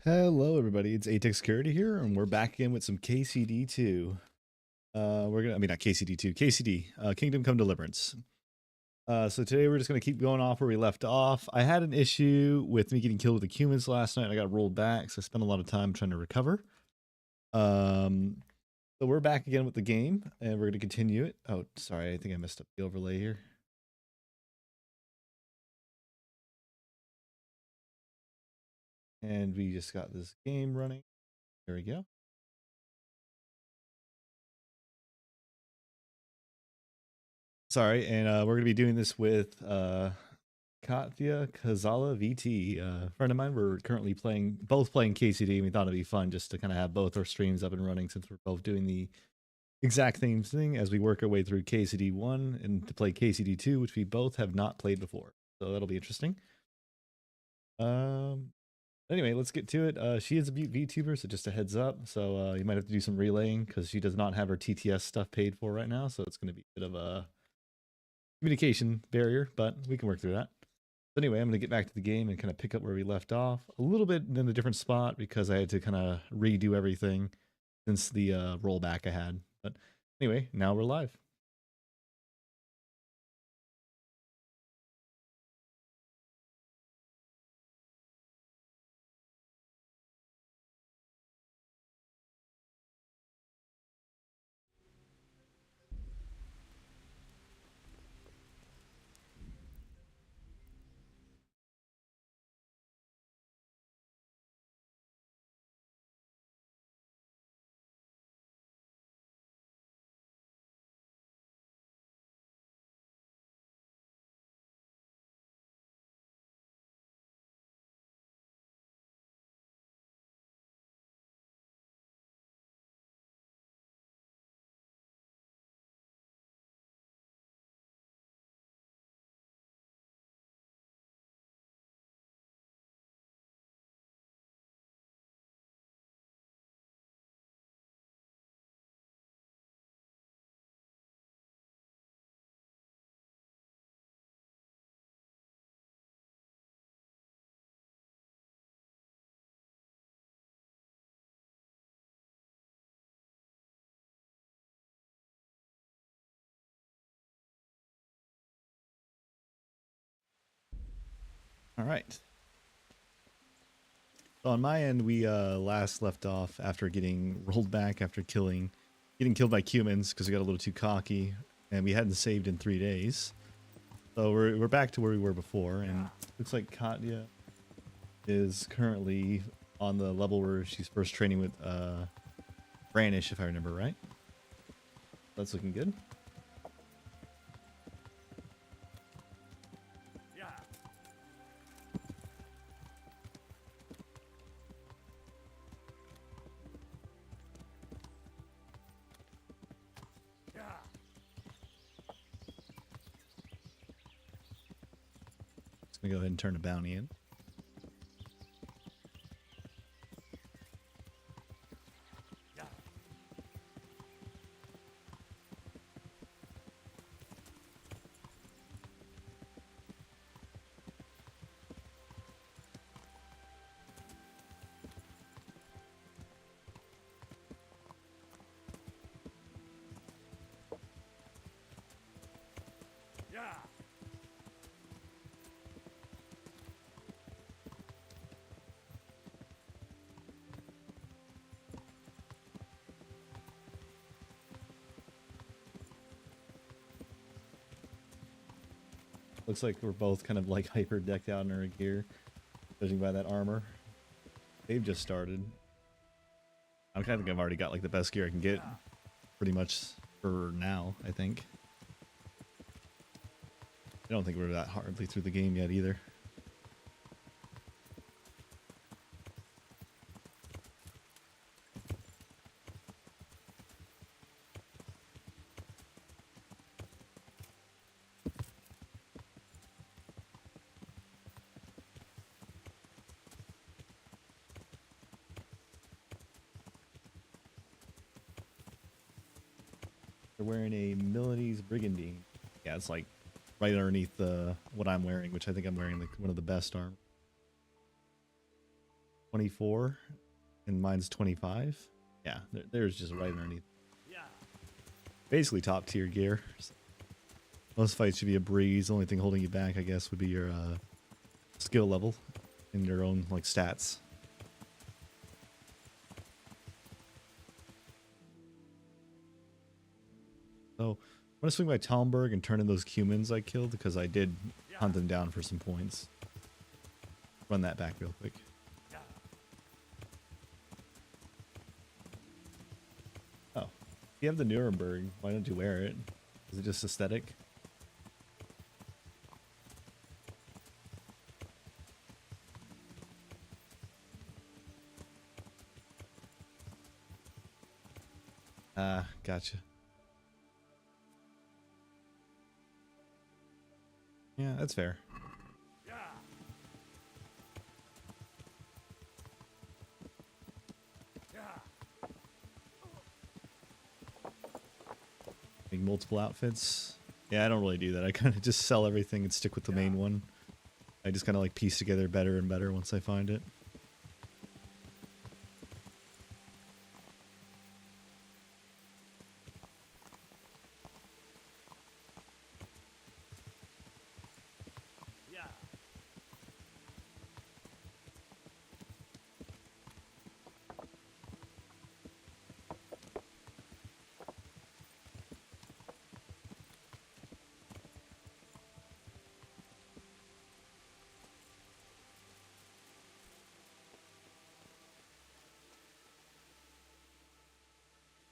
Hello, everybody. It's ATEC Security here, and we're back again with some KCD2. Not KCD2, KCD, Kingdom Come Deliverance. So today we're just gonna keep going off where we left off. I had an issue with me getting killed with the humans last night. And I got rolled back, so I spent a lot of time trying to recover. So we're back again with the game, and we're gonna continue it. Oh, sorry, I think I messed up the overlay here. And we just got this game running. There we go. Sorry, and we're gonna be doing this with KatyaKazalaVT, a friend of mine. We're currently both playing KCD, and we thought it'd be fun just to kind of have both our streams up and running since we're both doing the exact same thing as we work our way through KCD 1 and to play KCD 2, which we both have not played before. So that'll be interesting. Anyway, let's get to it. She is a VTuber, so just a heads up. So you might have to do some relaying because she does not have her TTS stuff paid for right now, so it's going to be a bit of a communication barrier, but we can work through that. So anyway, I'm going to get back to the game and kind of pick up where we left off a little bit in a different spot because I had to kind of redo everything since the rollback I had. But anyway, now we're live. All right. So on my end, we last left off after getting rolled back after getting killed by humans because we got a little too cocky and we hadn't saved in 3 days. So we're back to where we were before, and looks like Katya is currently on the level where she's first training with Branish, if I remember right. That's looking good. Just gonna go ahead and turn the bounty in. Looks like we're both kind of like hyper decked out in our gear, judging by that armor. They've just started. I think I've already got like the best gear I can get, pretty much for now, I think. I don't think we're that hardly through the game yet either. They're wearing a Milanese Brigandine. Yeah, it's like right underneath what I'm wearing, which I think I'm wearing like one of the best armor. 24 and mine's 25. Yeah, there's just right underneath. Basically top tier gear. Most fights should be a breeze. The only thing holding you back, I guess, would be your skill level and your own like stats. So I'm gonna swing by Talmberg and turn in those humans I killed because I did hunt them down for some points. Run that back real quick. Oh, you have the Nuremberg. Why don't you wear it? Is it just aesthetic? Ah, gotcha. Yeah, that's fair. Make multiple outfits. Yeah, I don't really do that. I kind of just sell everything and stick with the main one. I just kind of like piece together better and better once I find it.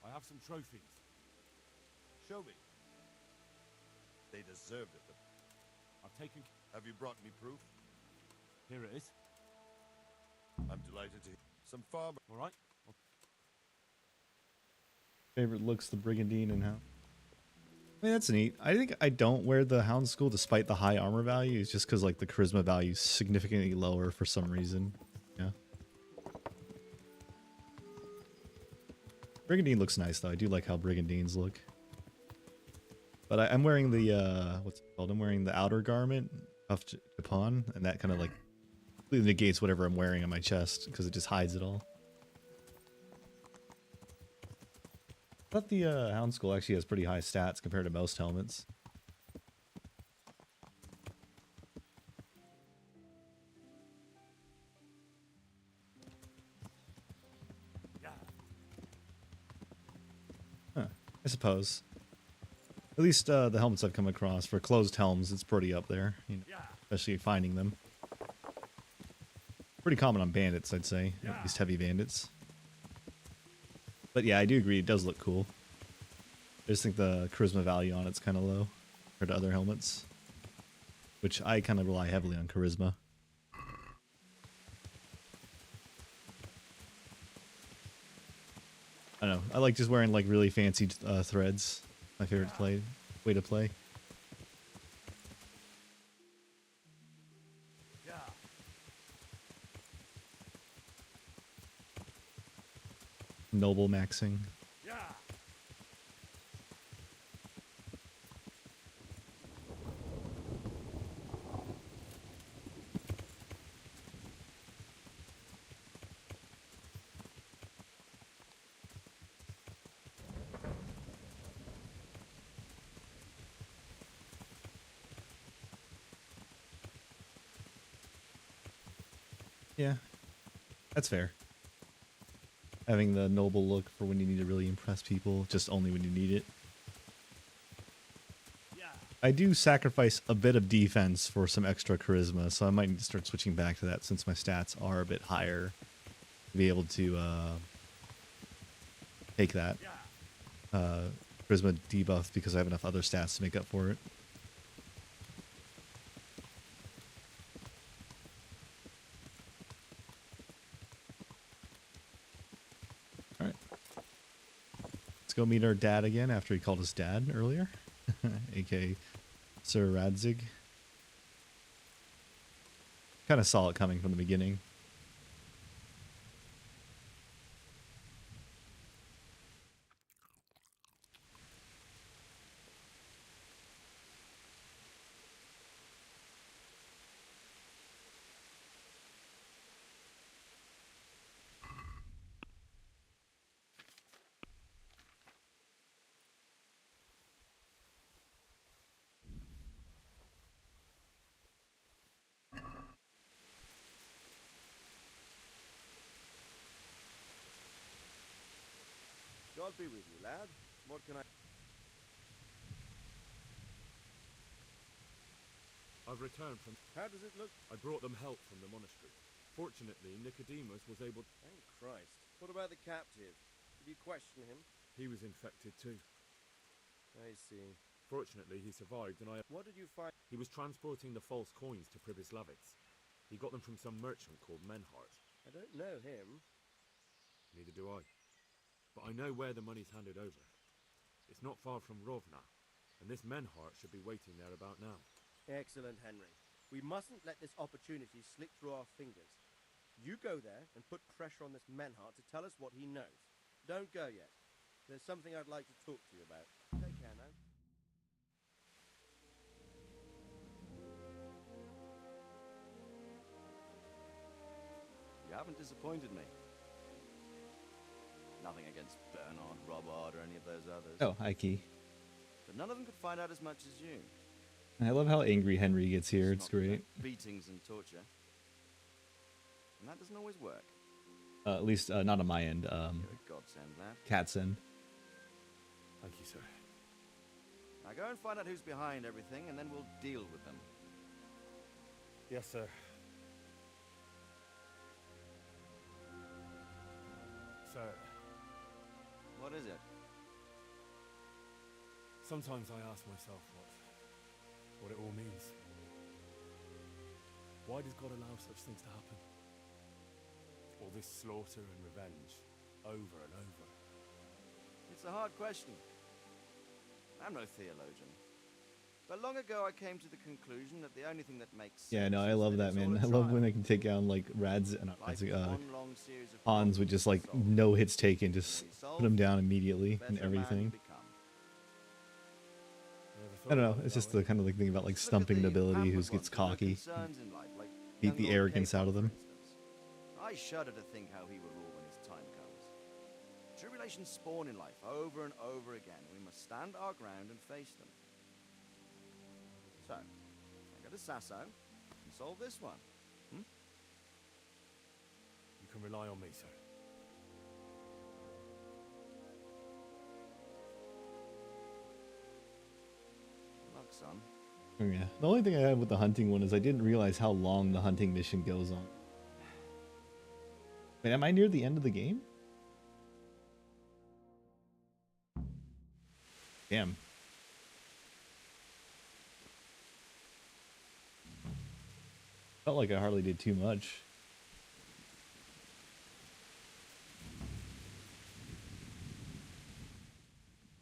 I have some trophies. Show me. They deserved it. I've taken... Have you brought me proof? Here it is. I'm delighted to... Some farmer... All right. Favorite looks the Brigandine and how. I mean, that's neat. I think I don't wear the Hound School despite the high armor value. It's just because like the charisma value is significantly lower for some reason. Yeah. Brigandine looks nice though. I do like how Brigandines look. But I'm wearing the what's it called? I'm wearing the outer garment, puffed upon, and that kind of like completely negates whatever I'm wearing on my chest because it just hides it all. I thought the Hound Skull actually has pretty high stats compared to most helmets. Huh, I suppose. At least the helmets I've come across for closed helms, it's pretty up there, you know, especially finding them. Pretty common on bandits, I'd say, at least heavy bandits. But yeah, I do agree, it does look cool. I just think the charisma value on it's kind of low compared to other helmets, which I kind of rely heavily on charisma. I don't know, I like just wearing like really fancy threads. My favorite way to play. Noble maxing. Yeah, that's fair. Having the noble look for when you need to really impress people, just only when you need it. I do sacrifice a bit of defense for some extra charisma, so I might need to start switching back to that since my stats are a bit higher to be able to take that charisma debuff because I have enough other stats to make up for it. Alright. Let's go meet our dad again after he called us dad earlier. aka Sir Radzig. Kind of saw it coming from the beginning. I'll be with you, lad. What can I... I've returned from... How does it look? I brought them help from the monastery. Fortunately, Nicodemus was able... Thank Christ. What about the captive? Did you question him? He was infected too. I see. Fortunately, he survived and I... What did you find? He was transporting the false coins to Pribyslavitz. He got them from some merchant called Menhart. I don't know him. Neither do I. But I know where the money's handed over. It's not far from Rovna, and this Menhart should be waiting there about now. Excellent, Henry. We mustn't let this opportunity slip through our fingers. You go there and put pressure on this Menhart to tell us what he knows. Don't go yet. There's something I'd like to talk to you about. Take care now. You haven't disappointed me. Nothing against Bernard, Robert, or any of those others. Oh, hi, Key. But none of them could find out as much as you. I love how angry Henry gets here. It's Not, you know, great. beatings and torture. And that doesn't always work. At least not on my end. You're a godsend, lad. Cat's end. Thank you, sir. Now go and find out who's behind everything, and then we'll deal with them. Yes, sir. Sir, What is it? sometimes I ask myself what it all means. Why does God allow such things to happen? All this slaughter and revenge, over and over. It's a hard question. I'm no theologian. But long ago I came to the conclusion that the only thing that makes sense Yeah, no, I is love that, it's all man. a I love trial. when they can take down like Rads and Life is one long series of Hans with problems just to like solve. no hits taken, just We solve, put them down immediately the and better man you everything. become. I don't know. It's just the kind of like thing about like Just look at stumping the nobility who pampered gets ones with no cocky, concerns in life, like beat young the Lord arrogance out of Capon, them. for instance. I shudder to think how he will rule when his time comes. Tribulations spawn in life over and over again. We must stand our ground and face them. So, I go to Sasso and solve this one. You can rely on me, sir. Good luck, son. Oh, yeah. The only thing I had with the hunting one is I didn't realize how long the hunting mission goes on. Wait, am I near the end of the game? Damn. Felt like I hardly did too much.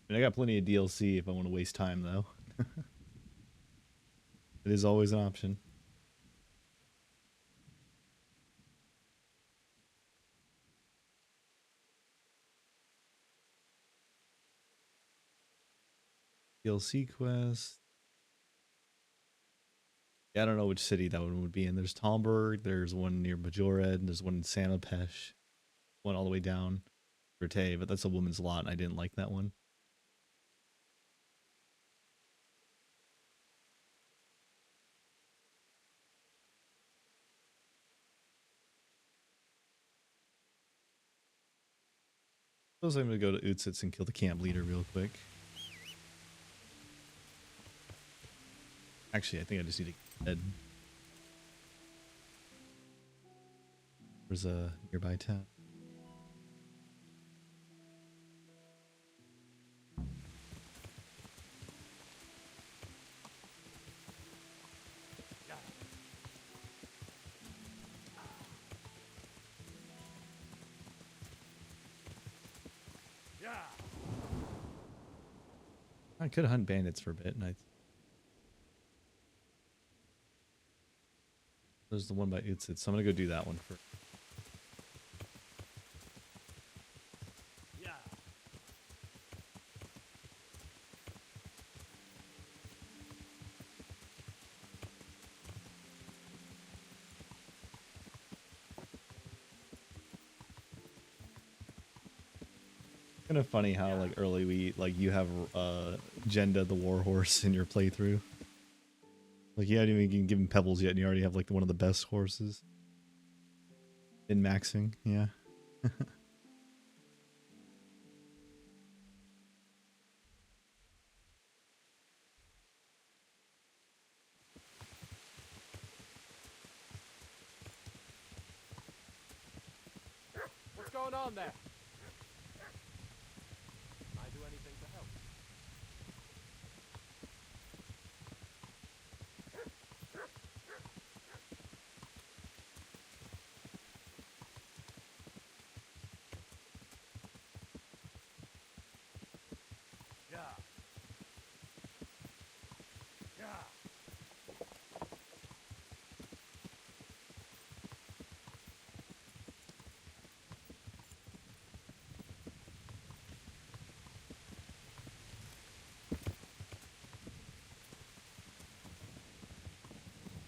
I mean, I got plenty of DLC if I want to waste time, though. It is always an option. DLC quest. Yeah, I don't know which city that one would be in. There's Talmberg, there's one near Bajored, there's one in Sanapesh, one all the way down Brete, but that's a woman's lot, and I didn't like that one. Suppose I'm gonna go to Utsitz and kill the camp leader real quick. Actually, I think I just need to get dead. There's a nearby town. Yeah. I could hunt bandits for a bit, and I. There's the one by Utsitz, so I'm gonna go do that one first. Yeah. Kind of funny how like early you have Jenda the warhorse in your playthrough. Like you haven't even given pebbles yet, and you already have like one of the best horses. In maxing, yeah. What's going on there? Can I do anything to help? Yeah. Yeah.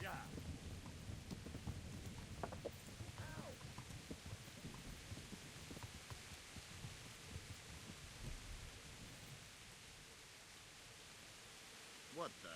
Yeah. What the?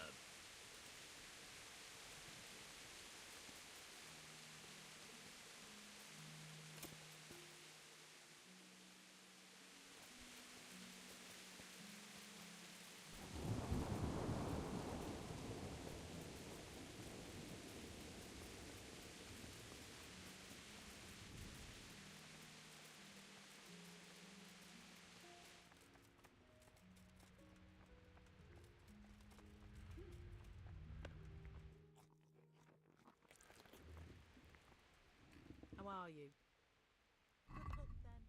How are you? Good luck then.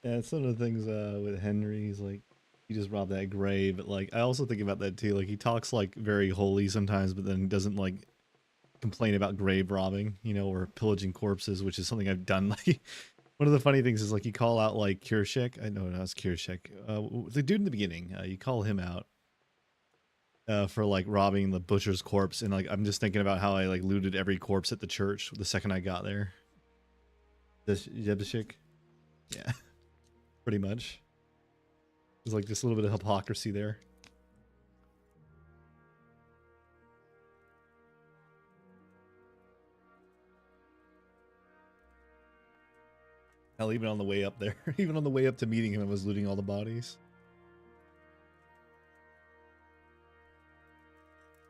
Yeah, it's one of the things with Henry. He's like, he just robbed that grave. But like, I also think about that too. Like, he talks like very holy sometimes, but then doesn't like complain about grave robbing, you know, or pillaging corpses, which is something I've done. Like, one of the funny things is like you call out like Kirshek. I know no, it's Kirshek. The dude in the beginning. You call him out for like robbing the butcher's corpse, and like I'm just thinking about how I like looted every corpse at the church the second I got there. Jebashik. Yeah. Pretty much. There's like just a little bit of hypocrisy there. Hell, even on the way up there, even on the way up to meeting him, I was looting all the bodies.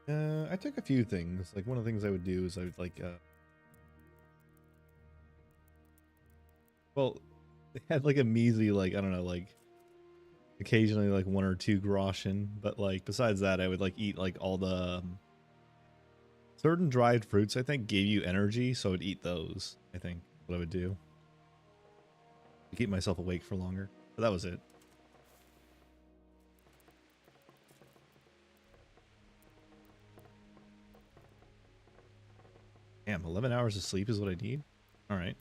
I took a few things. Like, one of the things I would do is I would like, well, they had like a measly, like, I don't know, like, occasionally like 1 or 2 groschen, but like, besides that, I would like eat like all the, certain dried fruits, I think, gave you energy, so I would eat those, I think, what I would do. To keep myself awake for longer. But that was it. Damn, 11 hours of sleep is what I need? Alright.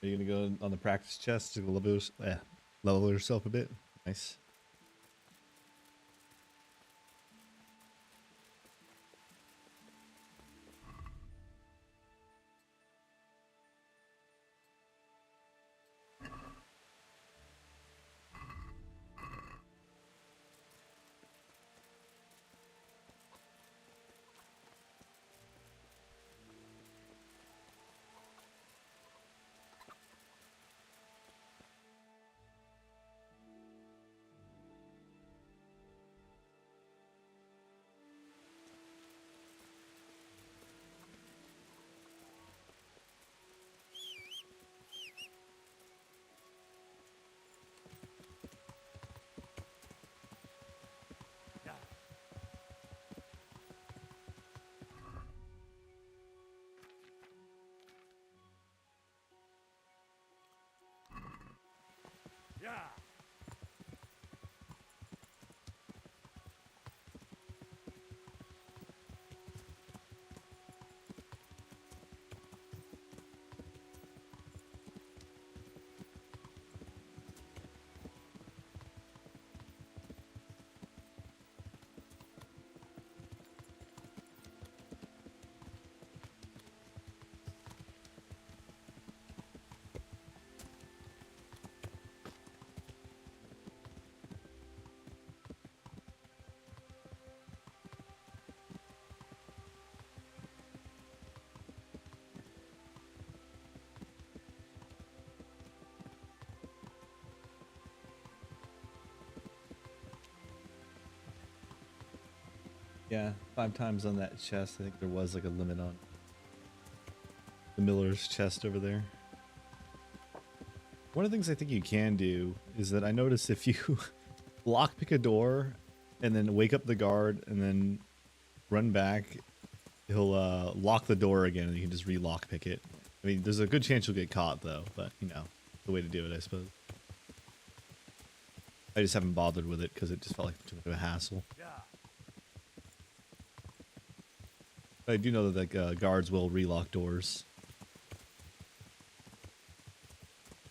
Are you gonna go on the practice chest to level yourself a bit? Nice. Yeah, 5 times on that chest. I think there was like a limit on the miller's chest over there. One of the things I think you can do is that I notice if you lockpick a door and then wake up the guard and then run back, he'll lock the door again and you can just re-lockpick it. I mean, there's a good chance you'll get caught though, but you know, the way to do it, I suppose. I just haven't bothered with it because it just felt like too much of a hassle. But I do know that like, guards will relock doors.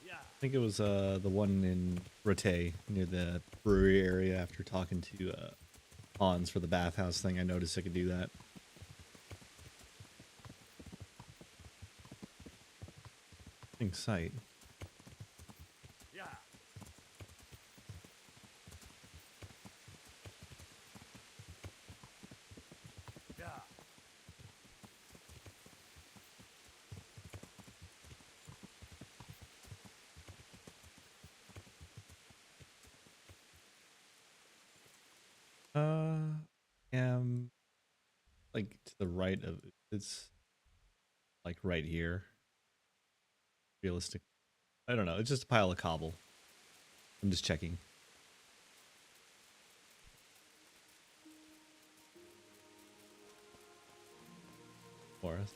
I think it was the one in Rete near the brewery area. After talking to Hans for the bathhouse thing, I noticed I could do that. Sight. Am like to the right of it's like right here. Realistic. I don't know. It's just a pile of cobble. I'm just checking. Forest.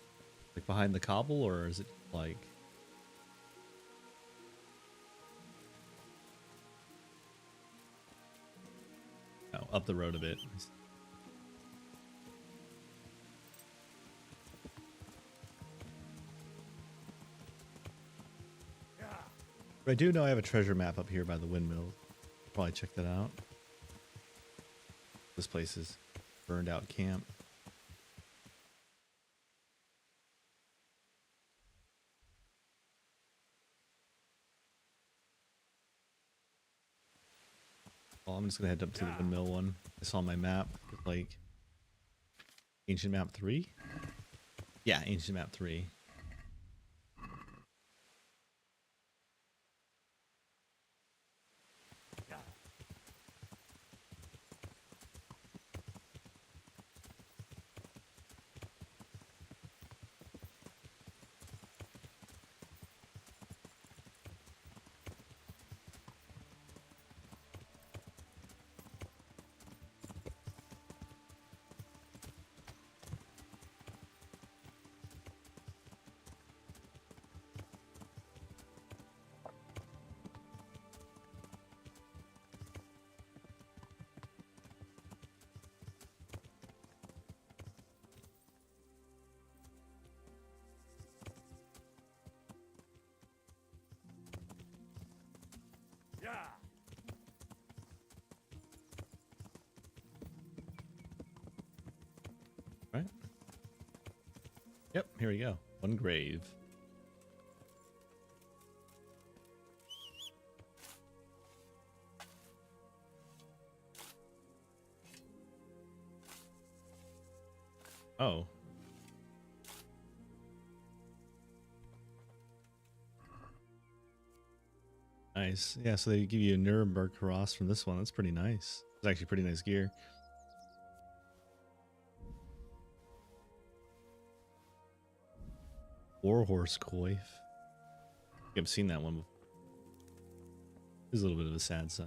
Like behind the cobble, or is it like? No, up the road a bit. But I do know I have a treasure map up here by the windmill. Probably check that out. This place is burned out camp. Well, I'm just gonna head up to the windmill one. I saw my map with like Ancient Map 3. Yeah, Ancient Map 3. Right? Yep, here we go. One grave. Oh. Nice. Yeah, so they give you a Nuremberg cross from this one. That's pretty nice. It's actually pretty nice gear. Warhorse coif. I've seen that one before. It's a little bit of a sad sight.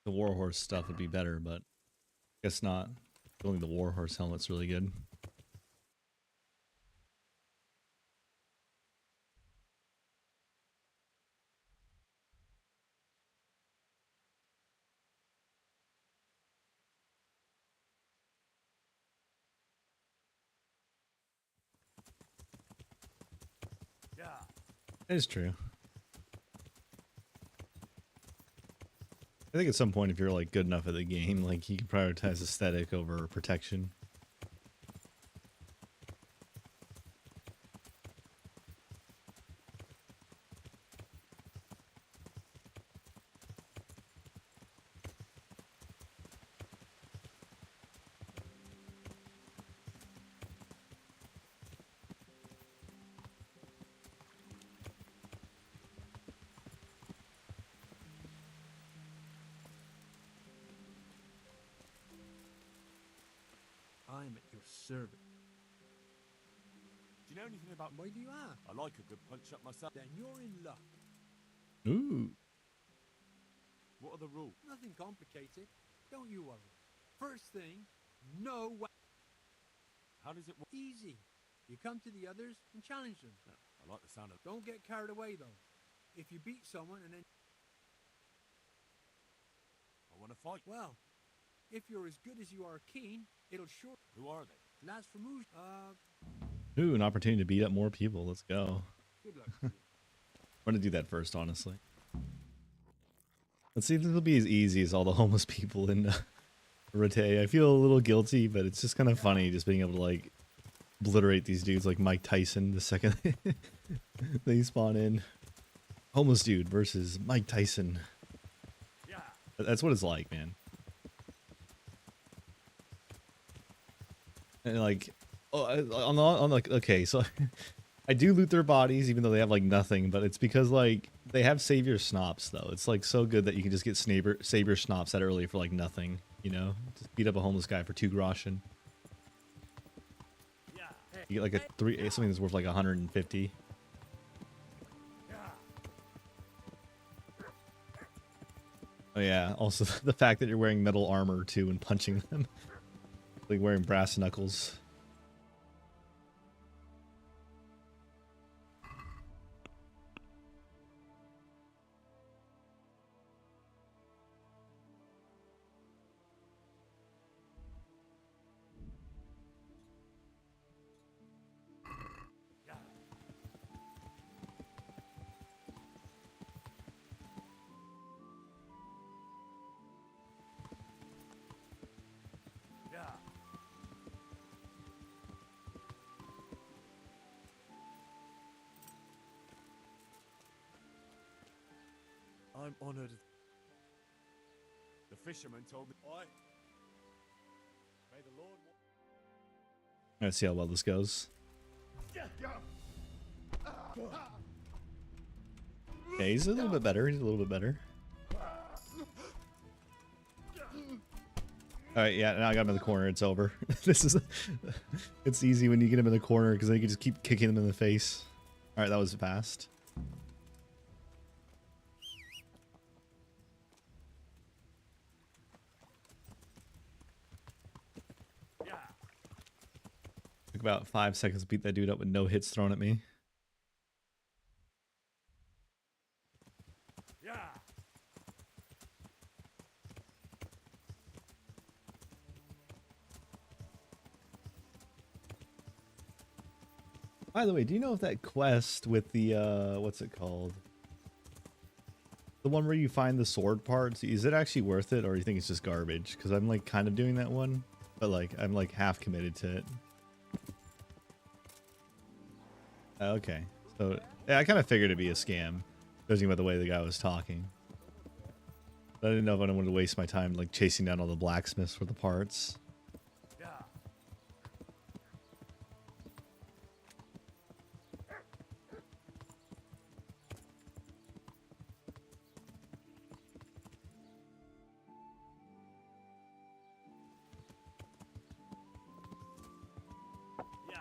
the warhorse stuff would be better, but I guess not. Only the warhorse helmet's really good. Yeah. It is true. I think at some point, if you're like good enough at the game, like you can prioritize aesthetic over protection. I'm at your service. Do you know anything about... Why do you ask? I like a good punch up myself. Then you're in luck. Ooh. What are the rules? Nothing complicated. Don't you worry. First thing, no way. How does it work? Easy. You come to the others and challenge them. I like the sound of... Don't get carried away though. If you beat someone and then... I want to fight. Well, if you're as good as you are keen, it'll sure... Who are they? Lads from Moose. Ooh, an opportunity to beat up more people. Let's go. Good luck to you. I'm gonna do that first, honestly. Let's see if this will be as easy as all the homeless people in Rite. I feel a little guilty, but it's just kind of funny just being able to like obliterate these dudes like Mike Tyson the second they spawn in. Homeless dude versus Mike Tyson. Yeah. That's what it's like, man. And like, oh, on like, okay, so I do loot their bodies even though they have like nothing, but it's because like they have Savior Snops though. It's like so good that you can just get Savior Snops that early for like nothing, you know? Just beat up a homeless guy for 2 groschen. Yeah. You get like something that's worth like 150. Oh yeah, also the fact that you're wearing metal armor too and punching them. Like wearing brass knuckles. Yeah. I'm honored. The fisherman told me... Oi. May the Lord... Let's see how well this goes. Okay, he's a little bit better. He's a little bit better. Alright, yeah, now I got him in the corner. It's over. It's easy when you get him in the corner because then you can just keep kicking him in the face. Alright, that was fast. Yeah. Took about 5 seconds to beat that dude up with no hits thrown at me. Yeah. By the way, do you know if that quest with the, what's it called? The one where you find the sword parts, is it actually worth it or do you think it's just garbage? Because I'm like kind of doing that one, but like I'm like half committed to it. Okay, so yeah, I kind of figured it'd be a scam, judging by the way the guy was talking. But I didn't know if I wanted to waste my time like chasing down all the blacksmiths for the parts. Yeah. Yeah.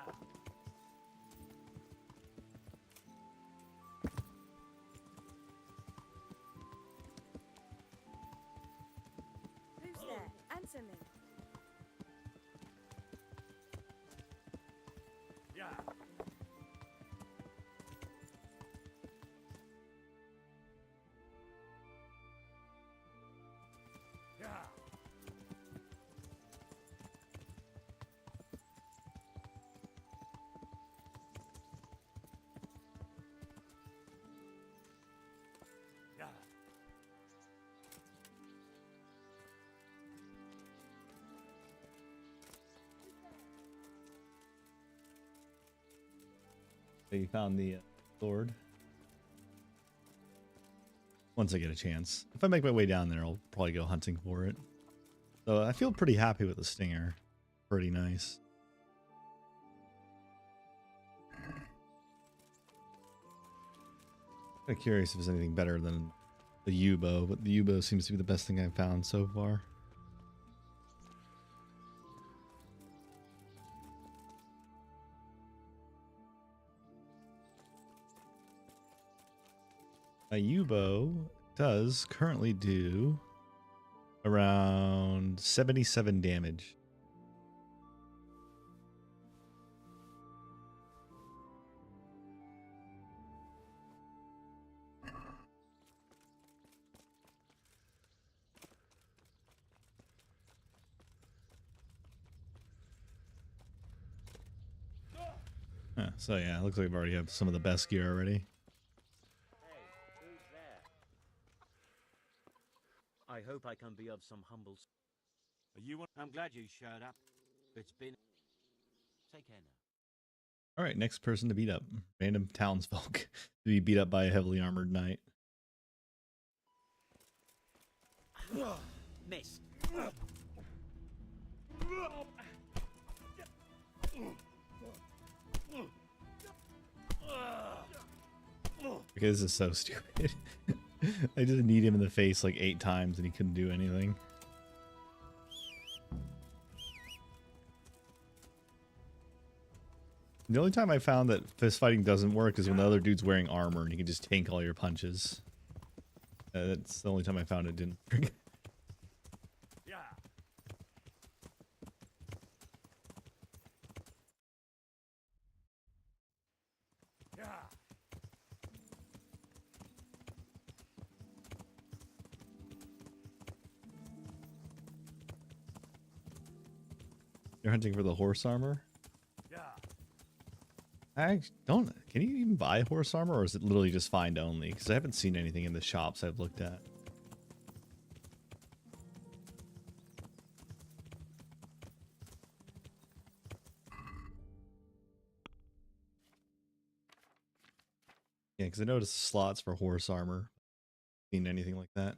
So you found the sword. Once I get a chance. If I make my way down there, I'll probably go hunting for it. So I feel pretty happy with the stinger. Pretty nice. Kind of curious if there's anything better than the U-bow, but the U-bow seems to be the best thing I've found so far. My U-bow does currently do around 77 damage. So yeah, it looks like I've already have some of the best gear already. Hey, who's there? I hope I can be of some humble. Are you on? I'm glad you showed up. It's been. Take care now. All right, next person to beat up. Random townsfolk to be beat up by a heavily armored knight. Missed. Okay, this is so stupid. I just kneed him in the face like 8 times and he couldn't do anything. The only time I found that fist fighting doesn't work is when the other dude's wearing armor and you can just tank all your punches. That's the only time I found it didn't work. Yeah. Yeah. You're hunting for the horse armor? Yeah. I don't. Can you even buy horse armor, or is it literally just find only? Because I haven't seen anything in the shops I've looked at. Yeah, because I noticed slots for horse armor. Seen anything like that?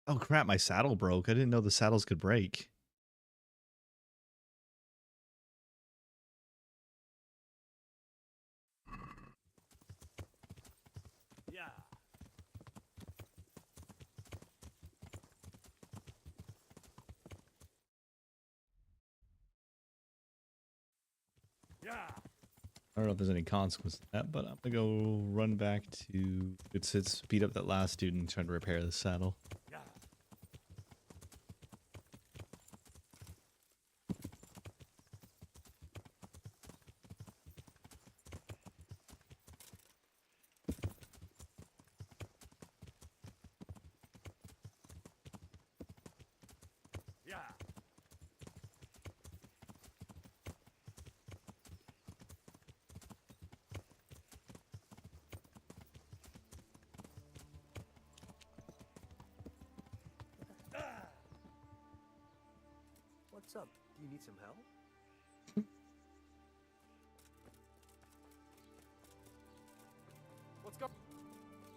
Oh crap! My saddle broke. I didn't know the saddles could break. Yeah. Yeah. I don't know if there's any consequence to that, but I'm gonna go run back to it's beat up that last dude and try to repair the saddle. Yeah. Yeah. What's up? Do you need some help? What's going?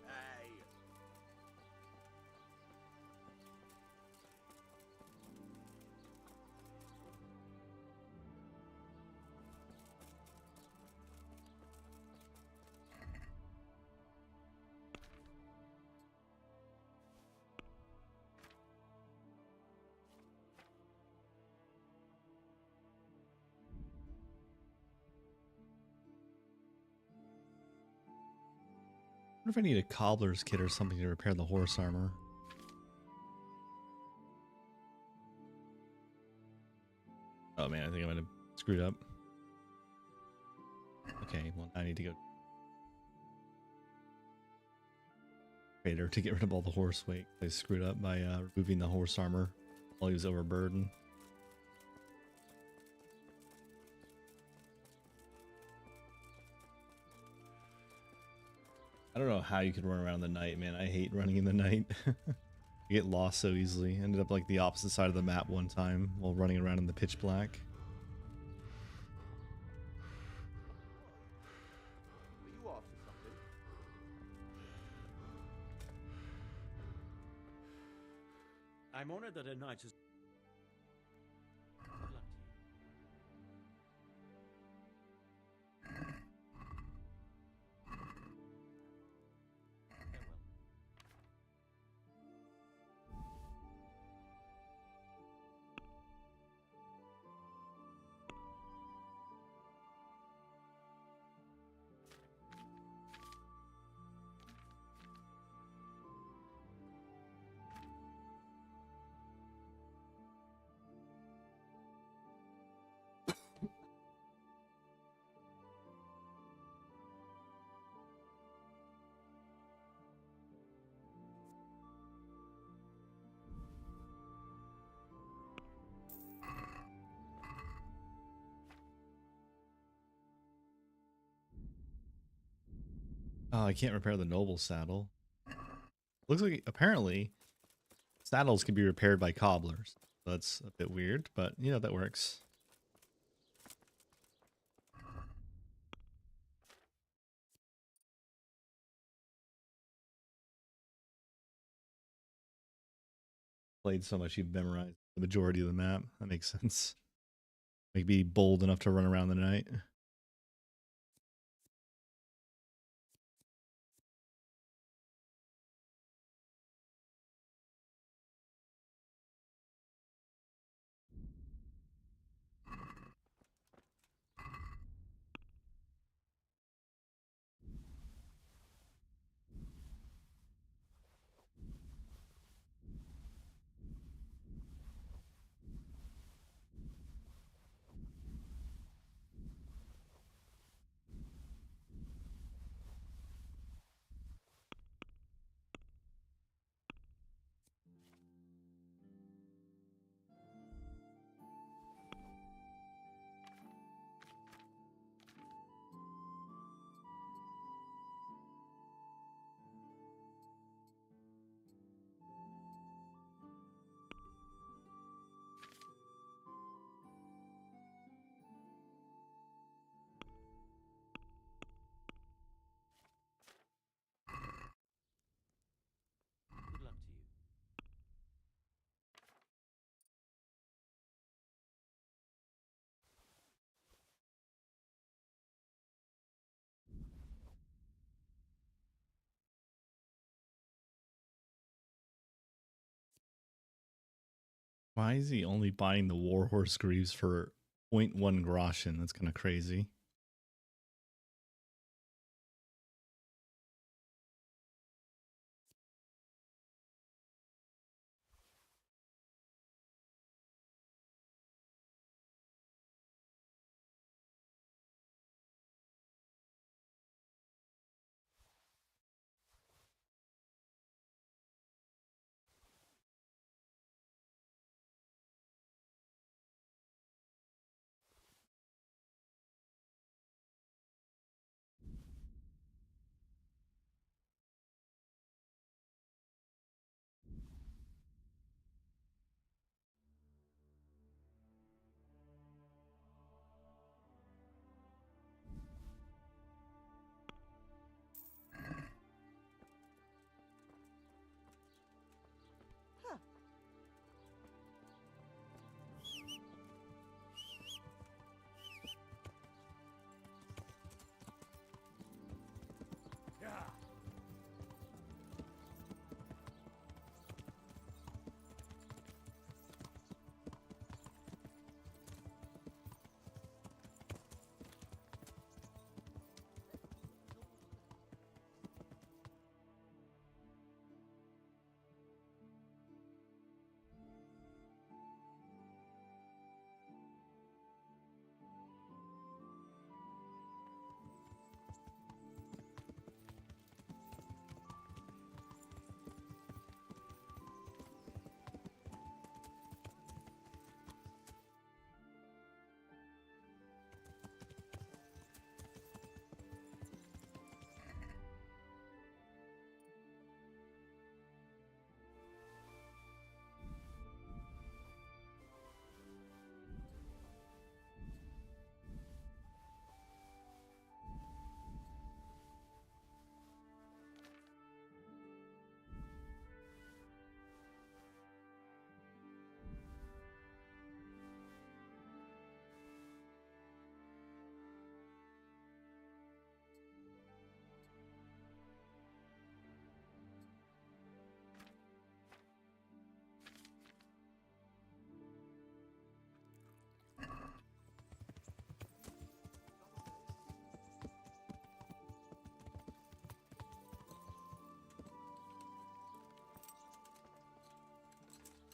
Hey! I wonder if I need a cobbler's kit or something to repair the horse armor. Oh man, I think I might have screwed up. Okay, well I need to go trader to get rid of all the horse weight. I screwed up by removing the horse armor while he was overburdened. I don't know how you could run around in the night, man. I hate running in the night. I get lost so easily. Ended up like the opposite side of the map one time while running around in the pitch black. I'm honored that a knight has... Good luck to you. Farewell. Oh, I can't repair the noble saddle. Looks like apparently saddles can be repaired by cobblers. That's a bit weird, but you know, that works. Played so much you've memorized the majority of the map. That makes sense. Like be bold enough to run around the night. Good luck to you. Why is he only buying the warhorse greaves for 0.1 groschen? That's kind of crazy.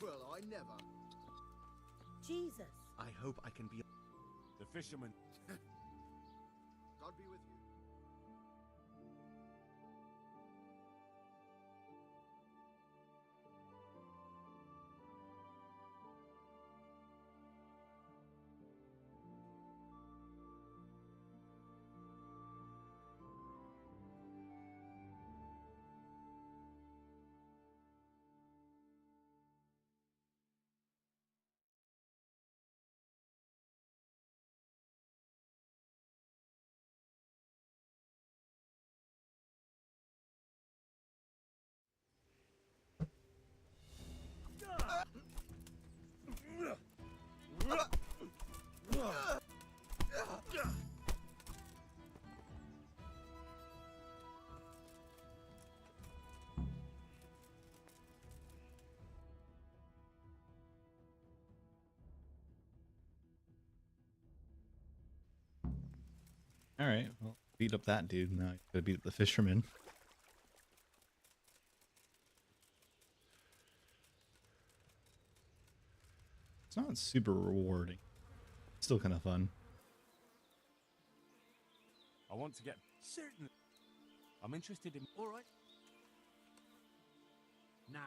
Well, I never. Jesus. I hope I can be... The fisherman. God be with you. All right, well, beat up that dude. Now you gotta beat up the fisherman. It's not super rewarding. Still kind of fun. I want to get certain. I'm interested in. All right. Now.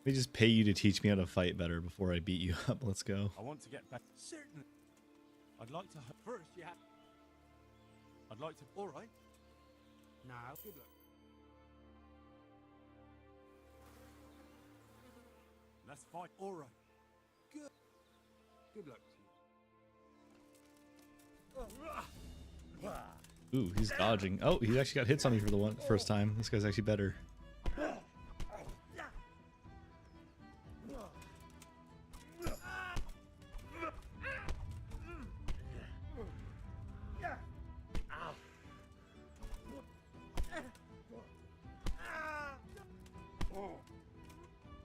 Let me just pay you to teach me how to fight better before I beat you up. Let's go. I want to get back. Certain. I'd like to. First, you have. I'd like to. All right. Now, good luck. Let's fight. All right. Good. Good luck to you. Ooh, he's dodging. Oh, he actually got hits on me for the first time. This guy's actually better.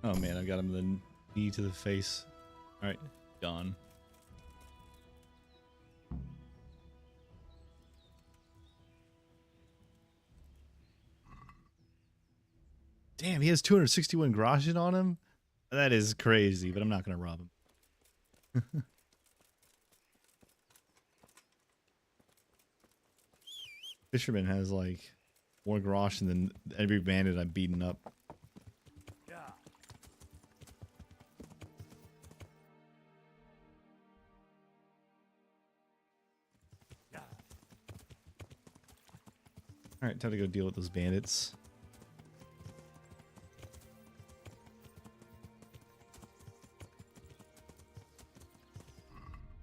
Oh man, I got him the knee to the face. All right, gone. Damn, he has 261 groschen on him? That is crazy, but I'm not going to rob him. Fisherman has like more groschen than every bandit I've beaten up. Alright, time to go deal with those bandits.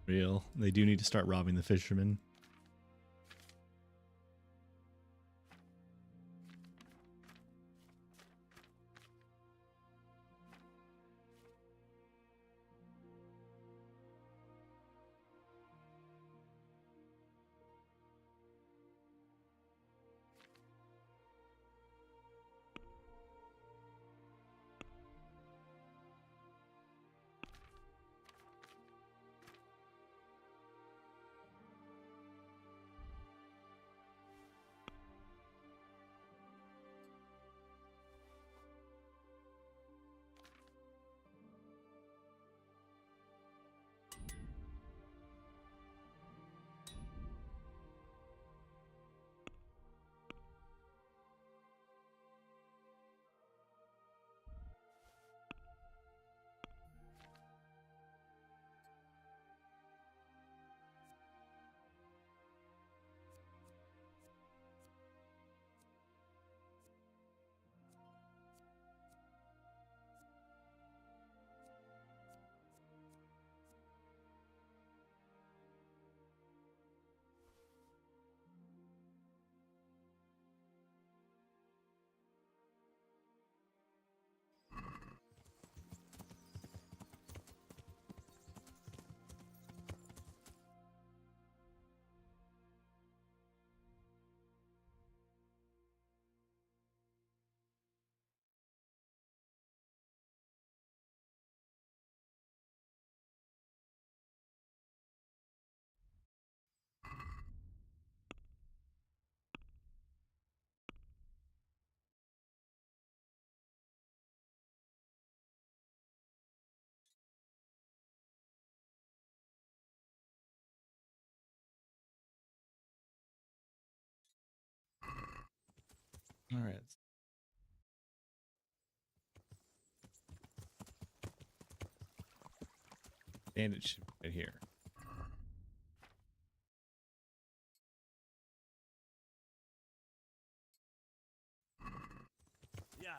Real. They do need to start robbing the fishermen. All right. Bandage right here. Yeah.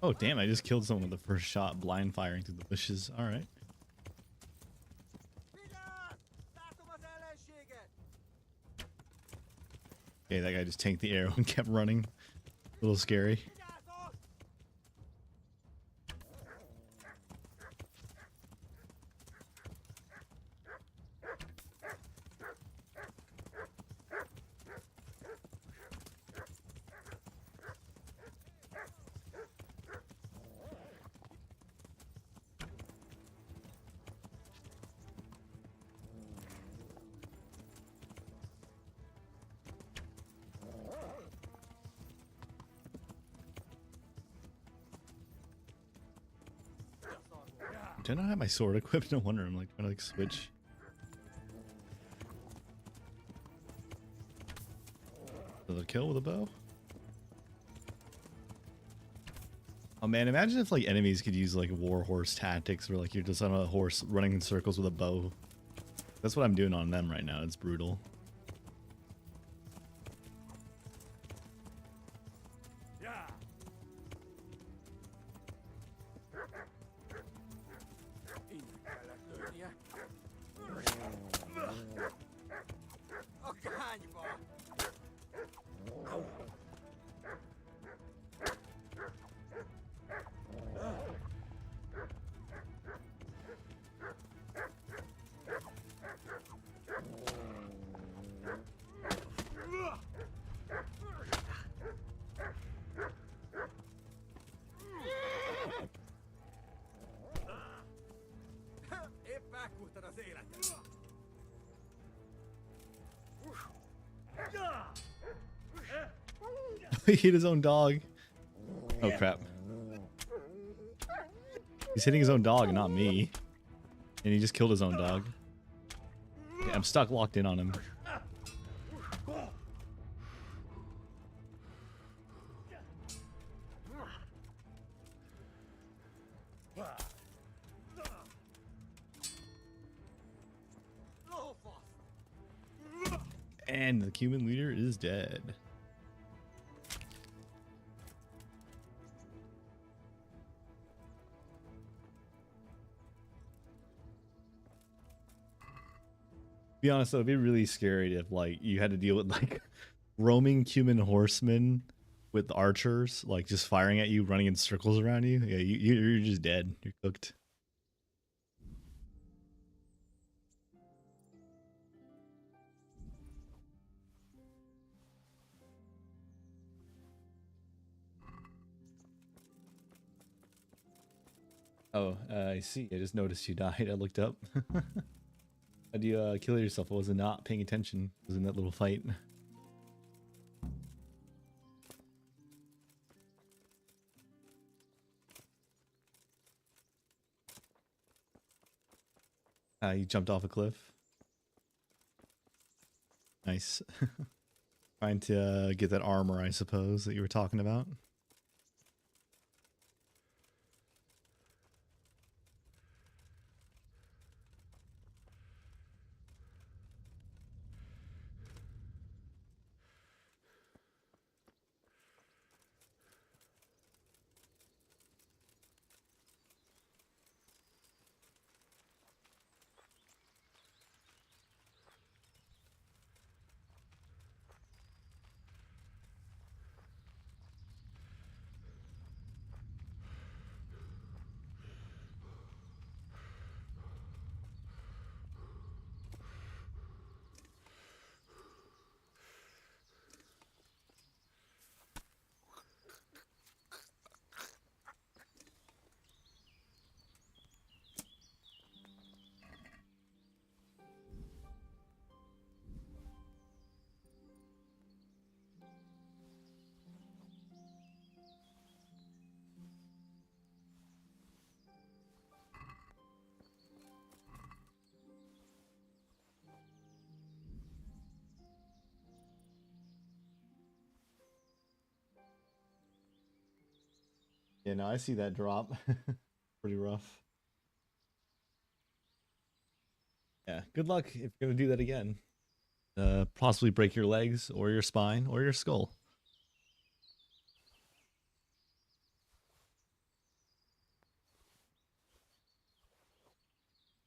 Oh, damn, I just killed someone with the first shot, blind firing through the bushes. All right. Okay, that guy just tanked the arrow and kept running. A little scary. Do I not have my sword equipped? No wonder I'm like trying to like switch. Another kill with a bow. Oh man, imagine if like enemies could use like war horse tactics where like you're just on a horse running in circles with a bow. That's what I'm doing on them right now. It's brutal. He hit his own dog. Oh crap. He's hitting his own dog, not me. And he just killed his own dog. Yeah, I'm stuck locked in on him. And the human leader is dead. Be honest though, it'd be really scary if like you had to deal with like roaming human horsemen with archers, like just firing at you, running in circles around you. Yeah, you're just dead. You're cooked. Oh, I see. I just noticed you died. I looked up. How'd you kill yourself? I was not paying attention. I was in that little fight. You jumped off a cliff. Nice. Trying to get that armor, I suppose, that you were talking about. Yeah, no, I see that drop. Pretty rough. Yeah, good luck if you're gonna do that again. Possibly break your legs or your spine or your skull.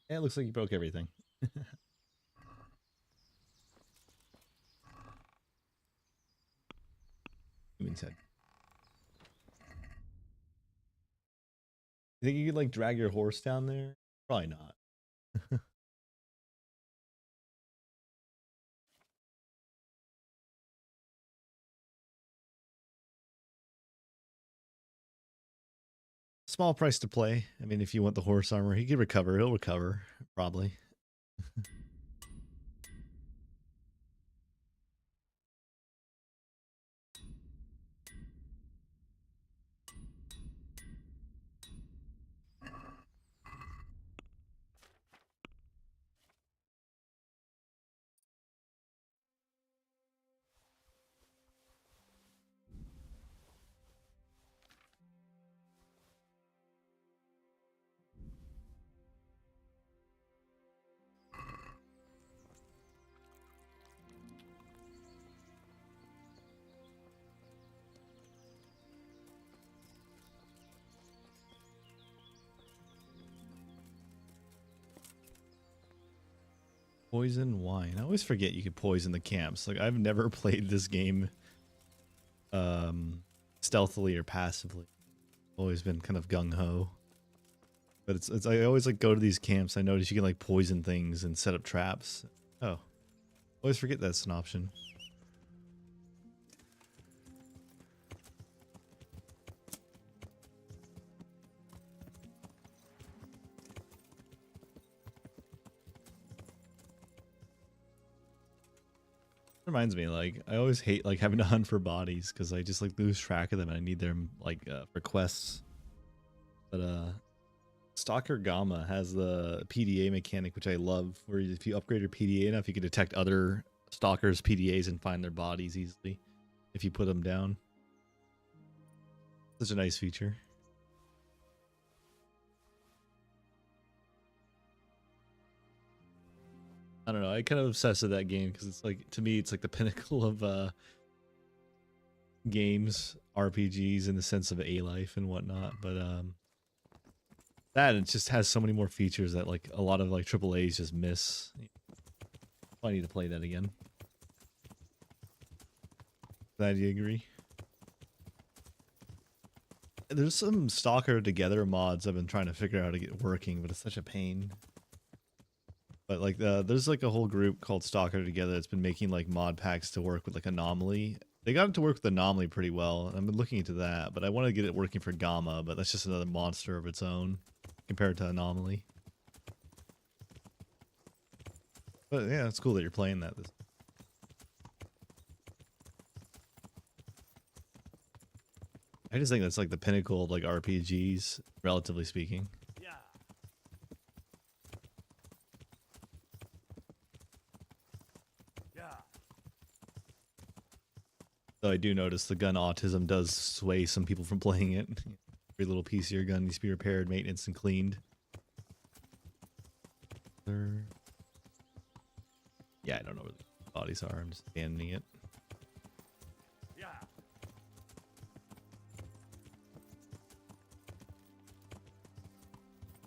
Yeah, it looks like you broke everything. Human's head. You think you could like drag your horse down there? Probably not. Small price to play. I mean, if you want the horse armor, he can recover. He'll recover, probably. Poison wine. I always forget you can poison the camps. Like I've never played this game stealthily or passively. Always been kind of gung ho. But it's I always like go to these camps. I notice you can like poison things and set up traps. Oh. Always forget that's an option. Reminds me, like I always hate like having to hunt for bodies because I just like lose track of them and I need them like for quests. But Stalker Gamma has the PDA mechanic, which I love, where if you upgrade your PDA enough, you can detect other stalkers' PDAs and find their bodies easily if you put them down. Such a nice feature. I don't know. I kind of obsessed with that game because it's like, to me, it's like the pinnacle of games, RPGs in the sense of A life and whatnot. But that it just has so many more features that like a lot of like AAAs just miss. I need to play that again. Glad you agree. There's some Stalker Together mods I've been trying to figure out how to get working, but it's such a pain. But like there's like a whole group called Stalker Together that's been making like mod packs to work with like Anomaly. They got it to work with Anomaly pretty well. I've been looking into that, but I want to get it working for Gamma, but that's just another monster of its own compared to Anomaly. But yeah, it's cool that you're playing that. I just think that's like the pinnacle of like RPGs, relatively speaking. Yeah. Yeah. Though I do notice the gun autism does sway some people from playing it. Every little piece of your gun needs to be repaired, maintenance, and cleaned. Yeah, I don't know where the bodies are. I'm just abandoning it. Yeah.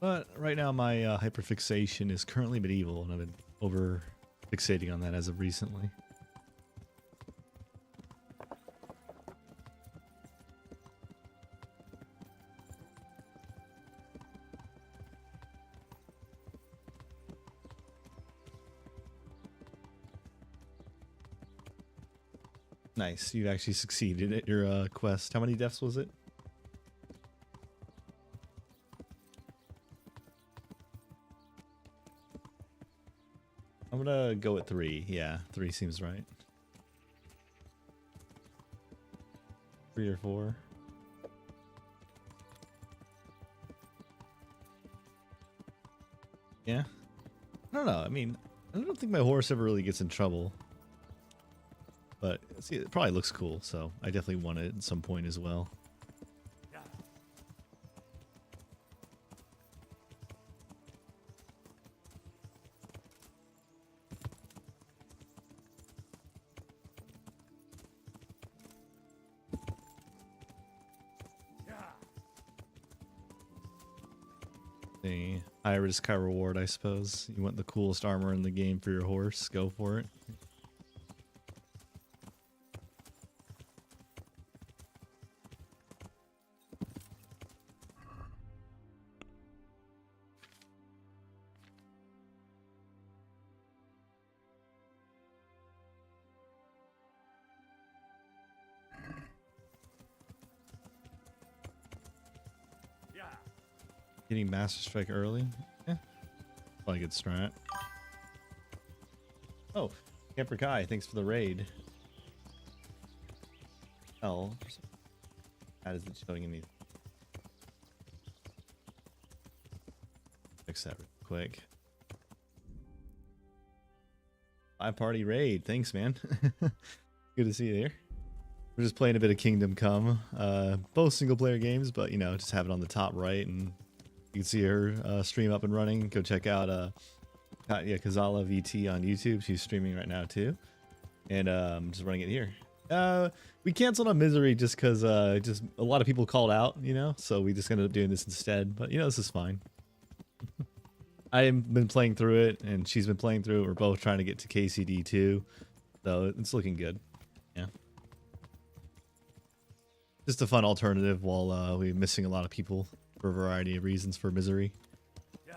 But right now my hyperfixation is currently medieval, and I've been over fixating on that as of recently. Nice, you actually succeeded at your quest. How many deaths was it? I'm gonna go at 3. Yeah, 3 seems right. 3 or 4. Yeah. I don't know. I mean, I don't think my horse ever really gets in trouble. But see, it probably looks cool, so I definitely want it at some point as well. Yeah. See, high risk, high reward, I suppose. You want the coolest armor in the game for your horse, go for it. Yeah. Getting Master Strike early? Yeah. Probably a good strat. Oh, Camper Kai, thanks for the raid. Oh, how is it showing in these? Fix that real quick. 5-party raid, thanks man. Good to see you there. We're just playing a bit of Kingdom Come. Both single player games, but you know, just have it on the top right and you can see her stream up and running. Go check out KatyaKazalaVT on YouTube. She's streaming right now too. And I'm just running it here. We canceled on Misery just because just a lot of people called out, you know, so we just ended up doing this instead. But you know, this is fine. I've been playing through it and she's been playing through it. We're both trying to get to KCD too. So it's looking good. Yeah. Just a fun alternative while we're missing a lot of people for a variety of reasons for Misery. Yeah.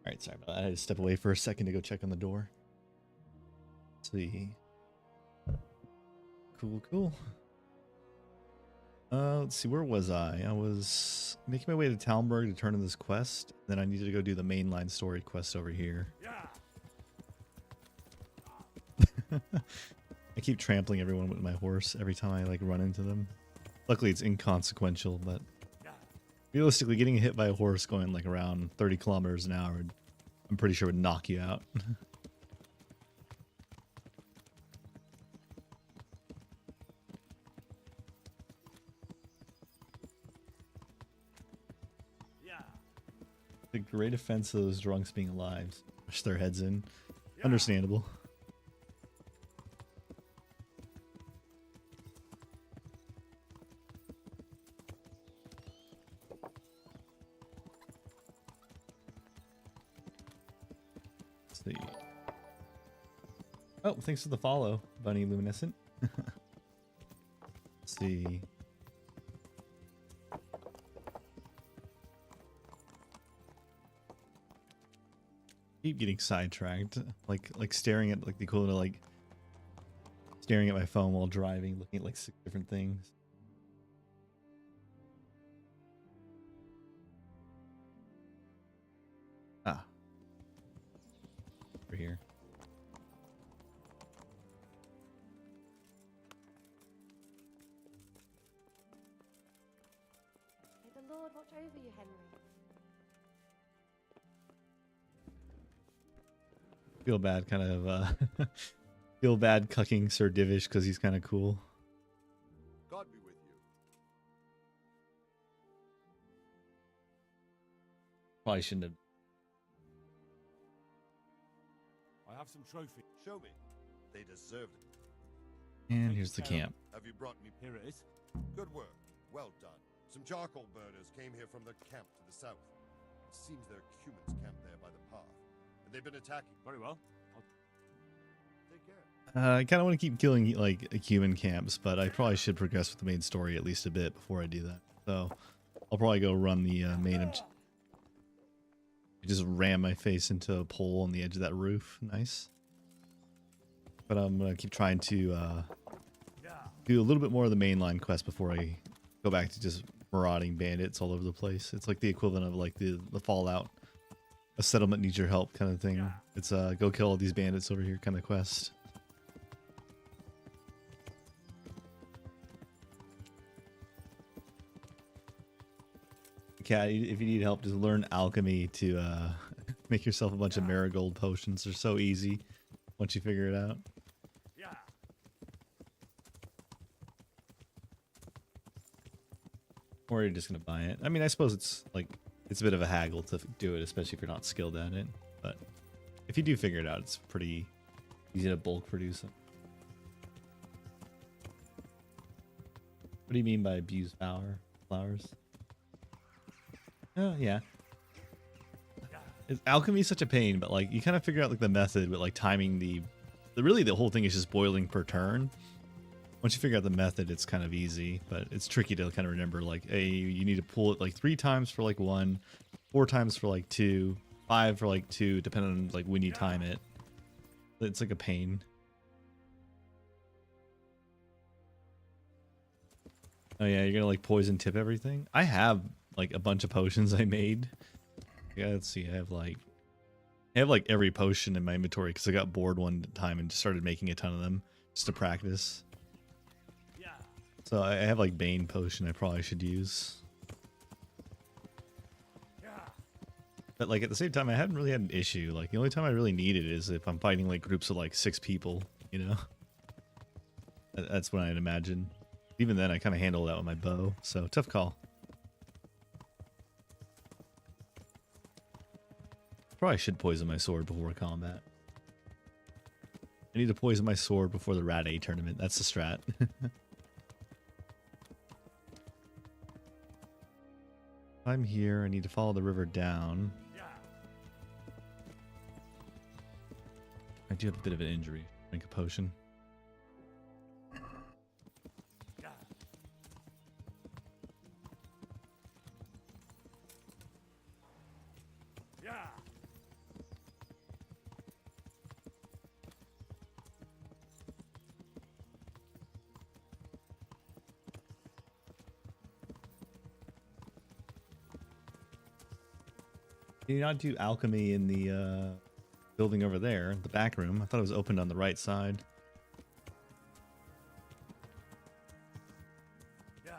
All right, sorry about that. I had to step away for a second to go check on the door. Let's see. Cool. Let's see, where was I? I was making my way to Talmberg to turn in this quest. Then I needed to go do the mainline story quest over here. Yeah. I keep trampling everyone with my horse every time I like run into them. Luckily it's inconsequential, but realistically getting hit by a horse going like around 30 kilometers an hour, I'm pretty sure would knock you out. Yeah. The great offense of those drunks being alive. Push their heads in. Understandable. Let's see. Oh, thanks for the follow, Bunny Luminescent. Let's see. Keep getting sidetracked, like staring at like the equivalent of like staring at my phone while driving, looking at like 6 different things. Ah, over here. May the Lord watch over you, Henry. Feel bad, kind of feel bad cucking Sir Divish because he's kind of cool. God be with you. Probably shouldn't have. I have some trophy. Show me. They deserved it. And here's the camp. Have you brought me? Here it is. Good work. Well done. Some charcoal burners came here from the camp to the south. It seems there are Cumans camped there by the path. And they've been attacking. Very well. Take care. I kind of want to keep killing like human camps, but I probably should progress with the main story at least a bit before I do that. So I'll probably go run the main. I just ram my face into a pole on the edge of that roof. Nice. But I'm gonna keep trying to do a little bit more of the mainline quest before I go back to just marauding bandits all over the place. It's like the equivalent of like the Fallout. A settlement needs your help kind of thing. It's go kill all these bandits over here kind of quest. Kat, if you need help, just learn alchemy to make yourself a bunch of marigold potions. They're so easy once you figure it out. Yeah. Or you're just gonna buy it. I mean, I suppose it's like it's a bit of a haggle to do it, especially if you're not skilled at it. But if you do figure it out, it's pretty easy to bulk produce it. What do you mean by abused flowers? Oh yeah. Alchemy is such a pain, but like you kind of figure out like the method with like timing the really the whole thing is just boiling per turn. Once you figure out the method, it's kind of easy, but it's tricky to kind of remember like, hey, you need to pull it like 3 times for like 1, 4 times for like 2, 5 for like 2, depending on like when you time it. It's like a pain. Oh yeah, you're gonna like poison tip everything? I have like a bunch of potions I made. Yeah, let's see, I have like every potion in my inventory because I got bored one time and just started making a ton of them just to practice. So I have like Bane potion I probably should use. But like at the same time I haven't really had an issue. Like the only time I really need it is if I'm fighting like groups of like 6 people, you know? That's what I'd imagine. Even then I kind of handle that with my bow, so tough call. Probably should poison my sword before combat. I need to poison my sword before the Rat A tournament. That's the strat. I'm here. I need to follow the river down. I do have a bit of an injury. Drink a potion. Did you not do alchemy in the building over there, the back room? I thought it was opened on the right side. Yeah.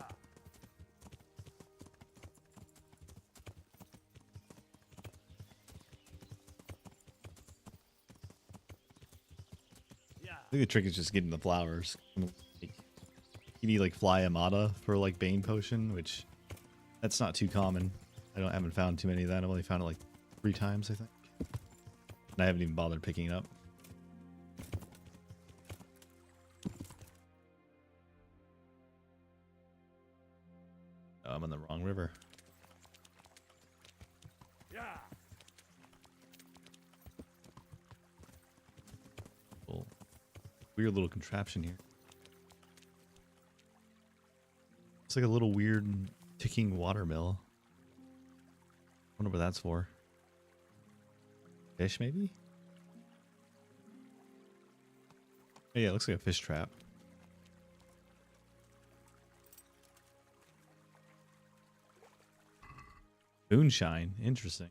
I think the trick is just getting the flowers. You need like Fly Amata for like Bane potion, which that's not too common. I haven't found too many of that. I've only found it like 3 times, I think. And I haven't even bothered picking it up. Oh, I'm on the wrong river. Yeah. Cool. Weird little contraption here. It's like a little weird ticking water mill. Wonder what that's for. Fish, maybe? Oh, yeah, it looks like a fish trap. Moonshine. Interesting.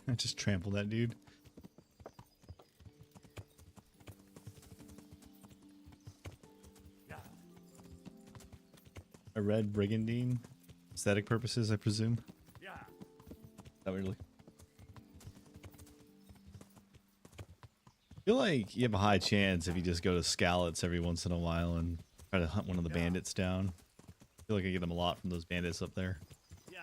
I just trampled that dude. A red brigandine. Aesthetic purposes, I presume. Yeah. That we're looking. I feel like you have a high chance if you just go to Scallots every once in a while and try to hunt one of the bandits down. I feel like I get them a lot from those bandits up there. Yeah.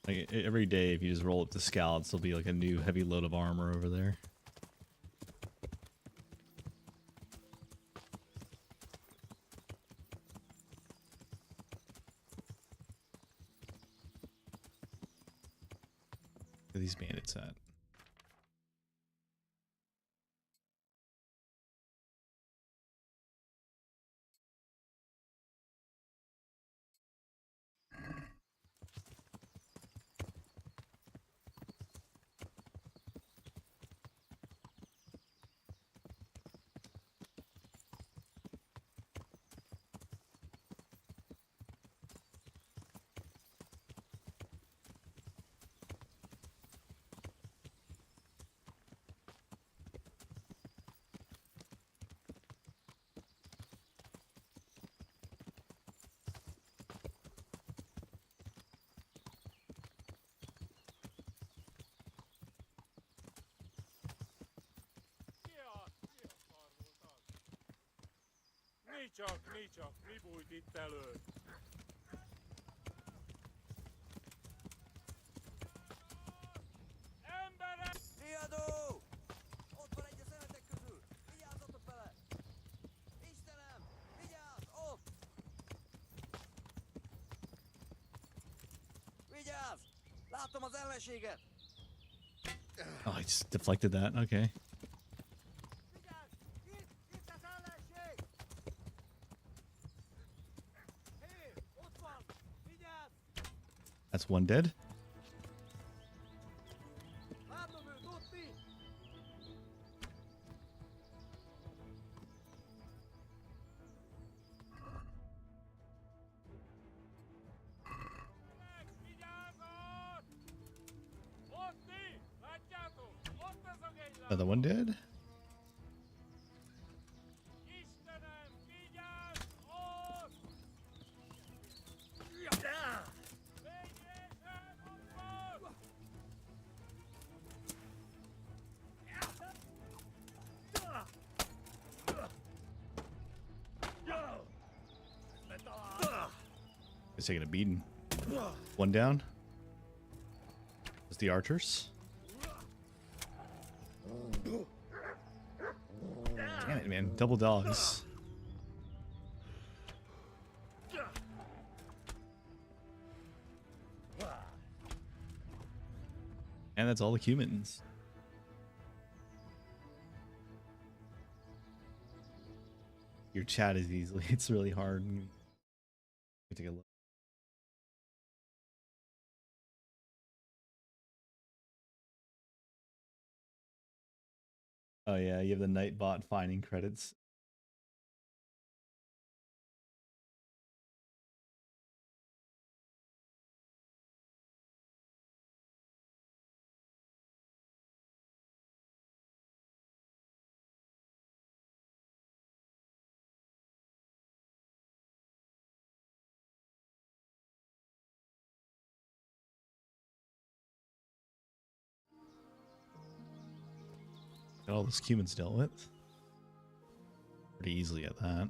Like every day, if you just roll up to Scallots, there'll be like a new heavy load of armor over there. Where are these bandits at? Niin csak, mi bújt itt elő? Emberek! Riadó! Ott van egy a szemetek közül! Vigyázzatok vele! Istenem! Vigyázz! Ott! Vigyázz! Látom az ellenséget! Oh, I just deflected that. Okay. Vigyázz! Itt az ellenség! Hé! Ott van! Vigyázz! That's one dead. Látom őt! Ott mi! Vigyázzat! Ott ti! Látjátok? Ott az a génylám! Another one dead. Istenem! Vigyázz! Ott! Végésen! Ott van! He's taking a beating. One down. It's the archers. Damn it, man. Double dogs. And that's all the humans. Your chat is easily, it's really hard. Let me take a look. Oh yeah, you have the Nightbot finding credits. Got all those humans dealt with. Pretty easily at that.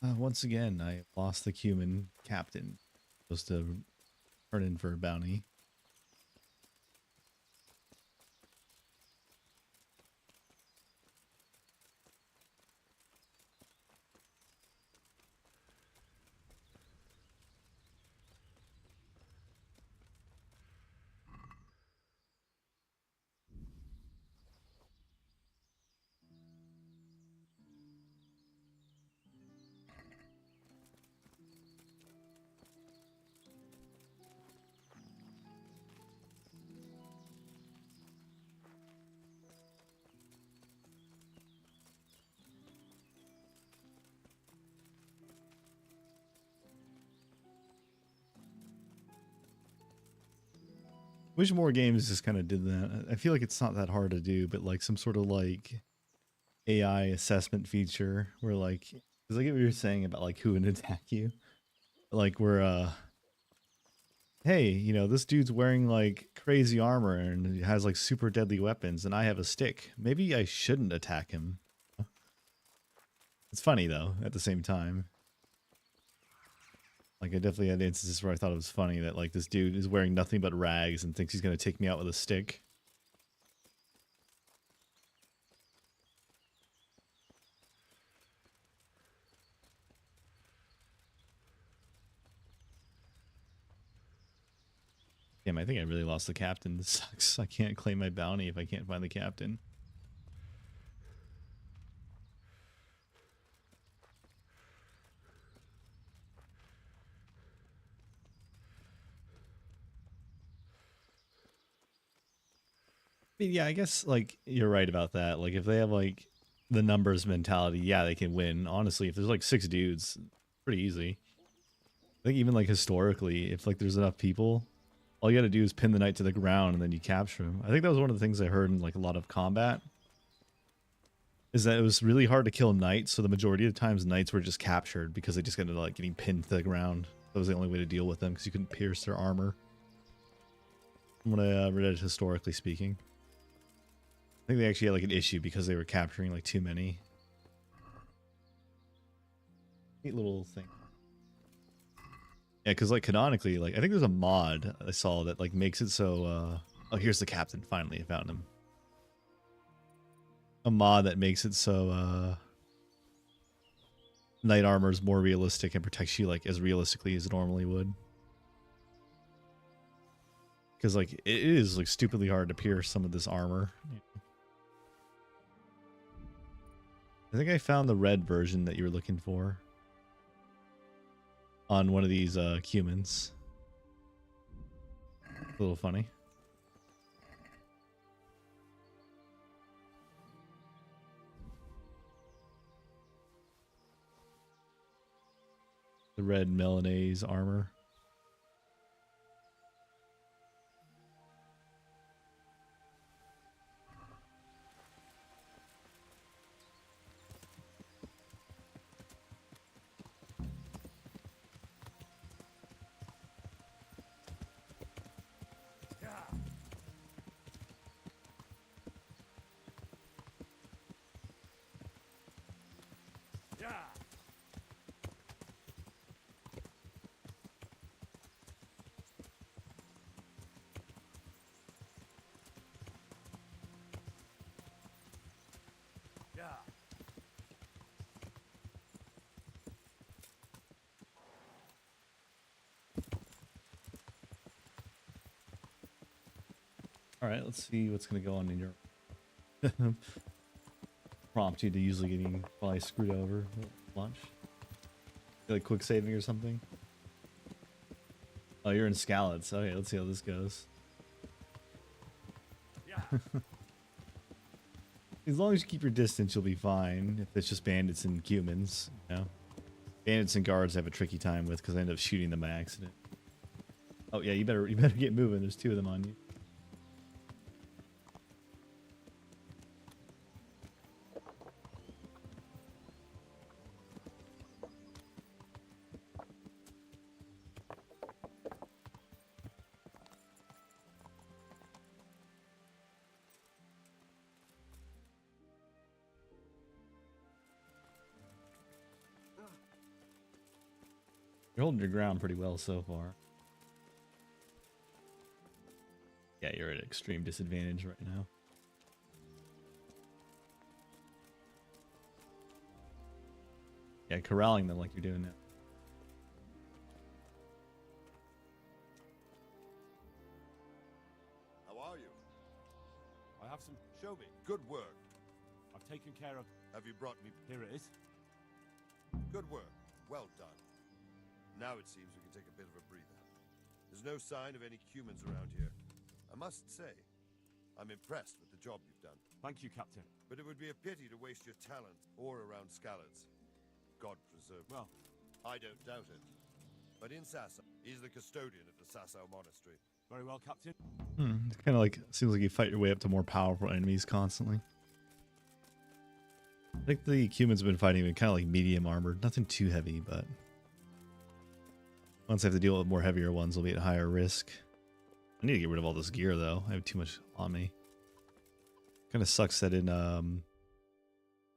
Once again, I lost the human captain. Supposed to turn in for a bounty. Wish more games just kind of did that. I feel like it's not that hard to do, but like some sort of like AI assessment feature where like, because I get what you're saying about like who would attack you. Like where hey, you know, this dude's wearing like crazy armor and he has like super deadly weapons and I have a stick. Maybe I shouldn't attack him. It's funny though, at the same time. Like, I definitely had instances where I thought it was funny that, like, this dude is wearing nothing but rags and thinks he's going to take me out with a stick. Damn, I think I really lost the captain. This sucks. I can't claim my bounty if I can't find the captain. I mean, yeah, I guess, like, you're right about that. Like, if they have, like, the numbers mentality, yeah, they can win. Honestly, if there's, like, 6 dudes, pretty easy. I think even, like, historically, if, like, there's enough people, all you gotta do is pin the knight to the ground and then you capture him. I think that was one of the things I heard in, like, a lot of combat. Is that it was really hard to kill knights, so the majority of the times knights were just captured because they just got into, like, getting pinned to the ground. That was the only way to deal with them because you couldn't pierce their armor. From what I read it historically speaking. I think they actually had like an issue because they were capturing like too many. Neat little thing. Yeah, because like canonically, like I think there's a mod I saw that like makes it so oh, here's the captain. Finally, I found him. A mod that makes it so knight armor is more realistic and protects you like as realistically as it normally would. Because like it is like stupidly hard to pierce some of this armor. I think I found the red version that you were looking for on one of these humans. A little funny. The red Milanese armor. All right, let's see what's going to go on in your prompt you to usually getting probably screwed over launch. Like quick saving or something. Oh, you're in Scallots. Okay, let's see how this goes. As long as you keep your distance, you'll be fine. If it's just bandits and humans, you know. Bandits and guards I have a tricky time with because I end up shooting them by accident. Oh yeah, you better get moving. There's 2 of them on you. You're holding your ground pretty well so far. Yeah, you're at extreme disadvantage right now. Yeah, corralling them like you're doing now. How are you? I have some. Show me. Good work. I've taken care of. Have you brought me? Here it is. Good work. Well done. Now it seems we can take a bit of a breather. There's no sign of any humans around here. I must say, I'm impressed with the job you've done. Thank you, Captain. But it would be a pity to waste your talent or around Skalitz. God preserve. Well, I don't doubt it. But in Sassa, he's the custodian at the Sassau Monastery. very well, Captain. It's kind of like, seems like you fight your way up to more powerful enemies constantly. I think the humans have been fighting kind of like medium armored, nothing too heavy, but once I have to deal with more heavier ones, they'll be at higher risk. I need to get rid of all this gear though. I have too much on me. Kind of sucks that in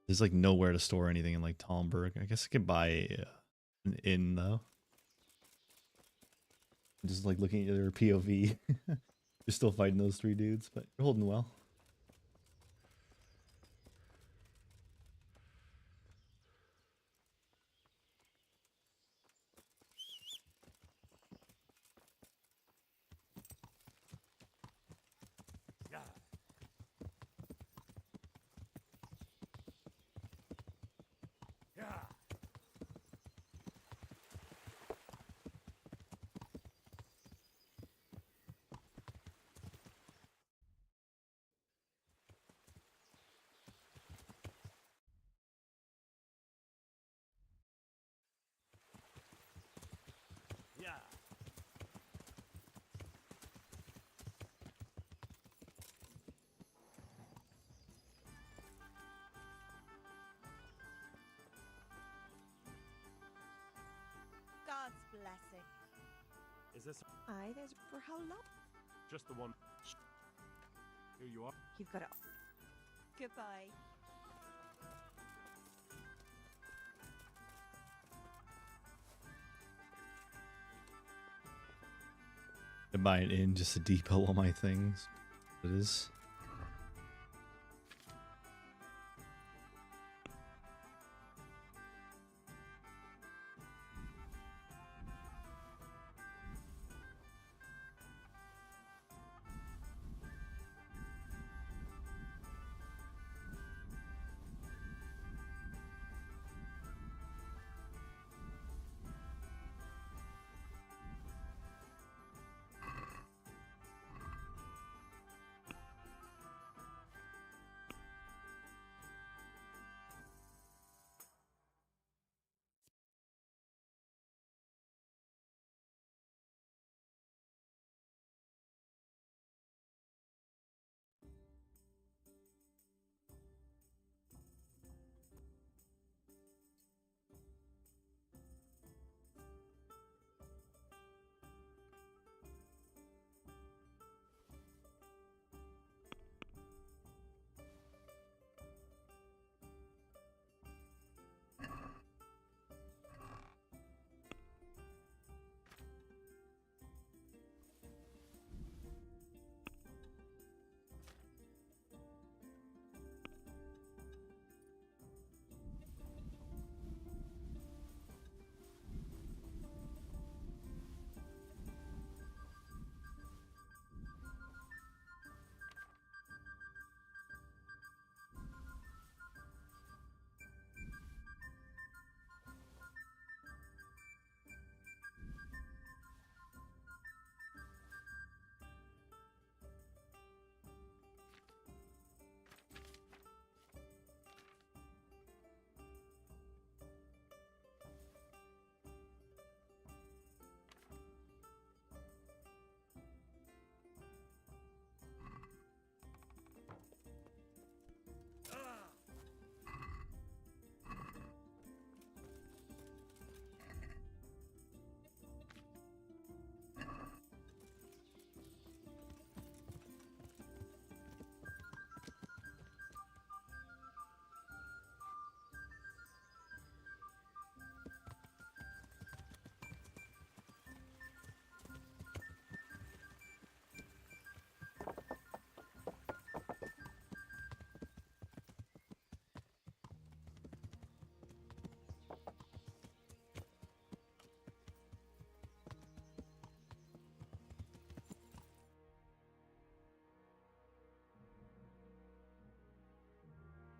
there's like nowhere to store anything in like Talmberg. I guess I could buy an inn though. Just like looking at your POV. You're still fighting those three dudes, but you're holding well. Yeah. Yeah. Yeah. God's blessing. Is this Aye, there's for how long? just the one? Here you are. You've got it. Goodbye. I buy an inn just to depot all my things. It is.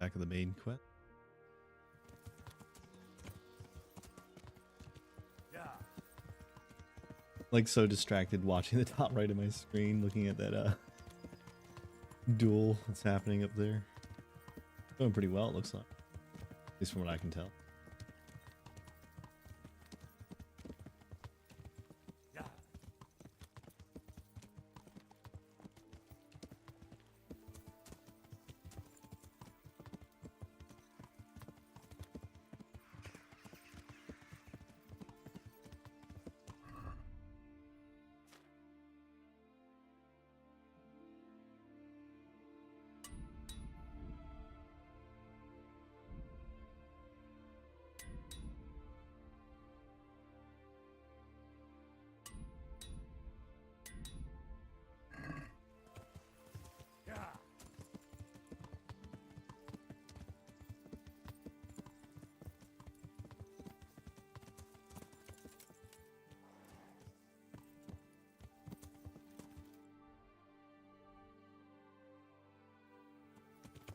back of the main quest. Like so distracted watching the top right of my screen, looking at that duel that's happening up there. Going pretty well, it looks like. At least from what I can tell.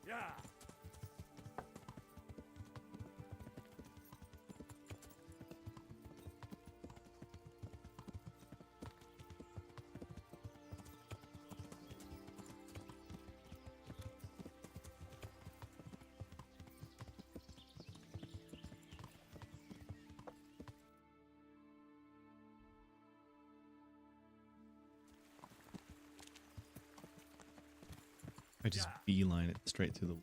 Yeah. I just beeline it straight through the.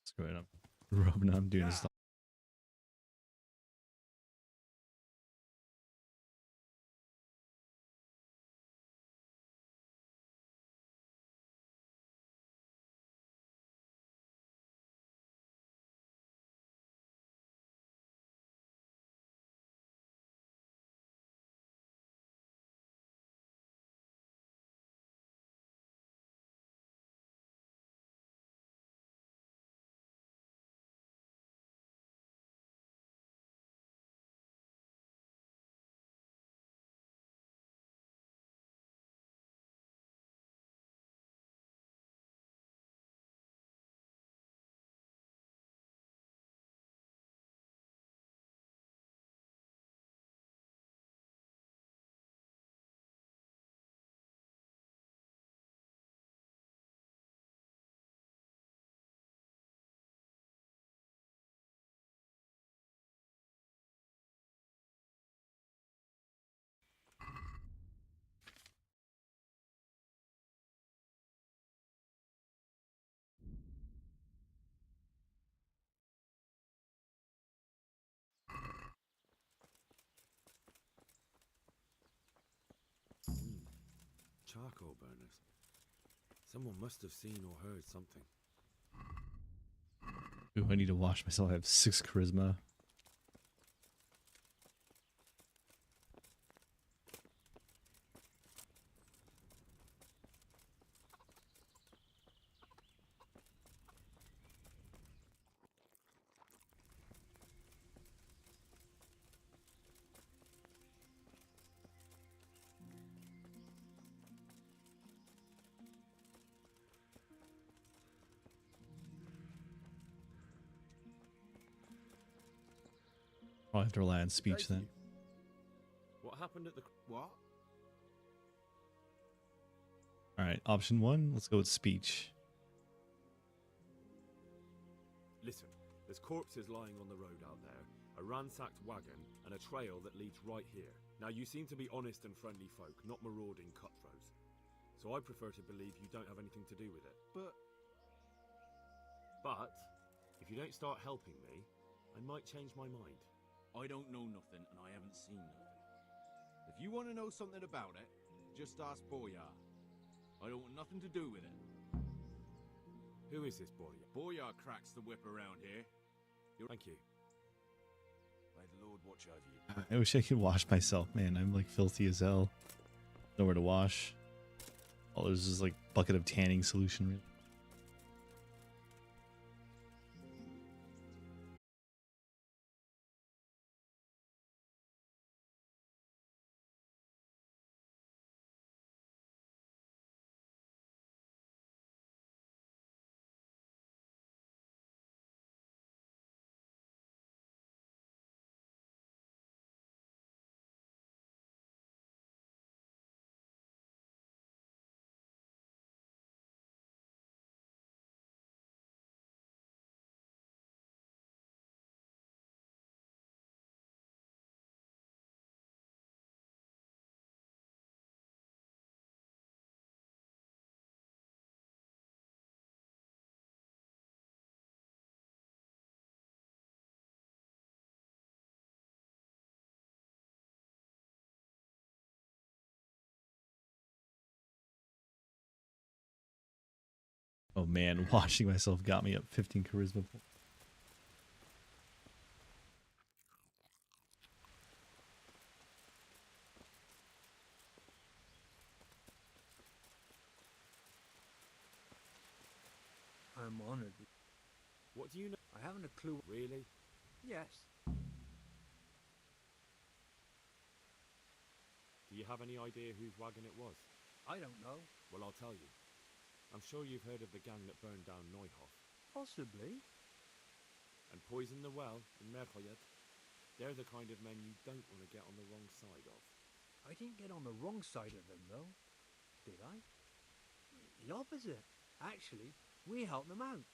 Screw it, I'm rubbing. I'm doing this. Charcoal burners. Someone must have seen or heard something. Ooh, I need to wash myself. I have 6 charisma. I'll have to rely on speech then. What happened at the... What? Alright, option 1, let's go with speech. Listen, there's corpses lying on the road out there, a ransacked wagon, and a trail that leads right here. Now, you seem to be honest and friendly folk, not marauding cutthroats. So I prefer to believe you don't have anything to do with it. But, if you don't start helping me, I might change my mind. I don't know nothing, and I haven't seen nothing. If you want to know something about it, just ask Boyar. I don't want nothing to do with it. Who is this Boyar? Boyar cracks the whip around here. Thank you. May the Lord watch over you. I wish I could wash myself, man. I'm like filthy as hell. Nowhere to wash. All there's is like bucket of tanning solution. Really. Oh man, washing myself got me up 15 charisma points. I'm honored. What do you know? I haven't a clue. Really? Yes. Do you have any idea whose wagon it was? I don't know. Well, I'll tell you. I'm sure you've heard of the gang that burned down Neuhof Possibly. and poisoned the well in Merhoyet. They're the kind of men you don't want to get on the wrong side of. I didn't get on the wrong side of them, though. Did I? The opposite. Actually, we helped them out.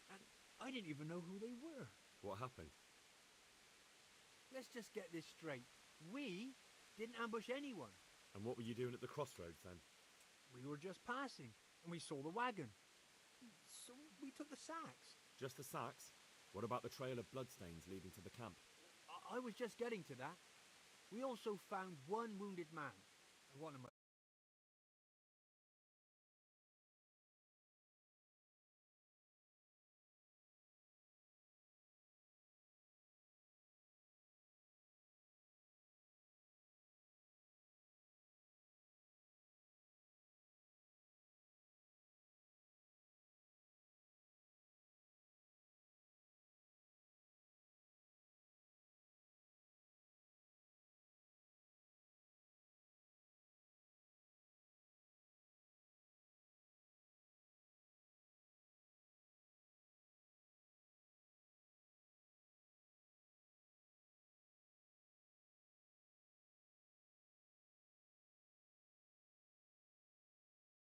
And I didn't even know who they were. What happened? Let's just get this straight. We didn't ambush anyone. And what were you doing at the crossroads then? We were just passing, and we saw the wagon. So we took the sacks. Just the sacks? What about the trail of bloodstains leading to the camp? I was just getting to that. We also found one wounded man. And one of my...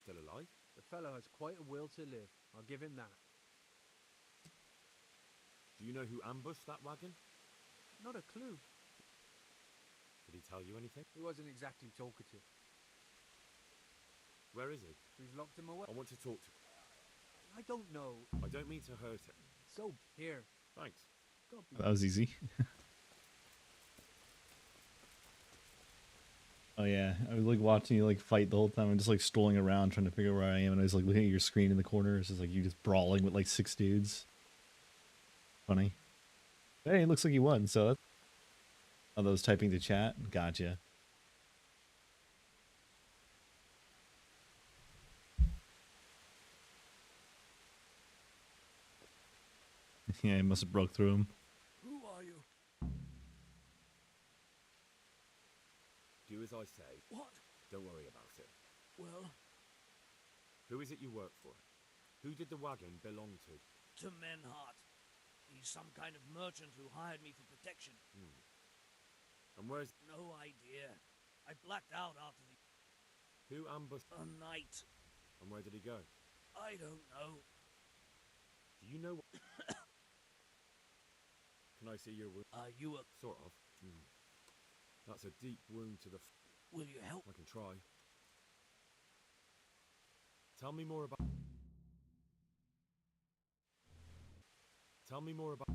Still alive? The fellow has quite a will to live. I'll give him that. Do you know who ambushed that wagon? Not a clue. Did he tell you anything? He wasn't exactly talkative. Where is he? We've locked him away. I want to talk to I don't know. I don't mean to hurt him. So, here. Thanks. God be... That was easy. Oh yeah, I was like watching you like fight the whole time. I'm just like strolling around trying to figure out where I am, and I was like looking at your screen in the corner. It's just like you just brawling with like 6 dudes. Funny. Hey, it looks like you won. So that's... Oh, those typing to chat. Gotcha. Yeah, he must have broke through him. Who are you? Do as I say. What? Don't worry about it. Well, Who is it you work for? Who did the wagon belong to? To Menhart. He's some kind of merchant who hired me for protection. And where's... No idea. I blacked out after the... Who ambushed... A night. And where did he go? I don't know. Do you know... Can I see your wound? You Sort of. That's a deep wound to the... Will you help? I can try. Tell me more about... Tell me more about...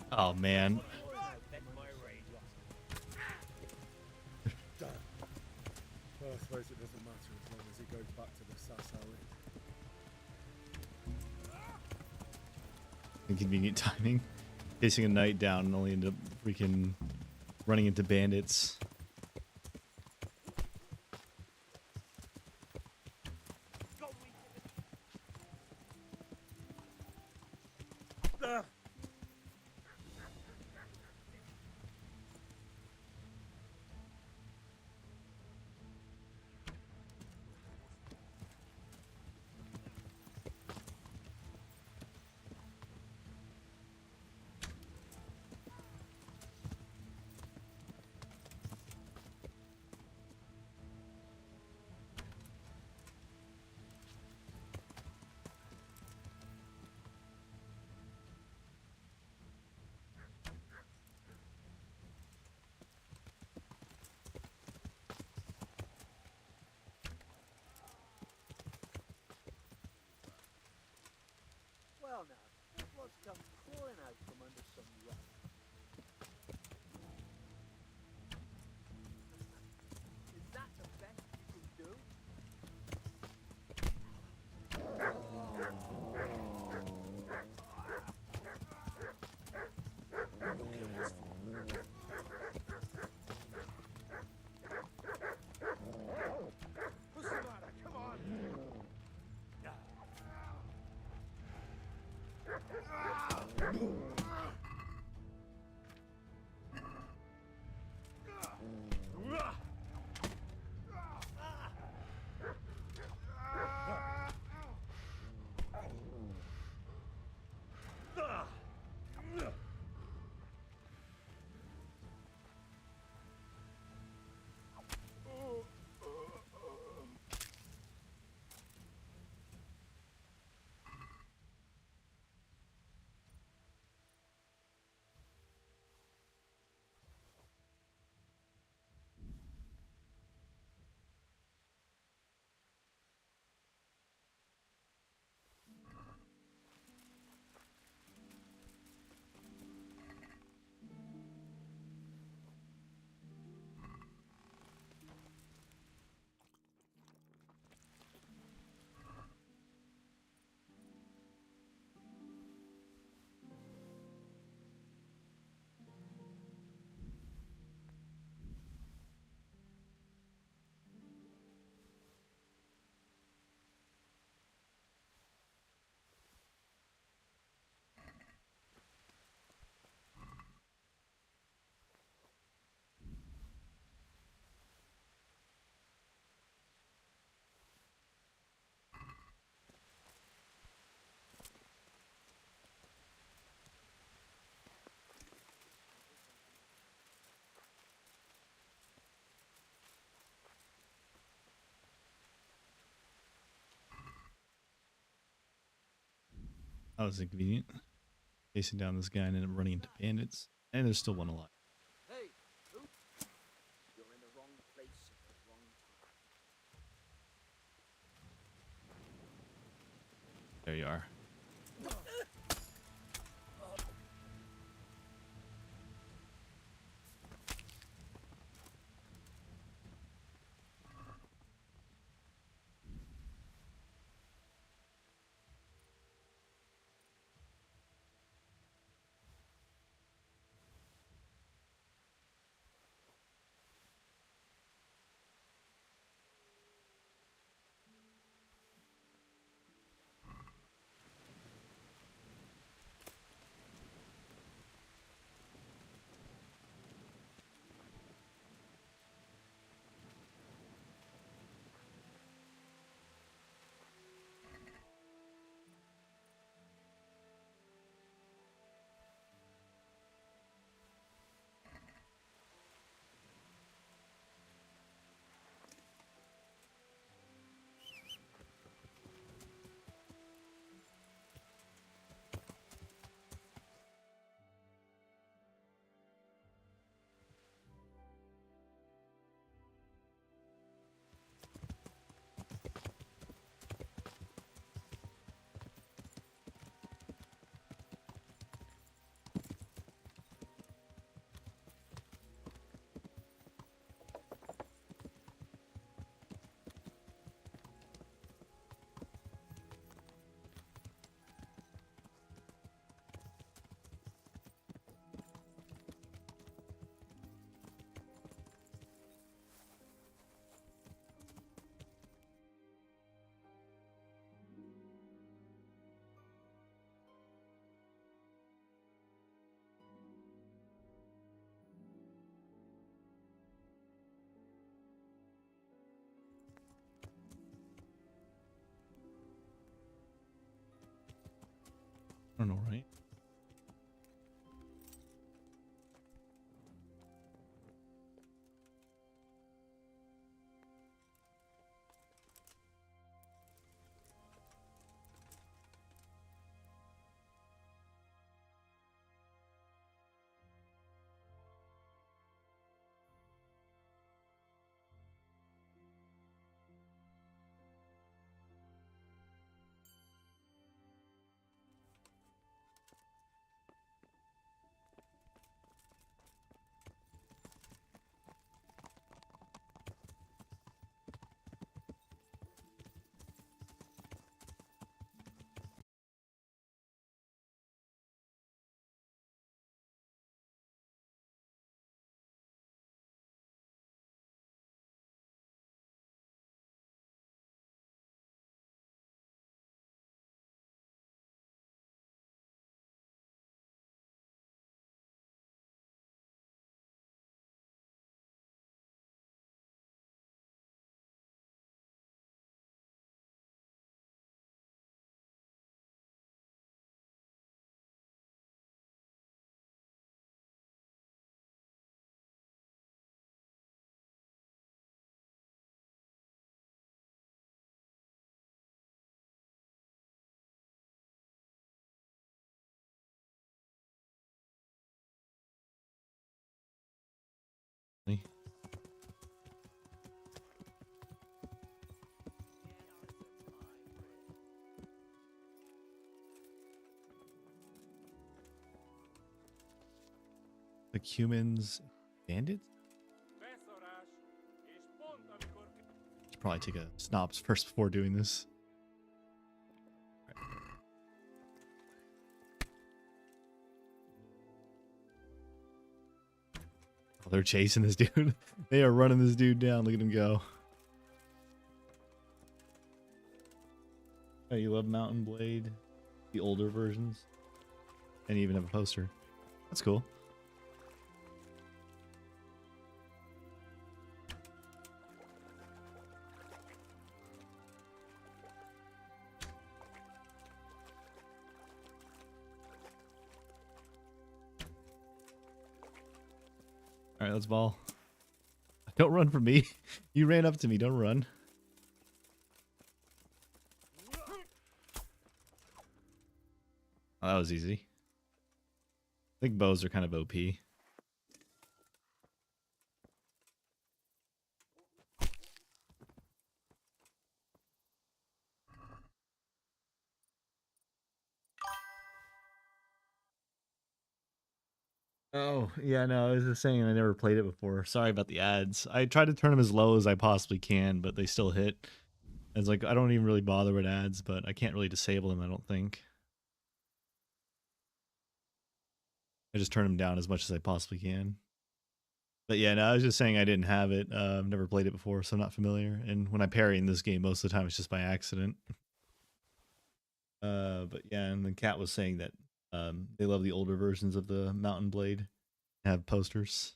Oh man. Damn. Well, I suppose it doesn't matter as long as he goes back to the Sasau Inn. Inconvenient timing. Chasing a knight down and only end up freaking running into bandits. Well now, what's come crawling out from under some rock? Is that the best you can do? What's the matter? Come on! That was inconvenient. Chasing down this guy and ended up running into bandits. And there's still one alive. Hey, There you are. I don't know, right? Me? Like humans, bandits? Should probably take a snobs first before doing this. Oh, they're chasing this dude. They are running this dude down. Look at him go. Oh, you love Mountain Blade, the older versions, and you even have a poster. That's cool. All right, let's ball. Don't run from me. You ran up to me. Don't run. Oh, that was easy. I think bows are kind of OP. Oh, yeah, no, I was just saying I never played it before. Sorry about the ads. I tried to turn them as low as I possibly can, but they still hit. It's like I don't even really bother with ads, but I can't really disable them, I don't think. I just turn them down as much as I possibly can. But yeah, no, I was just saying I didn't have it. I've never played it before, so I'm not familiar. And when I parry in this game, most of the time it's just by accident. But yeah, and the cat was saying that they love the older versions of the Mountain Blade. Have posters.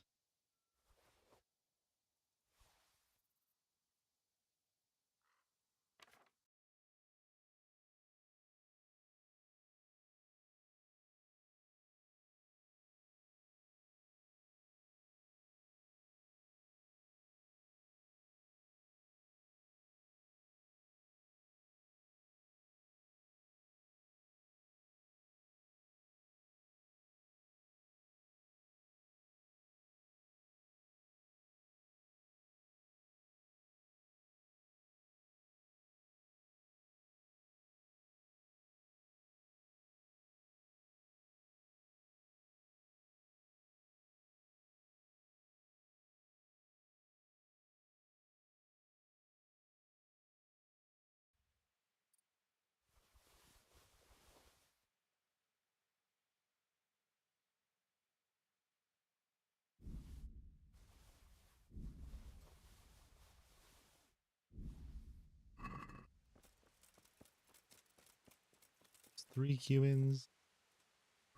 It's 3 Cubans.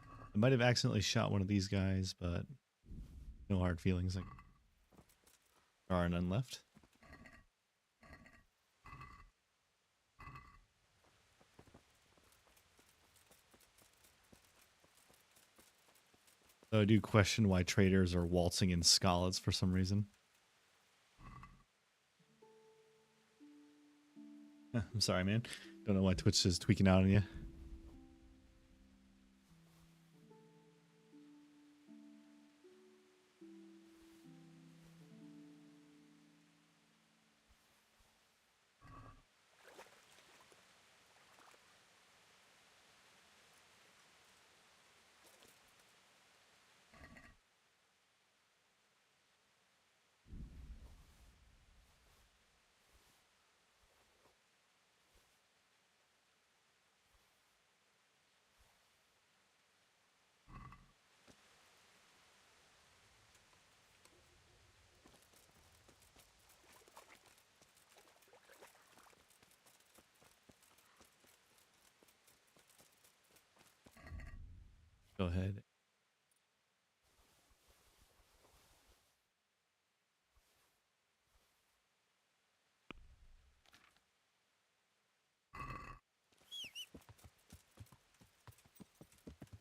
I might have accidentally shot one of these guys, but no hard feelings. Like, there are none left. So I do question why traders are waltzing in scallops for some reason. I'm sorry, man. Don't know why Twitch is tweaking out on you. Go ahead.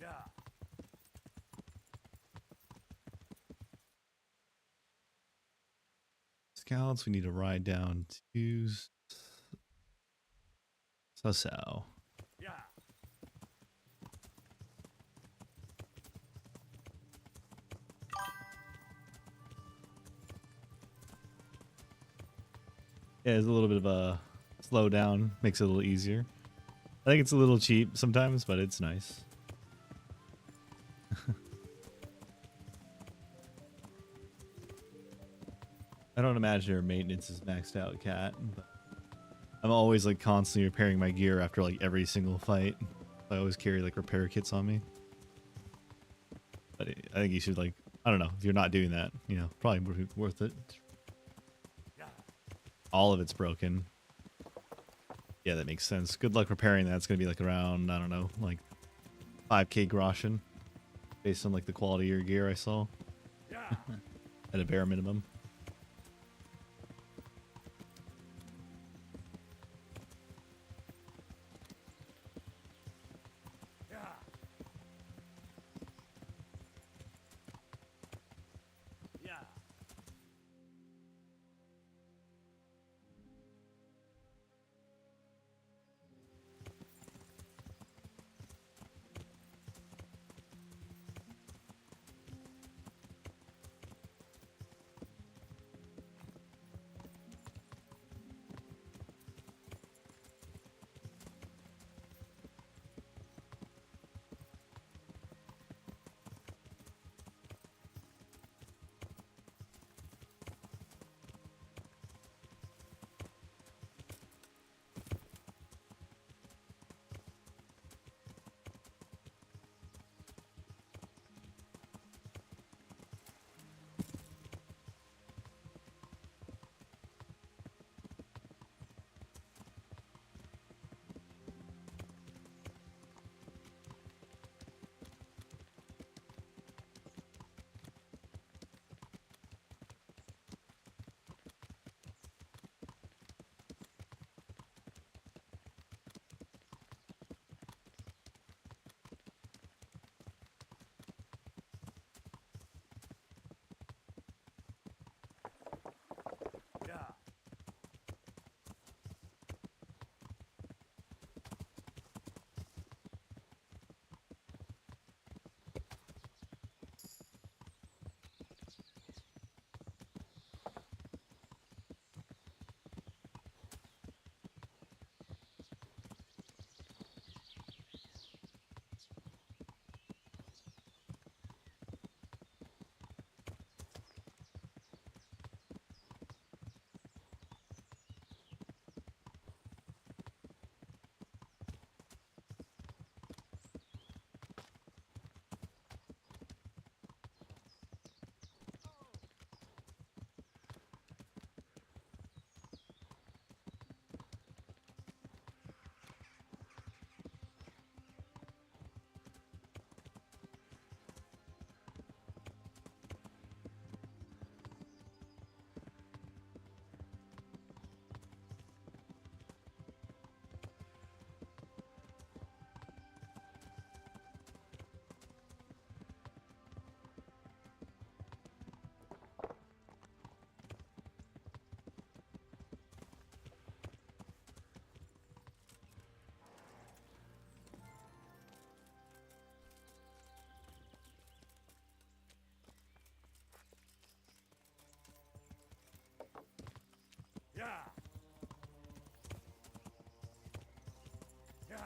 Yeah. Scouts, we need to ride down to Sasau. Yeah. Yeah, it's a little bit of a slow down, makes it a little easier. I think it's a little cheap sometimes, but it's nice. I don't imagine her maintenance is maxed out, Cat. But I'm always like constantly repairing my gear after like every single fight. I always carry like repair kits on me. But I think you should like, I don't know, if you're not doing that, you know, probably worth it. All of it's broken. Yeah, that makes sense. Good luck repairing that. It's going to be like around, I don't know, like 5k groschen. Based on like the quality of your gear I saw. At a bare minimum. Yeah. Yeah.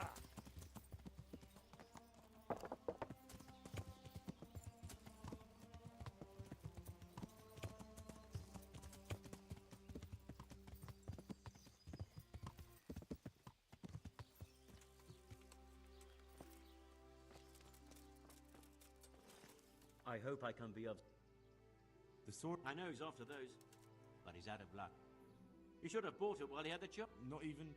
I hope I can be of... The sword? I know he's after those, but he's out of luck. He should have bought it while he had the chance. Not even...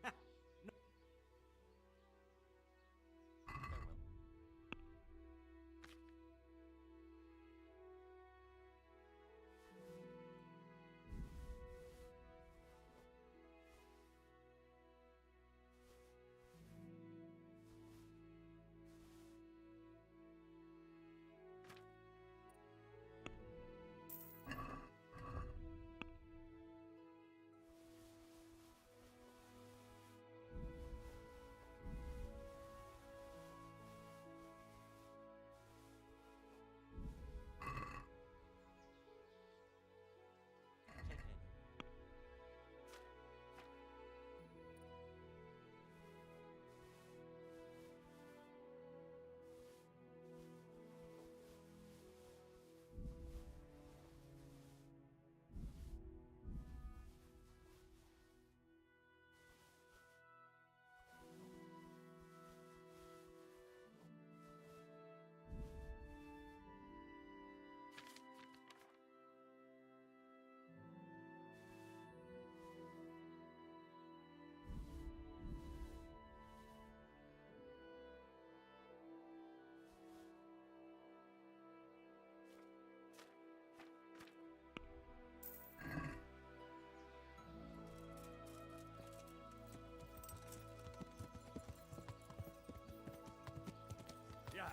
Yeah.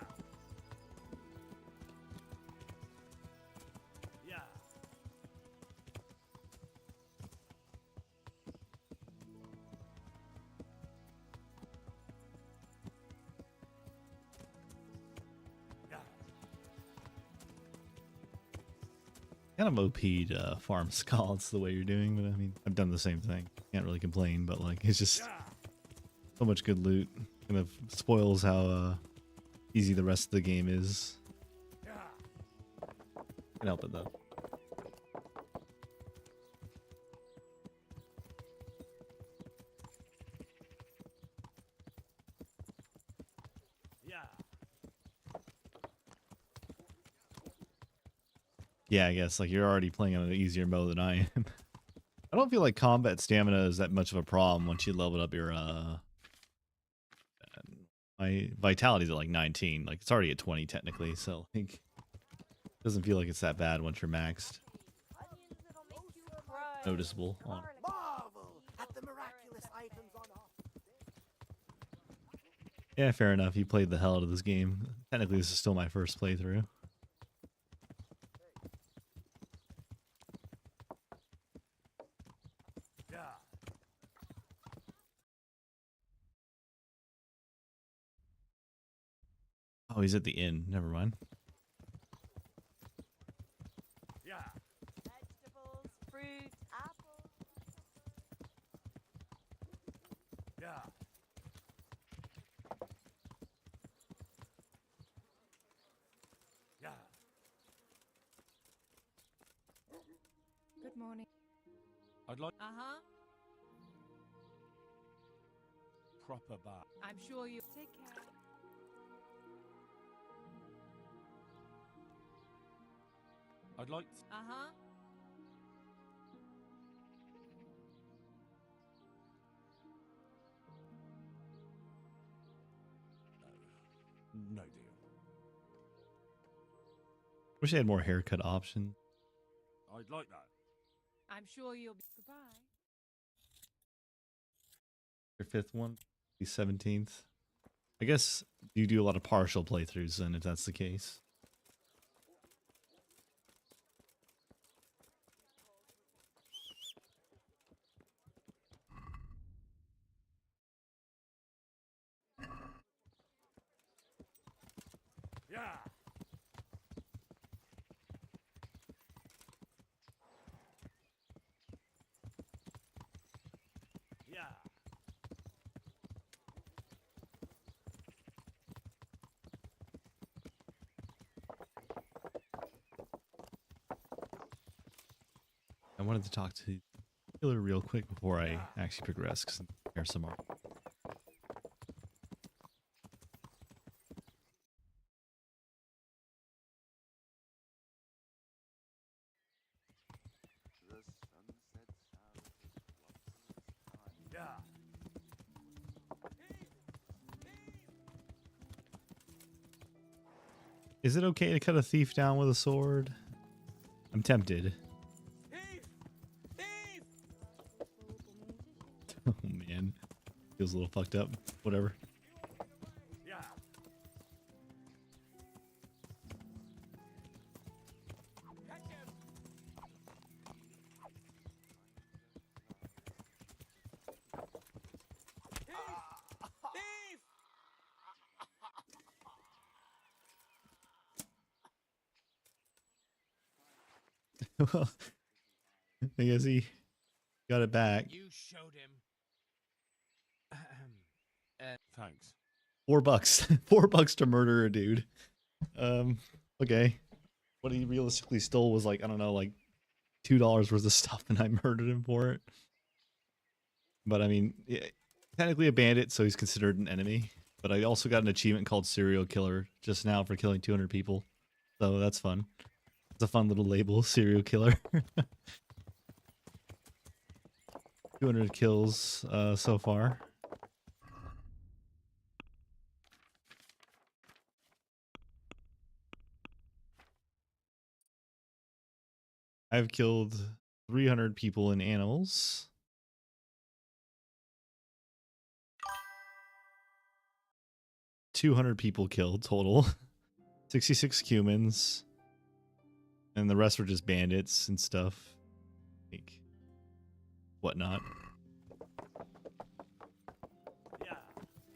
Yeah. Yeah. Kind of OP'd farm scallops the way you're doing, but I mean, I've done the same thing. Can't really complain, but like, it's just so much good loot. Kind of spoils how easy the rest of the game is. Can't help it though. Yeah. Yeah, I guess like you're already playing on an easier mode than I am. I don't feel like combat stamina is that much of a problem once you level up your my vitality's at like 19. Like it's already at 20 technically, so like it doesn't feel like it's that bad once you're maxed. Noticeable on. Marvel at the miraculous items on offer. Yeah, fair enough. You played the hell out of this game. Technically, this is still my first playthrough. Yeah. Oh, he's at the inn. Never mind. Yeah. Vegetables, fruit, apples. Yeah. Yeah. Good morning. I'd like Uh-huh. proper bath. I'm sure you take care. I'd like... Uh-huh. No deal. Wish I had more haircut options. I'd like that. I'm sure you'll be goodbye. Your fifth one, the 17th. I guess you do a lot of partial playthroughs then, if that's the case. Yeah. I wanted to talk to the killer real quick before I actually progress, because there's some more. Yeah. Is it okay to cut a thief down with a sword? I'm tempted. Oh man, feels a little fucked up. Whatever. Yeah. Well, I guess he got it back. You showed him. Thanks. $4. $4 to murder a dude. Okay. What he realistically stole was like, I don't know, like $2 worth of stuff, and I murdered him for it. But I mean, yeah, technically a bandit, so he's considered an enemy. But I also got an achievement called Serial Killer just now for killing 200 people. So that's fun. It's a fun little label, Serial Killer. 200 kills so far. I've killed 300 people and animals. $200 people killed total. 66 humans. And the rest were just bandits and stuff. Like, whatnot. Yeah.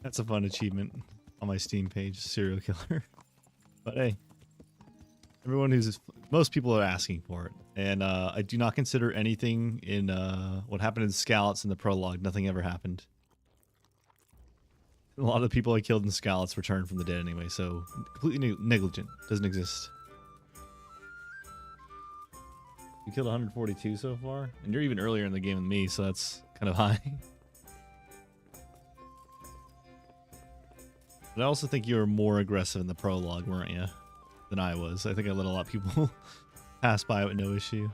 That's a fun achievement on my Steam page, Serial Killer. But hey, most people are asking for it. And I do not consider anything in what happened in Scouts in the prologue. Nothing ever happened. A lot of the people I killed in Scouts returned from the dead anyway, so completely negligent. Doesn't exist. You killed 142 so far? And you're even earlier in the game than me, so that's kind of high. But I also think you were more aggressive in the prologue, weren't you? Than I was. I think I let a lot of people pass by with no issue.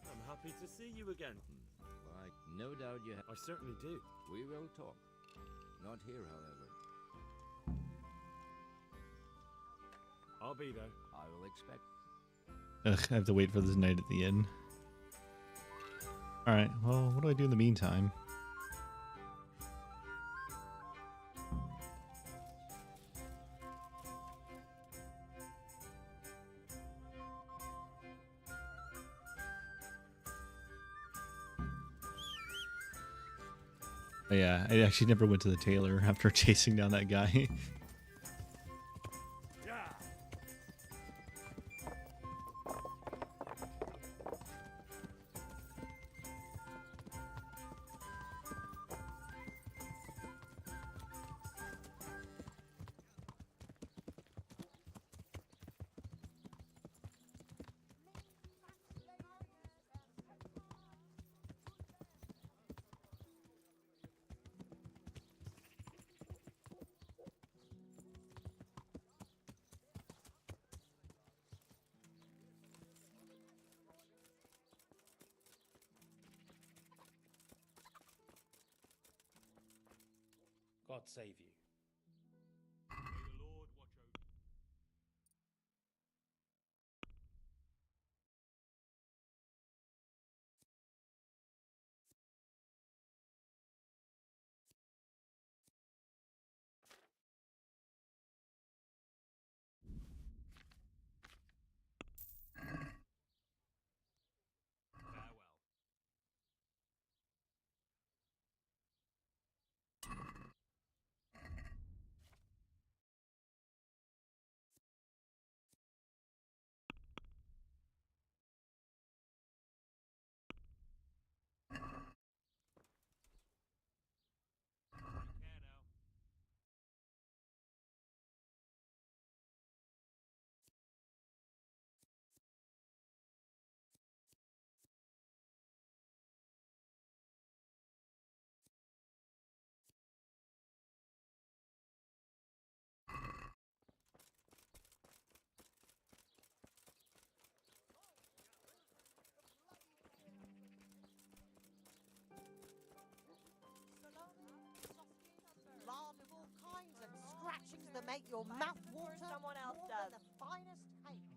I'm happy to see you again. Why, no doubt you have. I certainly do. We will talk. Not here, however. I'll be there. I will expect. Ugh, I have to wait for this night at the inn. Alright, well, what do I do in the meantime? Oh, yeah, I actually never went to the tailor after chasing down that guy. God save you.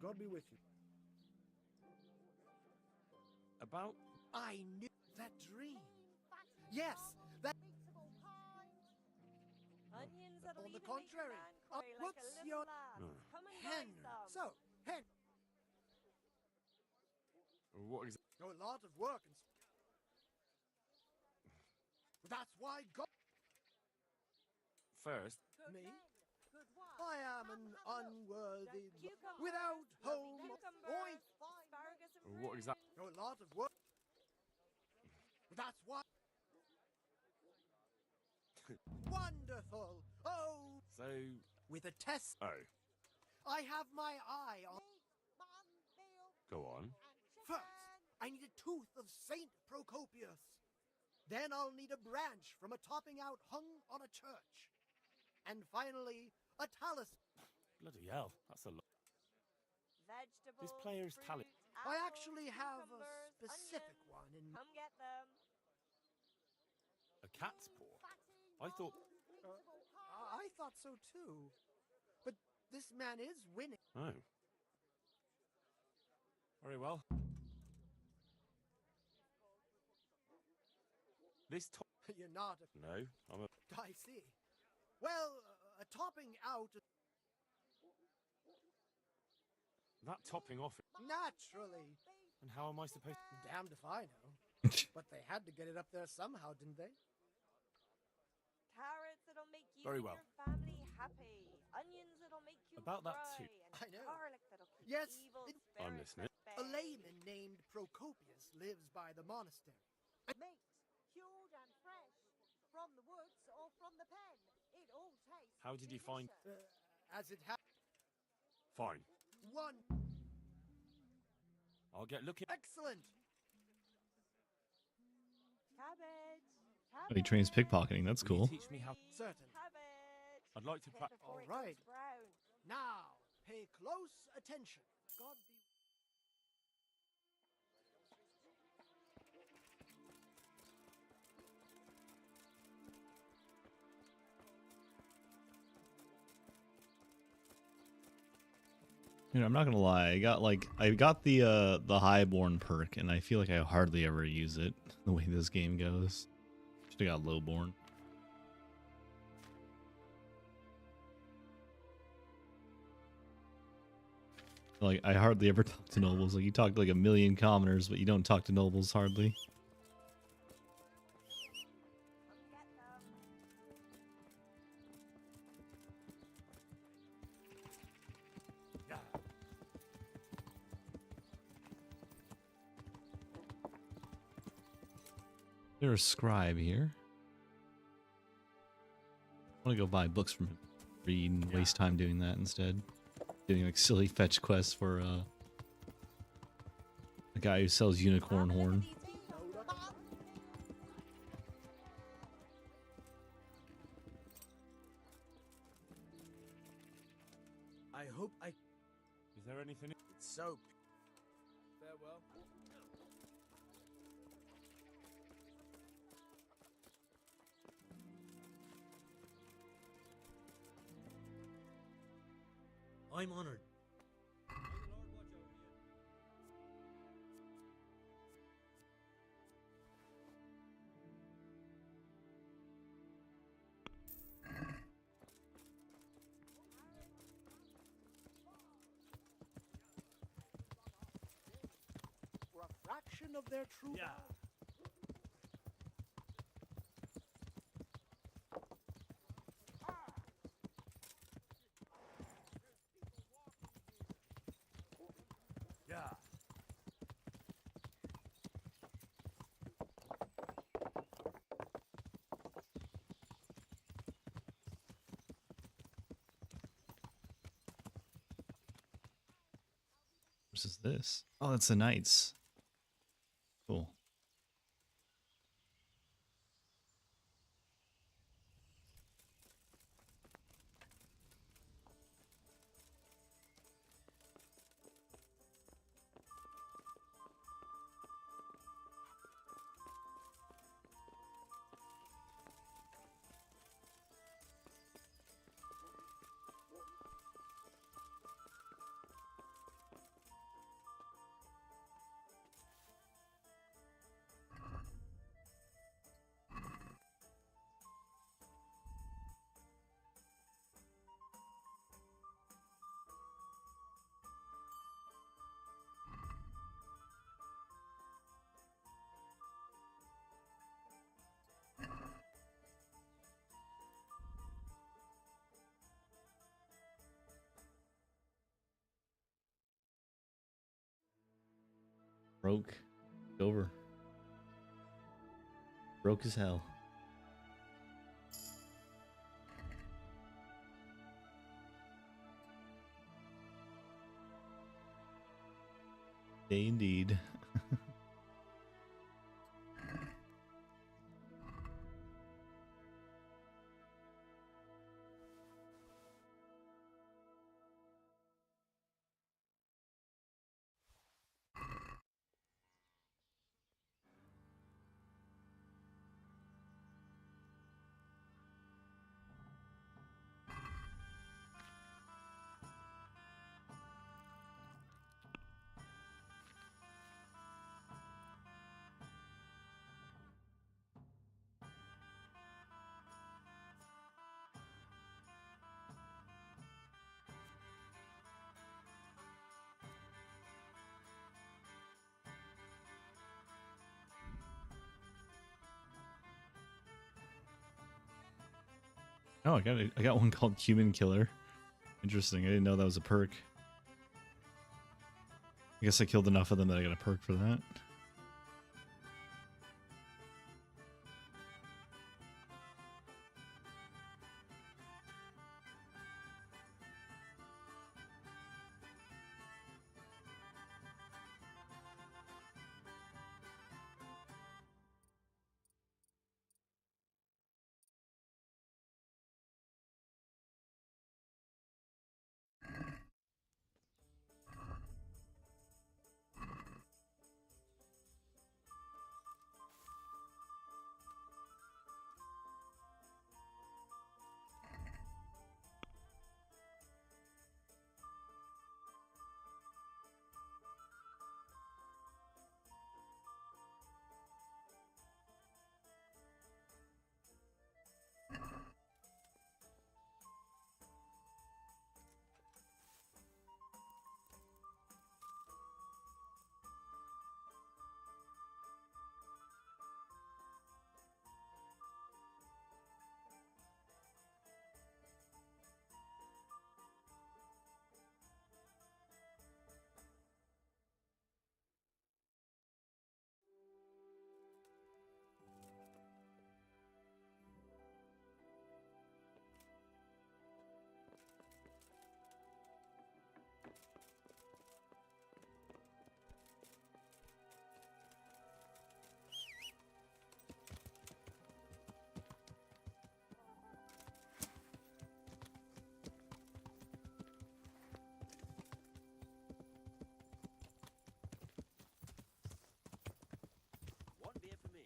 God be with you. About? I knew that dream. Yes, that. Onions that'll On the even contrary. make your man cry like a What's little your lad. Oh. Come and Henry? buy some. So, Henry. What exactly? A lot of work and. That's why God. First, Good Me? men, good wives. I am Come an have a look. unworthy. Cucumbers, Without lovely home. cucumbers, Oink. asparagus and what exactly? prunes. A lot of work. That's why. Wonderful. Oh, So, with a test. oh, I have my eye on. go on. First, I need a tooth of Saint Procopius. Then I'll need a branch from a topping out hung on a church. And finally, a talus. Bloody hell, that's a lot. Vegetables, This player's fruit, talent. I apples, actually have a cucumbers, specific onions. one in. Come get them. A cat's paw? I thought. I thought so too. But this man is winning. Oh. Very well. This top. You're not a. No, I'm a. I see. Well, a topping out. That topping off. Naturally. And how am I supposed Damned if I know. But they had to get it up there somehow, didn't they? Carrots that'll make you Very and well. your family happy. Onions that'll make you About that cry. too. And I know. garlic that'll keep Yes, evil it- spirits I'm listening. at A bay. layman named Procopius lives by the monastery. Meat, cured and fresh, from the woods or from the pen. It all tastes. How did you find. As it happened, Fine. one. I'll get looking. Excellent. Cabbage. Oh, he trains pickpocketing. That's Will you cool. teach me how. Certain. Cabbage. I'd like to practice. Before All it right. goes brown. Now, pay close attention. God be. You know, I'm not gonna lie. I got the highborn perk, and I feel like I hardly ever use it. The way this game goes, should have got lowborn. Like I hardly ever talk to nobles. Like you talk to like a million commoners, but you don't talk to nobles hardly. There's a scribe here. I want to go buy books from him, read and waste time doing that instead. Doing like silly fetch quests for a guy who sells unicorn horn. I hope I. Is there anything? It's so. Farewell. I'm honored. For a fraction of their true. Yeah. Yeah. What is this? Oh, that's the knights. Cool. Broke. Over. Broke as hell. Day indeed. Oh, I got one called Human Killer. Interesting. I didn't know that was a perk. I guess I killed enough of them that I got a perk for that. One beer for me.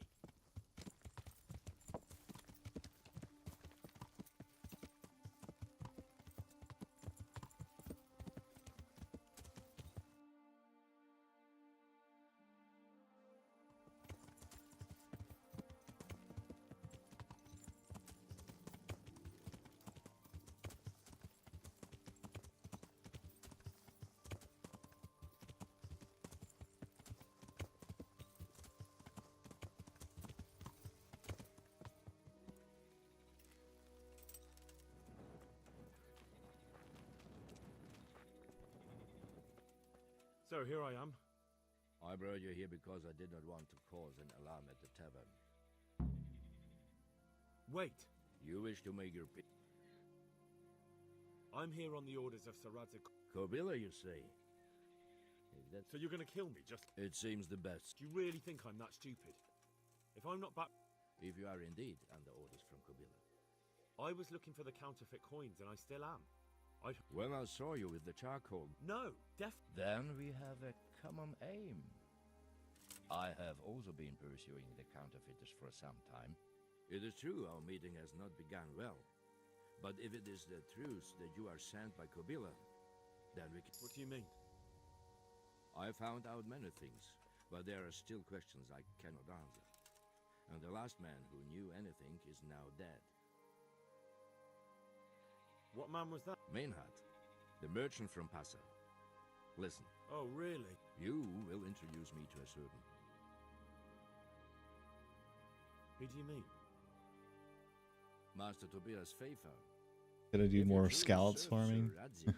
So here I am. I brought you here because I did not want to cause an alarm at the tavern. Wait. You wish to make your I'm here on the orders of Sir Radzig. Kobila, you say? So you're gonna kill me just... It seems the best. Do you really think I'm that stupid? If I'm not back... If you are indeed under orders from Kobila. I was looking for the counterfeit coins and I still am. When I saw you with the charcoal... No, Then we have a common aim. I have also been pursuing the counterfeiters for some time. It is true our meeting has not begun well. But if it is the truth that you are sent by Kobila, then we can... What do you mean? I found out many things, but there are still questions I cannot answer. And the last man who knew anything is now dead. What man was that? Mainhard, the merchant from Passau. Listen. Oh, really? You will introduce me to a certain... Who do you mean? Master Tobias Pfeiffer. Gotta do more scallops farming.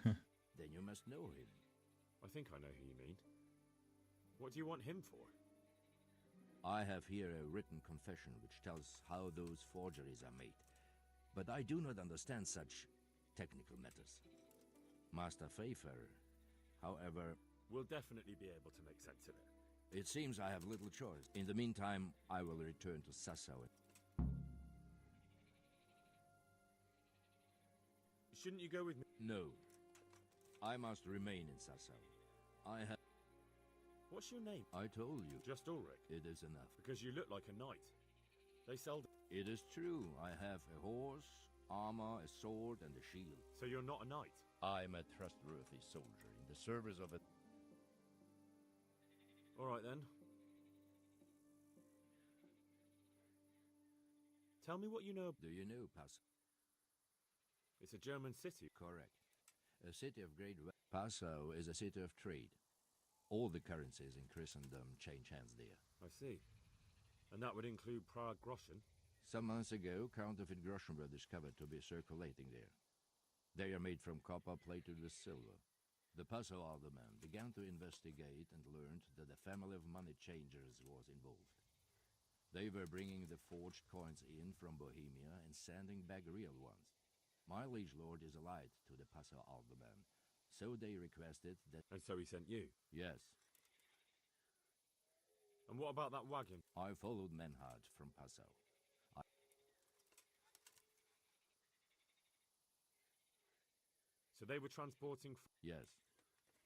Then you must know him. I think I know who you mean. What do you want him for? I have here a written confession which tells how those forgeries are made, but I do not understand such technical matters. Master Freyfarer, however... We'll definitely be able to make sense of it. It seems I have little choice. In the meantime, I will return to Sasau. Shouldn't you go with me? No. I must remain in Sasau. I have... What's your name? I told you. Just Ulrich. It is enough. Because you look like a knight. They sell... It is true. I have a horse, armor, a sword, and a shield. So you're not a knight? I am a trustworthy soldier in the service of a... All right, then. Tell me what you know. Do you know Passau? It's a German city. Correct. A city of great... Passau is a city of trade. All the currencies in Christendom change hands there. I see. And that would include Prague groschen? Some months ago, counterfeit groschen were discovered to be circulating there. They are made from copper plated with silver. The Passau alderman began to investigate and learned that a family of money changers was involved. They were bringing the forged coins in from Bohemia and sending back real ones. My liege lord is allied to the Passau alderman, so they requested that... And so he sent you? Yes. And what about that wagon? I followed Menhard from Passau. So they were transporting... Yes.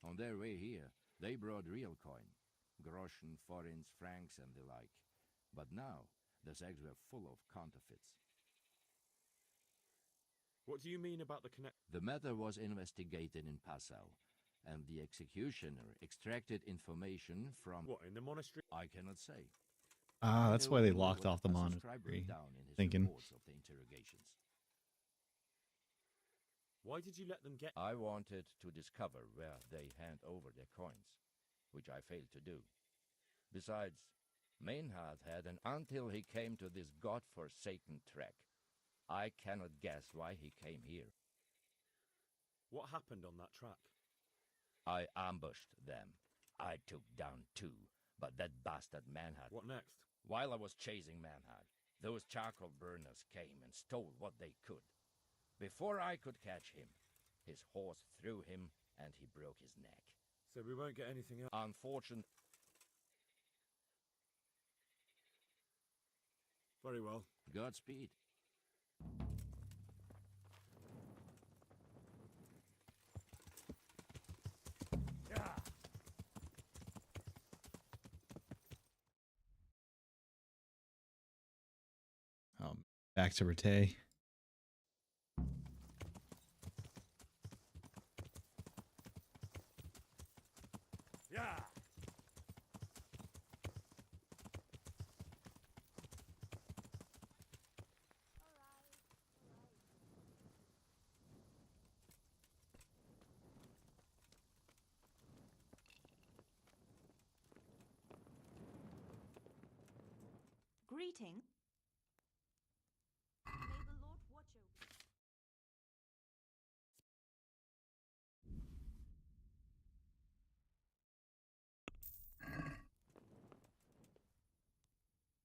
On their way here, they brought real coin. Groschen, forints, francs, and the like. But now, the sacks were full of counterfeits. What do you mean about the connect... The matter was investigated in Passau, and the executioner extracted information from... What, in the monastery? I cannot say. Ah, that's why they locked off the monastery. Thinking. Of the interrogations. Why did you let them get... I wanted to discover where they hand over their coins, which I failed to do. Besides, Maynard had until he came to this god-forsaken track. I cannot guess why he came here. What happened on that track? I ambushed them. I took down two, but that bastard Manhard... What next? While I was chasing Manhard, those charcoal burners came and stole what they could. Before I could catch him, his horse threw him and he broke his neck. So we won't get anything else? Unfortunately... Very well. Godspeed. Yeah. Back to Rete. Yeah. Greeting. May the Lord watch over you.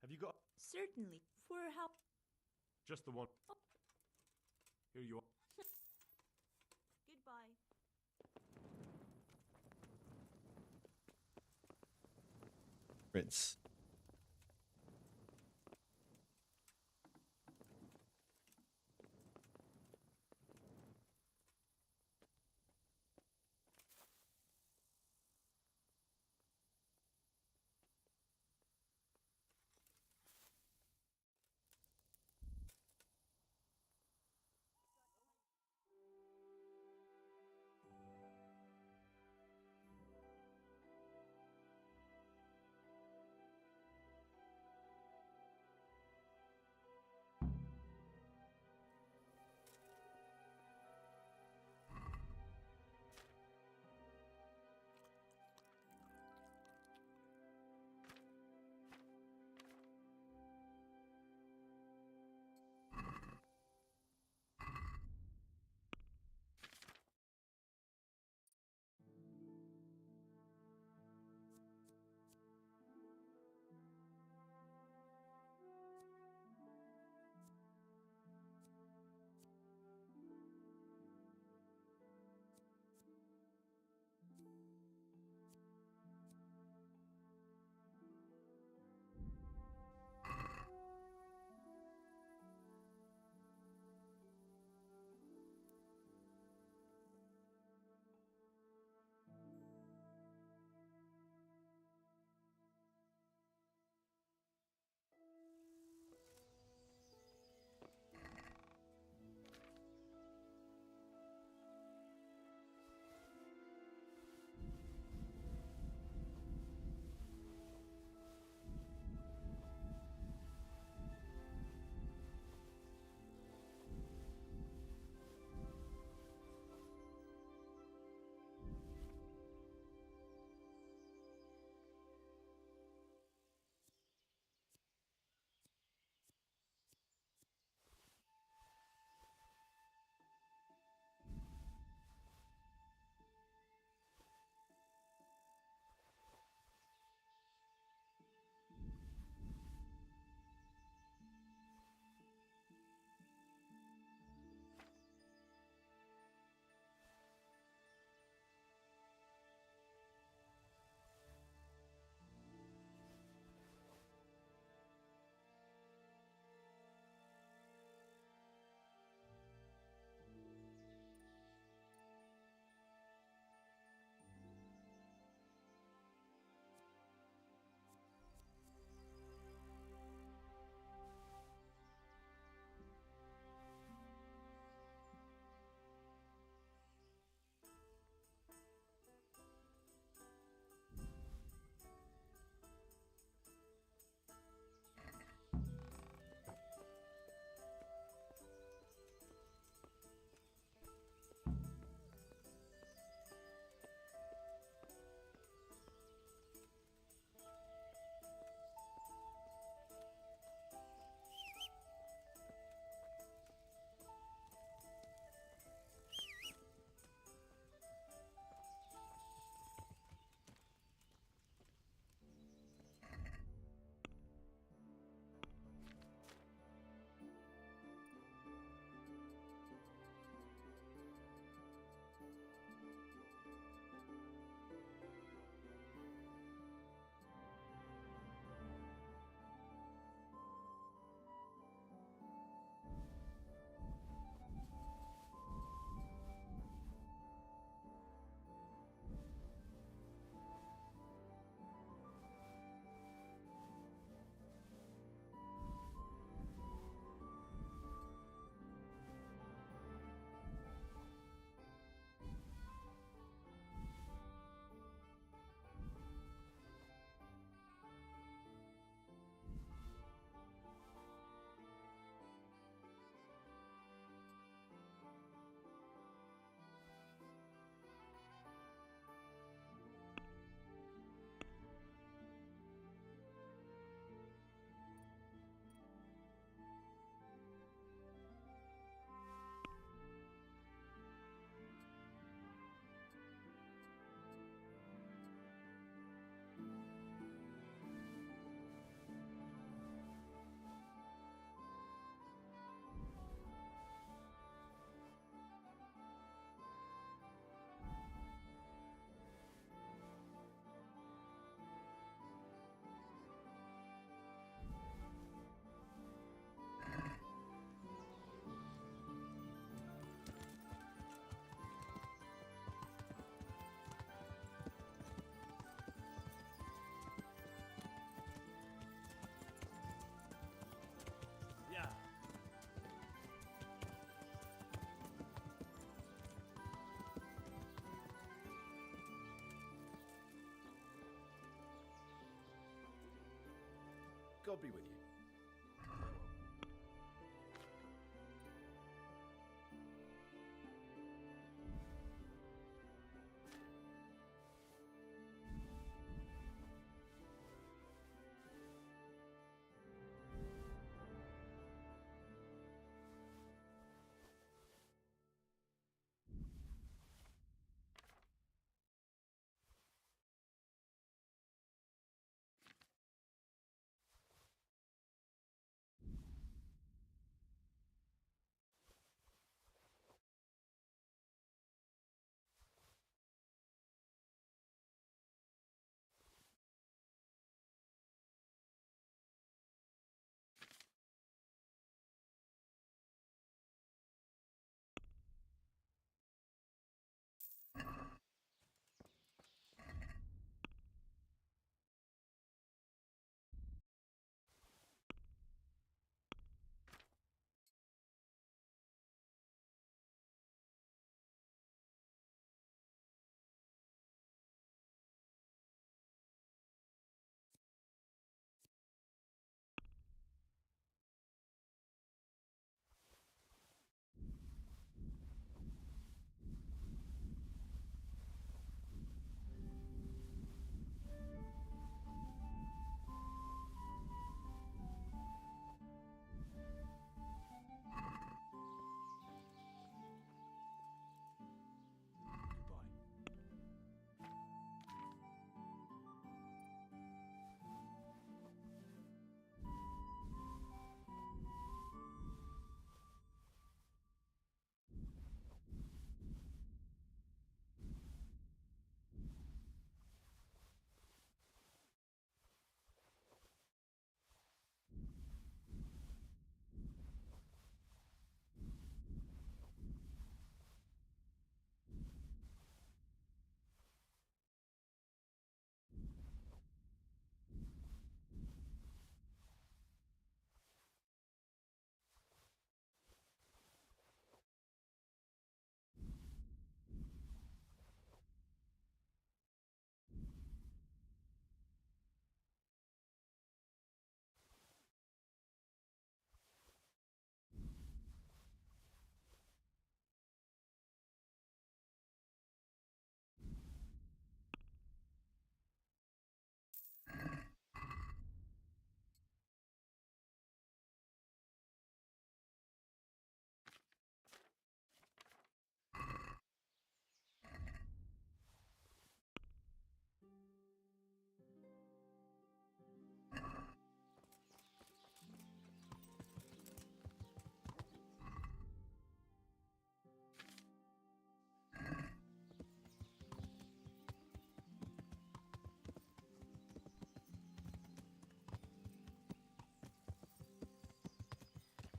Have you got... Certainly. For how... Just the one. Oh. Here you are. Goodbye. Fritz. God be with you.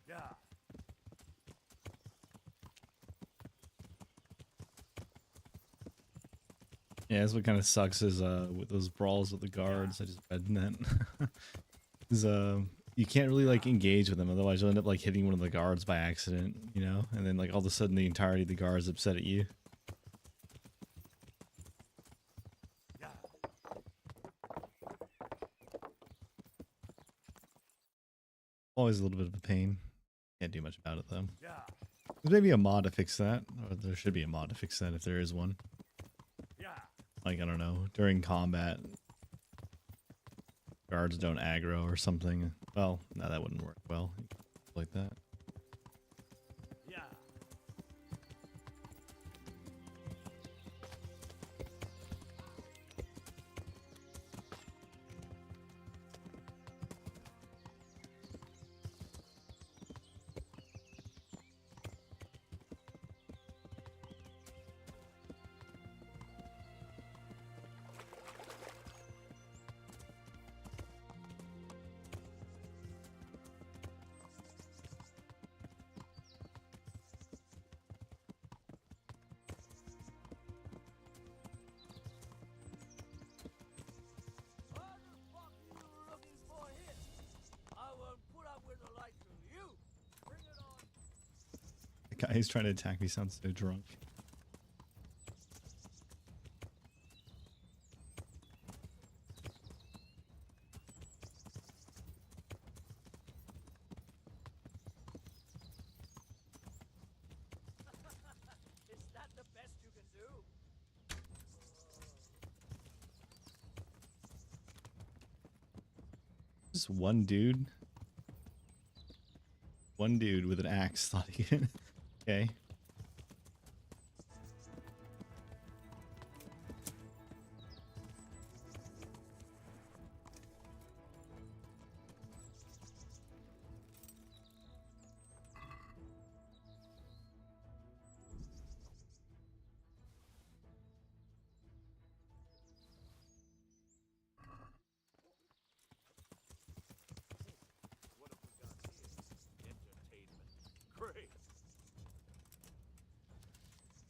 Yeah. Yeah, that's what kind of sucks is with those brawls with the guards. I just read that is you can't really like engage with them, otherwise you'll end up like hitting one of the guards by accident, you know, and then like all of a sudden the entirety of the guard's upset at you. Always a little bit of a pain. Can't do much about it though. There's maybe a mod to fix that, or there should be a mod to fix that if there is one. Like, I don't know, during combat, guards don't aggro or something. Well, no, that wouldn't work well. Like that. The guy who's trying to attack me sounds so drunk. Just one dude. One dude with an axe thought he could. Okay. What have we got here? Entertainment. Great.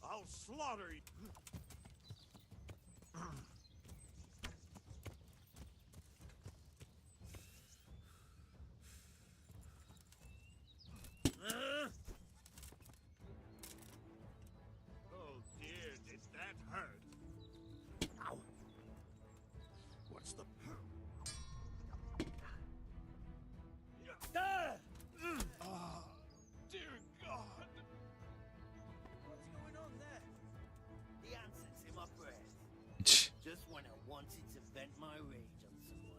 I'll slaughter you. Oh dear, did that hurt? Ow. What's the... Ah, dear God. What's going on there? The answer's in my breath. Just when I wanted to vent my rage on someone.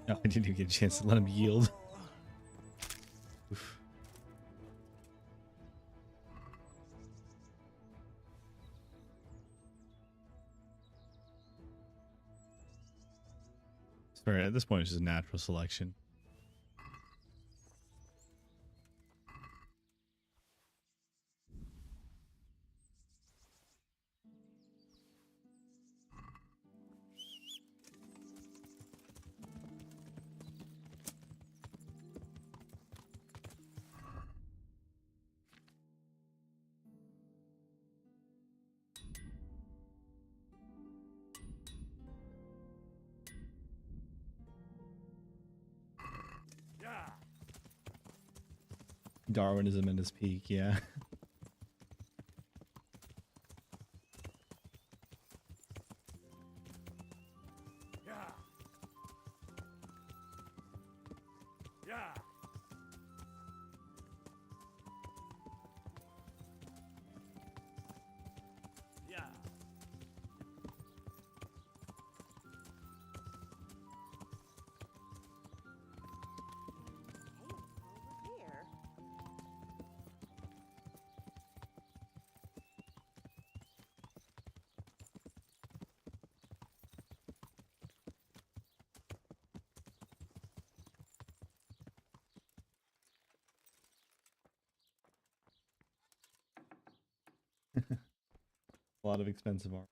No, I didn't even get a chance to let him yield. Oof. Sorry, at this point, it's just natural selection. Yeah. Darwinism at its peak, yeah. Yeah. Yeah. Yeah. Here. A lot of expensive art.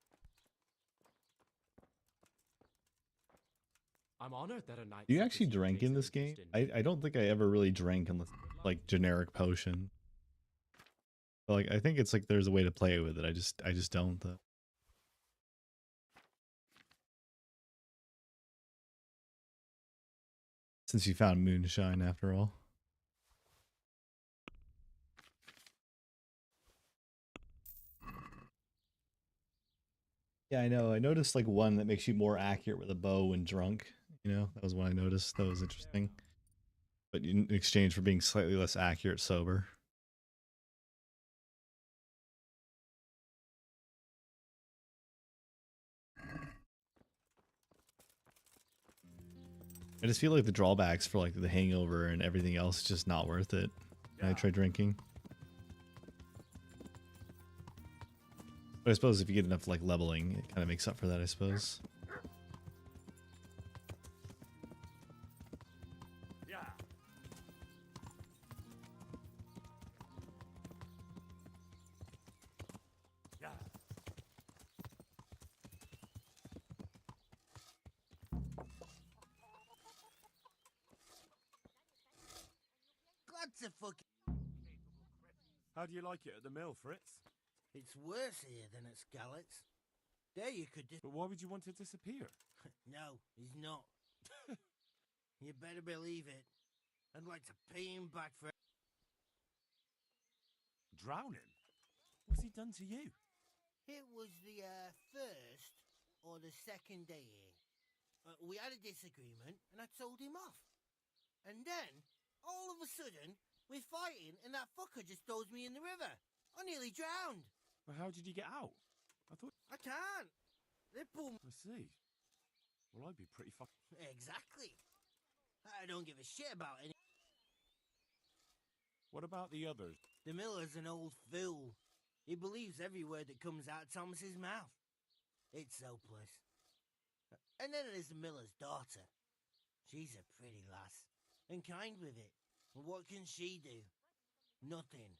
I'm honored that a knight. Do you actually drink in this game? I don't think I ever really drank unless like generic potion. But like I think it's like there's a way to play with it. I just don't though. Since you found moonshine after all. Yeah, I know. I noticed like one that makes you more accurate with a bow when drunk. You know, that was one I noticed. That was interesting. But in exchange for being slightly less accurate sober. I just feel like the drawbacks for like the hangover and everything else is just not worth it. I try drinking. But I suppose if you get enough like leveling, it kind of makes up for that, I suppose. Yeah. Yeah. God to fucking... How do you like it at the mill, Fritz? It's worse here than at Scarlett's. There you could... But why would you want to disappear? No, he's not. You better believe it. I'd like to pay him back for... Drowning? What's he done to you? It was the first or the second day here. We had a disagreement and I told him off. And then, all of a sudden, we're fighting and that fucker just throws me in the river. I nearly drowned. Well, how did you get out? I thought... I can't. They pulled me. I see. Well, I'd be pretty Exactly. I don't give a shit about any. What about the others? The miller's an old fool. He believes every word that comes out of Thomas's mouth. It's hopeless. And then there's the miller's daughter. She's a pretty lass, and kind with it. But what can she do? Nothing.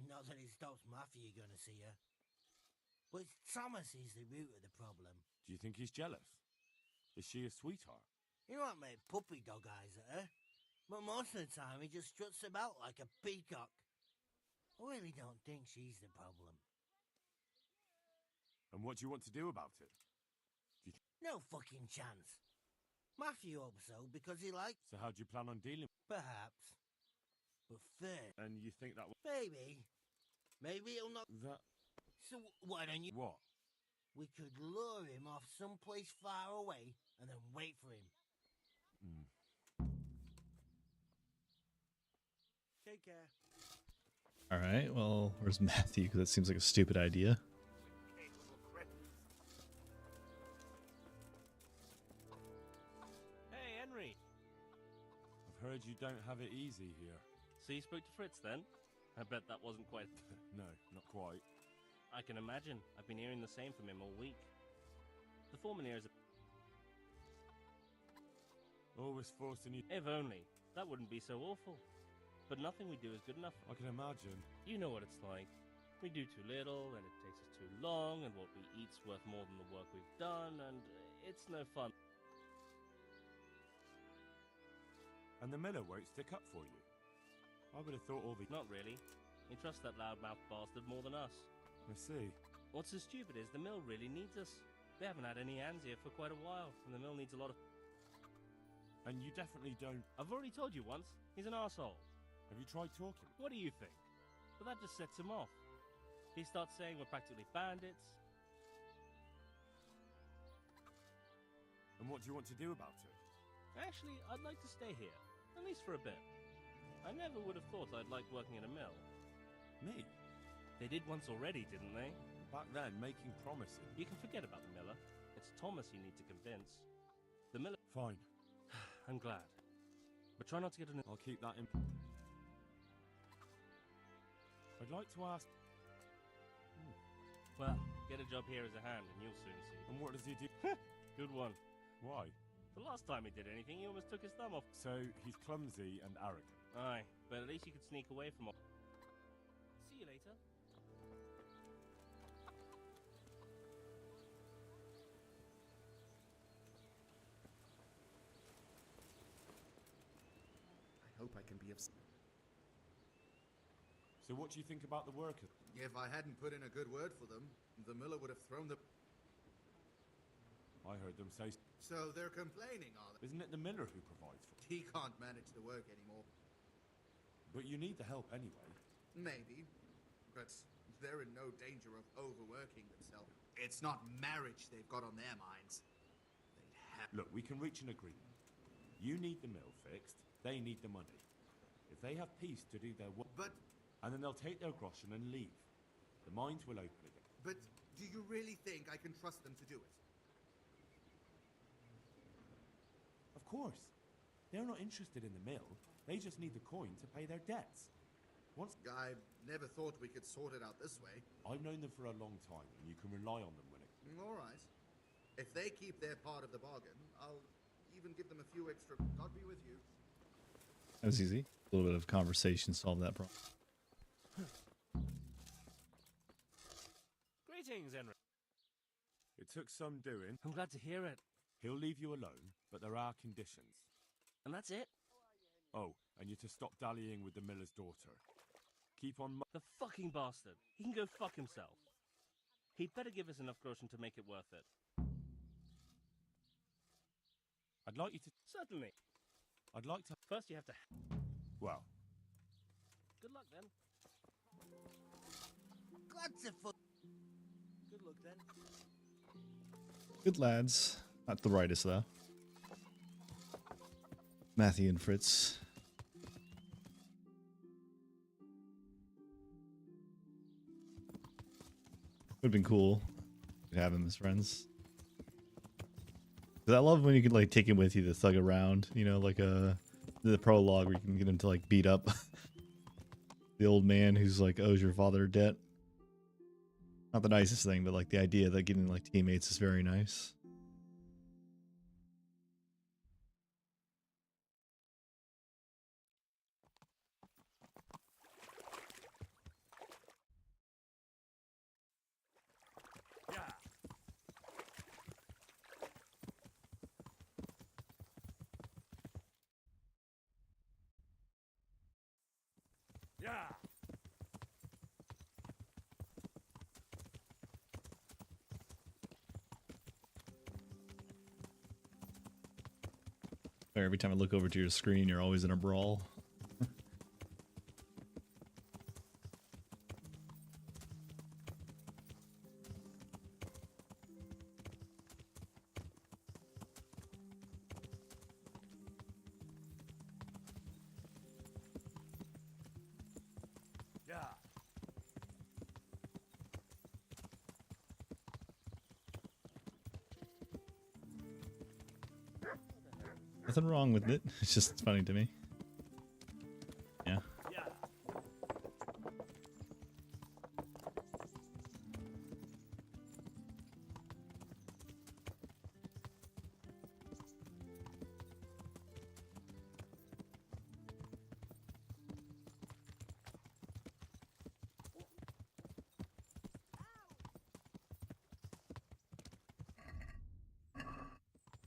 Not that it stops Matthew going to see her. But Thomas is the root of the problem. Do you think he's jealous? Is she a sweetheart? He might make puppy dog eyes at her, but most of the time he just struts about like a peacock. I really don't think she's the problem. And what do you want to do about it? No fucking chance. Matthew hopes so because he likes... So how do you plan on dealing? Perhaps. But first... And you think that... Maybe. Maybe he'll not... That... So why don't you... What? We could lure him off someplace far away and then wait for him. Take care. All right, well, where's Matthew? Because that seems like a stupid idea. Hey, Henry. I've heard you don't have it easy here. So you spoke to Fritz then? I bet that wasn't quite... No, not quite. I can imagine. I've been hearing the same from him all week. The foreman here is a... Always forcing you... If only. That wouldn't be so awful. But nothing we do is good enough. I can imagine. You know what it's like. We do too little, and it takes us too long, and what we eat's worth more than the work we've done, and it's no fun. And the miller won't stick up for you. I would have thought all the... Not really. He trusts that loudmouth bastard more than us. I see. What's so stupid is the mill really needs us. They haven't had any hands here for quite a while, and the mill needs a lot of... And you definitely don't... I've already told you once. He's an arsehole. Have you tried talking? What do you think? But that just sets him off. He starts saying we're practically bandits. And what do you want to do about it? Actually, I'd like to stay here. At least for a bit. I never would have thought I'd like working in a mill. Me? They did once already, didn't they? Back then, making promises. You can forget about the miller. It's Thomas you need to convince. The miller... Fine. I'm glad. But try not to get an... I'll keep that in... I'd like to ask... Well, get a job here as a hand and you'll soon see. And what does he do? Good one. Why? The last time he did anything, he almost took his thumb off. So, he's clumsy and arrogant. Aye, but at least you could sneak away from... See you later. I hope I can be of... So what do you think about the workers? If I hadn't put in a good word for them, the miller would have thrown the... I heard them say... So they're complaining, are they? Isn't it the miller who provides for... He can't manage the work anymore. But you need the help anyway. Maybe, but they're in no danger of overworking themselves. It's not marriage they've got on their minds. They'd have... Look, we can reach an agreement. You need the mill fixed, they need the money. If they have peace to do their work... But... And then they'll take their groschen and leave. The mines will open again. But do you really think I can trust them to do it? Of course. They're not interested in the mill. They just need the coin to pay their debts. Once... I never thought we could sort it out this way. I've known them for a long time, and you can rely on them winning. All right. If they keep their part of the bargain, I'll even give them a few extra... God be with you. That was easy. A little bit of conversation solved that problem. Greetings, Henry. It took some doing. I'm glad to hear it. He'll leave you alone, but there are conditions. And that's it? Oh, and you're to stop dallying with the miller's daughter. Keep on... The fucking bastard. He can go fuck himself. He'd better give us enough groschen to make it worth it. I'd like you to... Certainly. I'd like to... First you have to... Well. Good luck, then. Good luck, then. Good lads. Not the brightest, though. Matthew and Fritz. Would have been cool to have him as friends. 'Cause I love when you can like take him with you to thug around, you know, like the prologue where you can get him to like beat up the old man who's like owes your father a debt. Not the nicest thing, but like the idea that getting like teammates is very nice. Yeah. Every time I look over to your screen, you're always in a brawl. Yeah. Nothing wrong with it. It's just funny to me. Yeah. Yeah.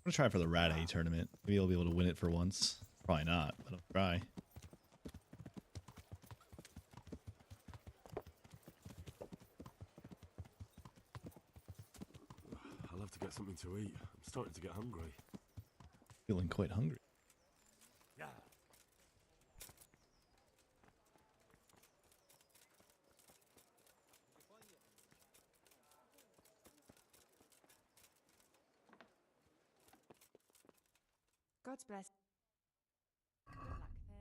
I'm gonna try for the Rat A tournament. Maybe I'll be able to win it for once. Probably not, but I'll try. I'll have to get something to eat. I'm starting to get hungry. Feeling quite hungry. Yeah. God's bless. Good luck then.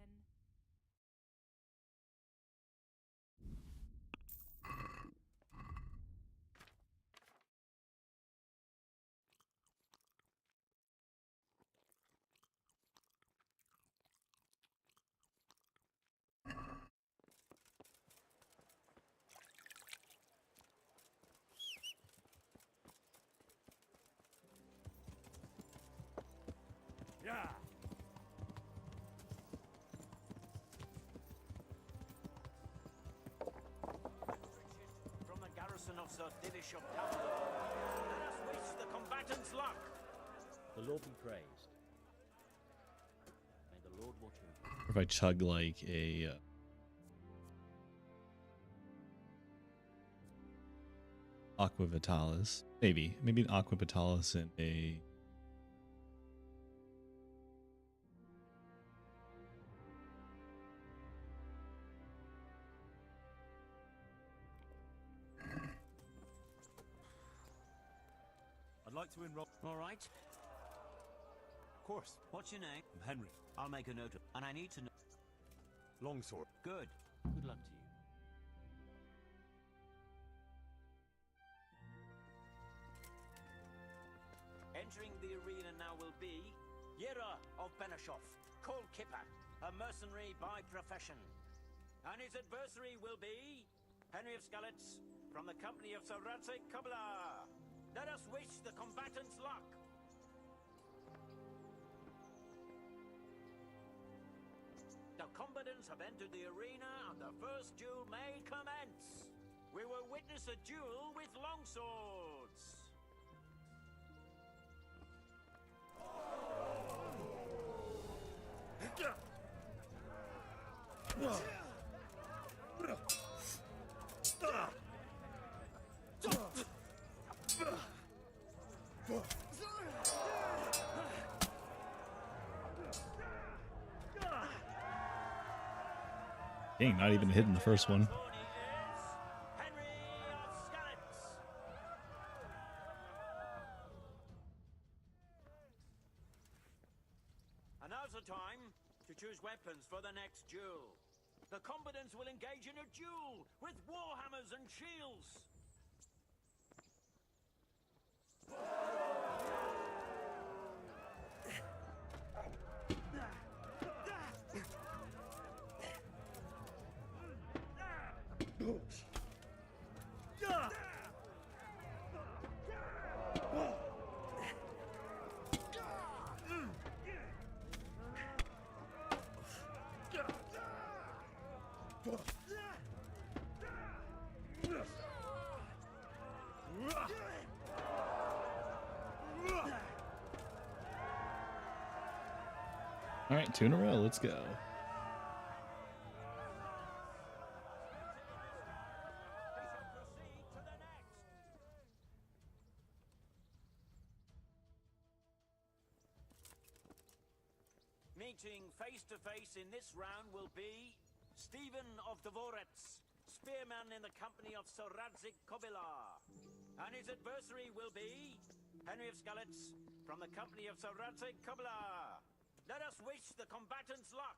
Yeah. From the garrison of Sir Divish of Town. Let us wish the combatants luck. The Lord be praised. May the Lord watch over you. Or if I chug like a Aqua Vitalis. Maybe an Aqua Vitalis and a I'd like to enroll. All right. Of course. What's your name? I'm Henry. I'll make a note of. And I need to know. Longsword. Good. Good luck to you. Entering the arena now will be Yera of Benashov, called Kipper, a mercenary by profession. And his adversary will be Henry of Skalitz, from the company of Sir Radzik Kubla. Let us wish the combatants luck. The combatants have entered the arena and the first duel may commence. We will witness a duel with longswords. dang, not even hitting the first one. And now's the time to choose weapons for the next duel. The combatants will engage in a duel with warhammers and shields. All right, 2 in a row. Let's go. Meeting face to face in this round will be Stephen of Deliverance, spearman in the company of Sir Radzik Kobilar. And his adversary will be Henry of Skalitz from the company of Sir Radzik Kobilar. Let us wish the combatants luck.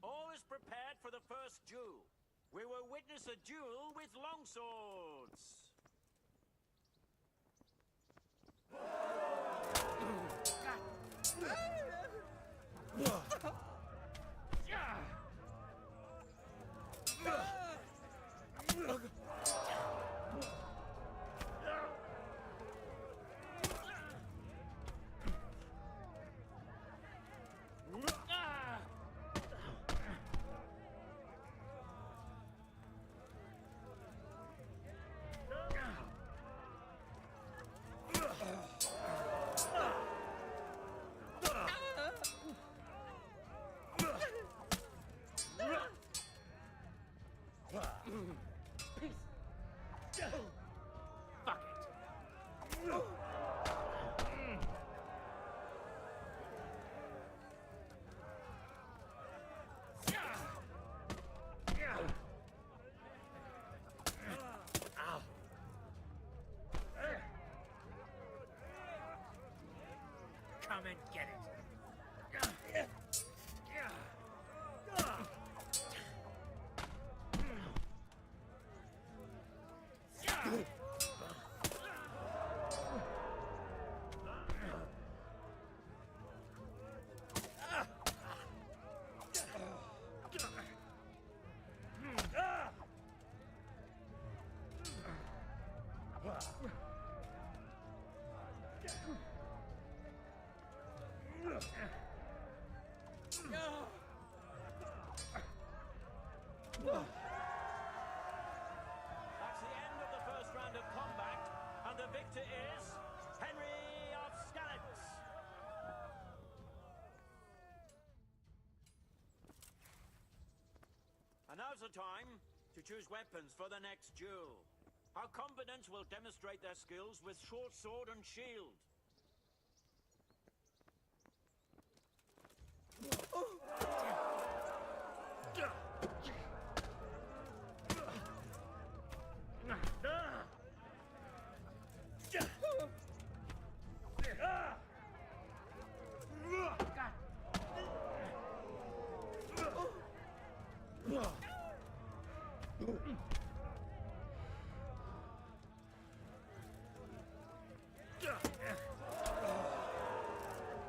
All is prepared for the first duel. We will witness a duel with longswords. Come and get it. That's the end of the first round of combat, and the victor is Henry of Skalitz. And now's the time to choose weapons for the next duel. Our combatants will demonstrate their skills with short sword and shield.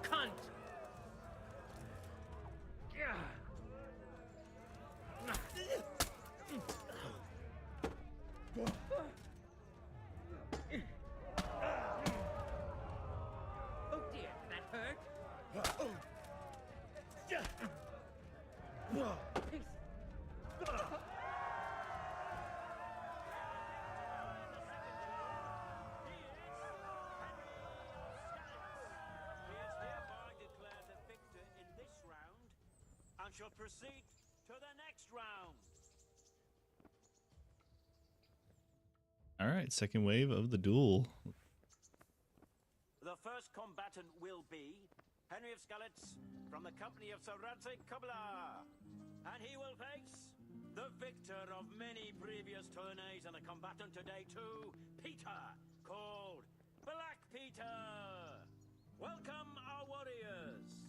Cunt! Oh dear, that hurt. And shall proceed to the next round. All right, second wave of the duel. The first combatant will be Henry of Skalitz from the company of Sir Radzik Kobilar. And he will face the victor of many previous tourneys and a combatant today too, Peter, called Black Peter. Welcome our warriors.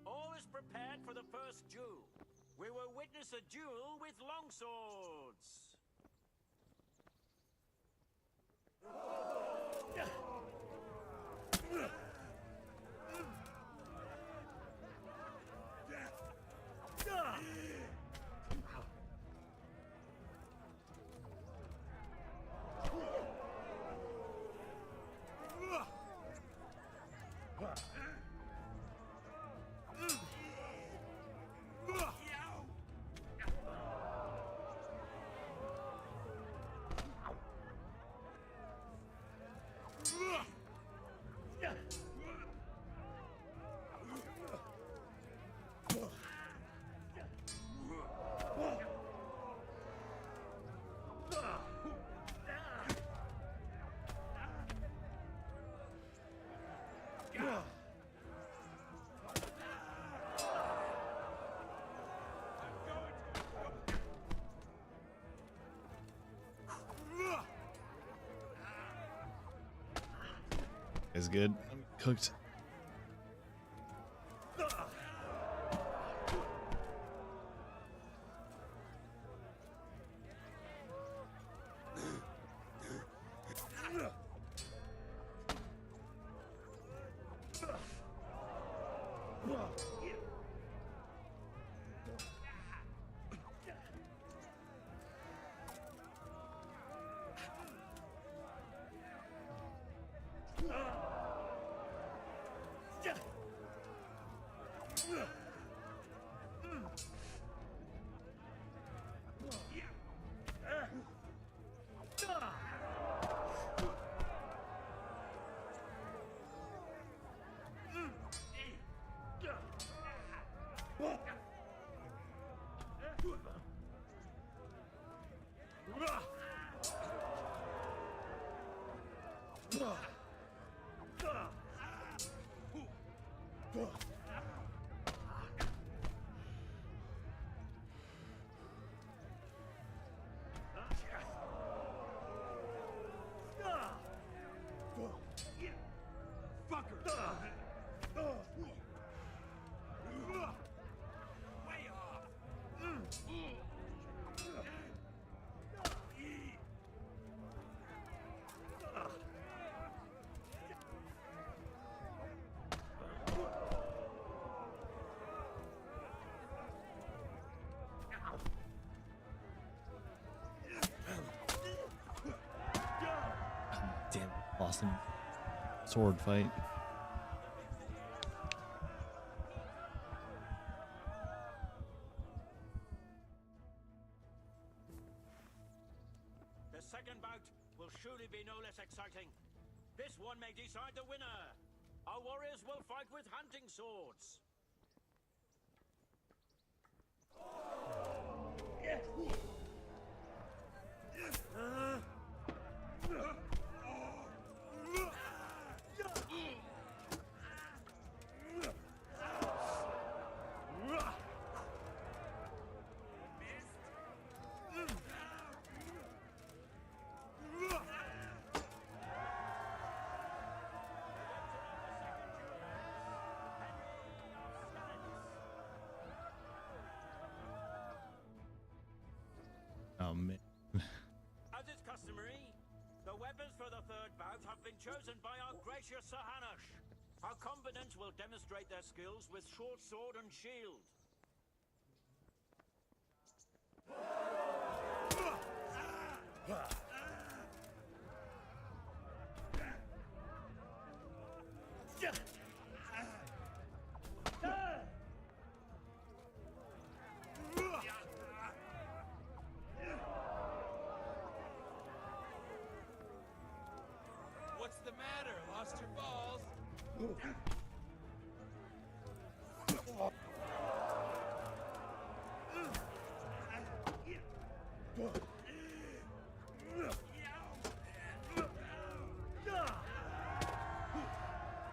All is prepared duel. We will witness a duel with longswords. Is good. I'm cooked. Damn, lost him. Sword fight. The second bout will surely be no less exciting. This one may decide the winner. Our warriors will fight with hunting swords. Oh man. As is customary, the weapons for the third bout have been chosen by our gracious Sir Hanush. Our combatants will demonstrate their skills with short sword and shield. What's the matter? Lost your balls?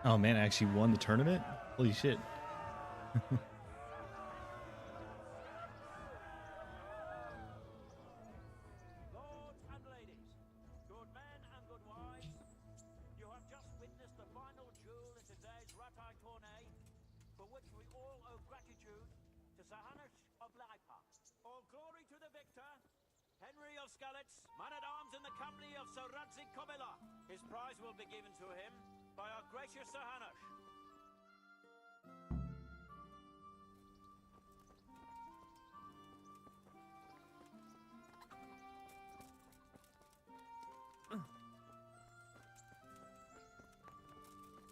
Oh man, I actually won the tournament? Holy shit. Lords and ladies, good men and good wives, you have just witnessed the final duel in today's Ratai tourney, for which we all owe gratitude to Sir Hanush of Lipa. All glory to the victor, Henry of Skalitz, man-at-arms in the company of Sir Radzik Kobila. His prize will be given to him by our gracious Sir Hanush.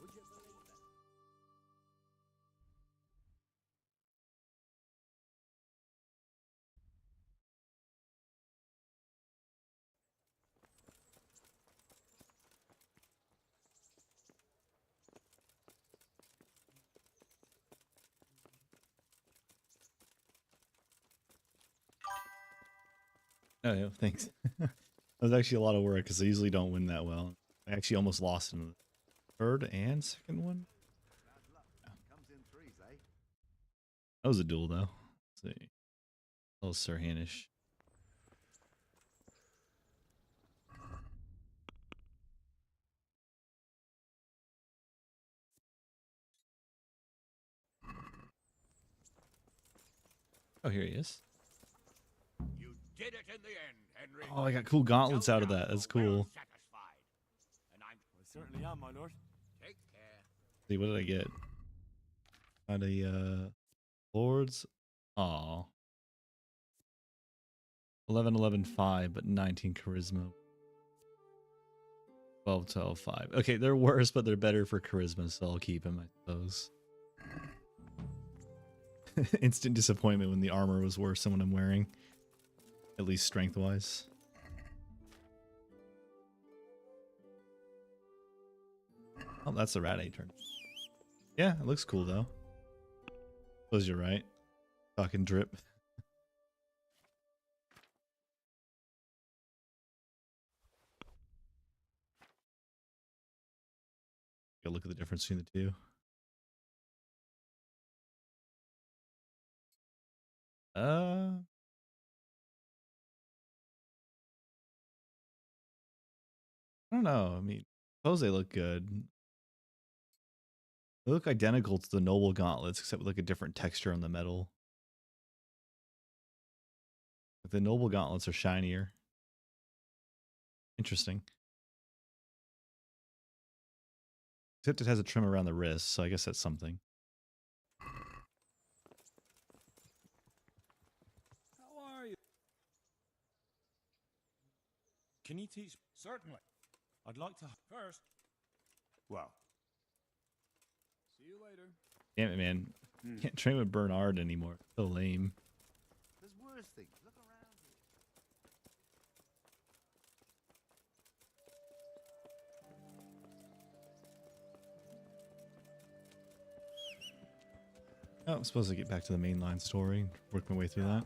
Would you believe it? Oh, yeah, thanks. That was actually a lot of work because I usually don't win that well. I actually almost lost in the third and second one. Comes in threes, eh? That was a duel, though. Let's see. That was Sir Hanish. Oh, here he is. You did it in the end, Henry. Oh, I got cool gauntlets out of that. That's cool. And I'm Certainly am, my lord. take care. See, what did I get? Got a Lords. Aw. 11, 11, 5, but 19 charisma. 12, 12, 5. Okay, they're worse, but they're better for charisma, so I'll keep them, I suppose. Instant disappointment when the armor was worse than what I'm wearing. At least strength-wise. Oh, that's the Rat 8 turn. Yeah, it looks cool, though. Suppose you're right. Talking drip. Go look at the difference between the two. I don't know. I mean, suppose they look good. They look identical to the Noble Gauntlets, except with like a different texture on the metal. The Noble Gauntlets are shinier. Interesting. Except it has a trim around the wrist, so I guess that's something. How are you? Can you teach? Certainly. I'd like to first. Well. See you later. Damn it, man. Can't train with Bernard anymore. So lame. There's worse things. Look around here. Oh, I'm supposed to get back to the mainline story. Work my way through that.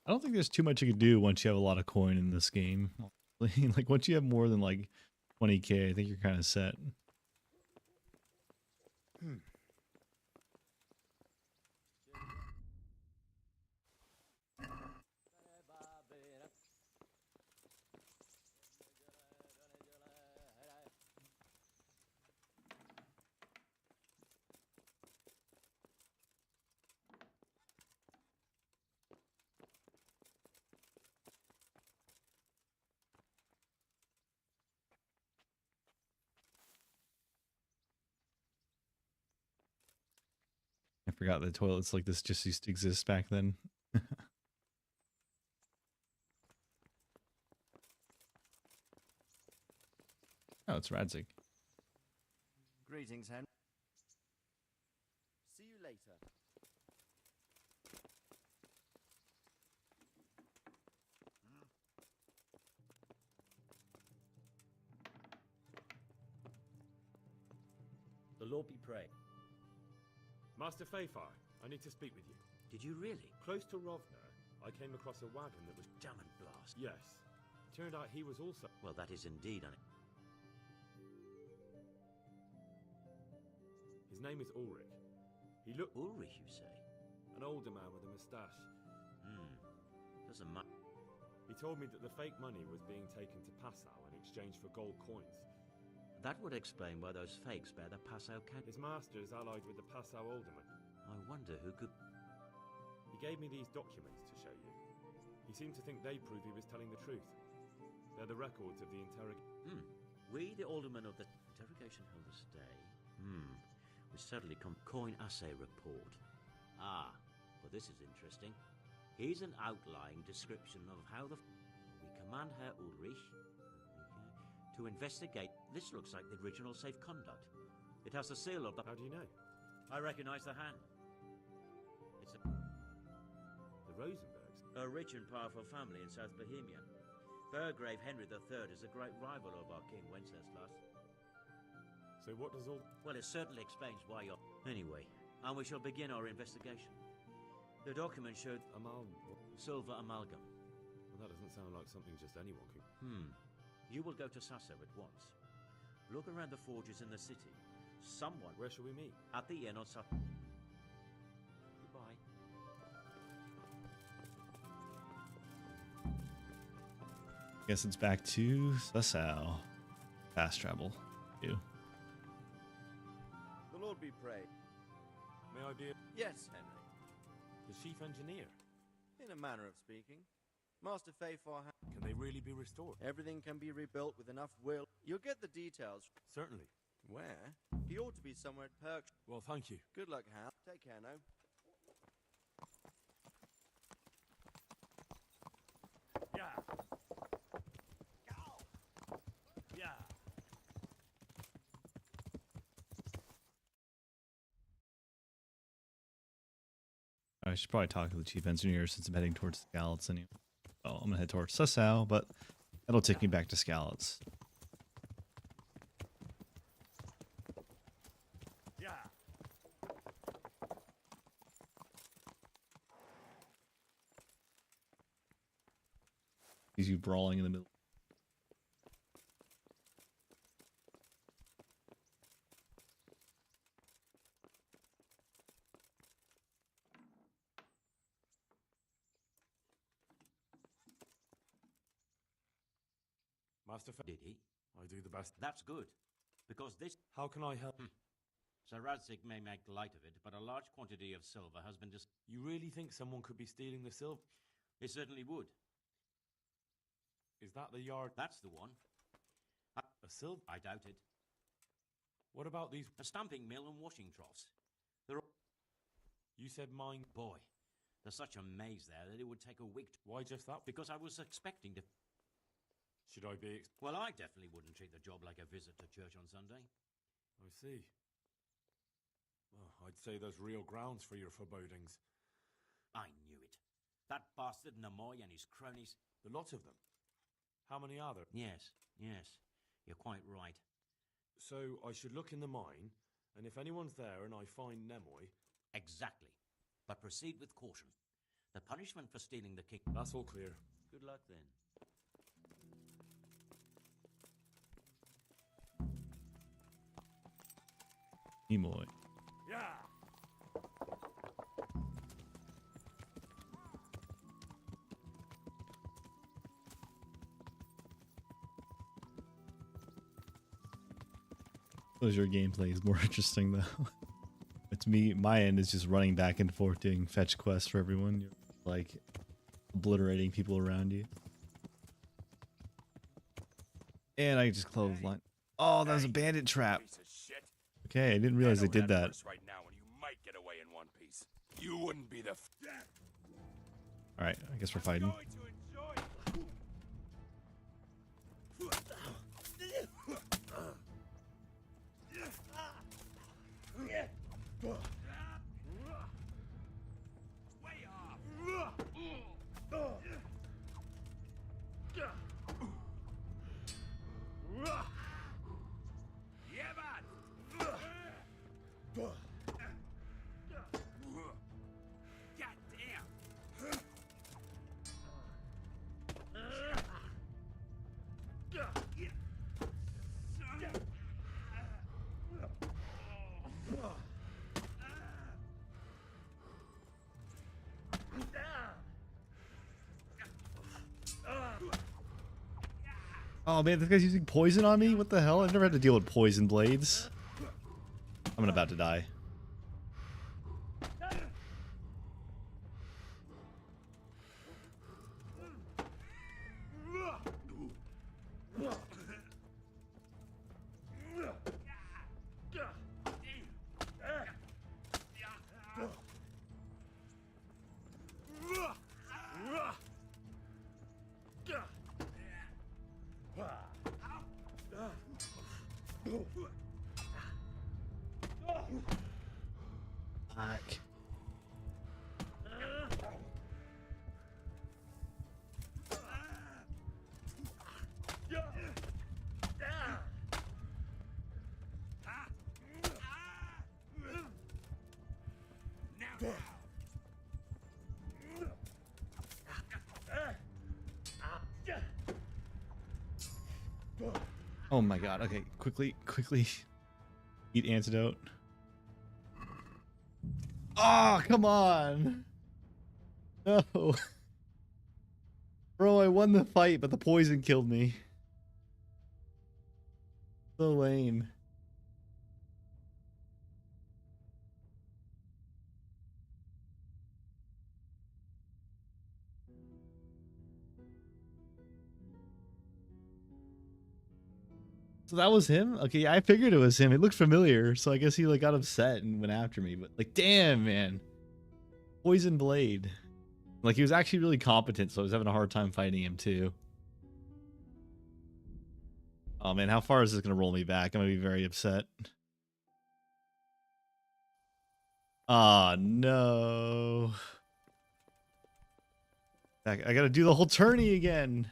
I don't think there's too much you can do once you have a lot of coin in this game. Like once you have more than like 20k, I think you're kind of set. I forgot that toilets like this just used to exist back then. Oh, it's Radzik. Greetings, Henry. See you later. The Lord be praised. Master Fafar, I need to speak with you. Did you really? Close to Rovna, I came across a wagon that was... Damn and blast. Yes. Turned out he was also... Well, that is indeed His name is Ulrich. He looked... Ulrich, you say? An older man with a moustache. Doesn't matter. He told me that the fake money was being taken to Passau in exchange for gold coins. That would explain why those fakes bear the Passau cat. His master is allied with the Passau alderman. I wonder who could... He gave me these documents to show you. He seemed to think they prove he was telling the truth. They're the records of the interrogation. We, the alderman of the interrogation held a stay. We certainly coin assay report. Ah, but this is interesting. Here's an outline description of how we command Herr Ulrich to investigate. This looks like the original safe conduct. It has the seal of the... How do you know? I recognize the hand. It's the Rosenbergs. A rich and powerful family in South Bohemia. Burgrave Henry III is a great rival of our King Wenceslas. So what does all... Well, it certainly explains why you're... Anyway, and we shall begin our investigation. The document showed... Silver amalgam. Well, that doesn't sound like something just anyone could... You will go to Sasso at once. Look around the forges in the city. Someone... Where shall we meet? At the inn on Sasso. Goodbye. Guess it's back to Sassau. Fast travel. Ew. The Lord be praised. May I be... Yes, Henry. The chief engineer? In a manner of speaking. Master Fayfar... Can they really be restored? Everything can be rebuilt with enough will. You'll get the details. Certainly. Where? He ought to be somewhere at Perk. Well, thank you. Good luck, Hal. Take care now. Yeah. Yeah. I should probably talk to the chief engineer since I'm heading towards Skalitz anyway. Oh, I'm gonna head towards Sassau, but that'll take me back to Skalitz. Yeah. He's you brawling in the middle. Master Did he? I do the best. That's good. Because this... How can I help? Sir Radzig may make light of it, but a large quantity of silver has been You really think someone could be stealing the silver? It certainly would. Is that the yard? That's the one. A silver? I doubt it. What about these? A stamping mill and washing troughs. You said mine. Boy, there's such a maze there that it would take a week. Why just that? Because I was expecting to... Should I be... Well, I definitely wouldn't treat the job like a visit to church on Sunday. I see. Well, I'd say there's real grounds for your forebodings. I knew it. That bastard Namoy and his cronies. The lot of them. How many are there? Yes. You're quite right. So I should look in the mine, and if anyone's there and I find Nemoy... Exactly. But proceed with caution. The punishment for stealing the king... That's all clear. Good luck then. Nimoy. Yeah. Suppose your gameplay is more interesting though. It's me. My end is just running back and forth doing fetch quests for everyone. You're like obliterating people around you. And I just clothesline. Oh, that was a bandit trap. Okay, I didn't realize they did that. Right now, and you might get away in one piece. You wouldn't be the. All right, I guess we're fighting. Oh man, this guy's using poison on me? What the hell? I've never had to deal with poison blades. I'm about to die. Fuck. Oh my god. Okay, quickly. Eat antidote. Oh, come on. No. Bro, I won the fight, but the poison killed me. So lame. So that was him? Okay, I figured it was him. It looked familiar, so I guess he like got upset and went after me. But like, damn, man. Poison blade. Like, he was actually really competent, so I was having a hard time fighting him too. Oh man, how far is this gonna roll me back? I'm gonna be very upset. Ah, no. I gotta do the whole tourney again.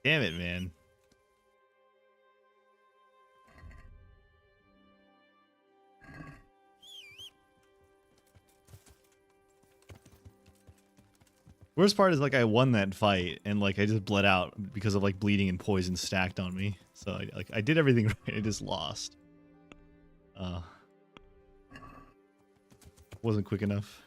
Damn it, man. Worst part is like I won that fight and like I just bled out because of like bleeding and poison stacked on me. So I did everything right. I just lost. Wasn't quick enough.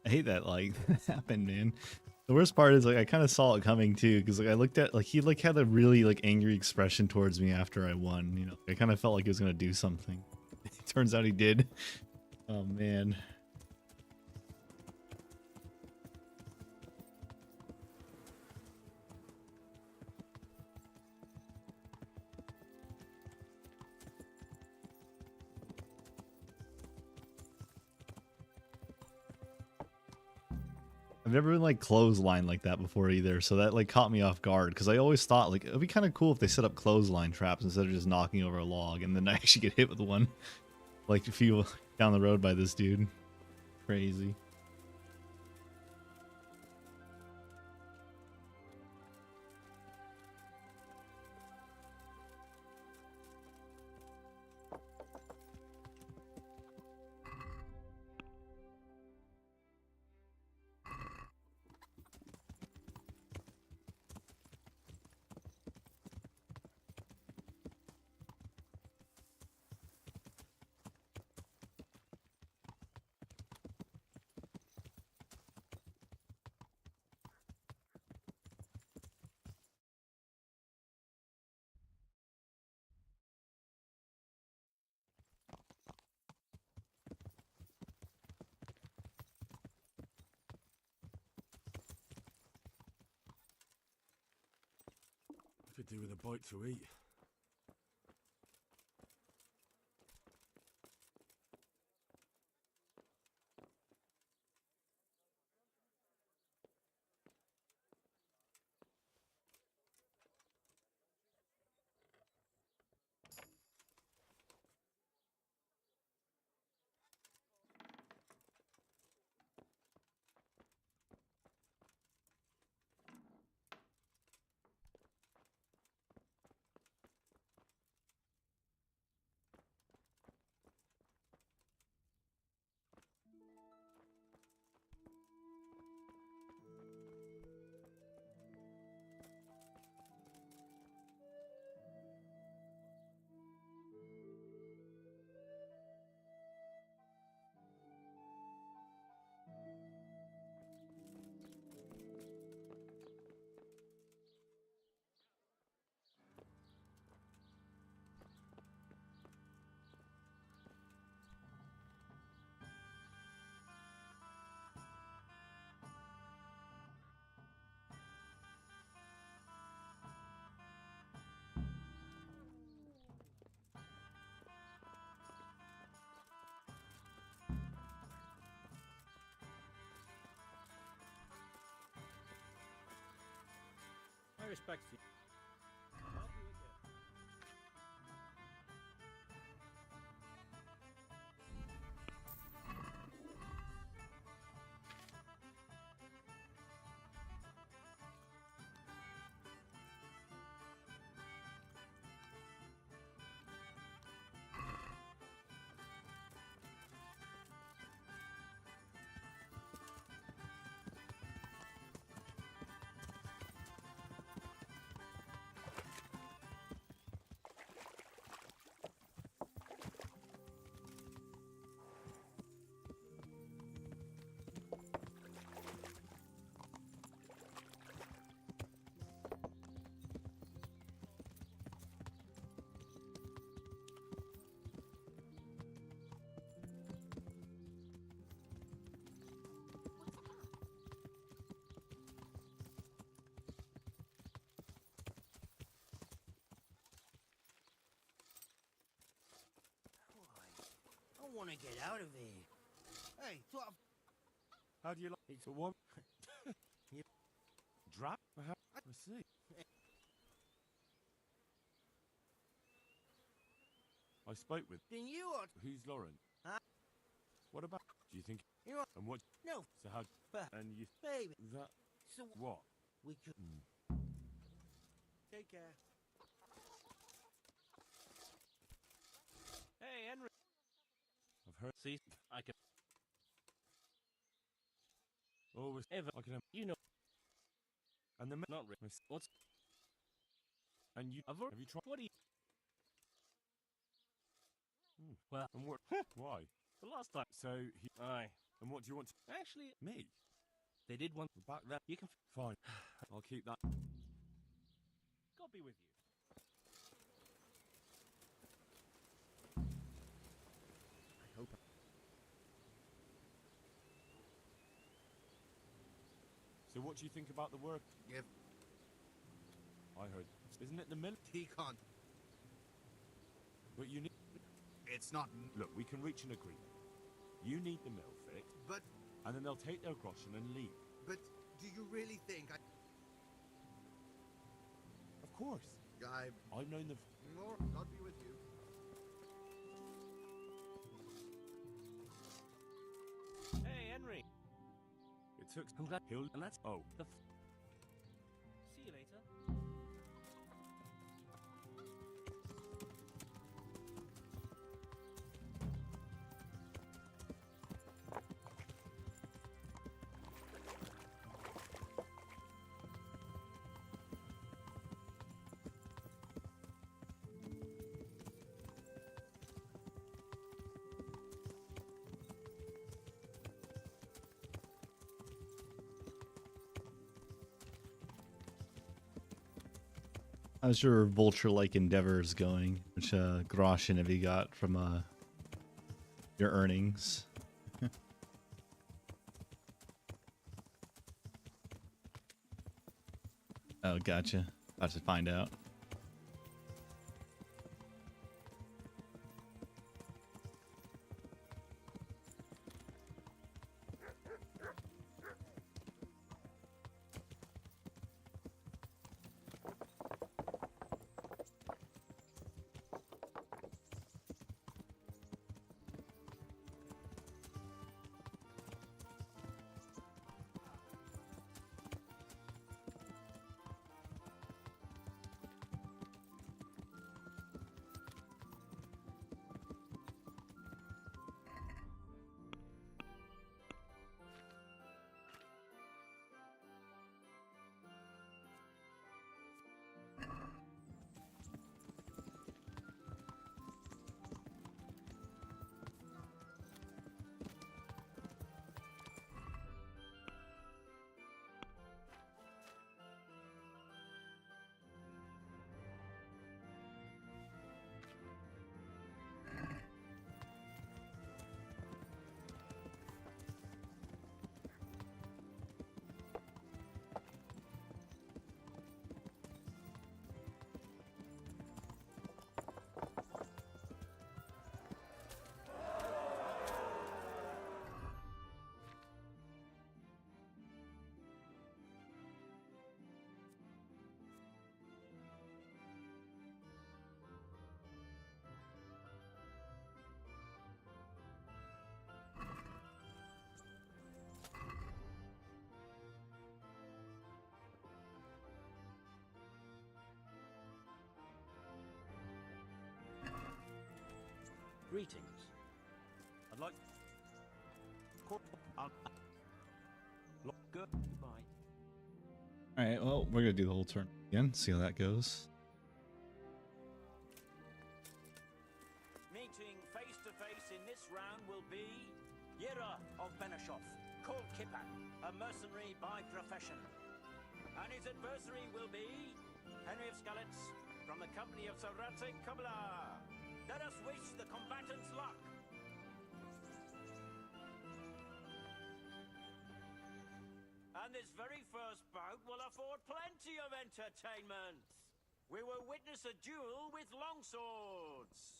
I hate that like that happened, man. The worst part is like I kind of saw it coming too, because like I looked at like he like had a really like angry expression towards me after I won. You know, I kind of felt like he was gonna do something. Turns out he did. Oh man. I've never been like clothesline like that before either, so that like caught me off guard because I always thought like it'd be kind of cool if they set up clothesline traps instead of just knocking over a log and then I actually get hit with one like a few down the road by this dude. Crazy. Could do with a bite to eat. I respect you. I want to get out of here. Hey, How do you like it? What? Drop? Let's see. I spoke with. Then you are. Who's Lauren? Huh? What about? Do you think? You are. And what? No. So how? And you? Baby. That. So What? we could. Take care. Hey, Henry. I've heard. See, I can. Always. Ever. I can. You know. And the not really. What's? And you. Have you tried? What do you? Well. And what? Why? The last time. So he. Aye. And what do you want? Actually, me. They did one Back then. You can. Fine. I'll keep that. God be with you. I hope. So what do you think about the work? Give. I heard. Isn't it the mill? He can't. But you need. It's not. Look, we can reach an agreement. You need the mill fixed. But. And then they'll take their groschen and leave. But do you really think I... Of course. I've known the... Lord, God be with you. Hey, Henry. It took... I'm glad he'll... And that's... Oh. See you later. How's your vulture-like endeavors going? Which groschen have you got from your earnings? Oh, gotcha. About to find out. Greetings. I'd like... Goodbye. Alright, well, we're gonna do the whole turn again, see how that goes. Meeting face to face in this round will be Yira of Benashov, called Kipper, a mercenary by profession. And his adversary will be Henry of Skalitz from the company of Saratsik Kabla. Let us wish the combatants luck. And this very first bout will afford plenty of entertainment. We will witness a duel with longswords.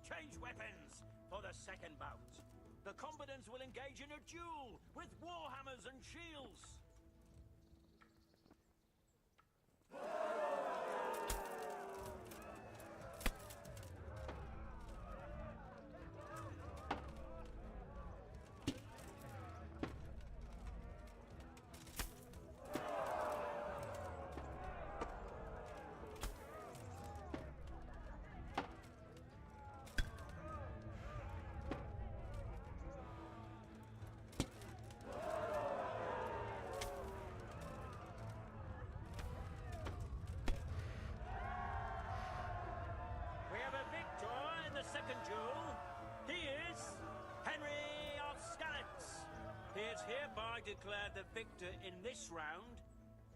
Change weapons for the second bout. The combatants will engage in a duel with warhammers and shields. hereby declared the victor in this round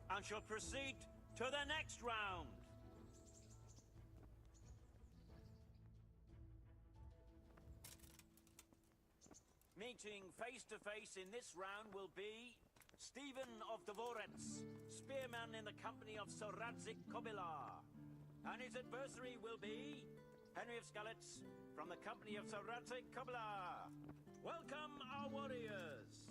and shall proceed to the next round. Meeting face to face in this round will be Stephen of Deliverance, spearman in the company of Sir Radzik Kobilar. And his adversary will be Henry of Skalitz from the company of Sir Radzik Kobilar. Welcome, our warriors!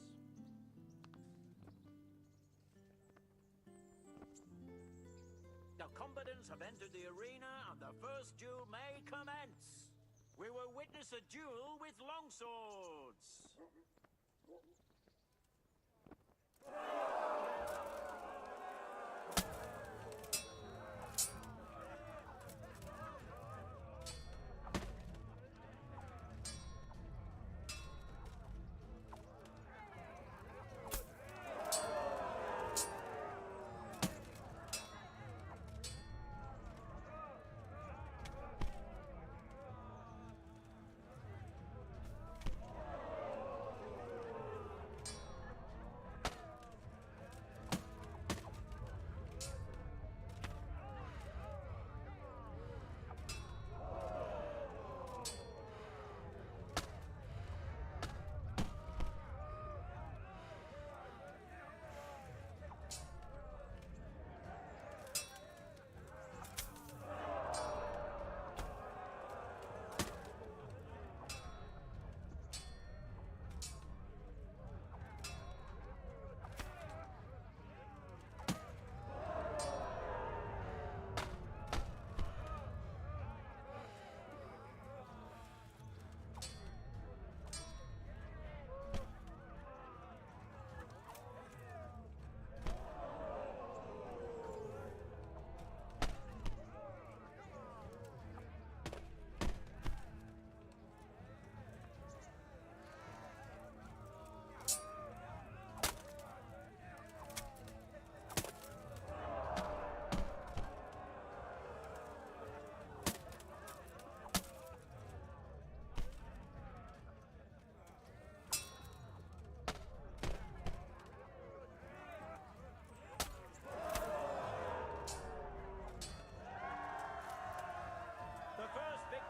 The combatants have entered the arena and the first duel may commence. We will witness a duel with longswords.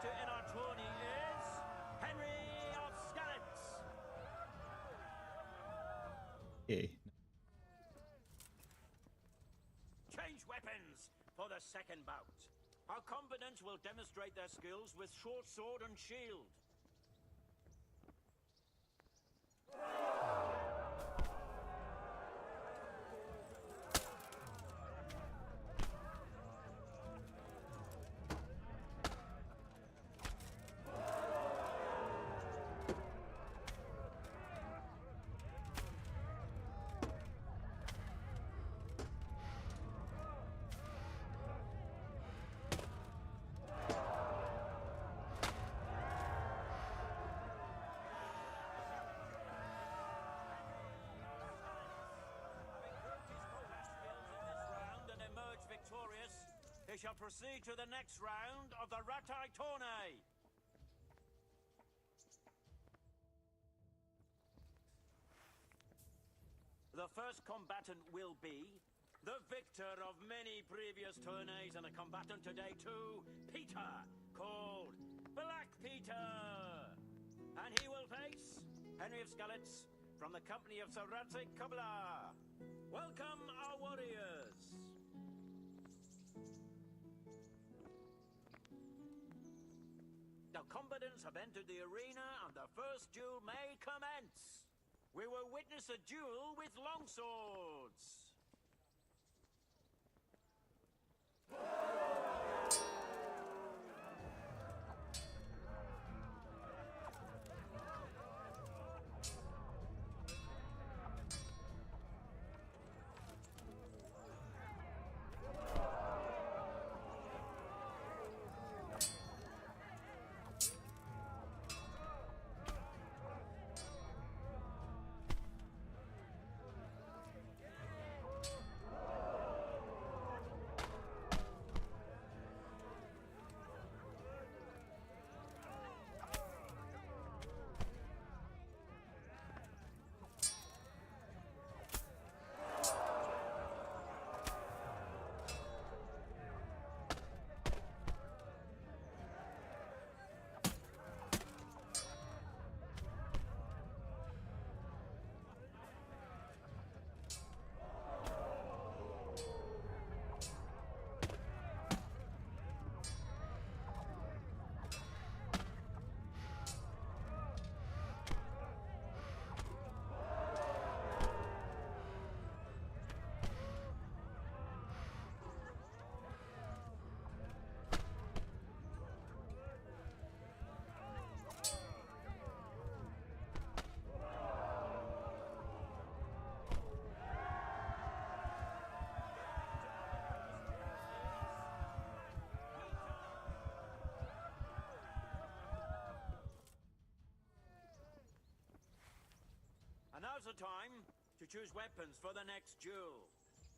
In our tourney is Henry of Skalitz. Okay. Change weapons for the second bout. Our combatants will demonstrate their skills with short sword and shield. They shall proceed to the next round of the Ratai tourney. The first combatant will be the victor of many previous tourneys and a combatant today too, Peter, called Black Peter. And he will face Henry of Skalitz from the company of Sir Radzik Kobilar. Welcome, our warriors. The combatants have entered the arena and the first duel may commence. We will witness a duel with longswords. Now's the time to choose weapons for the next duel.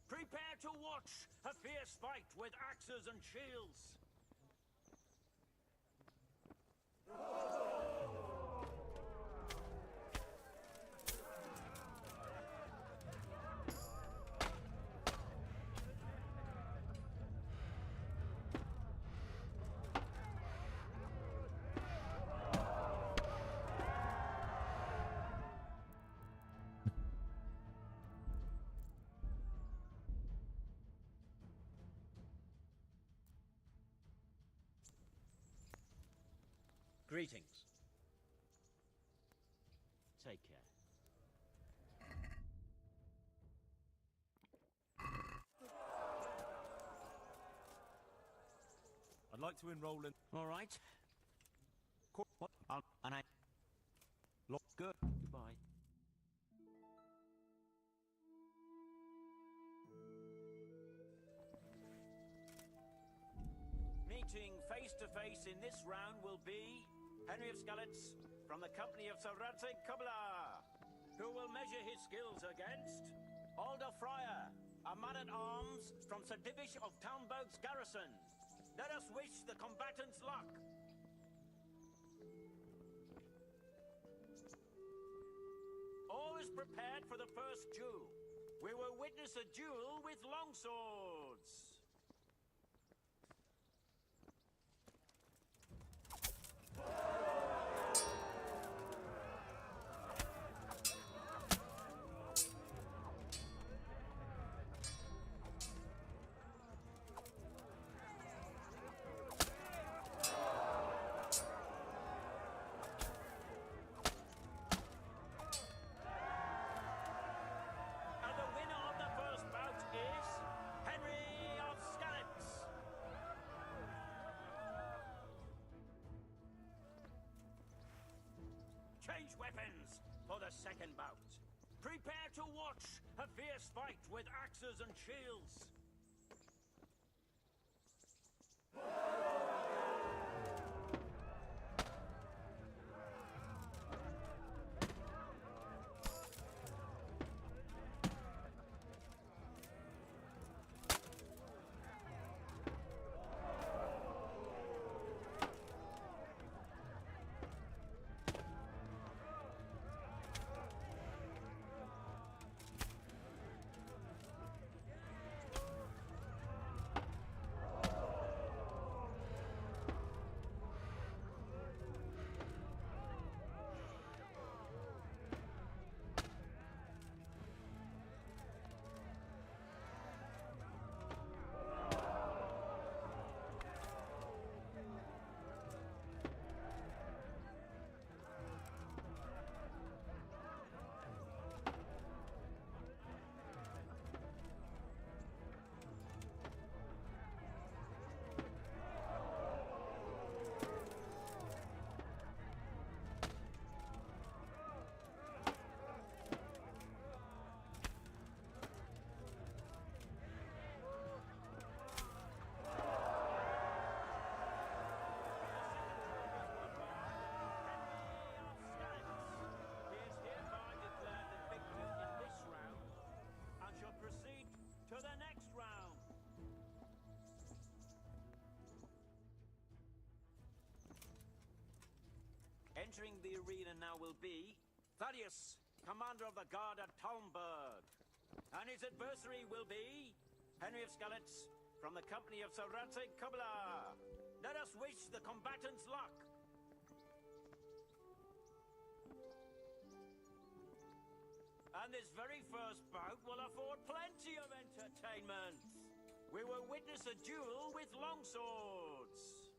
Prepare to watch a fierce fight with axes and shields. Greetings. Take care. I'd like to enroll in... All right. And I... Good. Goodbye. Meeting face to face in this round will be Henry of Skalitz from the company of Sir Radzig Kubla, who will measure his skills against Alder Fryer, a man-at-arms from Sir Divish of Townberg's garrison. Let us wish the combatants luck. All is prepared for the first duel. We will witness a duel with longswords. Change weapons for the second bout. Prepare to watch a fierce fight with axes and shields. Entering the arena now will be Thaddeus, commander of the guard at Talmberg. And his adversary will be Henry of Skalitz from the company of Sir Radzig Kubla. Let us wish the combatants luck. And this very first bout will afford plenty of entertainment. We will witness a duel with longswords.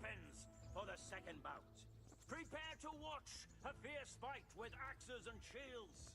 weapons for the second bout. Prepare to watch a fierce fight with axes and shields.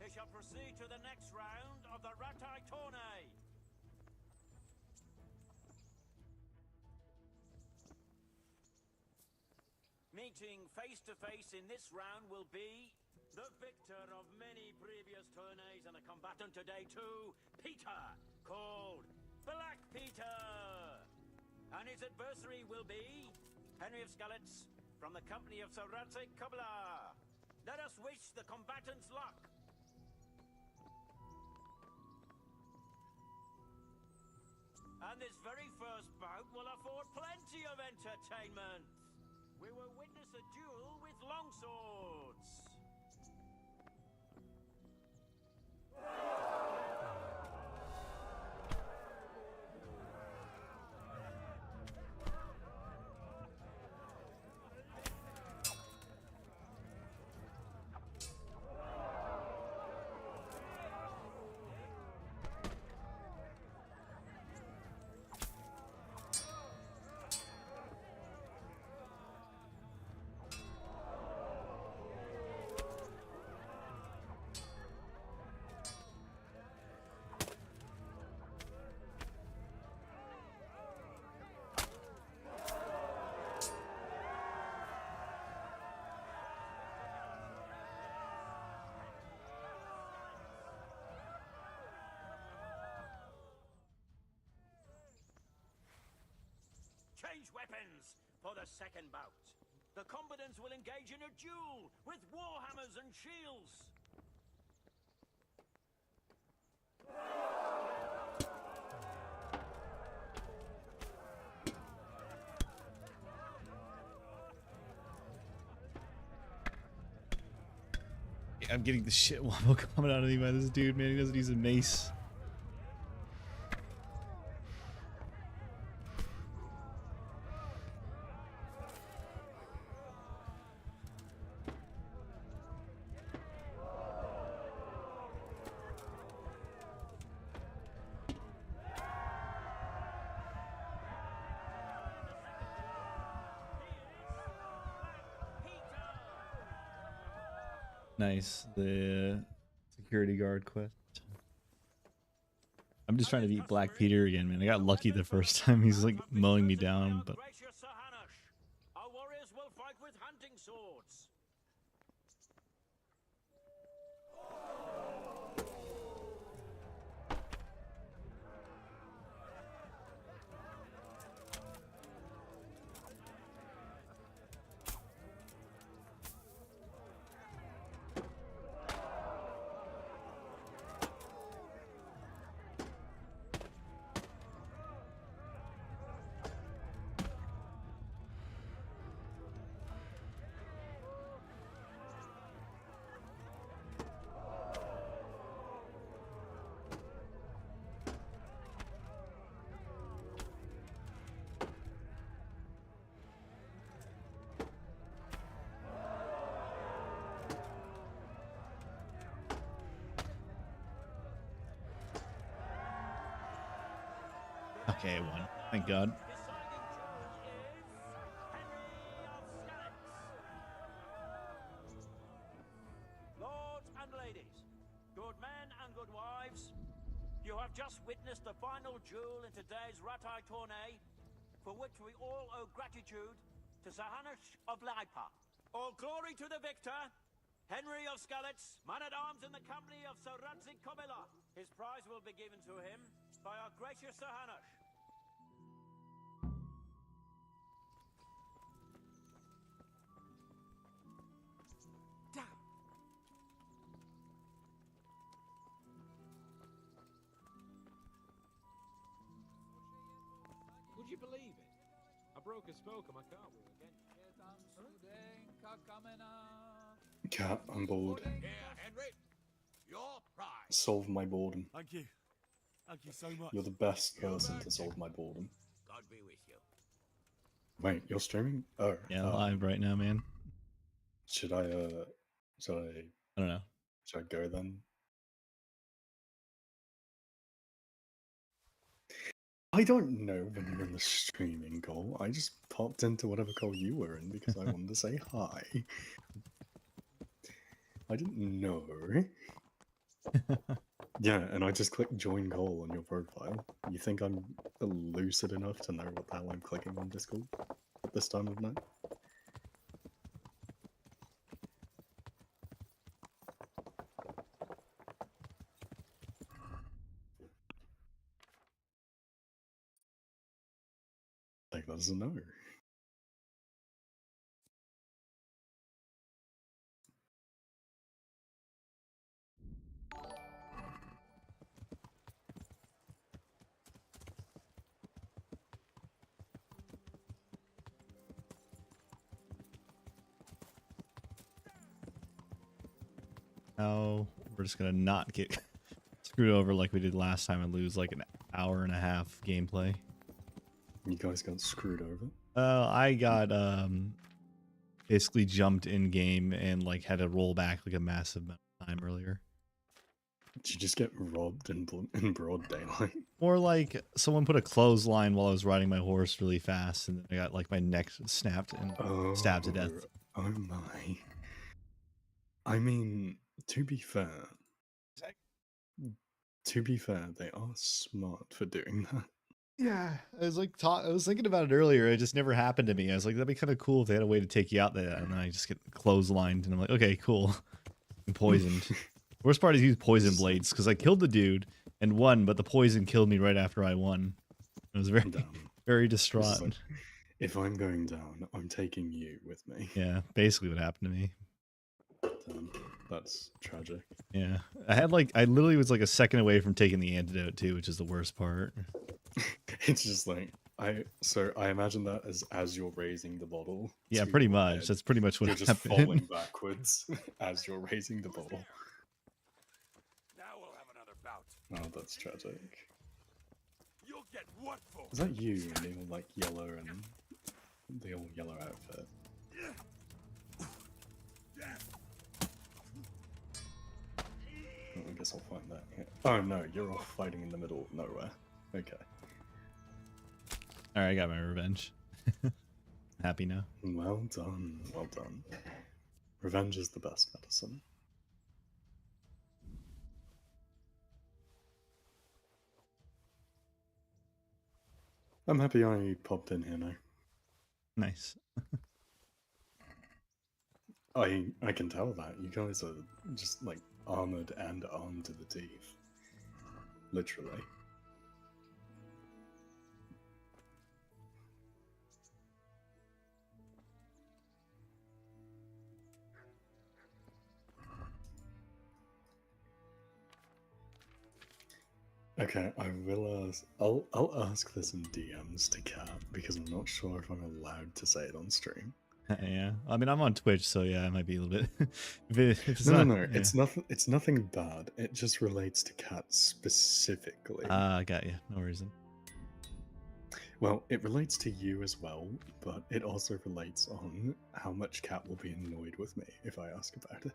He shall proceed to the next round of the Ratai Tourney. Meeting face to face in this round will be the victor of many previous tourneys and the combatant today too, Peter, called Black Peter. And his adversary will be Henry of Skalitz from the company of Sir Radzik Kubla. Let us wish the combatants luck. And this very first bout will afford plenty of entertainment. We will witness a duel with longswords. Change weapons for the second bout. The combatants will engage in a duel with warhammers and shields. I'm getting the shit wobble coming out of me by this dude, man. He doesn't use a mace. Nice, the security guard quest. I'm just trying to beat Black Peter again, man. I got lucky the first time. He's like mowing me down, but Our warriors will fight with hunting swords. okay, I won. Thank God. Lords and ladies, good men and good wives, you have just witnessed the final duel in today's Ratai Tourney, for which we all owe gratitude to Sahanash of Laipa. All glory to the victor, Henry of Skalitz, man-at-arms in the company of Sir Radzik Kubla. His prize will be given to him by our gracious Sahanash. you believe it? I broke a spoke on my car wheel again. Cat, I'm bored. Yeah, Henry. Your prize. Solve my boredom. Thank you. Thank you so much. You're the best person to solve my boredom. God be with you. Wait, you're streaming? Oh, Yeah, live right now, man. Should I I don't know. Should I go then? I don't know when you're in the streaming call. I just popped into whatever call you were in because I wanted to say hi. I didn't know. Yeah, and I just clicked join call on your profile. You think I'm lucid enough to know what the hell I'm clicking on Discord at this time of night? Like, that doesn't know. Now we're just gonna not get screwed over like we did last time and lose like an hour and a half gameplay. You guys got screwed over? I got basically jumped in game and like had to roll back like a massive amount of time earlier. Did you just get robbed in broad daylight? Or like someone put a clothesline while I was riding my horse really fast, and then I got like my neck snapped and stabbed to death. Oh my. I mean, to be fair, they are smart for doing that. Yeah, I was like, I was thinking about it earlier. It just never happened to me. I was like, that'd be kind of cool if they had a way to take you out there, and then I just get clotheslined, and I'm like, okay, cool. I'm poisoned. Worst part is use poison blades because I killed the dude and won, but the poison killed me right after I won. I was very, very distraught. Like, if I'm going down, I'm taking you with me. Yeah, basically what happened to me. Damn, that's tragic. Yeah, I literally was like a second away from taking the antidote too, which is the worst part. It's just like I imagine that as you're raising the bottle. Yeah, pretty much. Head, That's pretty much what you're just happened. falling backwards as you're raising the bottle. Now we'll have another bout. Oh, that's tragic. You'll get what for? Is that you in the all like yellow and the all yellow outfit? Oh, I guess I'll find that. Yeah. Oh no, you're all fighting in the middle of nowhere. Okay. Alright, I got my revenge. Happy now. Well done, well done. Revenge is the best medicine. I'm happy I popped in here now. Nice. I can tell that. You guys are just like armored and armed to the teeth. Literally. Okay, I will ask. I'll ask this in DMs to Kat because I'm not sure if I'm allowed to say it on stream. Yeah, I mean I'm on Twitch, so yeah, it might be a little bit. if it's No, not, no, yeah. it's nothing. It's nothing bad. It just relates to Kat specifically. I got you. No reason. Well, it relates to you as well, but it also relates on how much Kat will be annoyed with me if I ask about it.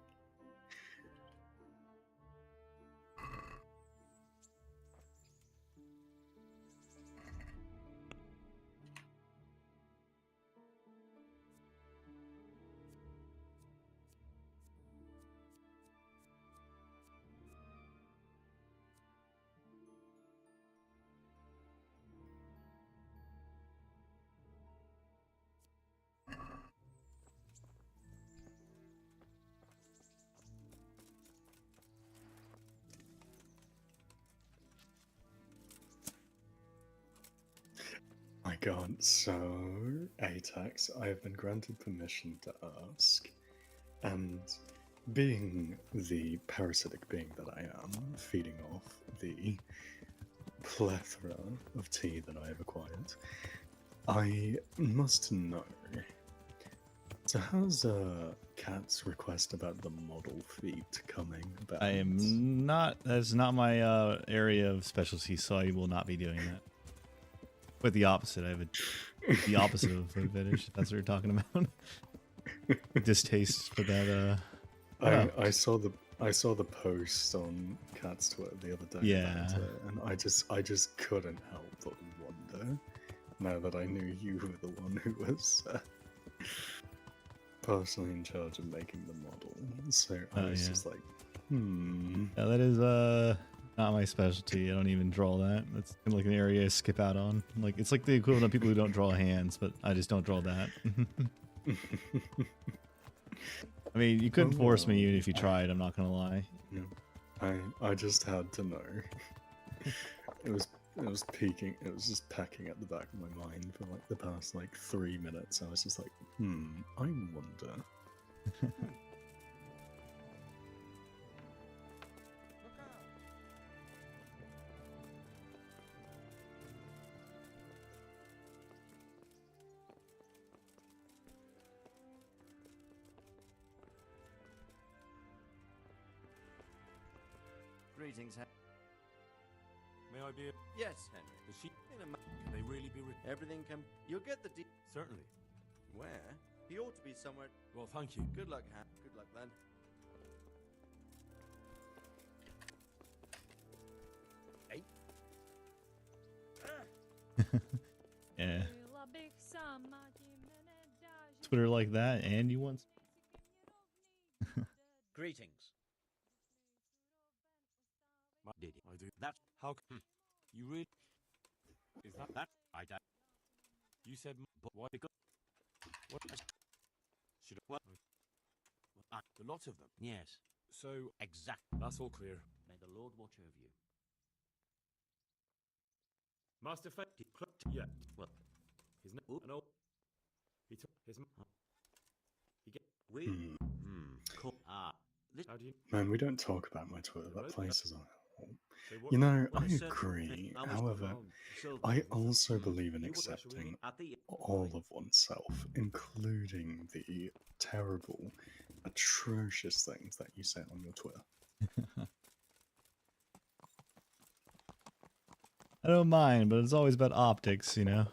My god, so Atax, I have been granted permission to ask, and being the parasitic being that I am, feeding off the plethora of tea that I have acquired, I must know. So how's Kat's request about the model feet coming about? I am not. That's not my area of specialty, so I will not be doing that. But the opposite. I have the opposite of a foot fetish. If that's what you're talking about. Distaste for that. I saw the post on Kat's Twitter the other day. Yeah. About it, and I just couldn't help but wonder. Now that I knew you were the one who was personally in charge of making the model, so I was just like, Yeah, that is not my specialty. I don't even draw that. That's kind of like an area I skip out on. Like it's like the equivalent of people who don't draw hands, but I just don't draw that. I mean, you couldn't force me even if you tried. I'm not gonna lie. No, I just had to know. It was peeking. It was just pecking at the back of my mind for like the past 3 minutes. I was just like, I wonder. Greetings, Henry. May I be? Yes, Henry. The sheep. Can they really be? Everything can. You'll get the. Certainly. Where? He ought to be somewhere. Well, thank you. Good luck, Han. Good luck, then. Yeah. Twitter like that, and you want. Greetings. Did I do that? How? You really? Is that? I doubt. You said, but why? What? Should I? Well, the lot of them. Yes. So exactly. That's all clear. May the Lord watch over you. Master Fate. Yeah. Well, his name. An old. He took his. He get. We. Cool. This. How do you? Man, we don't talk about my Twitter. That place is on. You know, I agree. However, I also believe in accepting all of oneself, including the terrible, atrocious things that you say on your Twitter. I don't mind, but it's always about optics, you know.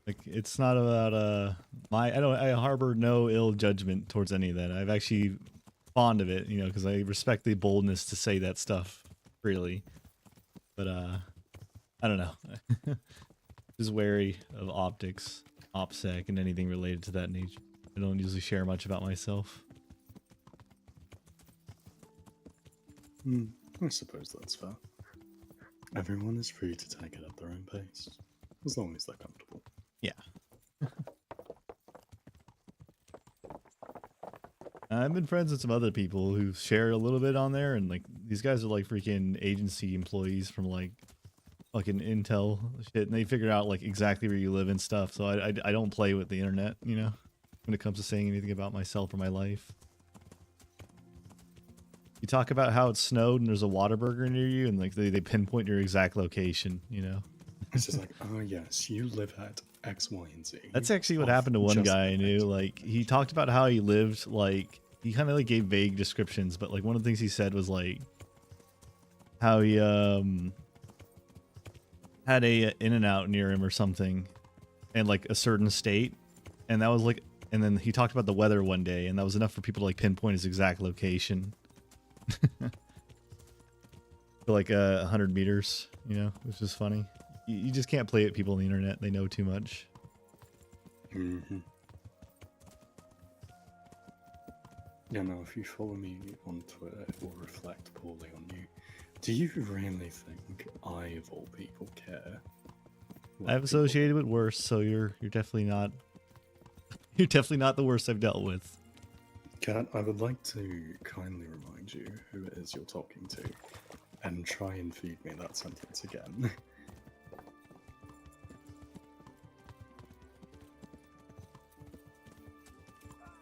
Like it's not about I harbor no ill judgment towards any of that. I've actually fond of it, you know, because I respect the boldness to say that stuff freely. But I don't know. Just wary of optics, OPSEC, and anything related to that nature. I don't usually share much about myself. I suppose that's fair. Everyone is free to take it at their own pace, as long as they're comfortable. Yeah. I've been friends with some other people who share a little bit on there, and like these guys are like freaking agency employees from like fucking Intel shit, and they figure out like exactly where you live and stuff. So I don't play with the internet, you know, when it comes to saying anything about myself or my life. You talk about how it snowed and there's a Whataburger near you, and like they pinpoint your exact location, you know. It's just like, oh yes, you live at X, Y, and Z. That's actually what happened to one guy I knew. Like he talked about how he lived, like he kind of like gave vague descriptions, but like one of the things he said was like how he had a In-N-Out near him or something, and like a certain state, and that was like, and then he talked about the weather one day, and that was enough for people to like pinpoint his exact location. For like 100 meters, you know, which is funny. You just can't play at people on the internet. They know too much. Yeah, no, if you follow me on Twitter, it will reflect poorly on you. Do you really think I, of all people, care? I've associated with worse, so you're definitely not. You're definitely not the worst I've dealt with. Kat, I would like to kindly remind you who it is you're talking to, and try and feed me that sentence again.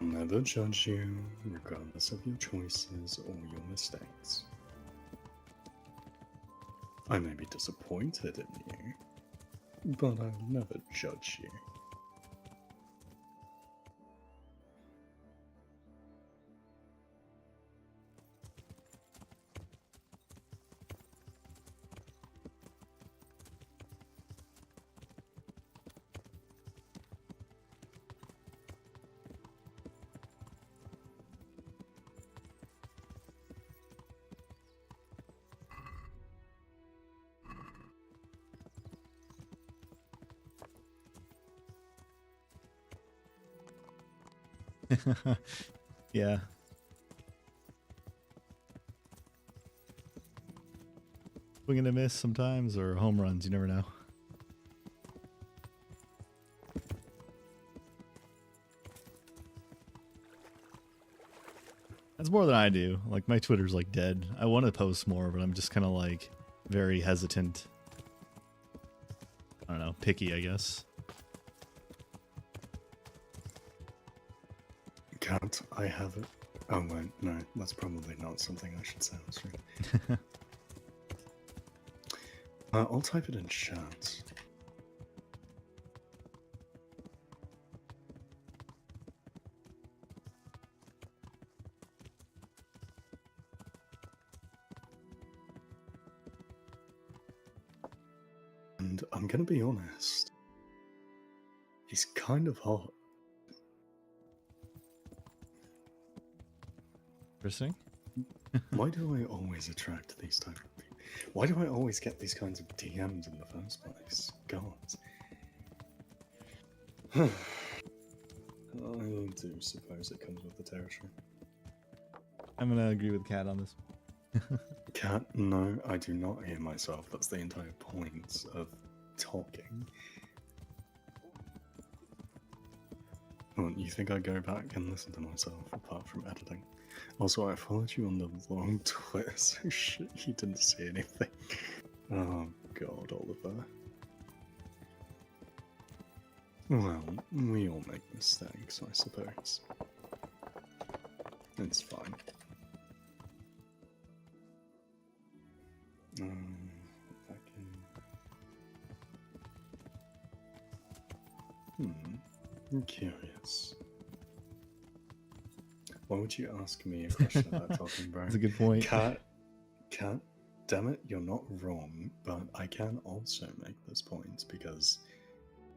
I'll never judge you, regardless of your choices or your mistakes. I may be disappointed in you, but I'll never judge you. Yeah. Swing and a miss sometimes, or home runs, you never know. That's more than I do. Like, my Twitter's like dead. I want to post more, but I'm just kind of like very hesitant. I don't know, picky, I guess. Cat, I have it. Oh wait, no, that's probably not something I should say on stream. I'll type it in chat. And I'm gonna be honest. He's kind of hot. Interesting. Why do I always attract these type of people? Why do I always get these kinds of DMs in the first place? God. I do suppose it comes with the territory. I'm gonna agree with Kat on this. Cat, no, I do not hear myself. That's the entire point of talking. Well, you think I go back and listen to myself apart from editing? Also, I followed you on the wrong Twitter, so shit, you didn't see anything. Oh god, Oliver. Well, we all make mistakes, I suppose. It's fine. I'm curious. Why would you ask me a question about talking, bro? That's a good point. Cat, damn it, you're not wrong, but I can also make this point because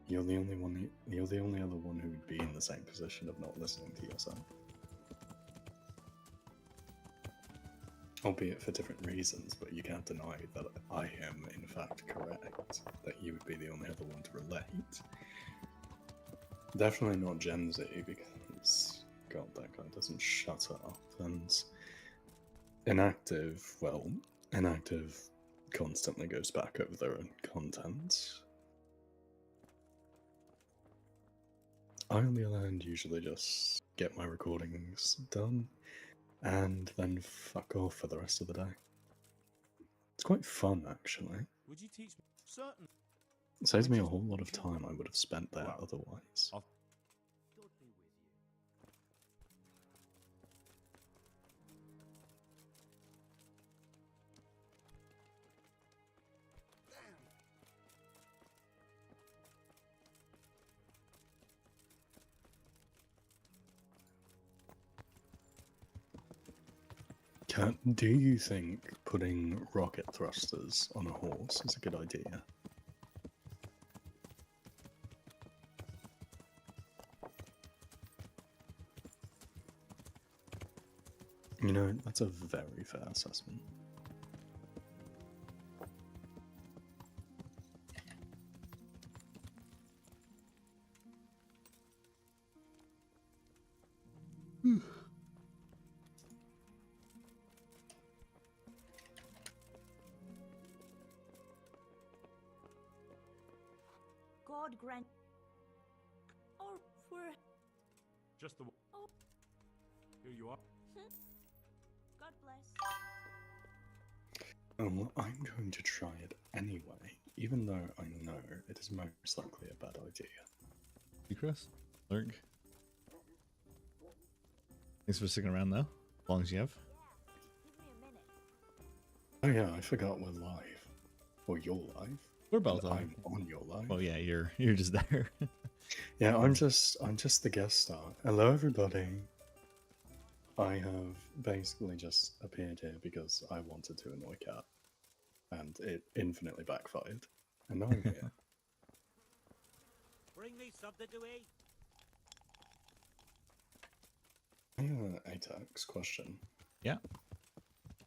you're the only other one who would be in the same position of not listening to yourself. Albeit for different reasons, but you can't deny that I am in fact correct, that you would be the only other one to relate. Definitely not Gen Z, because god, that guy doesn't shut up, and inactive constantly goes back over their own content. I, on the other hand, usually just get my recordings done, and then fuck off for the rest of the day. It's quite fun, actually. Would you teach me? Certain. It saves me a whole lot of time I would have spent there otherwise. Cat, do you think putting rocket thrusters on a horse is a good idea? You know, that's a very fair assessment. God grant. Or for. Just the. Oh. Here you are. God bless. I'm going to try it anyway, even though I know it is most likely a bad idea. You, Chris? Lurk. Thanks for sticking around, though. As long as you have. Oh yeah, I forgot we're live. Or you're live. We're both and on. I'm on your live. Oh yeah, you're just there. Yeah, I'm just the guest star. Hello, everybody. I have basically just appeared here because I wanted to annoy Kat, and it infinitely backfired. And now I'm here. Bring me something to eat. ATAX question. Yeah.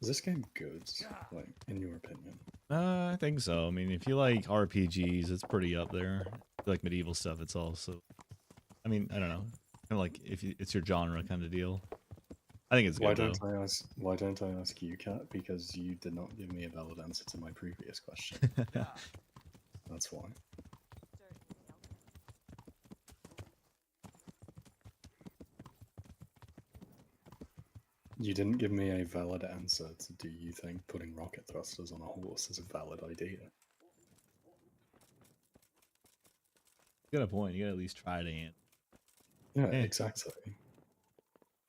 Is this game good, like, in your opinion? I think so. I mean, if you like RPGs, it's pretty up there. If you like medieval stuff, it's also. I mean, I don't know. Kind of like if it's your genre kind of deal. I think it's good. Why don't I ask you, Kat? Because you did not give me a valid answer to my previous question. That's why. You didn't give me a valid answer to do you think putting rocket thrusters on a horse is a valid idea? You got a point. You got to at least try to answer. Yeah, exactly.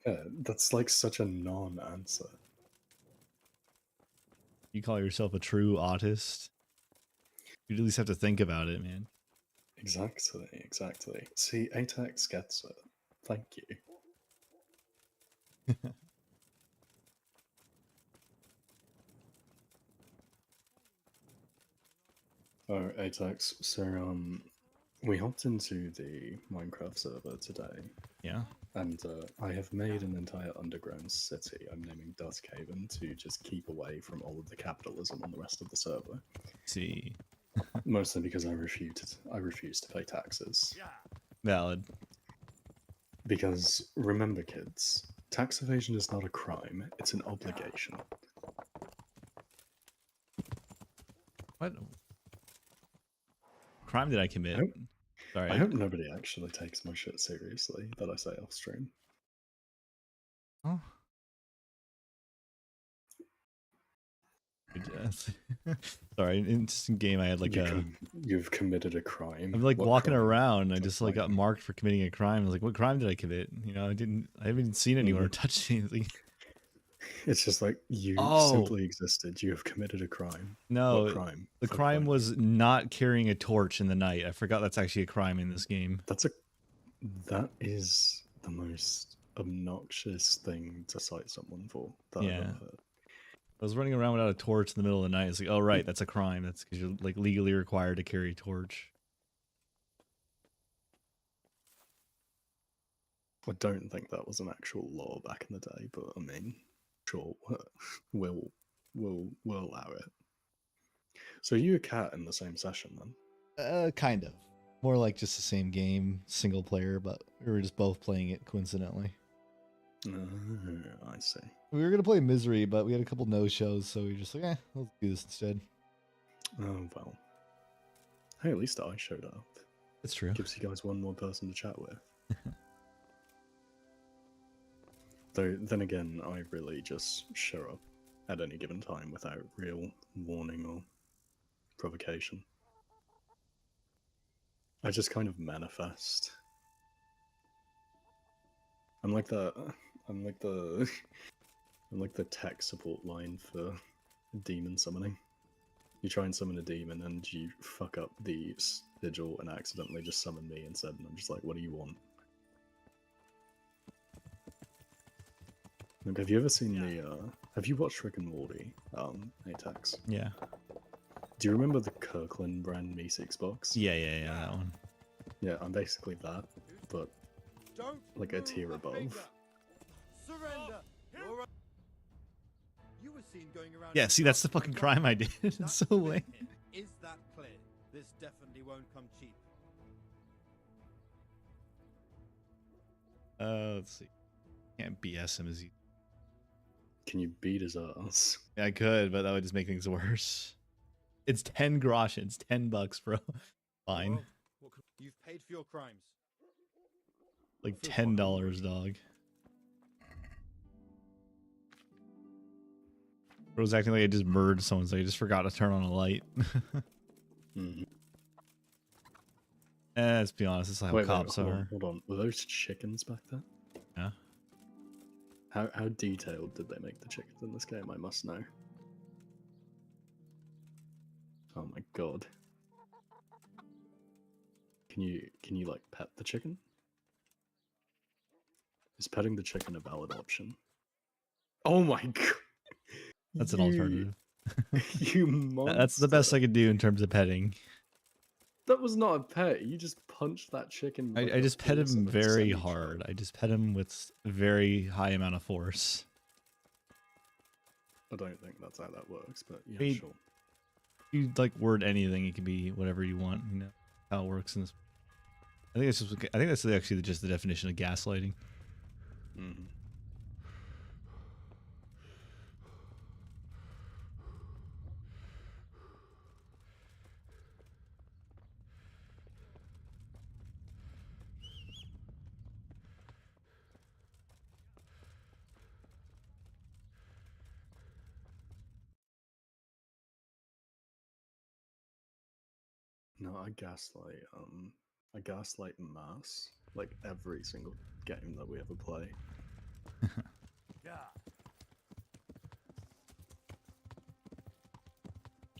Yeah, that's like such a non-answer. You call yourself a true autist? You at least have to think about it, man. Exactly, exactly. See, ATAX gets it. Thank you. Oh, ATAX, so, we hopped into the Minecraft server today. Yeah. And I have made an entire underground city I'm naming Duskhaven to just keep away from all of the capitalism on the rest of the server. See. Mostly because I refuse to pay taxes. Valid. Because remember, kids, tax evasion is not a crime, it's an obligation. What crime did I commit? Sorry. I hope nobody actually takes my shit seriously that I say off stream. Oh. Sorry, in just in game I had like you've committed a crime. I'm like What walking crime? around. I just like got marked for committing a crime. I was like, what crime did I commit? You know, I haven't seen anyone or touched anything. It's just like you simply existed. You have committed a crime. No, what crime? The crime was not carrying a torch in the night. I forgot that's actually a crime in this game. That is the most obnoxious thing to cite someone for that I've ever heard. I was running around without a torch in the middle of the night. It's like, oh right, that's a crime. That's because you're like legally required to carry a torch. I don't think that was an actual law back in the day, but I mean, sure, we'll allow it. So you a Cat in the same session then? Kind of. More like just the same game, single player, but we were just both playing it coincidentally. I see. We were gonna play Misery, but we had a couple no-shows, so we were just like, let's do this instead. Oh well. Hey, at least I showed up. That's true. Gives you guys one more person to chat with. Though, then again, I really just show up at any given time without real warning or provocation. I just kind of manifest. I'm like the tech support line for demon summoning. You try and summon a demon and you fuck up the sigil and accidentally just summon me instead, and I'm just like, what do you want? Look, have you ever seen have you watched Rick and Morty, ATAX? Yeah. Do you remember the Kirkland brand Meeseeks box? Yeah, that one. Yeah, I'm basically that, but like a tier above. Surrender. You were seen going around. Yeah, see, that's the fucking crime I did. It's so lame. Is that clear? This definitely won't come cheap. Let's see. Can't BS him as he. Can you beat his ass? Yeah, I could, but that would just make things worse. It's 10 grosh. It's $10, bro. Fine. You've paid for your crimes. Like $10, dog. Bro's acting like I just murdered someone, so I just forgot to turn on a light. Let's be honest, this is how cops are. Hold on. Were those chickens back there? Yeah. How detailed did they make the chickens in this game? I must know. Oh my god. Can you like pet the chicken? Is petting the chicken a valid option? Oh my god. That's an alternative. You monster. That's the best I could do in terms of petting. That was not a pet. You just punched that chicken. I like just a pet horse him at a very semi-truck. hard. I just pet him with a very high amount of force. I don't think that's how that works, but yeah, Hey, sure. You like word anything, it can be whatever you want. You know how it works in this. I think that's actually just the definition of gaslighting. Mm-hmm. No, I gaslight mass like every single game that we ever play.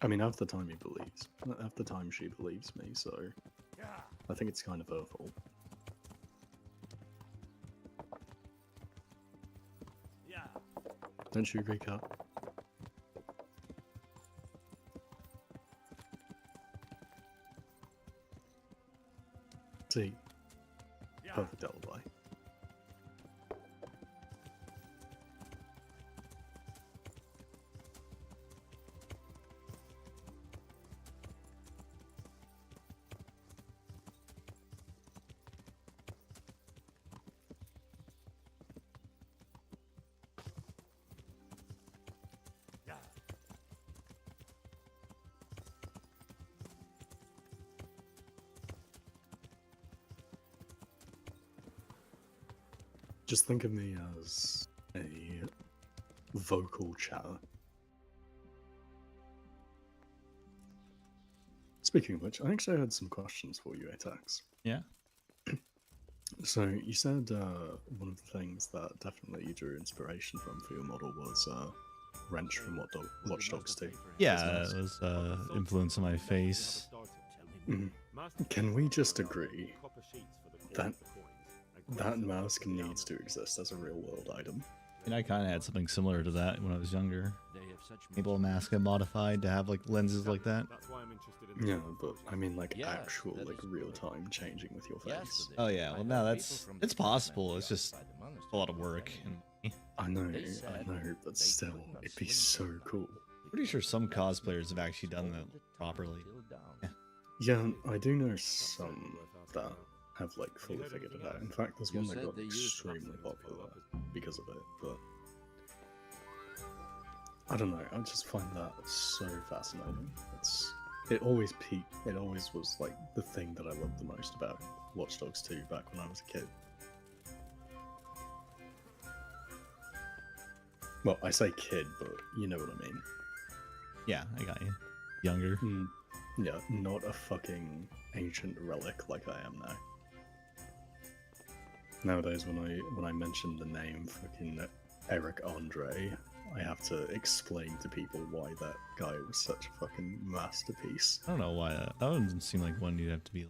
I mean, half the time he believes, half the time she believes me, so I think it's kind of her fault. Don't you agree, Kat? See, perfect alibi. Just think of me as a vocal chatter. Speaking of which, I actually had some questions for you, Atax. Yeah. So you said one of the things that definitely you drew inspiration from for your model was Wrench from Watch Dogs 2. Yeah, it was influence on my face. Can we just agree that that mask needs to exist as a real-world item? And I kind of had something similar to that when I was younger. Able mask I modified to have like lenses like that. Yeah, but I mean like actual like real-time changing with your face. Oh yeah, well now it's possible. It's just a lot of work. I know, but still, it'd be so cool. Pretty sure some cosplayers have actually done that properly. Yeah, I do know some that have like fully figured it out. In fact, there's one that got extremely popular because of it, but I don't know, I just find that so fascinating. It always peaked, it always was like the thing that I loved the most about Watch Dogs 2 back when I was a kid. Well, I say kid, but you know what I mean. Yeah, I got you. Younger. Yeah, not a fucking ancient relic like I am now. Nowadays, when I mention the name fucking Eric Andre, I have to explain to people why that guy was such a fucking masterpiece. I don't know why that doesn't seem like one you'd have to be.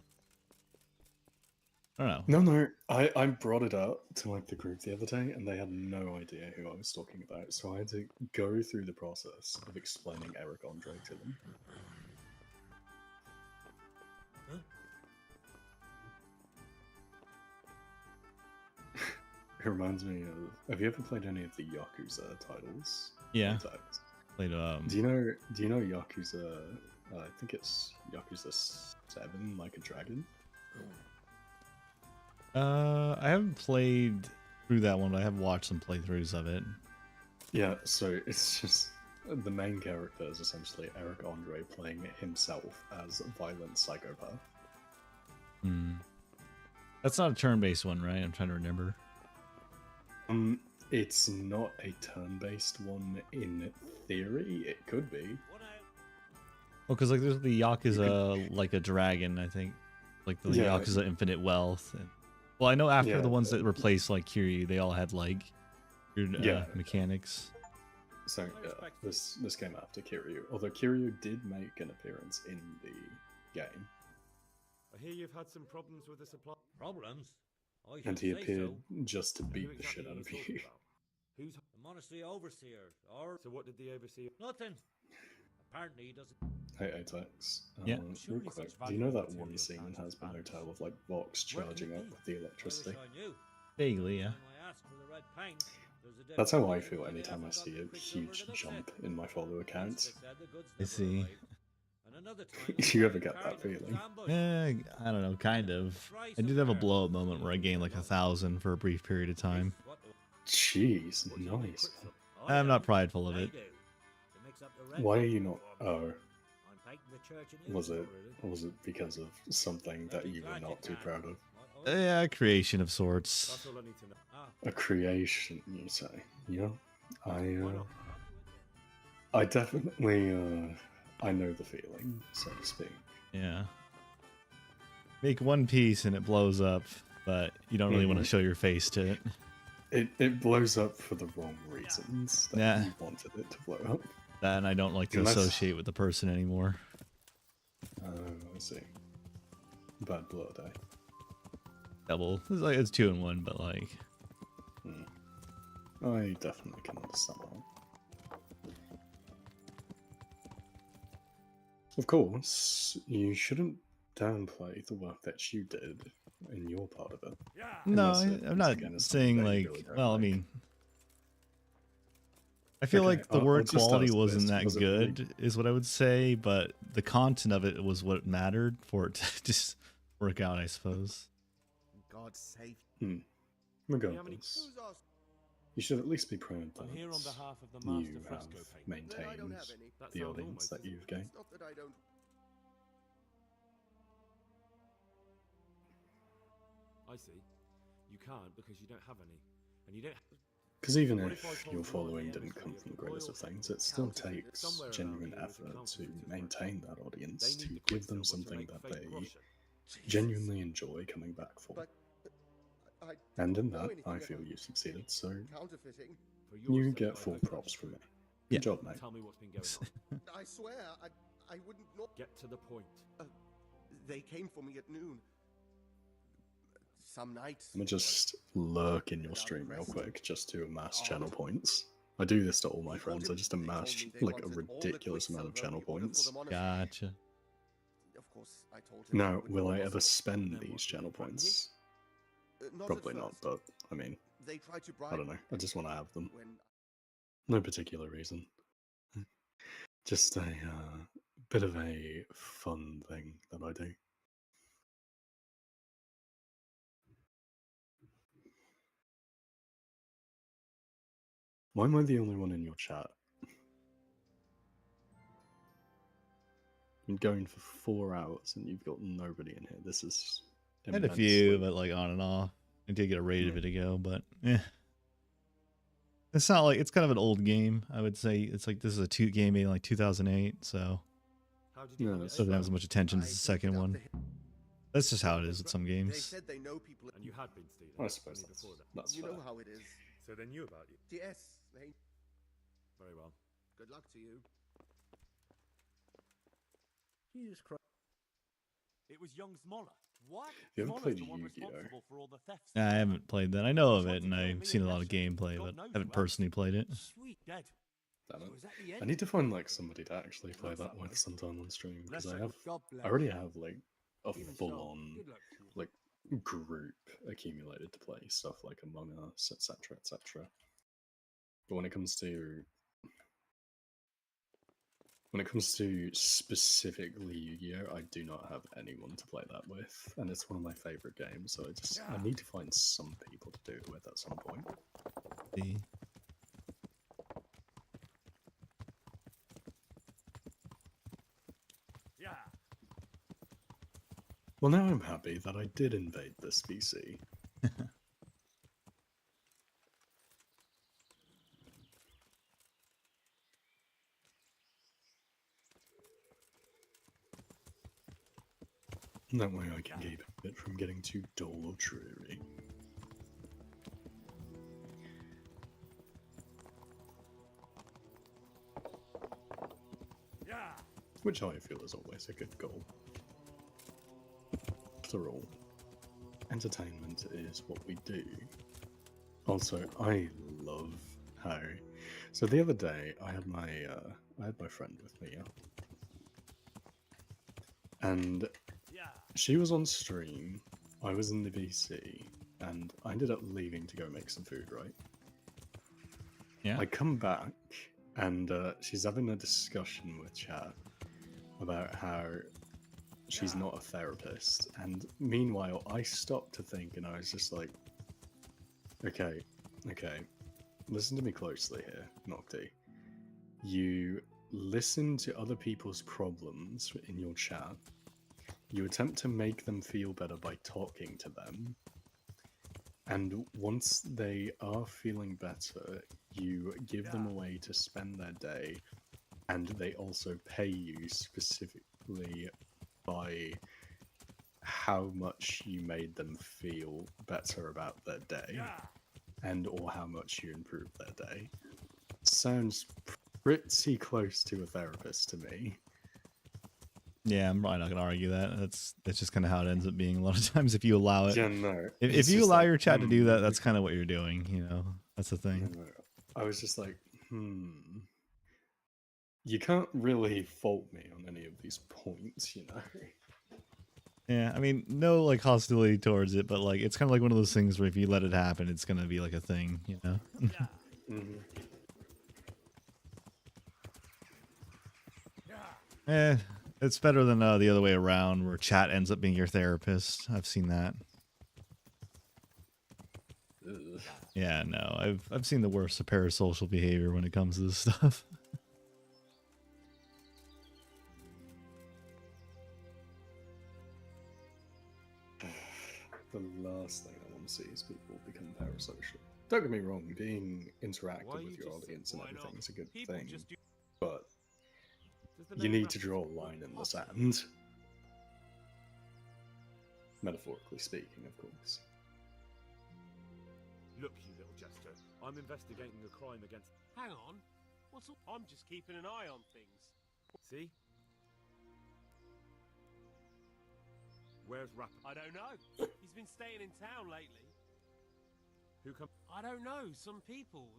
I don't know. No, I brought it up to like the group the other day, and they had no idea who I was talking about. So I had to go through the process of explaining Eric Andre to them. It reminds me of. Have you ever played any of the Yakuza titles? Yeah. Played Do you know Yakuza? I think it's Yakuza 7, Like a Dragon. I haven't played through that one, but I have watched some playthroughs of it. Yeah, so it's just the main character is essentially Eric Andre playing himself as a violent psychopath. That's not a turn-based one, right? I'm trying to remember. It's not a turn-based one in theory. It could be. Well, because like there's the Yakuza like a dragon, I think, like the Yakuza Infinite Wealth. And, well, I know after the ones that replaced like Kiryu, they all had like weird mechanics. So this came after Kiryu, although Kiryu did make an appearance in the game. I hear you've had some problems with the supply. Problems? I And should he say appeared so. just to Who beat the exactly shit are out you of talking you. about? Who's The monastery overseer, or so? What did the overseer? nothing. Apparently he doesn't. Hey, Atex. Yeah. Real Surely quick, such do you know valuable that one material scene in can't Has Been No vanish. Tale of like Vox Where could it charging up be? with the I wish electricity? I knew. Vaguely, yeah. Time I ask for the red paint, there's a dead That's how I body feel why they anytime I haven't got see the a quicksilver huge to the jump set. in my follower Once count. they said the goods I never see. arrived, and another time Do you ever get that feeling? I don't know, kind of. I did have a blow up moment where I gained like 1,000 for a brief period of time. Jeez, nice. I'm not prideful of it. Why are you not? Oh, I'm the church in was it because of something that you were not too proud of? Yeah, a creation of sorts. That's all I need to know. A creation, you say? Yeah, I definitely I know the feeling, so to speak. Yeah. Make one piece and it blows up, but you don't really want to show your face to it. It blows up for the wrong reasons that you wanted it to blow up. That and I don't like to associate with the person anymore. Oh, I see. Bad blood, eh? Double. It's 2 in 1, but like. I definitely can understand that. Of course, you shouldn't downplay the work that you did in your part of it. No, I'm not saying like. Well, I mean, I feel like the word quality wasn't that good, is what I would say, but the content of it was what mattered for it to just work out, I suppose. God's sake. Regardless, you should at least be proud that I'm here on behalf of the you master have fresco painter. maintained the audience that you've gained. Not that I don't. I see. You can't because you don't have any, and you don't. Because even if your following didn't come from the greatest of things, it still takes genuine effort to maintain that audience, to give them something that they genuinely enjoy coming back for. And in that, I feel you've succeeded, so you get full props from me. Good job, mate. Tell me what's been going on. I swear, I wouldn't not. Get to the point. They came for me at noon. Some nights. I'm gonna just lurk in your stream real quick, just to amass channel points. I do this to all my friends, I just amass like a ridiculous amount of channel points. Gotcha. Of course, I told him. Now, will I ever spend these channel points? Probably not, but I mean, I don't know. I just want to have them. No particular reason. Just a bit of a fun thing that I do. Why am I the only one in your chat? I'm going for 4 hours and you've got nobody in here. This is I had a few, but like on and off. I did get a raid a bit ago, but yeah. It's not like, it's kind of an old game, I would say. It's like, this is a game made in like 2008, so no, it doesn't have as much attention as the second one. That's just how it is with some games. They said they know people. And you had been stealing. I suppose before that. that's You fair. know how it is. So they knew about you. Yes, they. Very well. Good luck to you. Jesus Christ. It was young Smoller. What? You haven't Smoller's played the one Yu-Gi-Oh? responsible for all the thefts. I haven't played that. I know of it, and I've seen a lot of gameplay, but haven't personally played it. Sweet dead. Damn it. So is that the end? I need to find like somebody to actually play that with sometime on stream, because I already have like a full-on like group accumulated to play stuff like Among Us, etc., etc. But when it comes to specifically Yu-Gi-Oh, I do not have anyone to play that with, and it's one of my favorite games. So I need to find some people to do it with at some point. See. Yeah. Well, now I'm happy that I did invade this VC. That way I can keep it from getting too dull or dreary. Yeah. Which I feel is always a good goal. after all, entertainment is what we do. Also, I love how. So the other day, I had my friend with me, yeah? And she was on stream. I was in the VC, and I ended up leaving to go make some food. Right? Yeah. I come back, and she's having a discussion with chat about how she's not a therapist. And meanwhile, I stopped to think, and I was just like, okay, listen to me closely here, Nocti. You listen to other people's problems in your chat. You attempt to make them feel better by talking to them. And once they are feeling better, you give them a way to spend their day, and they also pay you specifically by how much you made them feel better about their day, and or how much you improved their day. Sounds pretty close to a therapist to me. Yeah, I'm probably not gonna argue that. That's just kind of how it ends up being a lot of times if you allow it. Yeah, no. If you allow your chat to do that, that's kind of what you're doing. You know, that's the thing. No. I was just like, you can't really fault me on any of these points, you know. Yeah, I mean, no like hostility towards it, but like it's kind of like one of those things where if you let it happen, it's gonna be like a thing, you know. It's better than the other way around, where chat ends up being your therapist. I've seen that. Ugh. Yeah, no, I've seen the worst of parasocial behavior when it comes to this stuff. The last thing I want to see is people become parasocial. Don't get me wrong, being interactive with your audience and everything is a good thing, but you need to draw a line in the sand. Metaphorically speaking, of course. Look, you little jester. I'm investigating a crime against... Hang on. I'm just keeping an eye on things. See? Where's Rapper? I don't know. He's been staying in town lately. Who come? I don't know. Some people.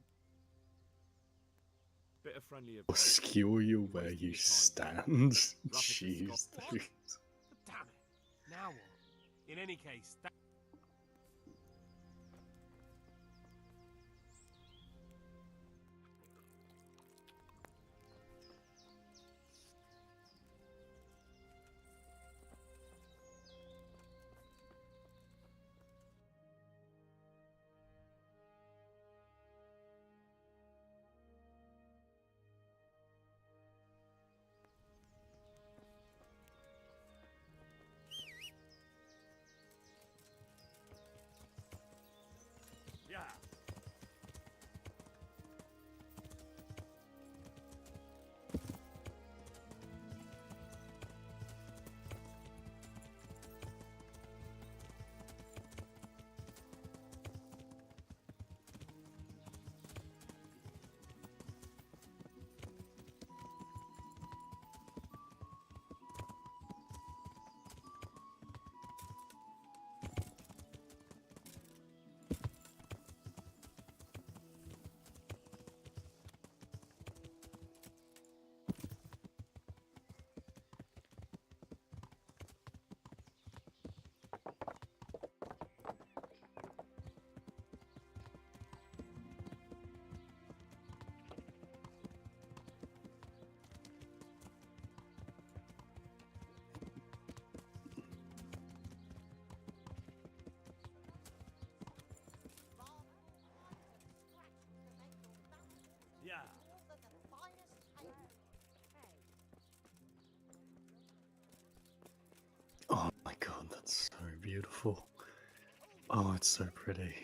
Bit of friendly I'll skewer you where you stand. Jeez. Damn it. Now what? In any case, Oh my god, that's so beautiful. Oh, it's so pretty.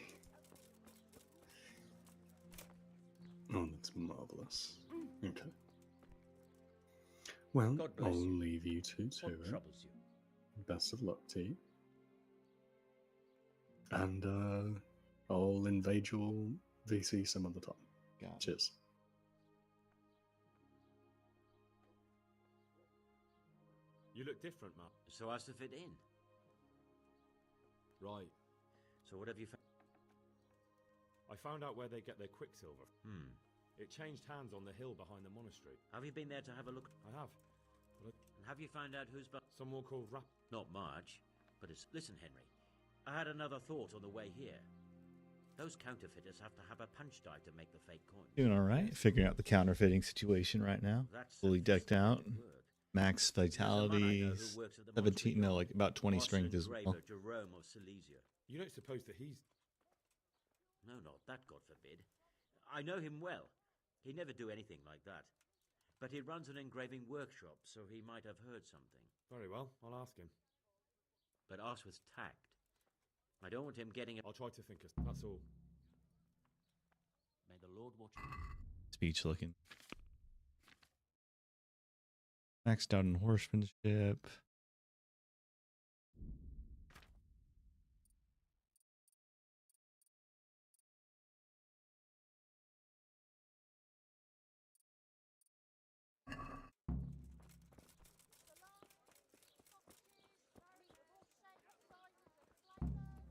Oh, that's marvelous. Okay. Well, I'll leave you two to it. Troubles you? Best of luck to you. And I'll invade your VC some other time. Cheers. You look different, Mark. So as to fit in. Right. So what have you found? I found out where they get their quicksilver. Hmm. It changed hands on the hill behind the monastery. Have you been there to have a look? I have. And have you found out who's... Someone called Rap... Not much, but it's... Listen, Henry. I had another thought on the way here. Those counterfeiters have to have a punch die to make the fake coin. Doing all right. Figuring out the counterfeiting situation right now. Fully decked out. Max vitalities. 17, no, like about 20 strength as well. Jerome of Silesia. You don't suppose that he's... No, not that, God forbid. I know him well. He'd never do anything like that. But he runs an engraving workshop, so he might have heard something. Very well, I'll ask him. But ask with tact. I don't want him getting... I'll try to think of... That's all. May the Lord watch you. Speech looking. Maxed out in horsemanship.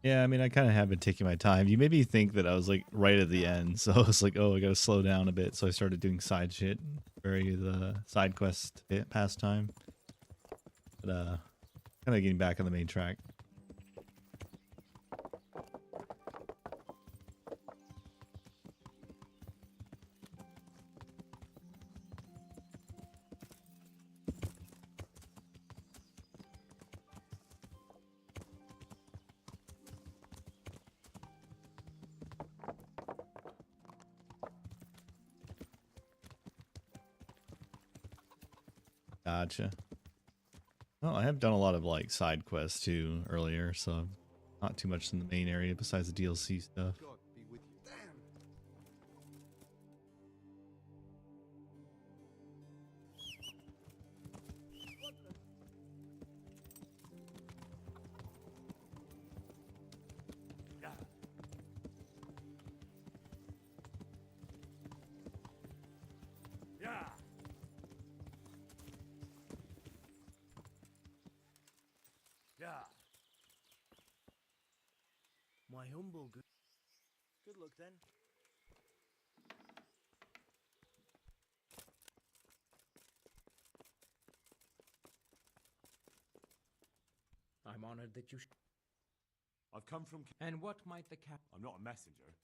Yeah, I mean, I kind of have been taking my time. You made me think that I was like right at the end, so I was like, oh, I gotta slow down a bit. So I started doing side shit, very the side quest pastime. But kind of getting back on the main track. Gotcha. Well, I have done a lot of like side quests too earlier, so not too much in the main area besides the DLC stuff. My humble good luck then. I'm honored that you... I've come from... And what might the cap... I'm not a messenger.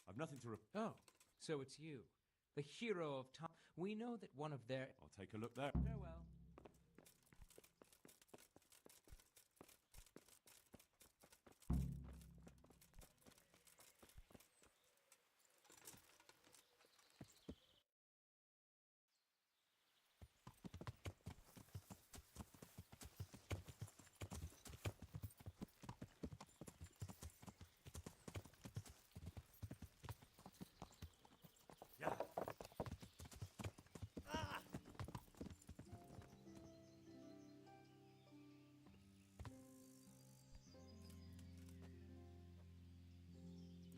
I've nothing to... Oh, so it's you. The hero of time. We know that one of their... I'll take a look there. Farewell.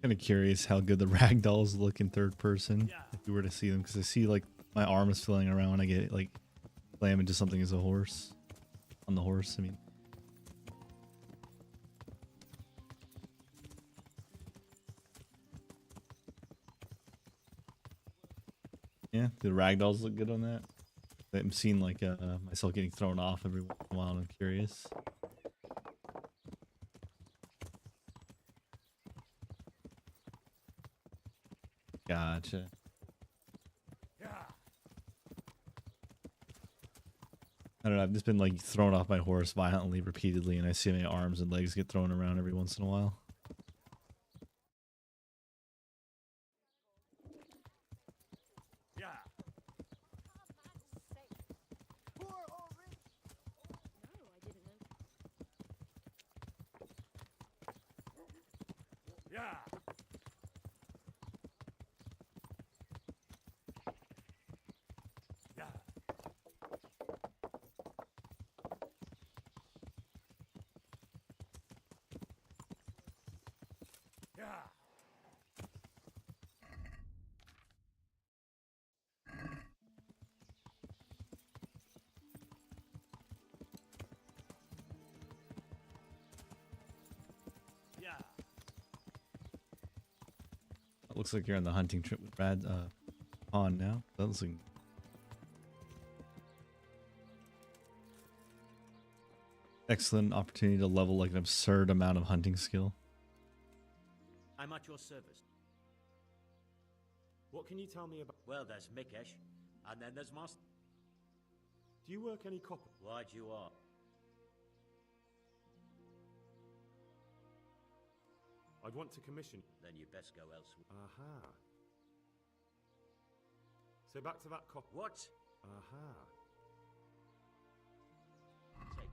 Kind of curious how good the ragdolls look in third person if you were to see them, because I see like my arm is flailing around when I get like slam into something as a horse on the horse. I mean, yeah, the ragdolls look good on that. I'm seeing like myself getting thrown off every once in a while, and I'm curious. Gotcha. I don't know, I've just been like thrown off my horse violently repeatedly, and I see my arms and legs get thrown around every once in a while. looks like you're on the hunting trip with Brad on now. That looks like excellent opportunity to level like an absurd amount of hunting skill. I'm at your service. What can you tell me about... Well, there's Mikesh, and then there's Master. Do you work any copper? Right you are. I'd want to commission... Then you best go elsewhere. Aha. So back to that copper. What? Aha. Take care.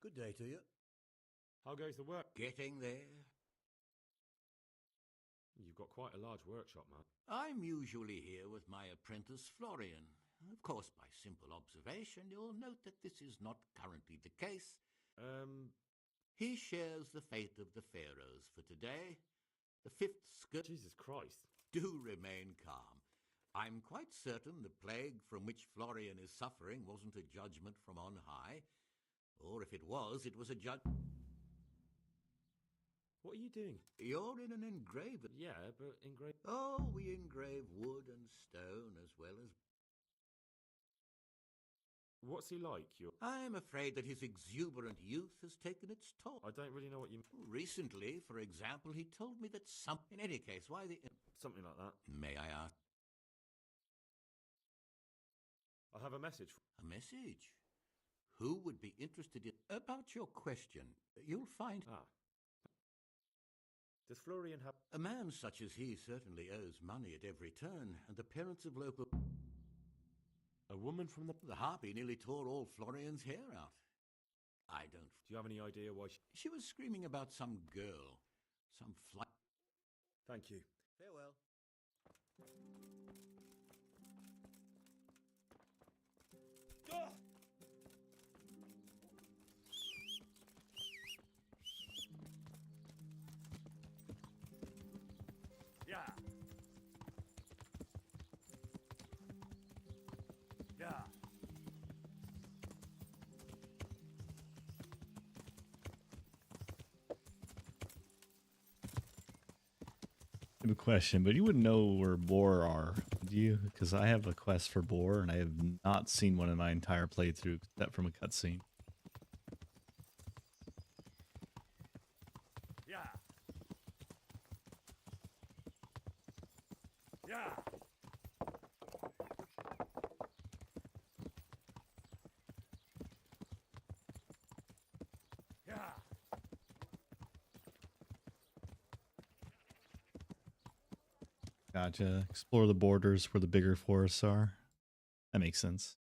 Good day to you. How goes the work? Getting there. You've got quite a large workshop, man. I'm usually here with my apprentice Florian. Of course, by simple observation, you'll note that this is not currently the case. He shares the fate of the pharaohs for today. The fifth scourge... Jesus Christ. Do remain calm. I'm quite certain the plague from which Florian is suffering wasn't a judgment from on high. Or if it was a What are you doing? You're in an engraver. Yeah, but engrave... Oh, we engrave wood and stone as well as... What's he like? I'm afraid that his exuberant youth has taken its toll. I don't really know what you... Recently, for example, he told me that In any case, why the... Something like that. May I ask? I have a message. A message? Who would be interested in... About your question, you'll find... Does Florian have... A man such as he certainly owes money at every turn, and the parents of local... A woman from the... The harpy nearly tore all Florian's hair out. I don't... Do you have any idea why She was screaming about some girl. Some fly... Thank you. Farewell. Yeah. Yeah. I have a question, but you wouldn't know where boar are, do you? Because I have a quest for boar, and I have not seen one in my entire playthrough, except from a cutscene. Yeah. Yeah. Yeah. Gotcha. Explore the borders where the bigger forests are. That makes sense.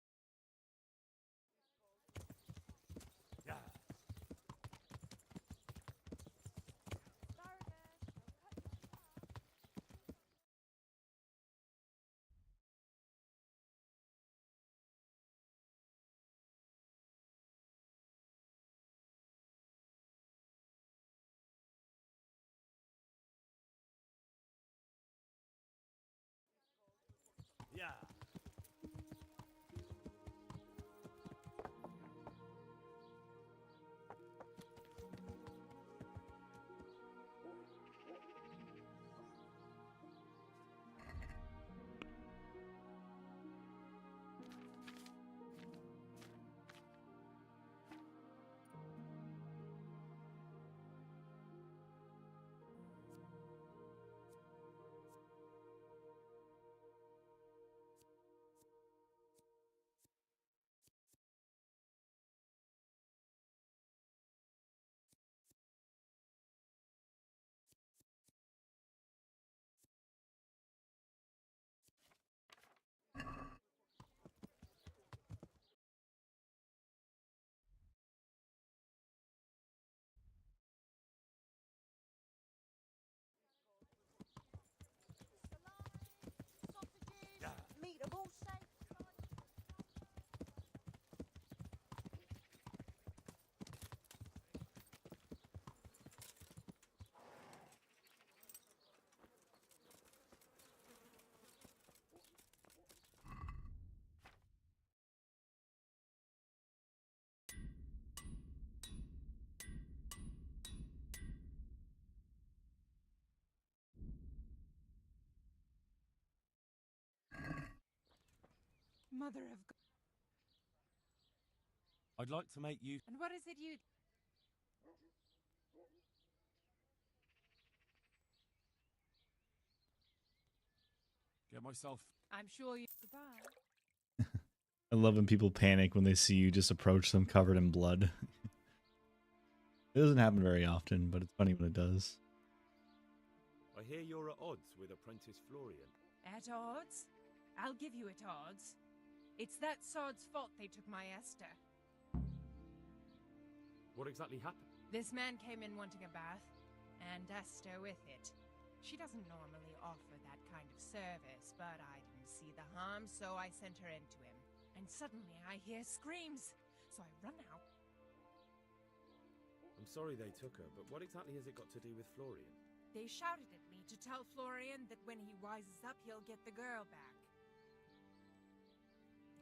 The ball's safe. Mother of God. I'd like to make you... And what is it you... Get myself... I'm sure you... Goodbye. I love when people panic when they see you just approach them covered in blood. It doesn't happen very often, but it's funny when it does. I hear you're at odds with apprentice Florian. At odds? I'll give you at odds. It's that sod's fault they took my Esther. What exactly happened? This man came in wanting a bath, and Esther with it. She doesn't normally offer that kind of service, but I didn't see the harm, so I sent her into him. And suddenly I hear screams, so I run out. I'm sorry they took her, but what exactly has it got to do with Florian? They shouted at me to tell Florian that when he wises up, he'll get the girl back.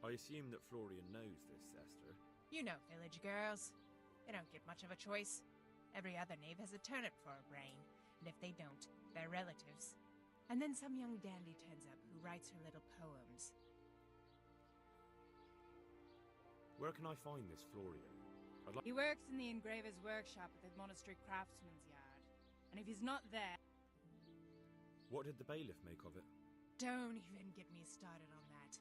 I assume that Florian knows this, Esther. You know village girls. They don't get much of a choice. Every other knave has a turnip for a brain, and if they don't, they're relatives. And then some young dandy turns up who writes her little poems. Where can I find this Florian? He works in the engraver's workshop at the monastery craftsman's yard. And if he's not there... What did the bailiff make of it? Don't even get me started on that.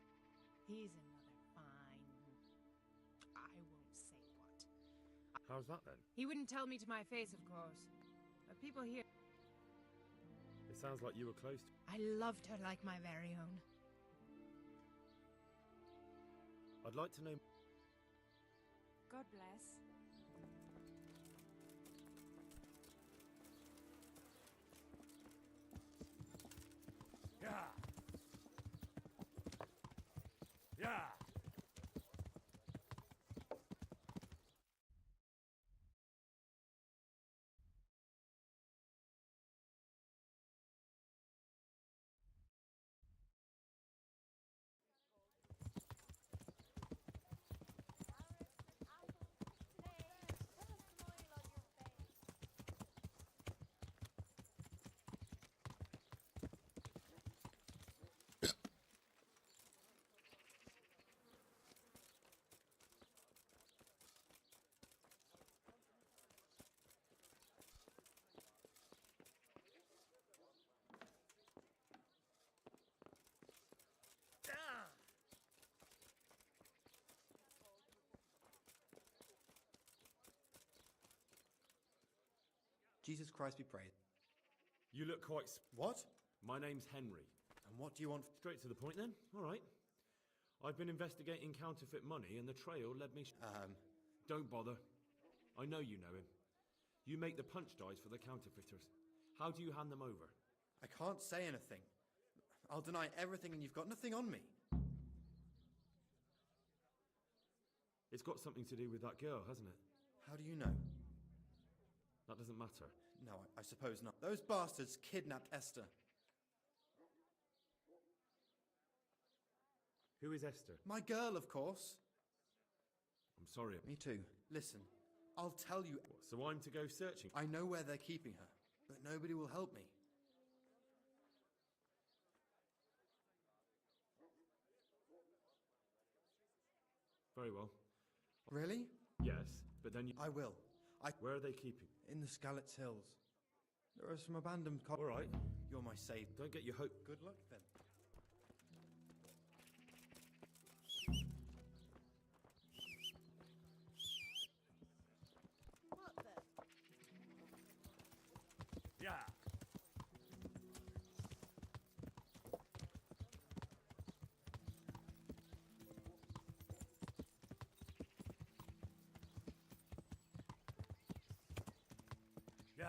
He's another fine... I won't say what. How's that then? He wouldn't tell me to my face, of course. But people here... It sounds like you were close to... I loved her like my very own. I'd like to know... God bless. Yeah. Yeah. Jesus Christ be praised. You look quite... What? My name's Henry. And what do you want? Straight to the point then? All right. I've been investigating counterfeit money and the trail led me... Don't bother. I know you know him. You make the punch dies for the counterfeiters. How do you hand them over? I can't say anything. I'll deny everything and you've got nothing on me. It's got something to do with that girl, hasn't it? How do you know? That doesn't matter. No, I suppose not. Those bastards kidnapped Esther. Who is Esther? My girl, of course. I'm sorry. Me too. Listen, I'll tell you... What, so I'm to go searching? I know where they're keeping her, but nobody will help me. Very well. Really? Yes, but then you... I will. Where are they keeping? In the Skalitz Hills. There are some abandoned... All right. You're my savior. Don't get your hope... Good luck, then. What the? Yeah. Yeah.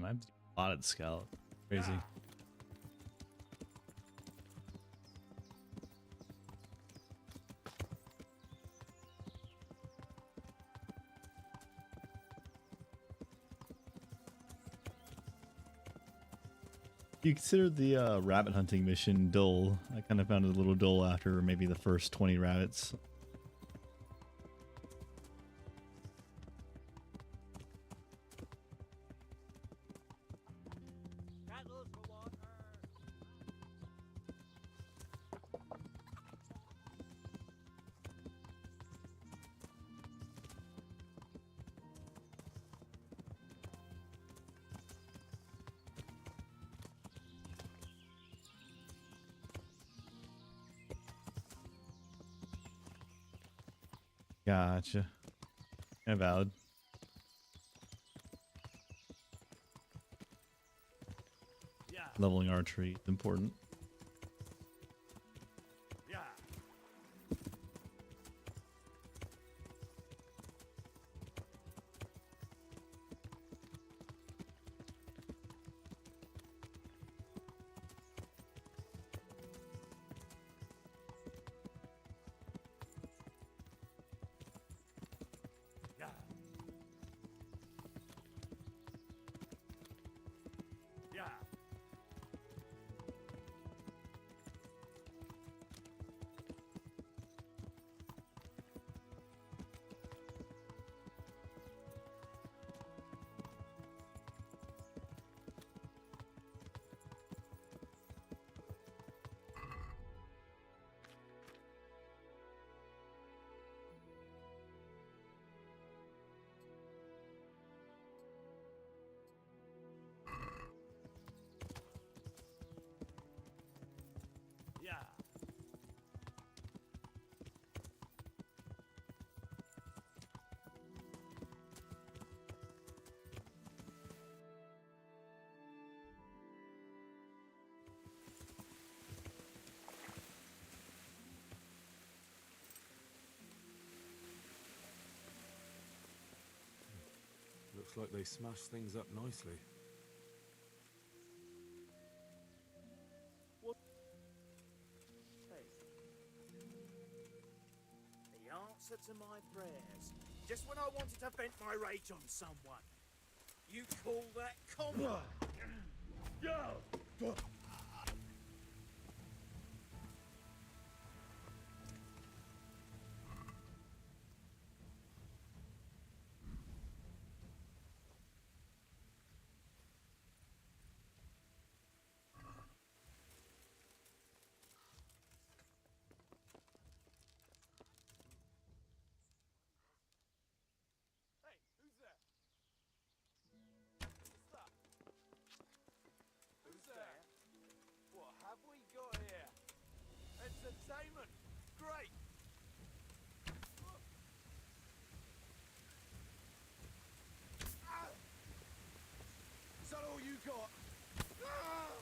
I have to do a lot of the scout. Crazy. You consider the rabbit hunting mission dull. I kind of found it a little dull after maybe the first 20 rabbits. Gotcha. Yeah, valid. Yeah. Leveling archery is important. Yeah. Yeah. Yeah. Looks like they smashed things up nicely. Hey. The answer to my prayers. Just when I wanted to vent my rage on someone. You call that common? Hey, who's there? What's that? Who's there? What have we got here? Entertainment! Great! Is that all you got? Well,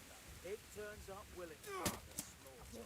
the pig turns up willing for the slaughter.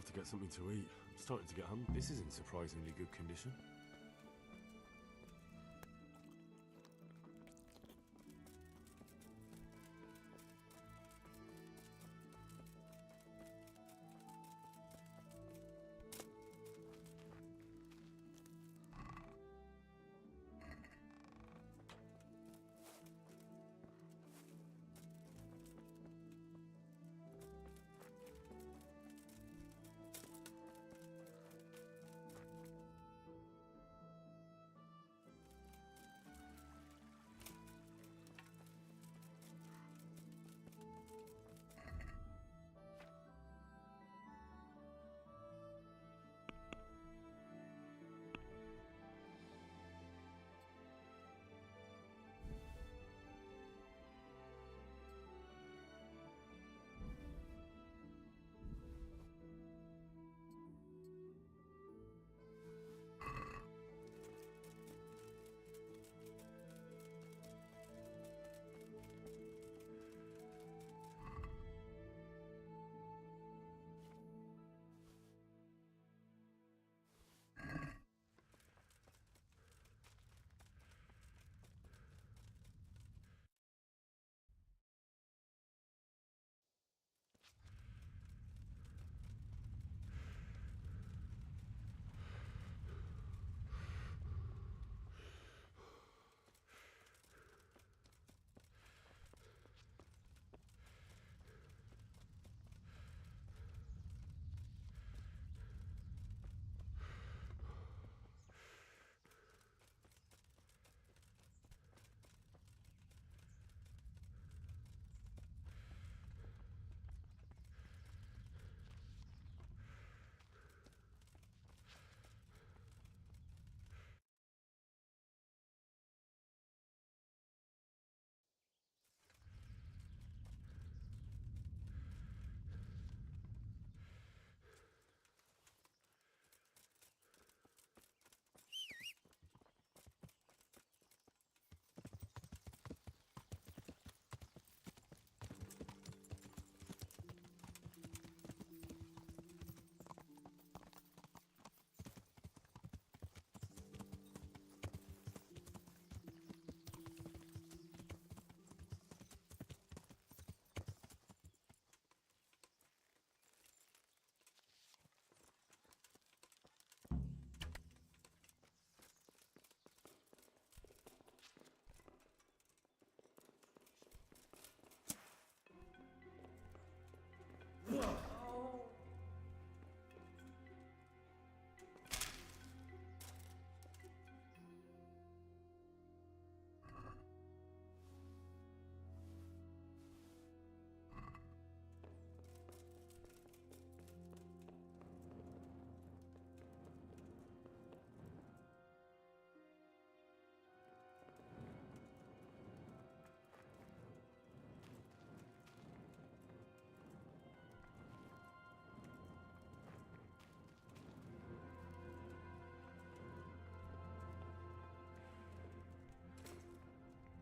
have to get something to eat. I'm starting to get hungry. This is in surprisingly good condition.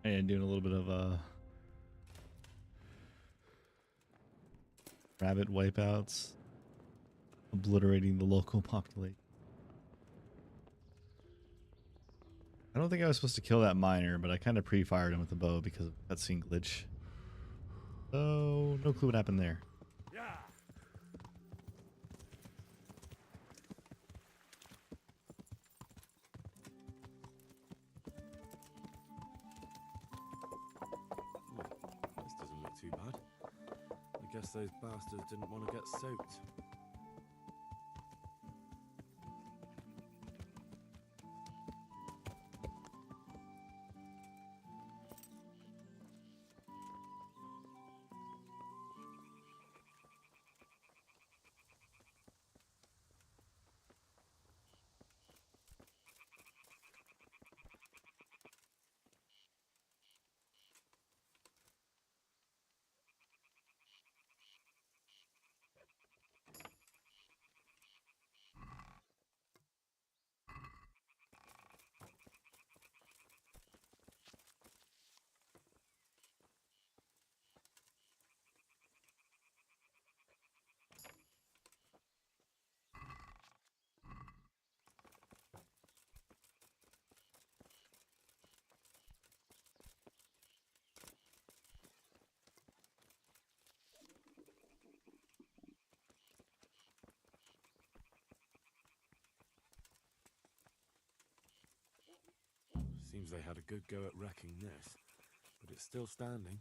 And doing a little bit of rabbit wipeouts, obliterating the local population. I don't think I was supposed to kill that miner, but I kind of pre-fired him with the bow because of that cutscene glitch. So no clue what happened there. This doesn't look too bad. I guess those bastards didn't want to get soaked. Seems they had a good go at wrecking this, but it's still standing.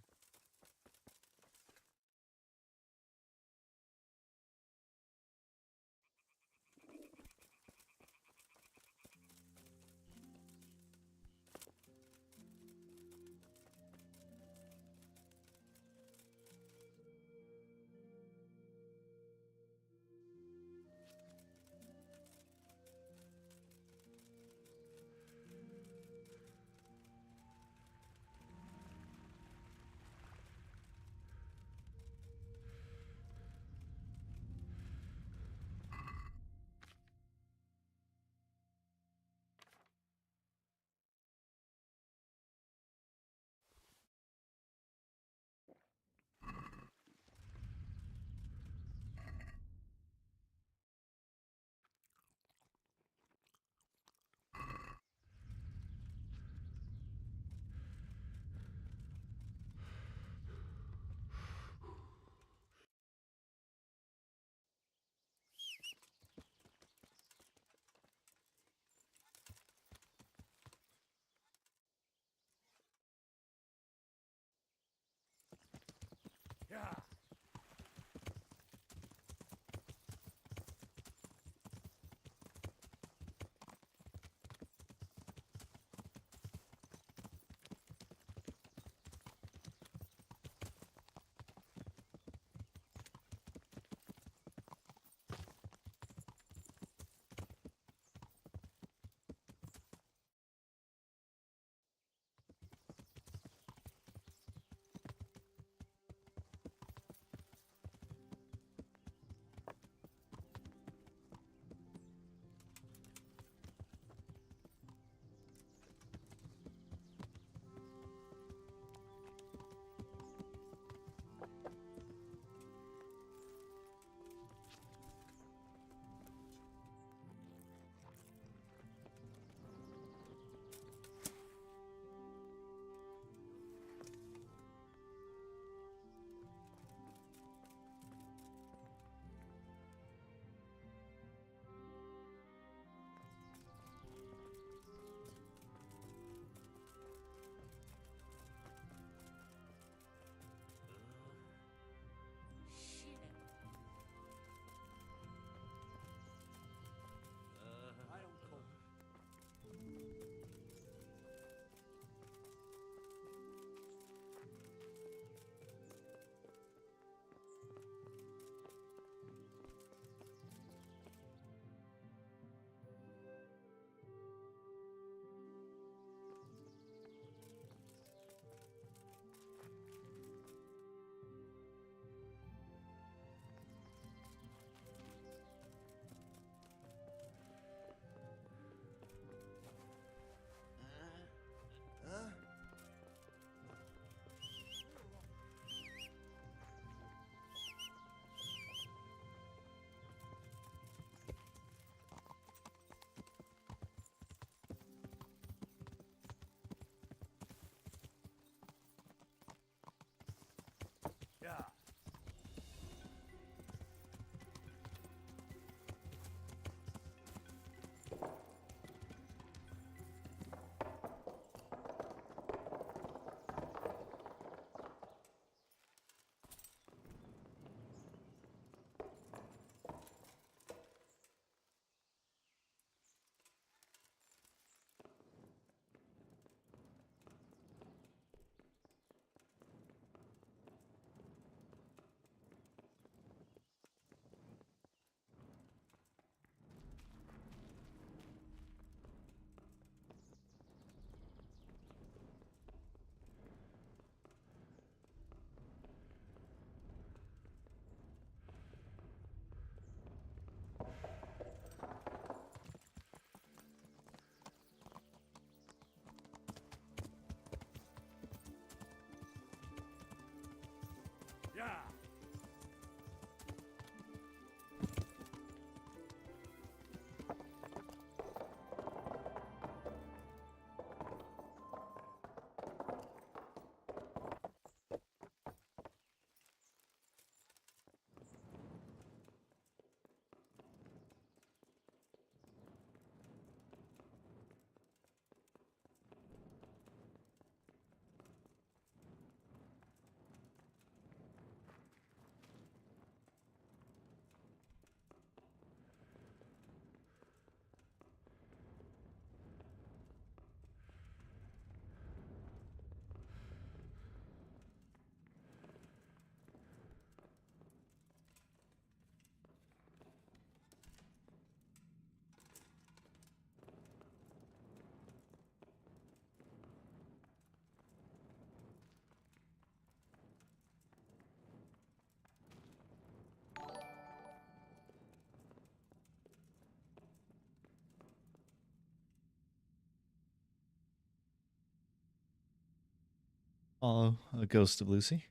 Follow a Ghost of Lucy.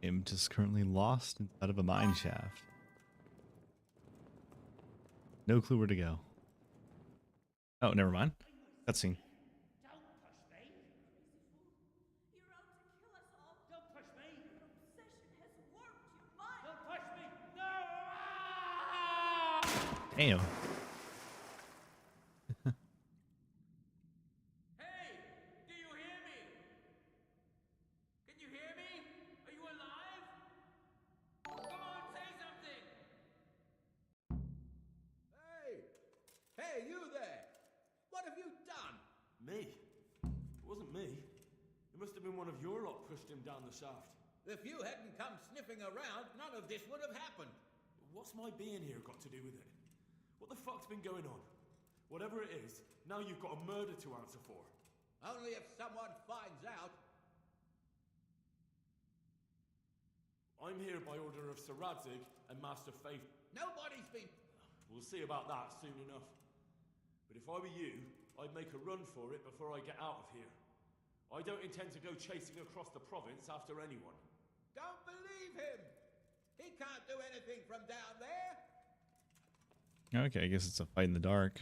I'm just currently lost inside of a mine shaft. No clue where to go. Oh, never mind. Cutscene. Damn. Hey! Do you hear me? Can you hear me? Are you alive? Come on, say something! Hey! Hey, you there! What have you done? Me? It wasn't me. It must have been one of your lot pushed him down the shaft. If you hadn't come sniffing around, none of this would have happened. What's my being here got to do with it? What the fuck's been going on? Whatever it is, now you've got a murder to answer for. Only if someone finds out. I'm here by order of Sir Radzig and Master Faith. Nobody's been... We'll see about that soon enough. But if I were you, I'd make a run for it before I get out of here. I don't intend to go chasing across the province after anyone. Don't believe him! He can't do anything from down there! Okay, I guess it's a fight in the dark.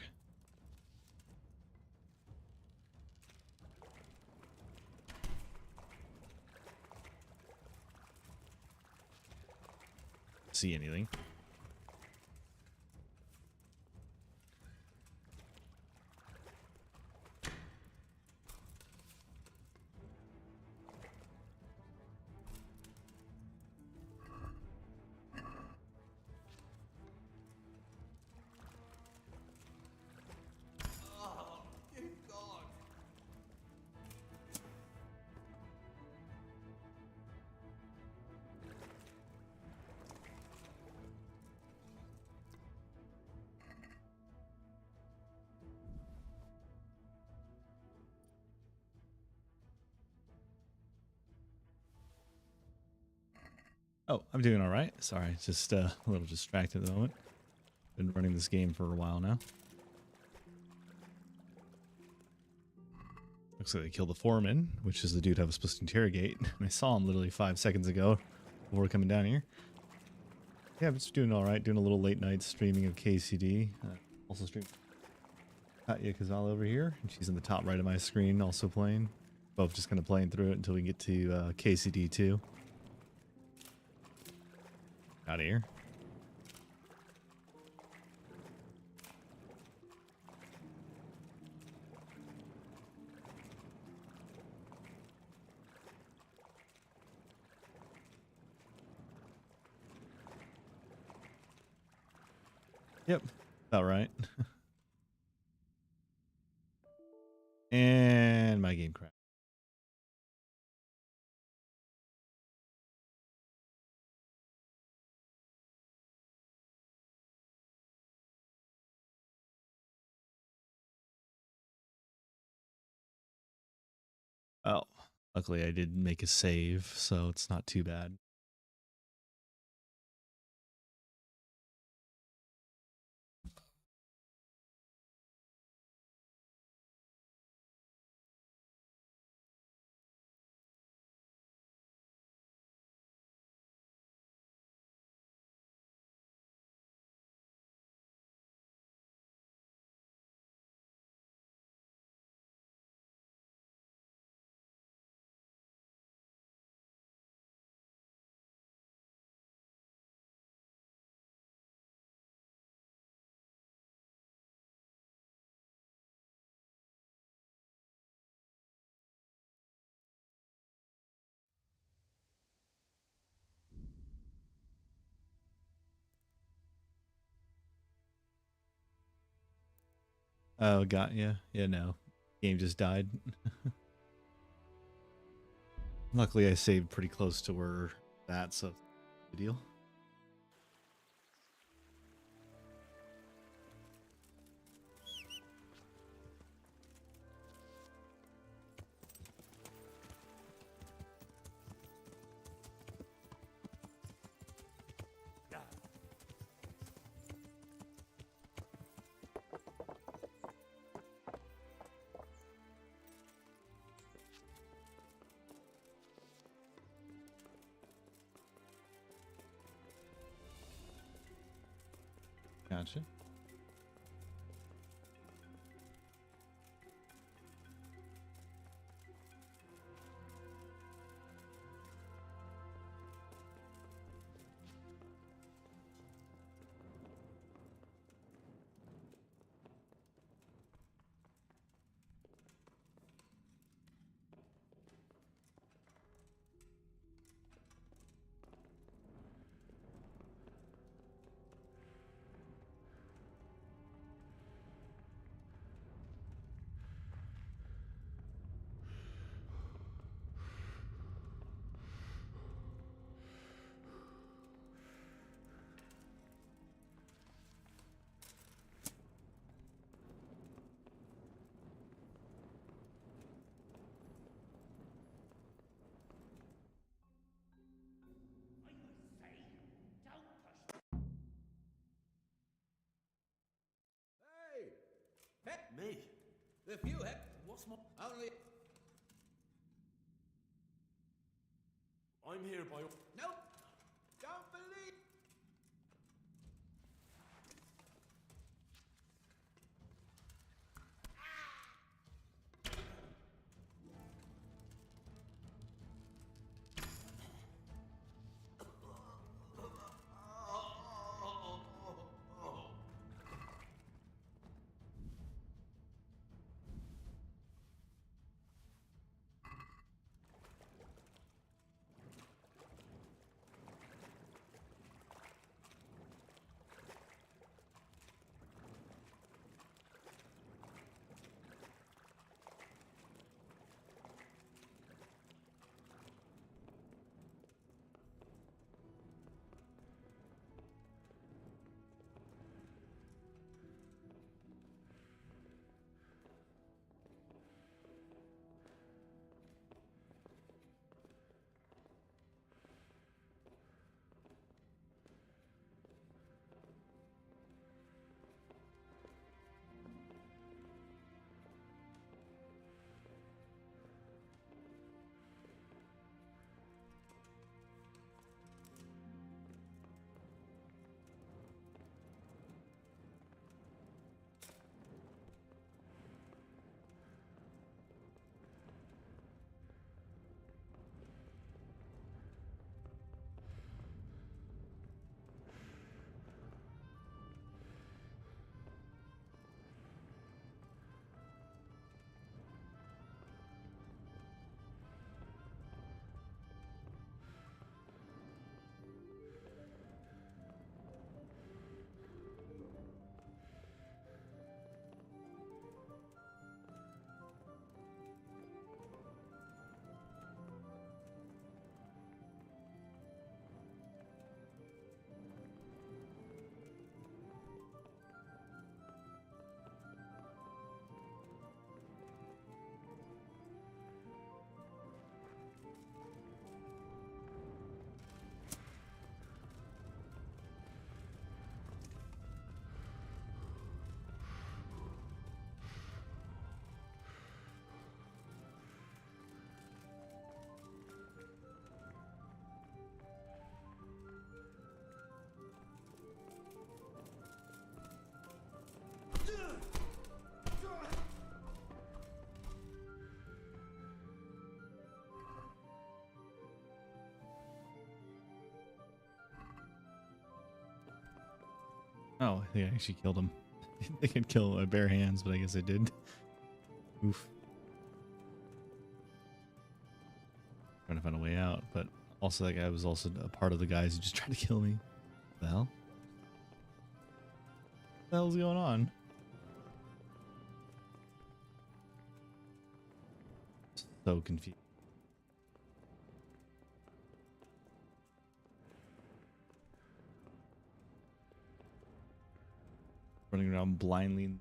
See anything? Oh, dear God! Oh, I'm doing all right. Sorry, just a little distracted at the moment. Been running this game for a while now. Looks like they killed the foreman, which is the dude I was supposed to interrogate. And I saw him literally 5 seconds ago before coming down here. Yeah, I'm just doing all right. Doing a little late night streaming of KCD. Also streaming KatyaKazalaVT over here. And she's in the top right of my screen, also playing. Both just kind of playing through it until we get to KCD 2. Out of here. Yep, about right. And my game crashed. Oh, luckily I did make a save, so it's not too bad. Oh, got ya. Yeah, no. Game just died. Luckily, I saved pretty close to where that, so good deal. Gotcha. Heck me! If you heck, what's my only? I'm here by. Nope! Don't believe. Oh, they actually killed him. They could kill with bare hands, but I guess they did. Oof. Trying to find a way out, but also that guy was also a part of the guys who just tried to kill me. Well, what the hell's going on? So confused. Running around blindly.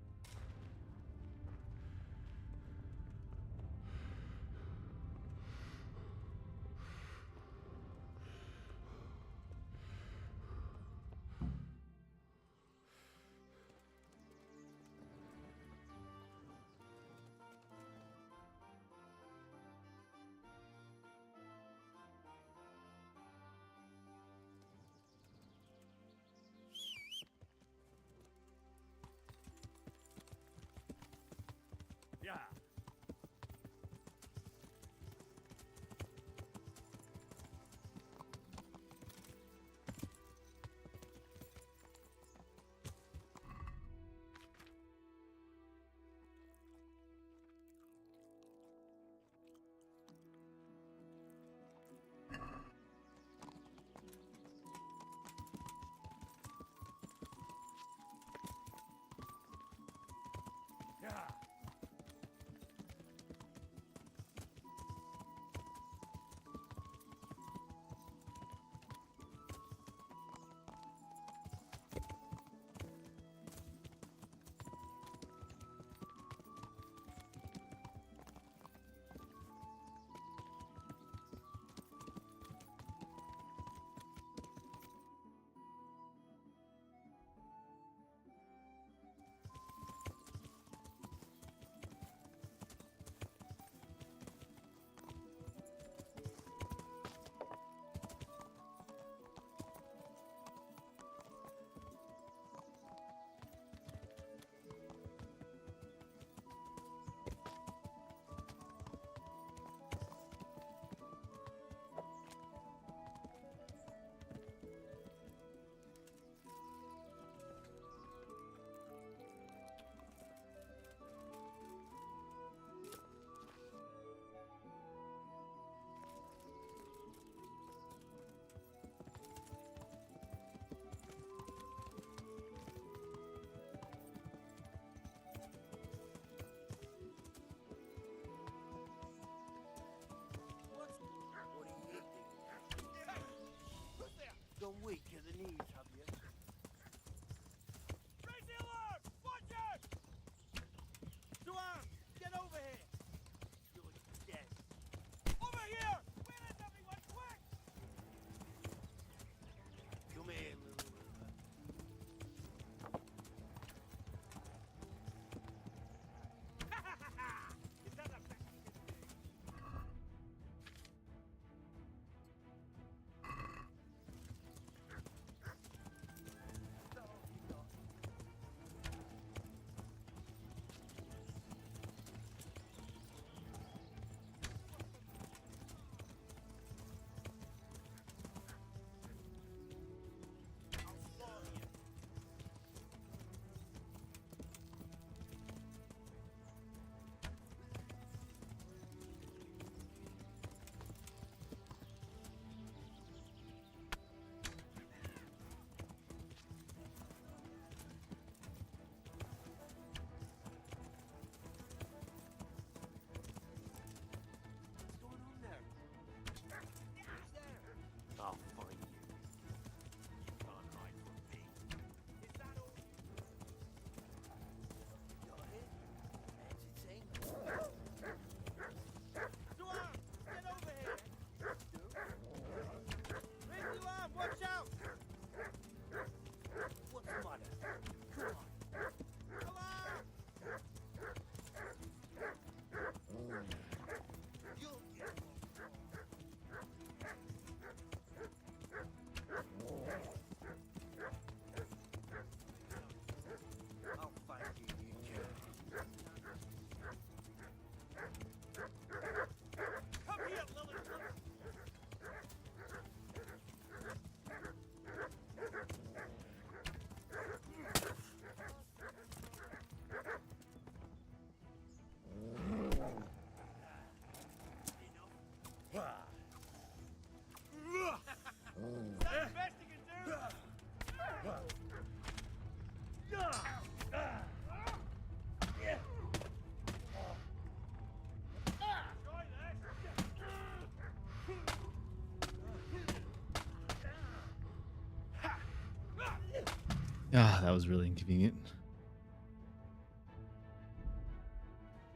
Ah, that was really inconvenient.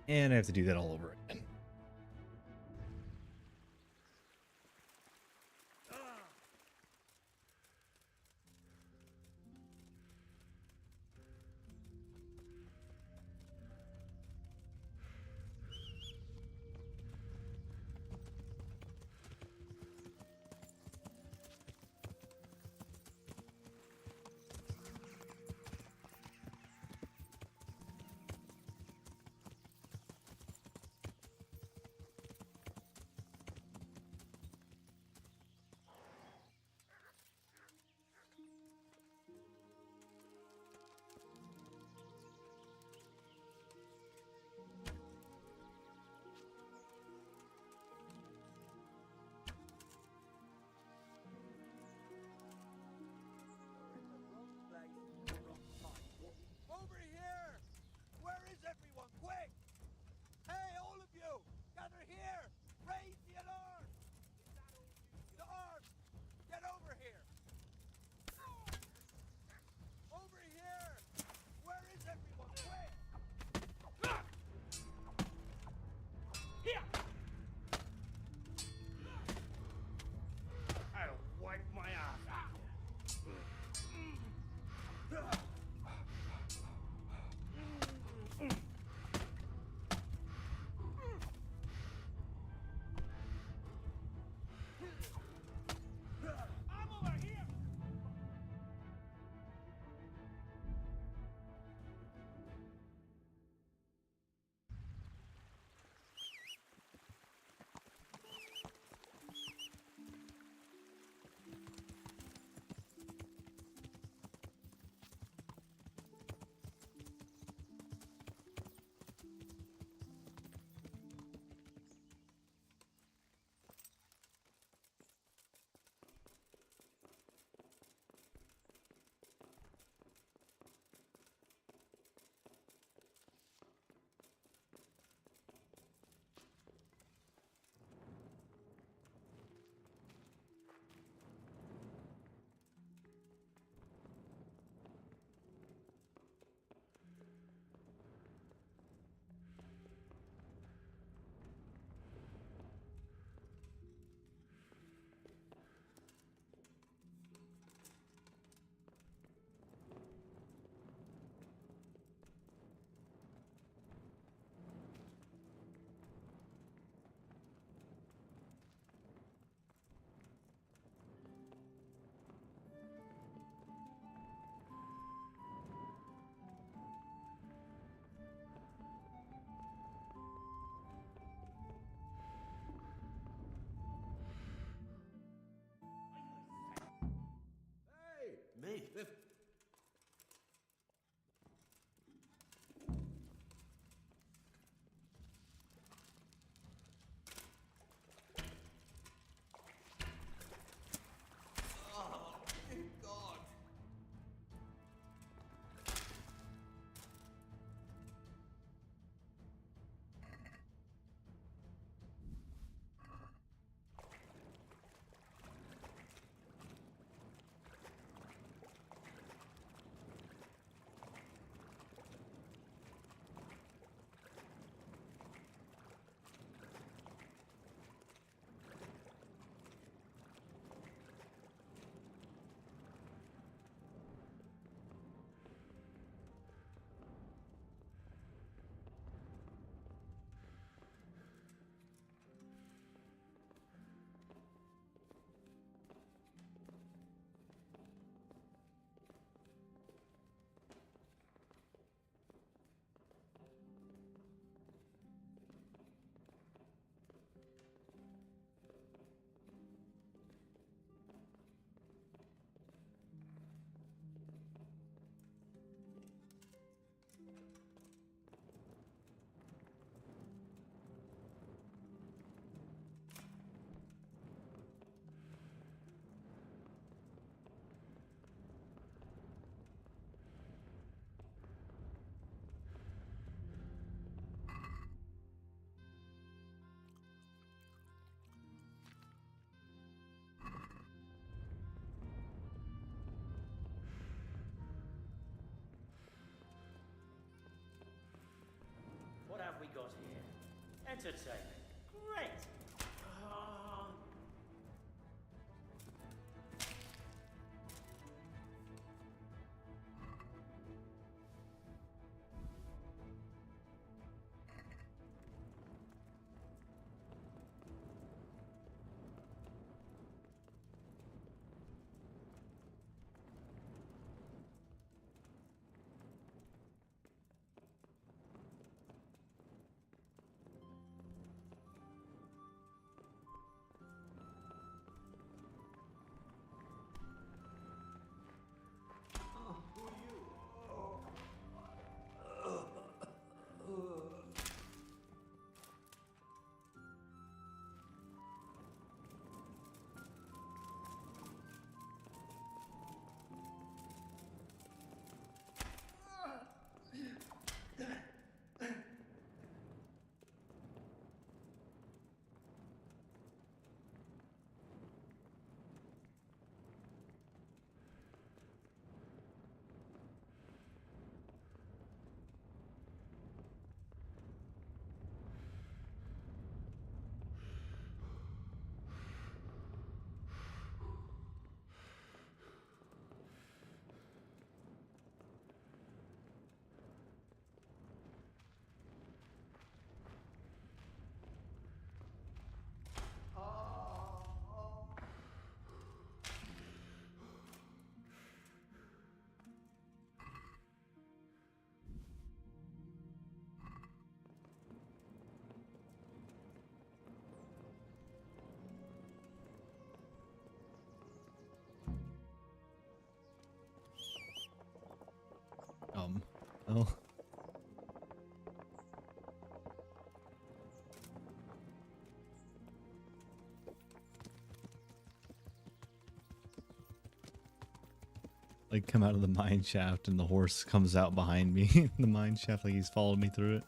And I have to do that all over again. Entertainment. Great. Oh. Like come out of the mine shaft and the horse comes out behind me in the mine shaft like he's followed me through it.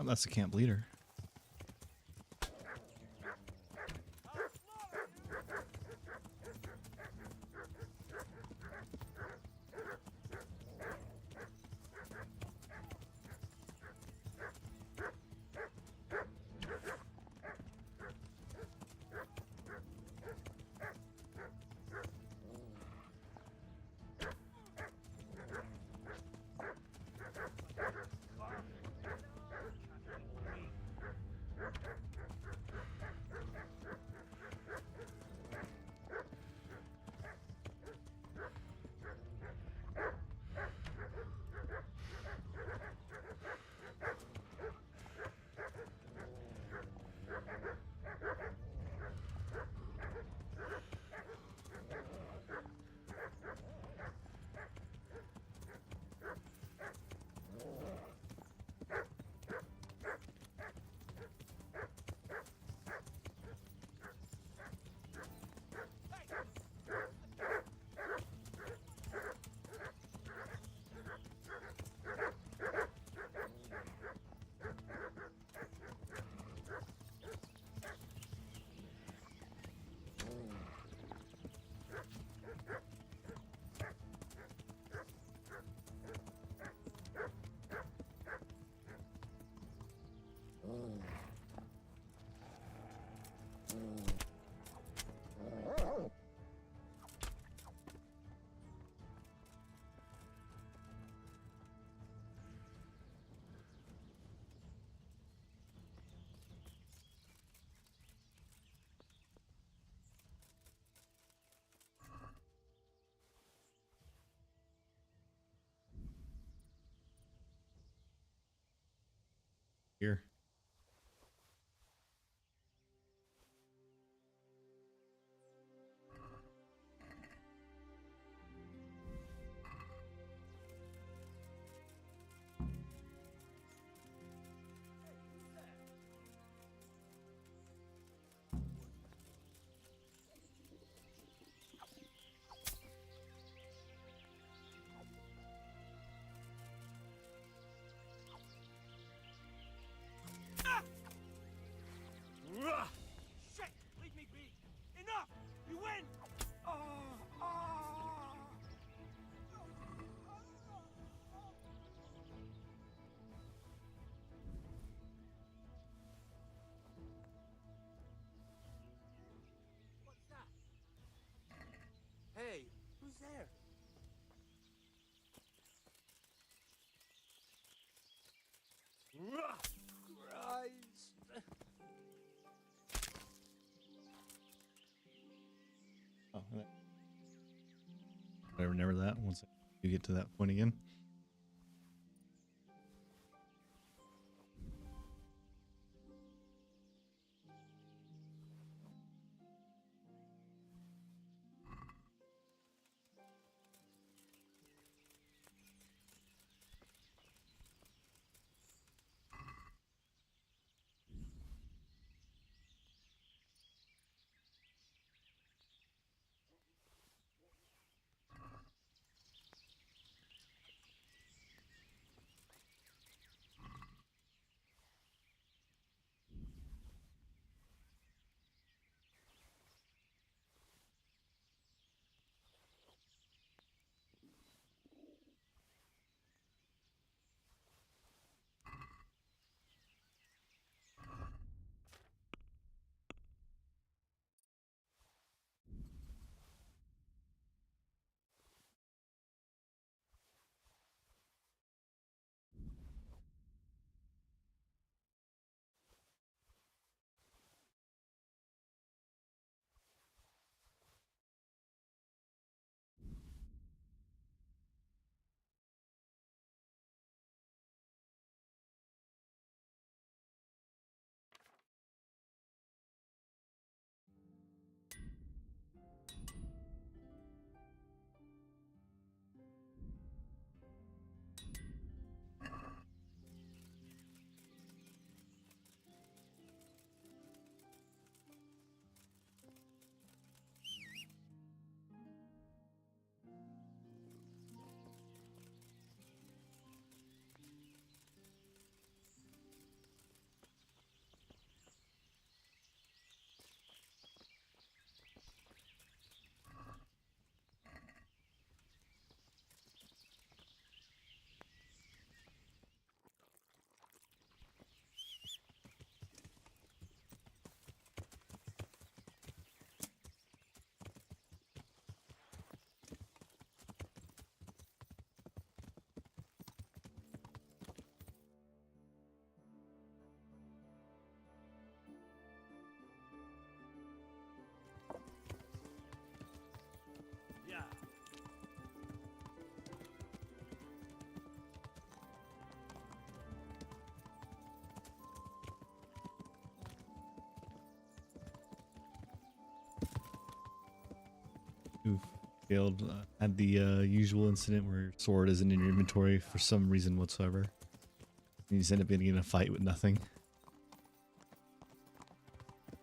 Oh, that's the camp leader. here. Shit! Leave me be! Enough! You win! What's that? Hey, who's there? Christ! Oh, I remember that once you get to that point again. Who failed had the usual incident where your sword isn't in your inventory for some reason whatsoever. And you just end up getting in a fight with nothing.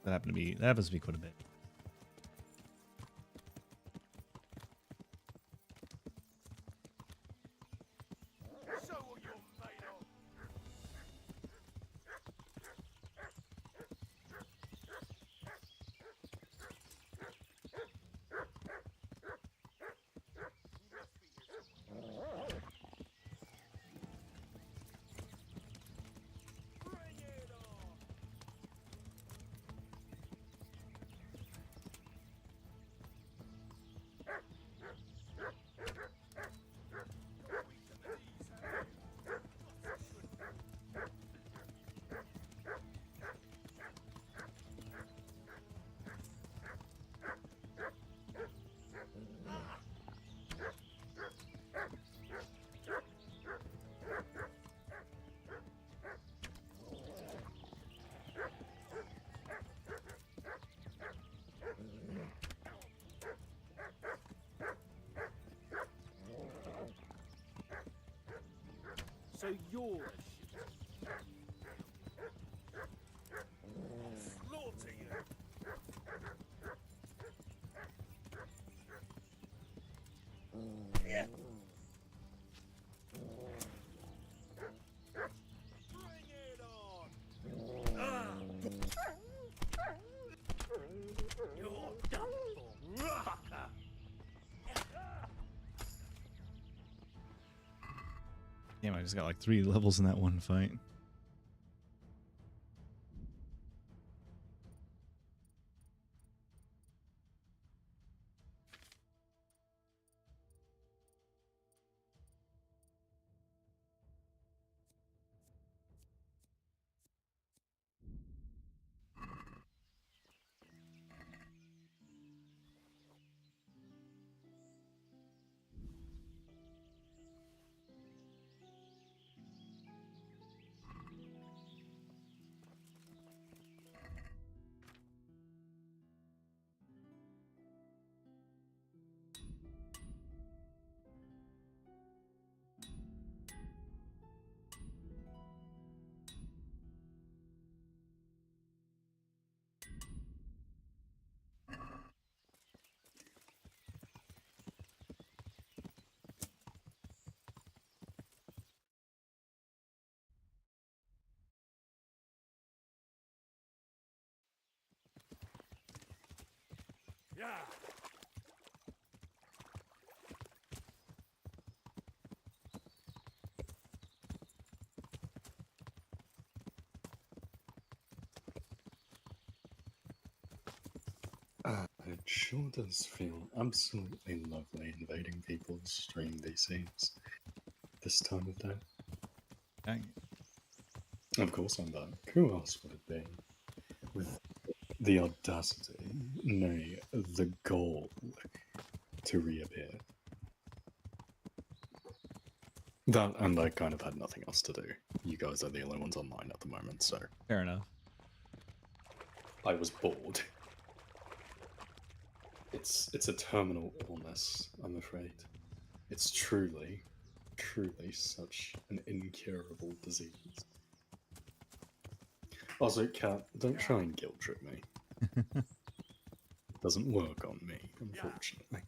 That happens to me quite a bit. You're a shit. Slaughter you. Yeah. Bring it on. You're done for, fucker. Damn, I just got like 3 levels in that one fight. Yeah. It sure does feel absolutely lovely invading people's stream DCs this time of day. Dang. Of course I'm back. Who else would it be? With the audacity, nay, the gall to reappear. That, and I kind of had nothing else to do. You guys are the only ones online at the moment, so... Fair enough. I was bored. It's a terminal illness, I'm afraid. It's truly such an incurable disease. Also, Kat, don't try and guilt trip me. It doesn't work on me, unfortunately.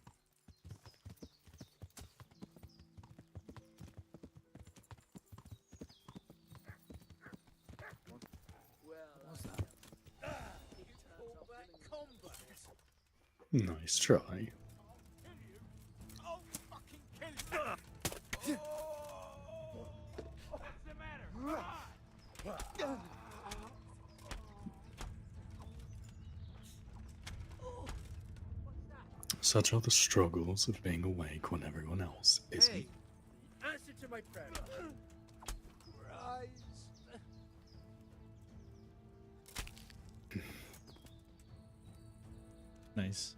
Nice try. I'll fucking kill you. What's the matter? Such are the struggles of being awake when everyone else isn't. Hey, answer to my prayer. Rise. Nice.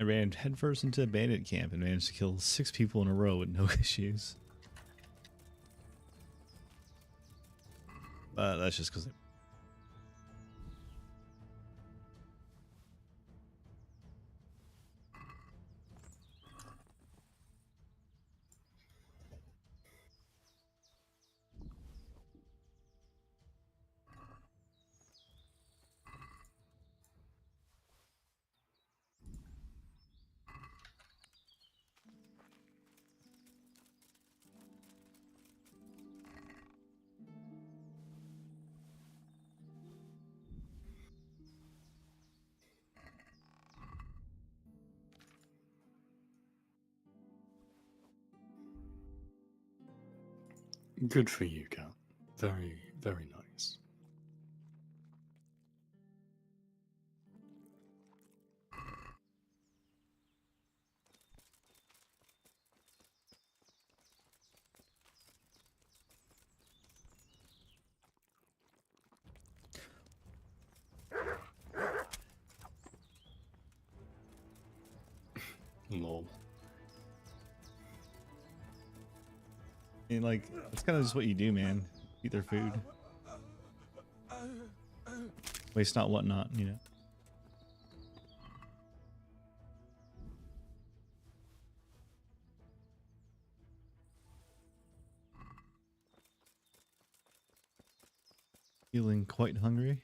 I ran headfirst into a bandit camp and managed to kill 6 people in a row with no issues. But that's just because Good for you, Kat. Very, very nice. Lol. I mean, like, that's kind of just what you do, man. Eat their food. Waste not, what not, you know. Feeling quite hungry.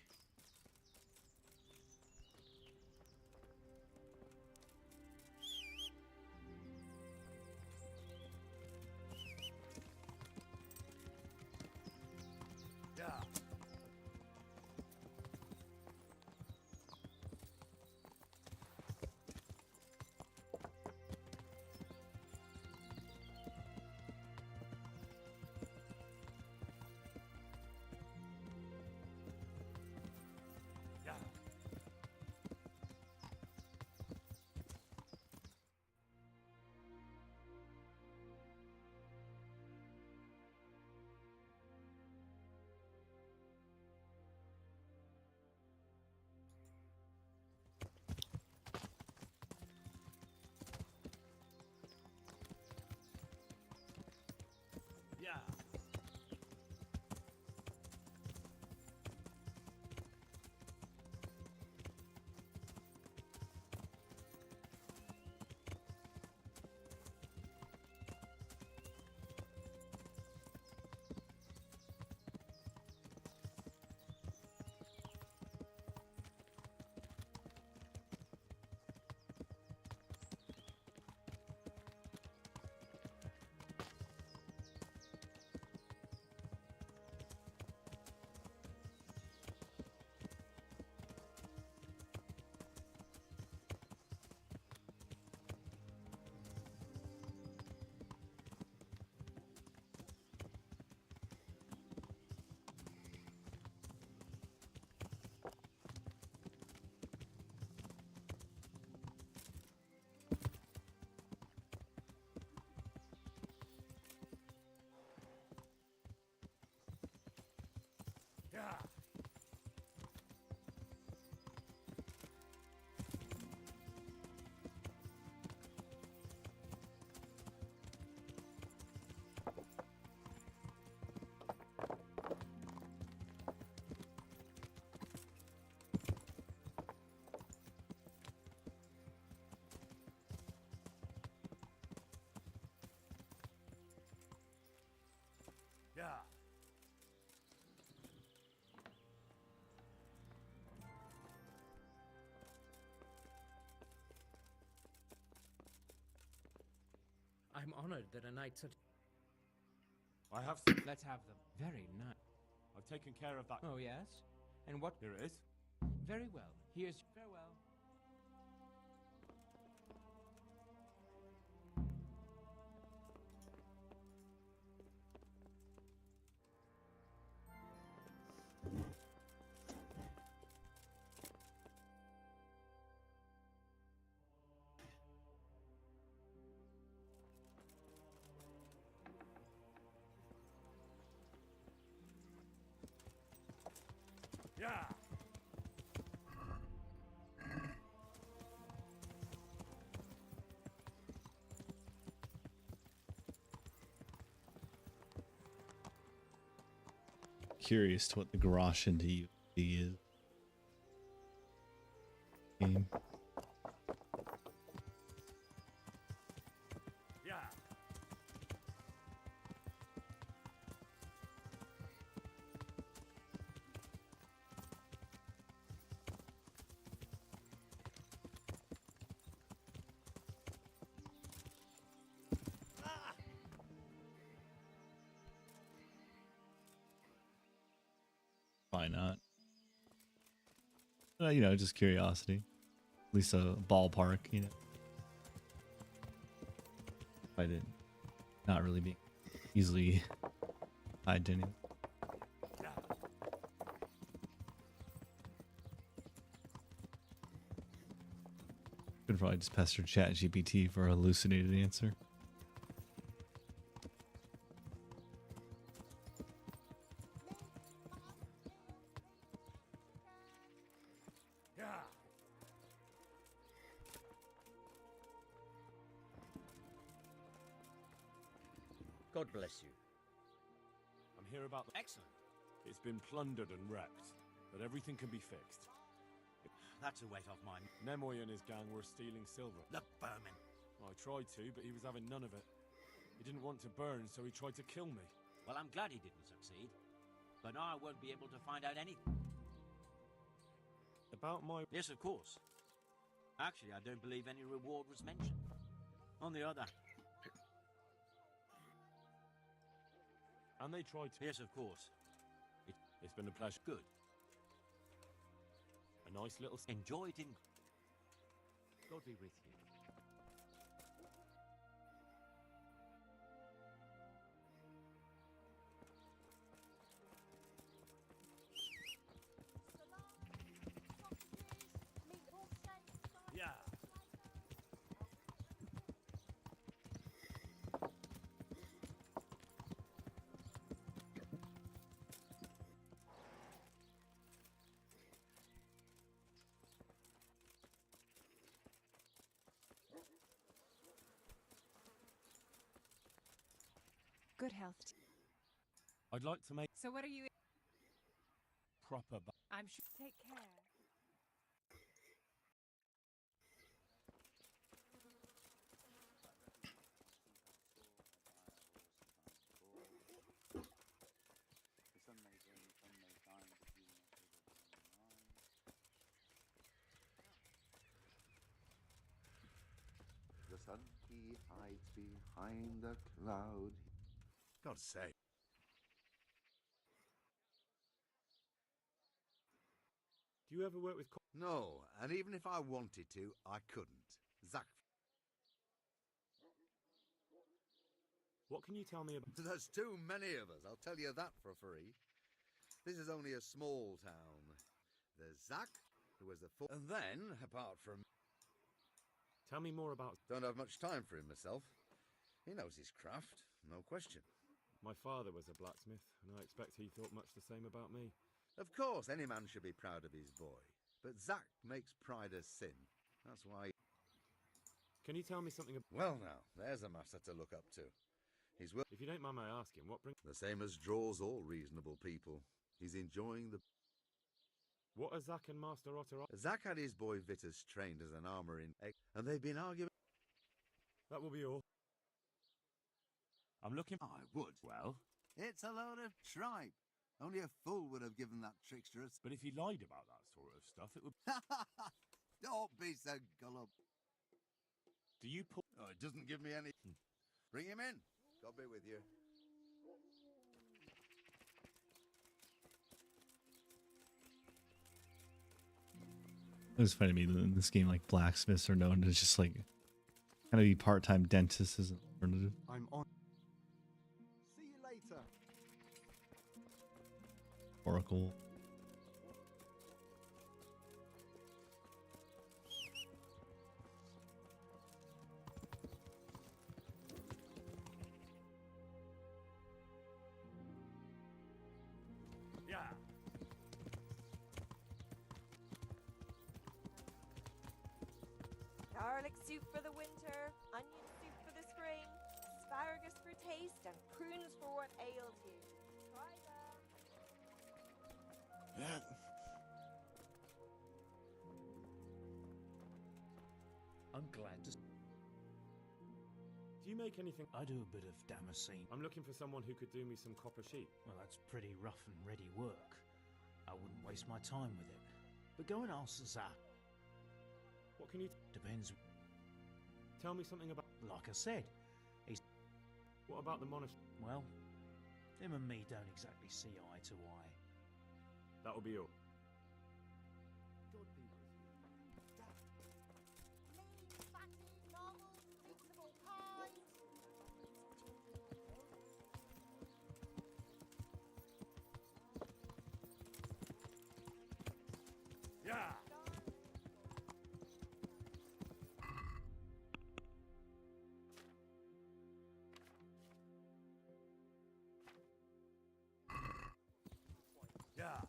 I'm honored that a knight such... I have some. Let's have them. Very nice. I've taken care of that. Oh, yes? And what... Here it is. Very well. Here's... Farewell. Yeah. Curious to what the Grosh into UV is. Game. Yeah. Why not? You know, just curiosity. At least a ballpark, you know. I did not really be easily tied to anything. Could probably just pester ChatGPT for a hallucinated answer. God bless you. I'm here about the... Excellent. It's been plundered and wrecked, but everything can be fixed. That's a weight off mine. Nemoy and his gang were stealing silver. The vermin. I tried to, but he was having none of it. He didn't want to burn, so he tried to kill me. Well, I'm glad he didn't succeed. but I won't be able to find out anything. About my... Yes, of course. Actually, I don't believe any reward was mentioned. On the other... And they tried to... Yes, of course. It's been a pleasure. Good. A nice little... Enjoy it in... God be with you. Yeah. Good health. I'd like to make So what are you... proper... I'm sure... Take care. The sun, he hides behind a cloud. God's sake. Do you ever work with... No, and even if I wanted to, I couldn't. Zach. What can you tell me about... There's too many of us, I'll tell you that for free. This is only a small town. There's Zach, who was the... And then, apart from... Tell me more about... Don't have much time for him myself. He knows his craft, no question. My father was a blacksmith, and I expect he thought much the same about me. Of course, any man should be proud of his boy. But Zach makes pride a sin. That's why... Can you tell me something about... Well now, there's a master to look up to. He's will... If you don't mind my asking, what brings... The same as draws all reasonable people. He's enjoying the... What are Zach and Master Otter... Zach had his boy Vitus trained as an armourer in... And they've been arguing... That will be all. I'm looking... I would. Well? It's a load of tripe. Only a fool would have given that trickster a... But if he lied about that sort of stuff, it would... Don't be so gullible. Do you pull... Oh, it doesn't give me any... Bring him in. God be with you. It was funny to me that in this game, like, blacksmiths are known to just, like, kind of be part-time dentists as an alternative. I'm on. See you later. Oracle. Yeah. Garlic soup for the winter, onion soup for the spring, asparagus for taste, and prunes for what ails you. Try them. Yeah. I'm glad to... Do you make anything... I do a bit of damascene. I'm looking for someone who could do me some copper sheep. Well, that's pretty rough and ready work. I wouldn't waste my time with it. But go and ask Zach. What can you... Depends. Tell me something about... Like I said, he's... What about the monastery? Well, him and me don't exactly see eye to eye. That will be all. Lean, fatty, normal, reasonable pies. Yeah. Yeah.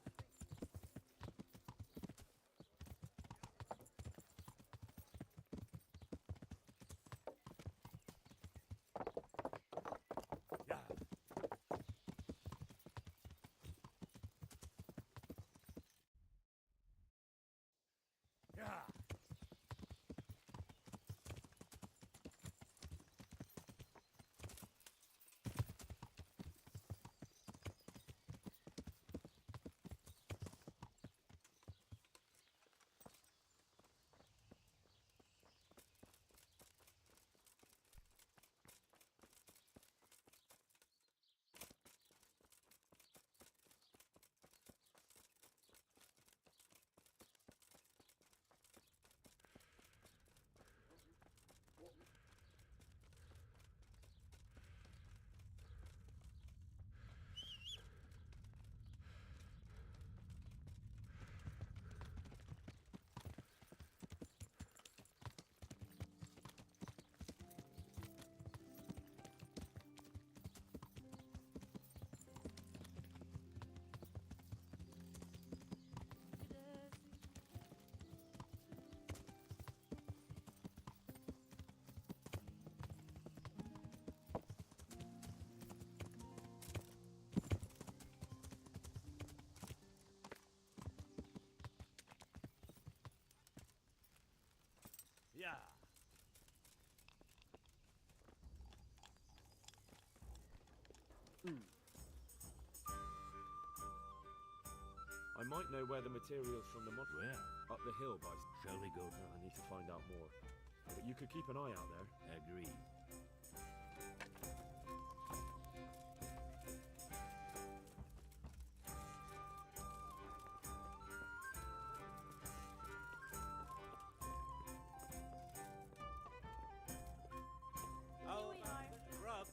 I might know where the materials from the mod. Where? Up the hill by. Shall we go? I need to find out more. But you could keep an eye out there. Agreed. Oh, Rob.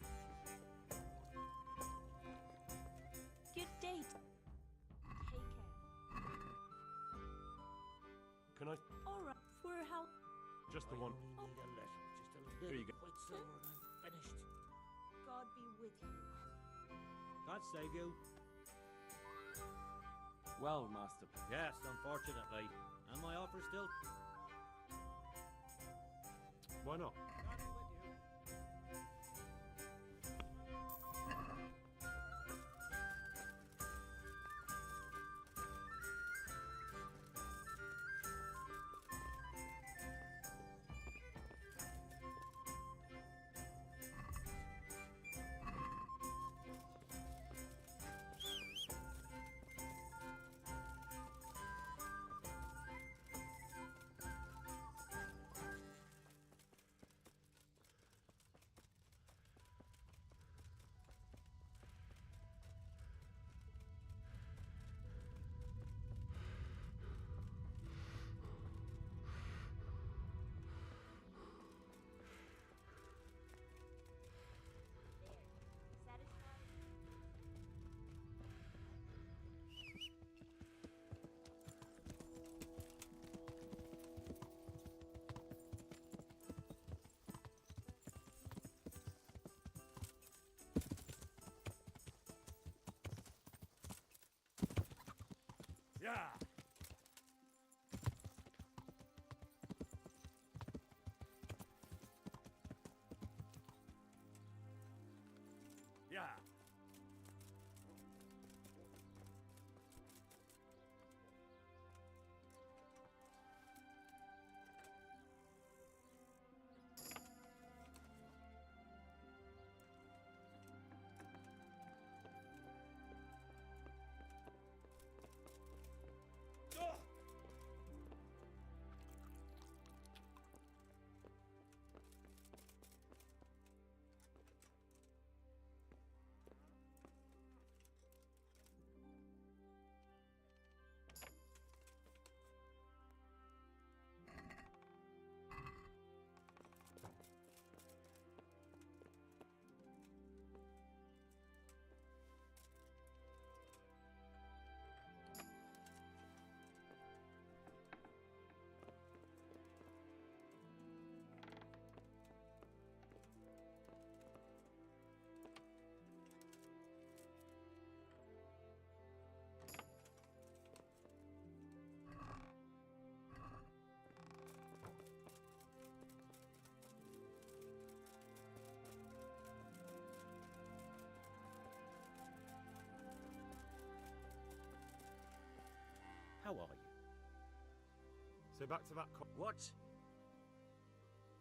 Good day. Take care. Can I? All right. For how? Just the one. Need a little, just a Here you little go. white silver and I'm finished. God be with you. God save you. Well, Master. Yes, unfortunately. And my offer still. Why not? Yeah. Yeah. How are you? So back to that. What?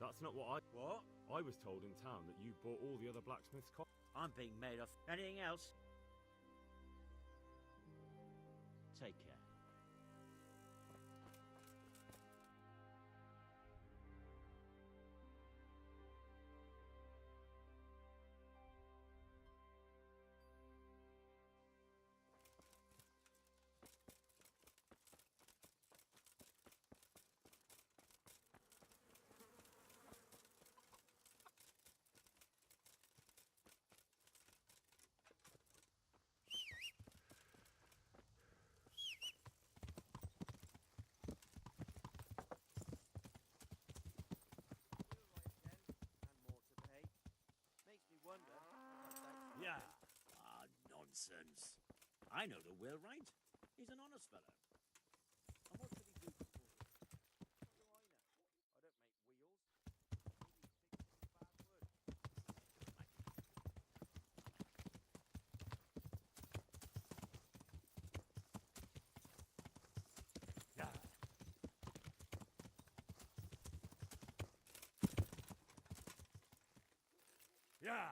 That's not what I. What? I was told in town that you bought all the other blacksmiths' I'm being made of. Anything else? Take care. Yeah. Ah, nonsense. I know the wheelwright. He's an honest fellow. And what did he do before? How do I know? I don't make wheels. Maybe he picked some bad wood. Yeah. Yeah.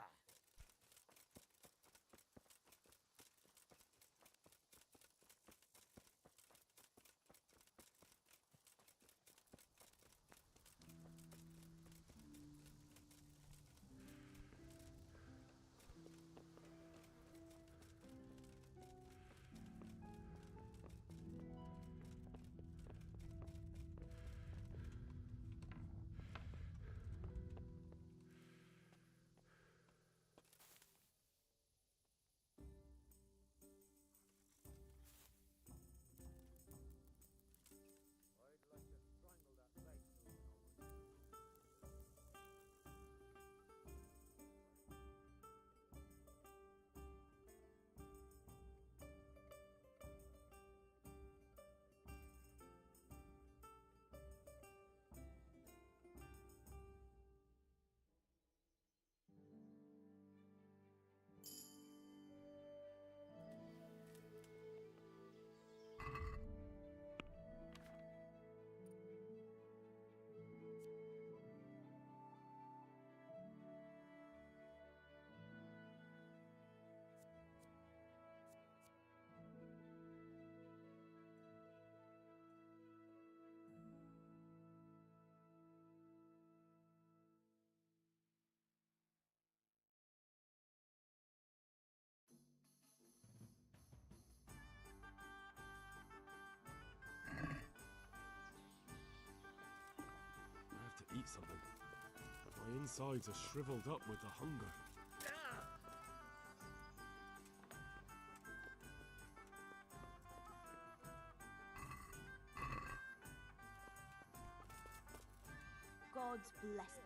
My insides are shriveled up with the hunger. God's blessing.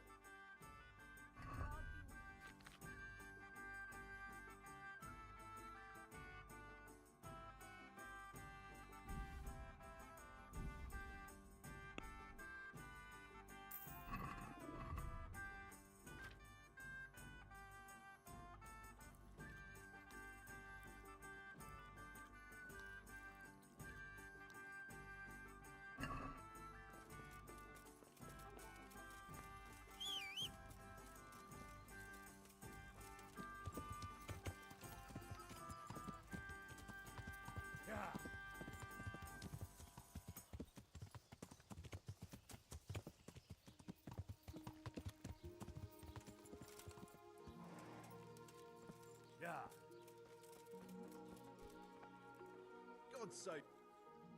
God's sake!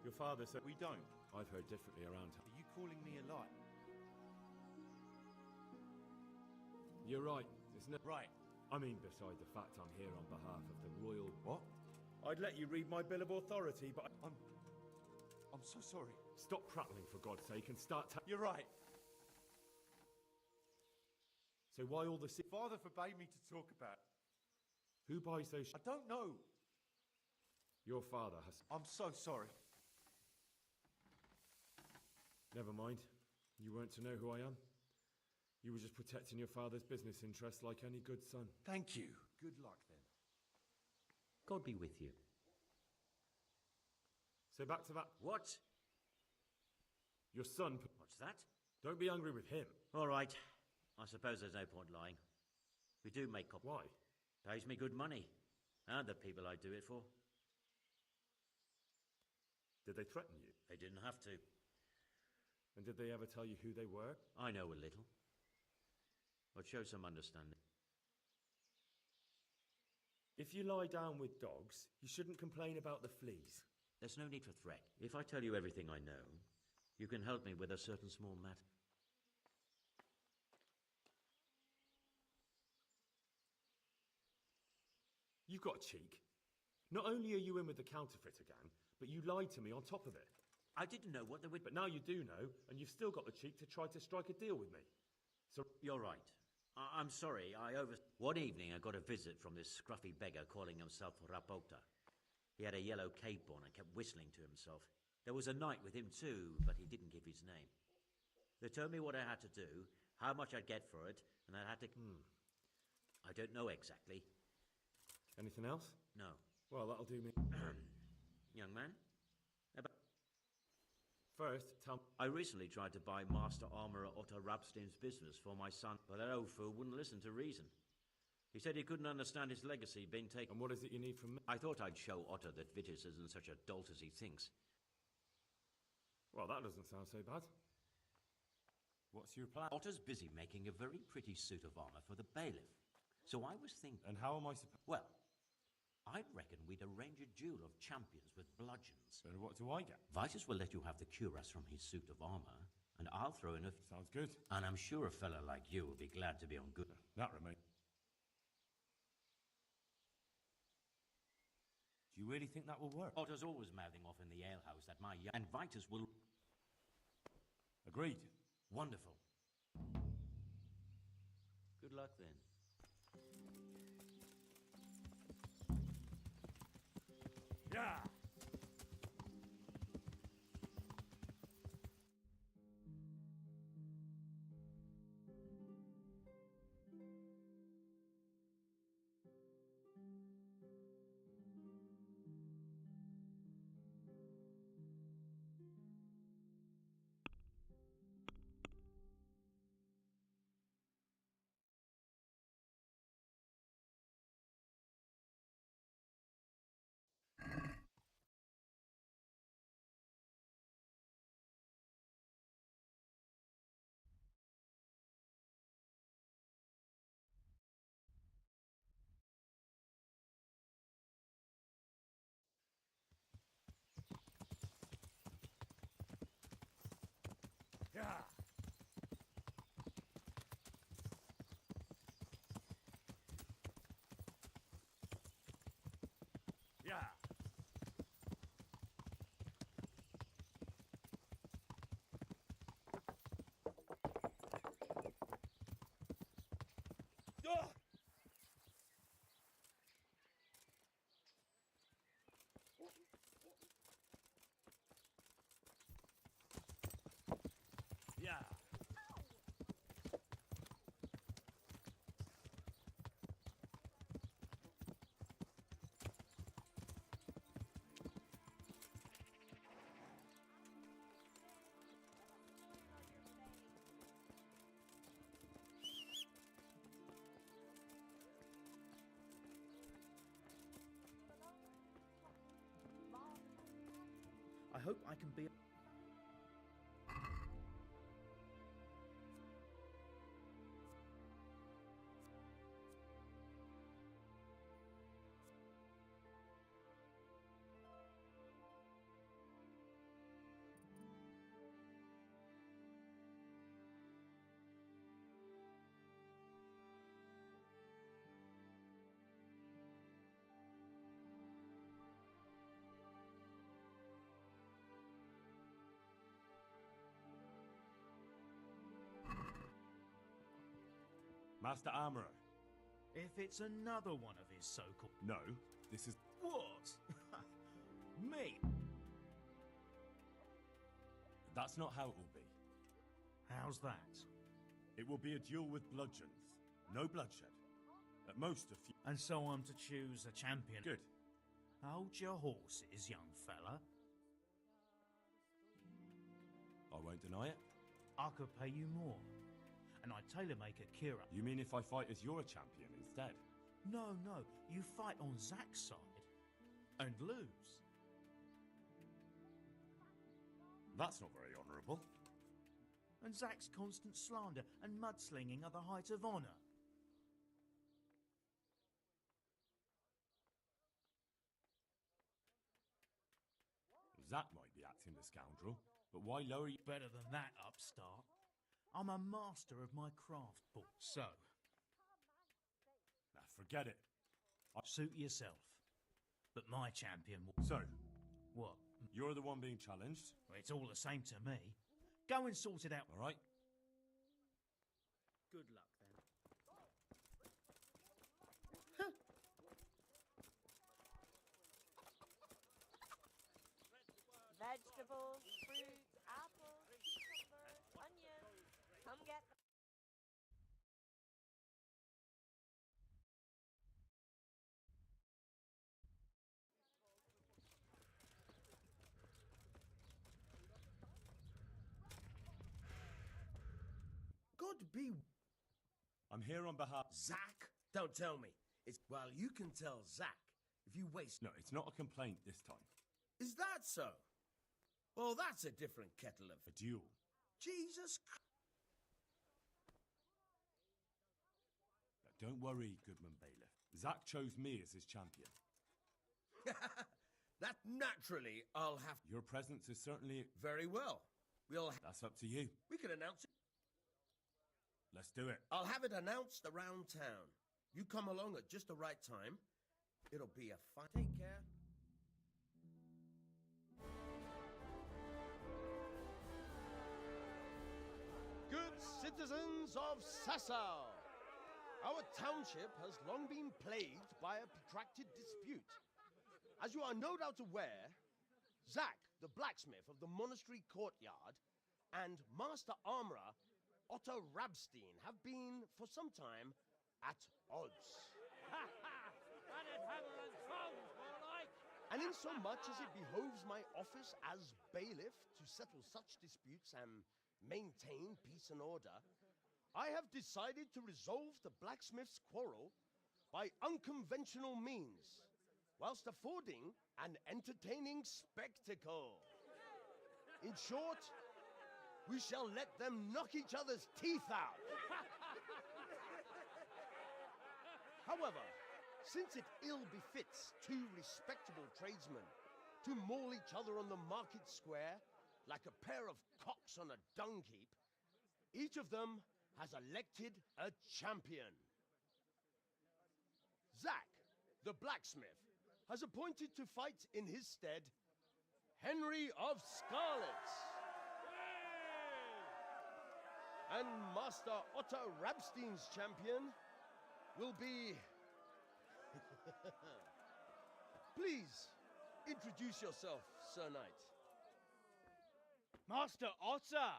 Your father said we don't. I've heard differently around here. Are you calling me a lie? You're right. It's not right. I mean, beside the fact I'm here on behalf of the royal... What? I'd let you read my bill of authority, but I'm so sorry. Stop prattling, for God's sake, and start You're right. So why all the... Father forbade me to talk about... Who buys those... I don't know. Your father has... I'm so sorry. Never mind. You weren't to know who I am. You were just protecting your father's business interests like any good son. Thank you. Good luck, then. God be with you. So back to that... What? Your son... What's that? Don't be angry with him. All right. I suppose there's no point lying. We do make cop... Why? Pays me good money. And the people I do it for. Did they threaten you? They didn't have to. And did they ever tell you who they were? I know a little. But show some understanding. If you lie down with dogs, you shouldn't complain about the fleas. There's no need for threat. If I tell you everything I know, you can help me with a certain small matter. You've got cheek. Not only are you in with the counterfeiter gang, but you lied to me on top of it. I didn't know what they would... But now you do know, and you've still got the cheek to try to strike a deal with me. So... You're right. I'm sorry, One evening I got a visit from this scruffy beggar calling himself Rapota. He had a yellow cape on and kept whistling to himself. There was a knight with him too, but he didn't give his name. They told me what I had to do, how much I'd get for it, and I had to... I don't know exactly. Anything else? No. Well, that'll do me. Young man? First, tell... I recently tried to buy Master Armourer Otto Rabstein's business for my son, but that old fool wouldn't listen to reason. He said he couldn't understand his legacy being taken... And what is it you need from me? I thought I'd show Otto that Vitus isn't such a dolt as he thinks. Well, that doesn't sound so bad. What's your plan? Otto's busy making a very pretty suit of armour for the bailiff. So I was thinking... And how am I supposed... Well... I reckon we'd arrange a duel of champions with bludgeons. And what do I get? Vitus will let you have the cuirass from his suit of armour, and I'll throw in a... Sounds good. And I'm sure a fella like you will be glad to be on good... That remains. Do you really think that will work? Otto's always mouthing off in the alehouse that my young... And Vitus will... Agreed. Wonderful. Good luck then. Yeah! I hope I can be... Master Armorer. If it's another one of his so-called... No, this is... What? Me? That's not how it will be. How's that? It will be a duel with bludgeons. No bloodshed. At most a few... And so I'm to choose a champion. Good. Hold your horses, young fella. I won't deny it. I could pay you more. And I'd tailor-make a Kira. You mean if I fight as your champion instead? No, no. You fight on Zack's side. And lose. That's not very honourable. And Zack's constant slander and mudslinging are the height of honour. Zack might be acting the scoundrel, but why lower you... Better than that, upstart. I'm a master of my craft, boy. So... Now, forget it. Suit yourself. But my champion will... So... What? You're the one being challenged? Well, it's all the same to me. Go and sort it out. All right. Good luck, then. Vegetables, fruits, apples, cucumbers, onions. Come get them. God be... I'm here on behalf... Zack? Don't tell me. It's... Well, you can tell Zack if you waste... No, it's not a complaint this time. Is that so? Well, that's a different kettle of... A duel. Jesus Christ. Now, don't worry, Goodman Bailiff. Zack chose me as his champion. That naturally I'll have... Your presence is certainly... Very well. We'll... That's up to you. We can announce it. Let's do it. I'll have it announced around town. You come along at just the right time. It'll be a fun... Take care. Good citizens of Sasau, our township has long been plagued by a protracted dispute. As you are no doubt aware, Zack, the blacksmith of the monastery courtyard, and Master Armorer Otto Rabstein have been, for some time, at odds. And in so much as it behoves my office as bailiff to settle such disputes and maintain peace and order, I have decided to resolve the blacksmith's quarrel by unconventional means, whilst affording an entertaining spectacle. In short, we shall let them knock each other's teeth out. However, since it ill befits two respectable tradesmen to maul each other on the market square like a pair of cocks on a dung heap, each of them has elected a champion. Zack, the blacksmith, has appointed to fight in his stead Henry of Scarlet. And Master Otto Rabstein's champion will be... Please, introduce yourself, Sir Knight. Master Otter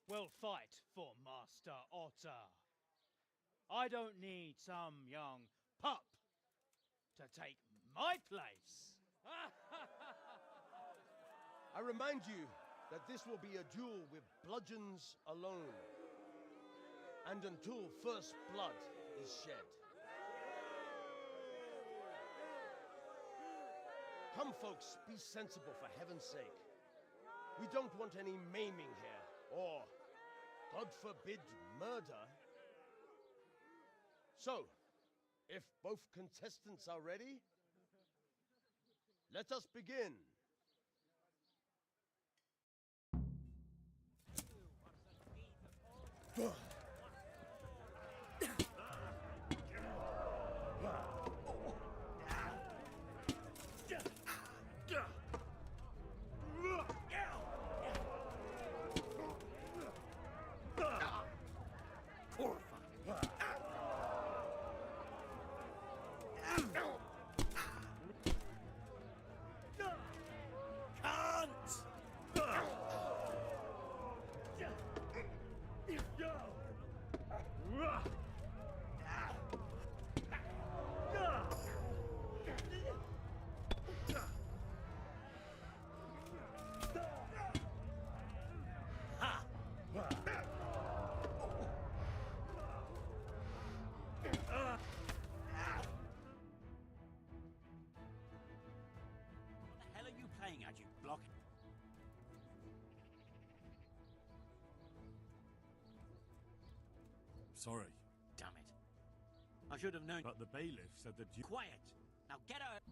will fight for Master Otter. I don't need some young pup to take my place. I remind you that this will be a duel with bludgeons alone, and until first blood is shed. Come, folks, be sensible for heaven's sake. We don't want any maiming here, or, God forbid, murder. So, if both contestants are ready, let us begin. At you, blocking. Sorry. Damn it. I should have known. But the bailiff said that you... Quiet! Now get out!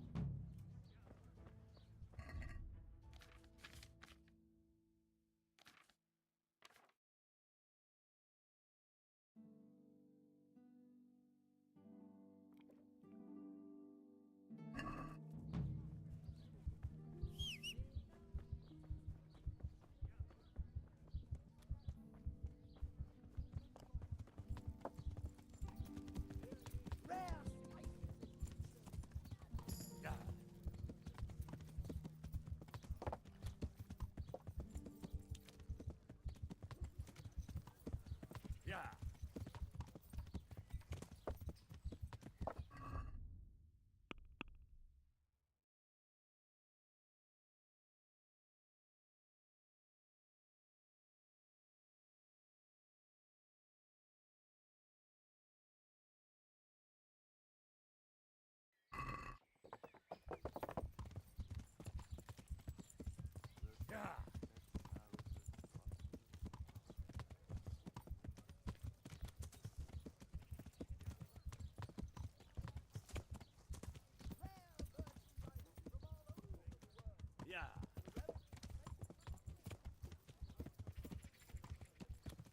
Yeah.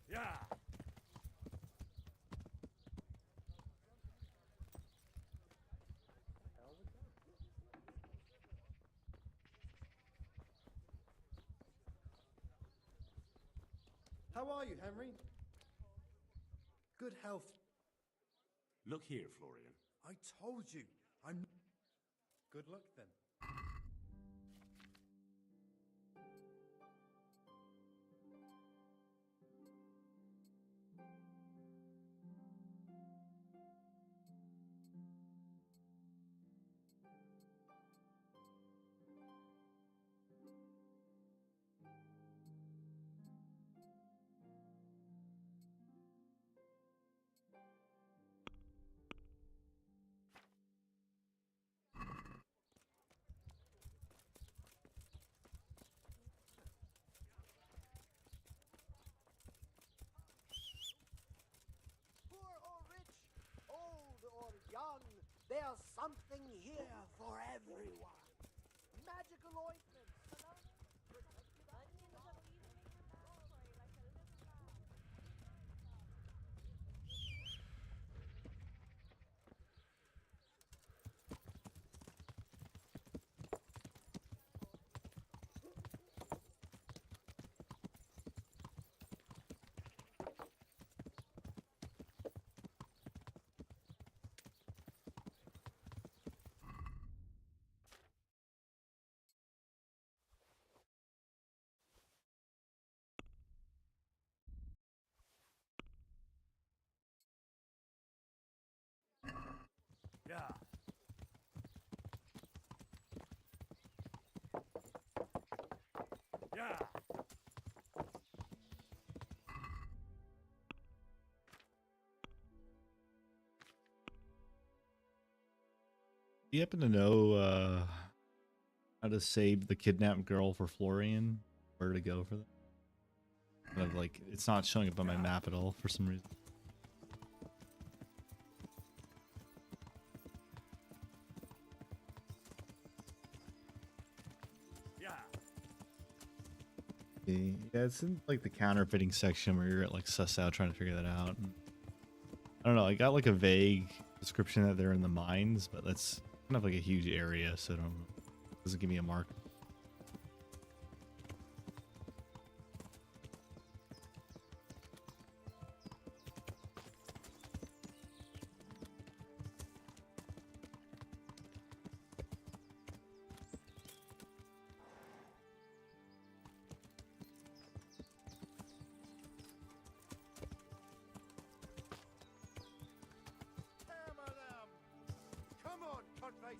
Yeah. How are you, Henry? Good health. Look here, Florian. I told you. I'm... Good luck, then. There's something here for everyone. Magical ointments. Yeah. Yeah. Do you happen to know how to save the kidnapped girl for Florian? where to go for that. Kind of like it's not showing up on my map at all for some reason. Yeah, it's in like the counterfeiting section where you're at like suss out trying to figure that out. And I don't know, I got like a vague description that they're in the mines, but that's kind of like a huge area, so it doesn't give me a mark. Hammer them! Come on, cutface!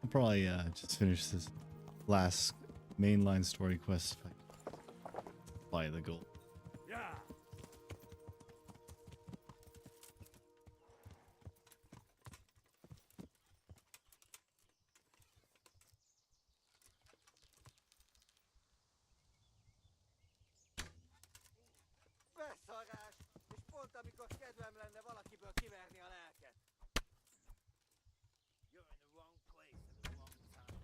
I'll probably just finish this last mainline story quest if I buy the gold. Yeah. Beszarás! És pont amikor kedvem lenne valakiből kiverni a lelket. You're in the wrong place at the wrong time.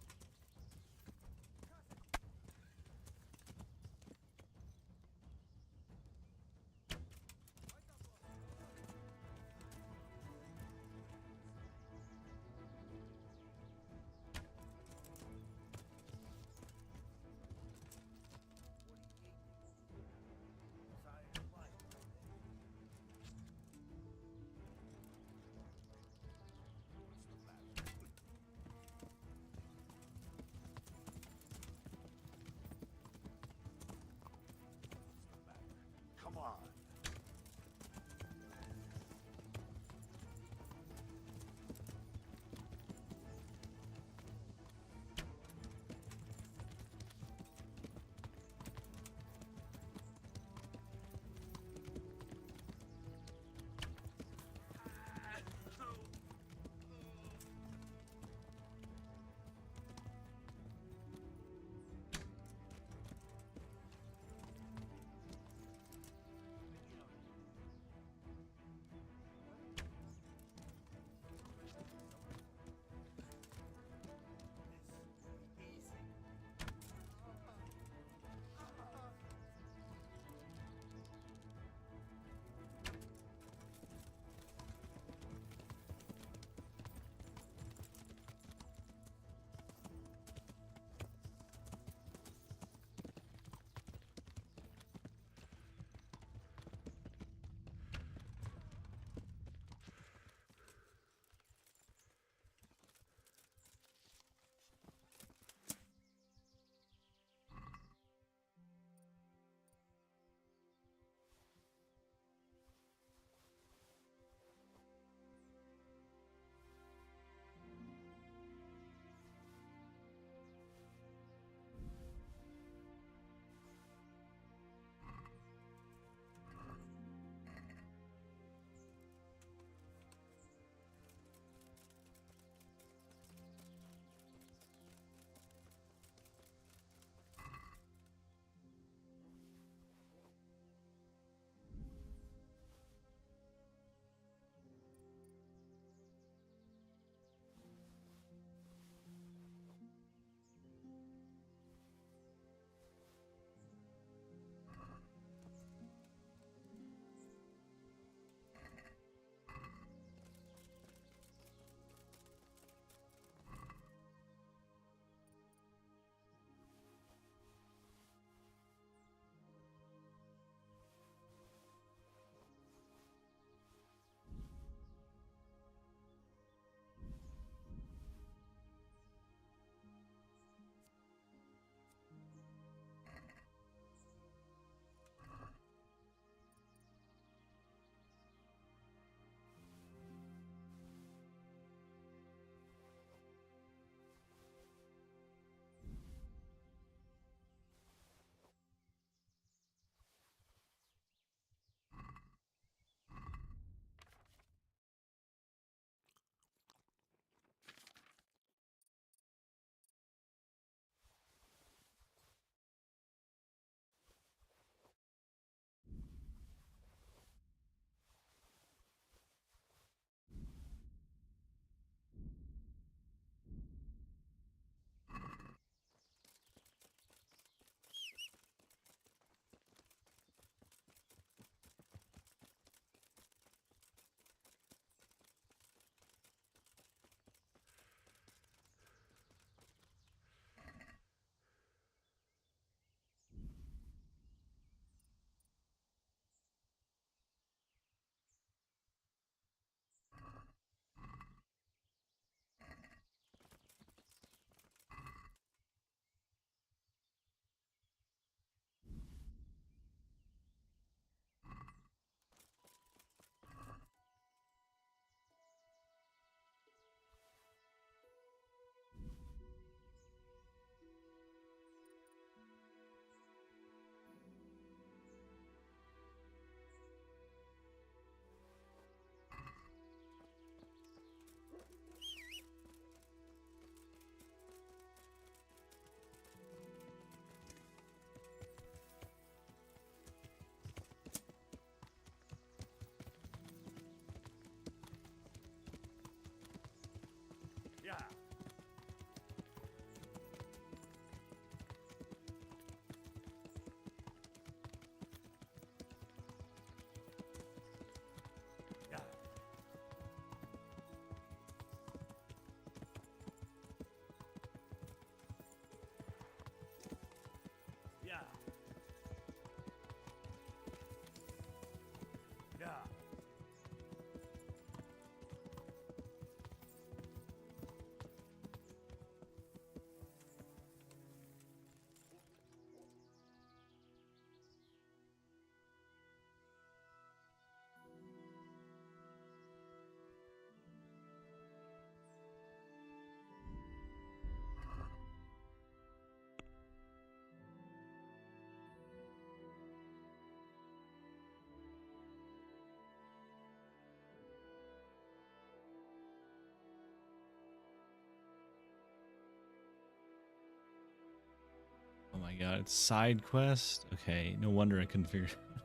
my god, it's side quest? Okay, no wonder I couldn't figure it out.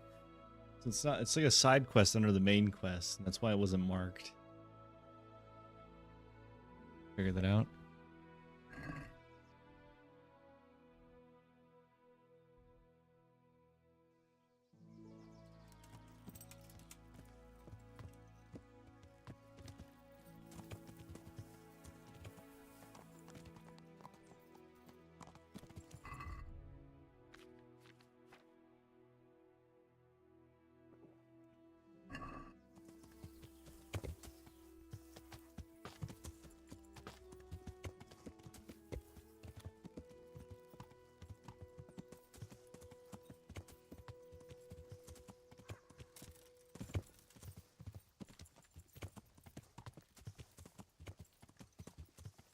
So it's not, it's like a side quest under the main quest, and that's why it wasn't marked. Figure that out.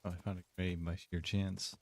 Oh, I found a grave by sheer chance.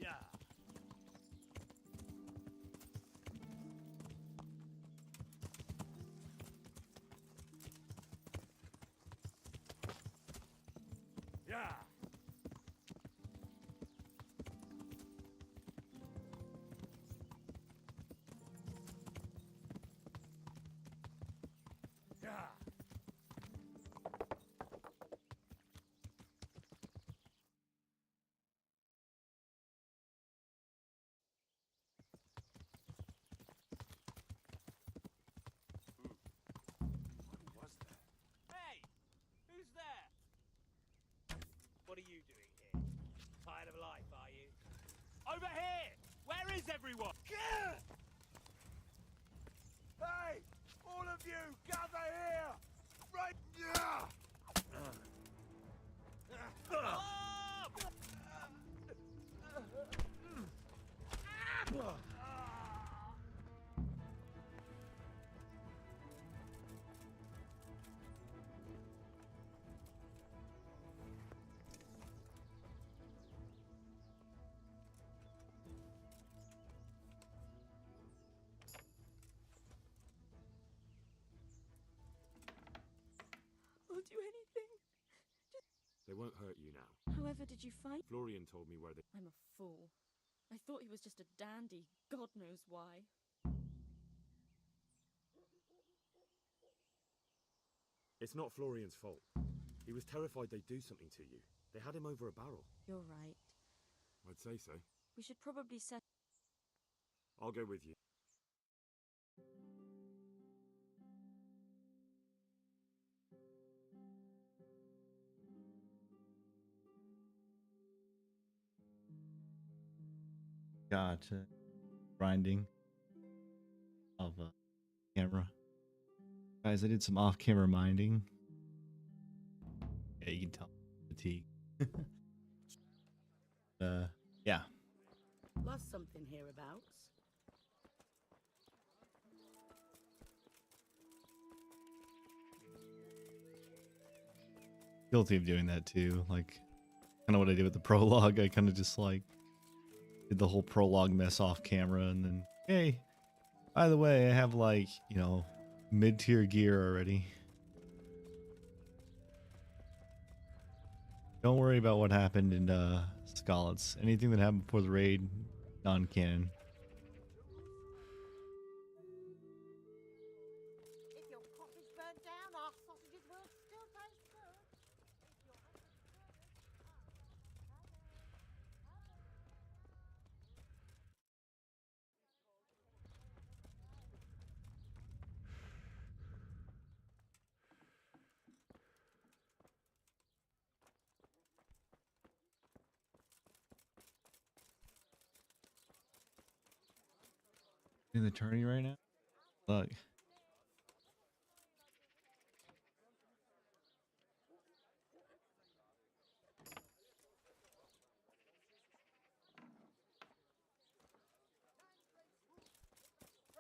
Yeah. Yeah. Yeah. Hey! Who's there? What are you doing here? Tired of life, are you? Over here! Where is everyone? Hey! All of you, gather here! Right now! I'll do anything. They won't hurt you now. However, did you find? Florian told me where they... I'm a fool. I thought he was just a dandy. God knows why. It's not Florian's fault. He was terrified they'd do something to you. They had him over a barrel. You're right. I'd say so. We should probably set. I'll go with you. Gotcha. Grinding of camera. Guys, I did some off-camera minding. Yeah, you can tell fatigue. Yeah. Lost something hereabouts. Guilty of doing that too. Like, kind of what I did with the prologue. I kind of just like did the whole prologue mess off camera, and then, hey, by the way, I have like, you know, mid-tier gear already. Don't worry about what happened in Scallots. Anything that happened before the raid, non-canon. If your cottage burnt down, our sausages will still taste good. If your an attorney right now? Look.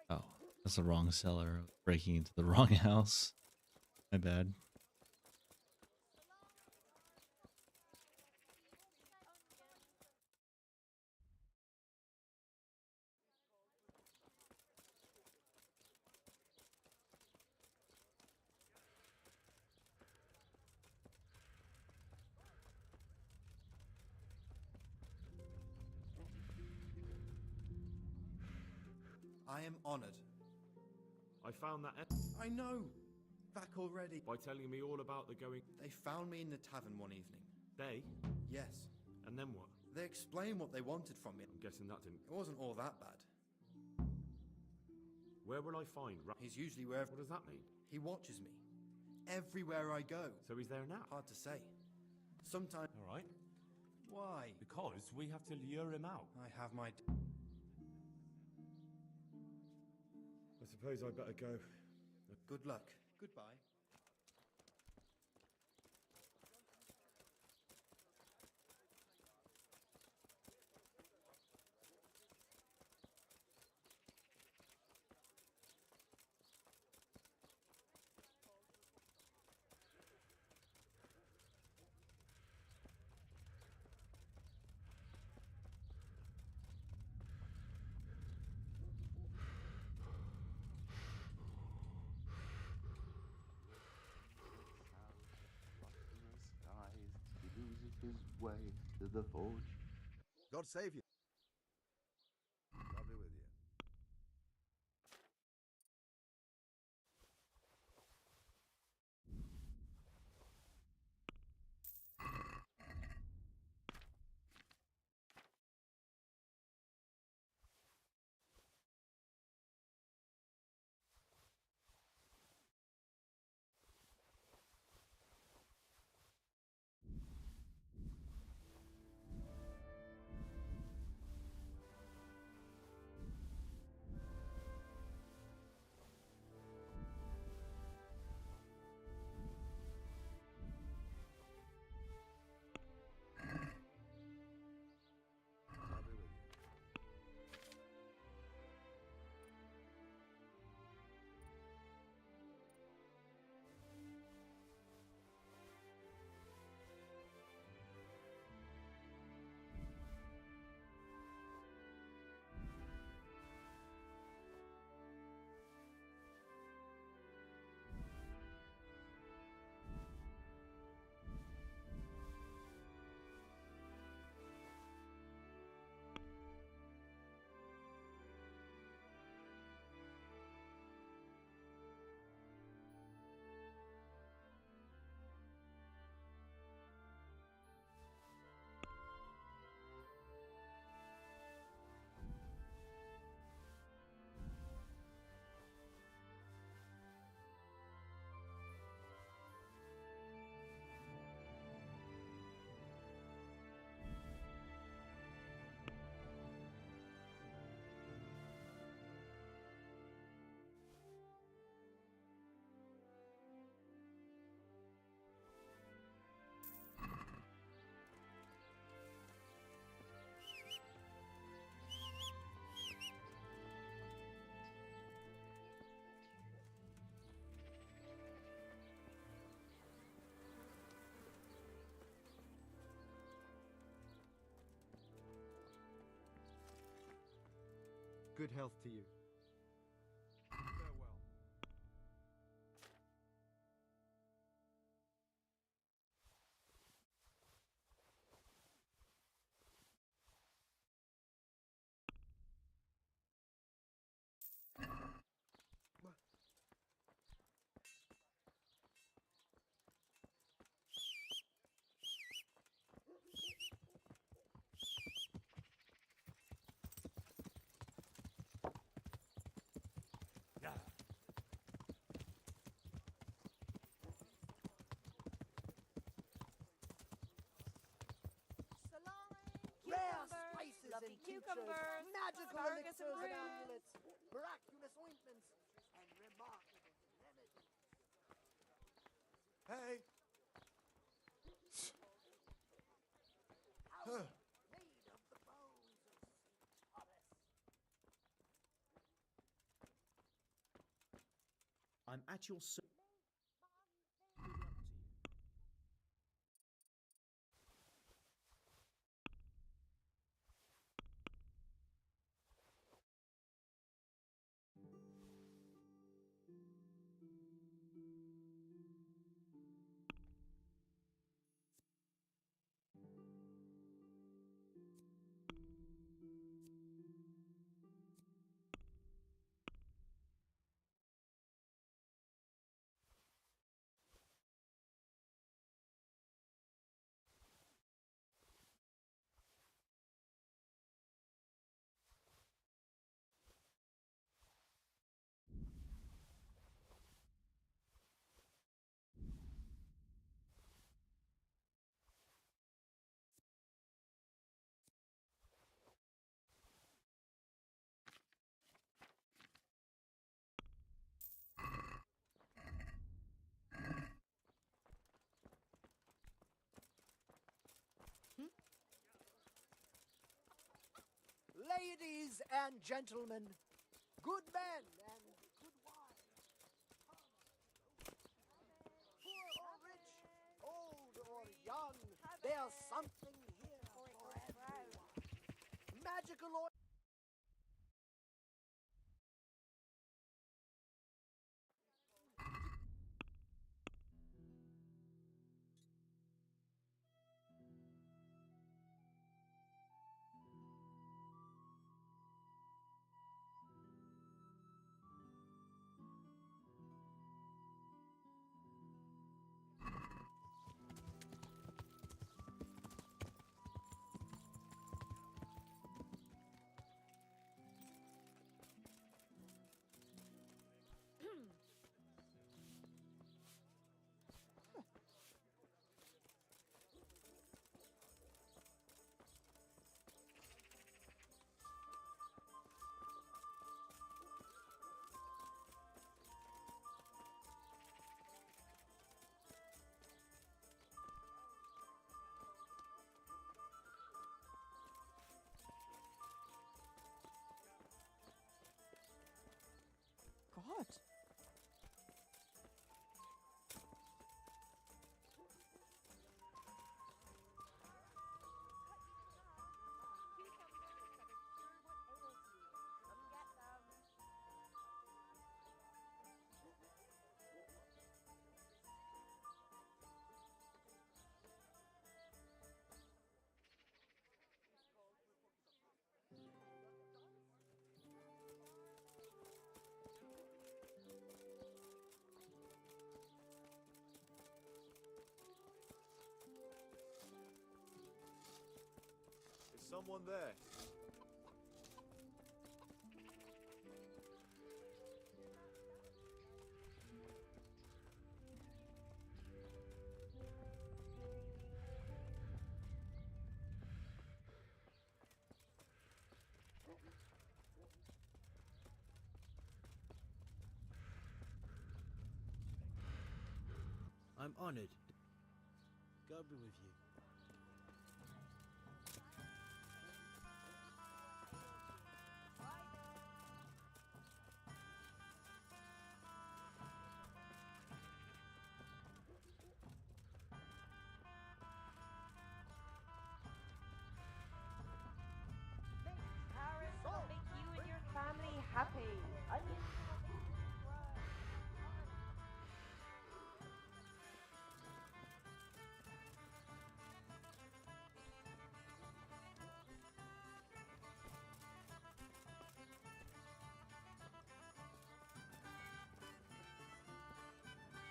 Oh, that's the wrong seller. Breaking into the wrong house. My bad. I am honored. I found that I know! Back already. by telling me all about the going. They found me in the tavern one evening. They? Yes. And then what? They explained what they wanted from me. I'm guessing that didn't. It wasn't all that bad. Where will I find He's usually wherever... What does that mean? He watches me. Everywhere I go. So he's there now? Hard to say. Sometimes... All right. Why? Because we have to lure him out. I have my... I suppose I better go. Good luck. Goodbye. His way to the forge. God save you. I'll be with you. Good health to you. Farewell. Salty and tinctures, cucumbers, magical asparagus and elixirs and prunes. amulets, miraculous ointments, and remarkable remedies. Hey! Huh. Made of the bones of St. Thomas. I'm at your service. Ladies and gentlemen, good men and good wives, poor or rich, old or young, there's something here for everyone. Magical or God. Is someone there? I'm honored. God be with you. Paris will make you and your family happy. Onions will make you grow.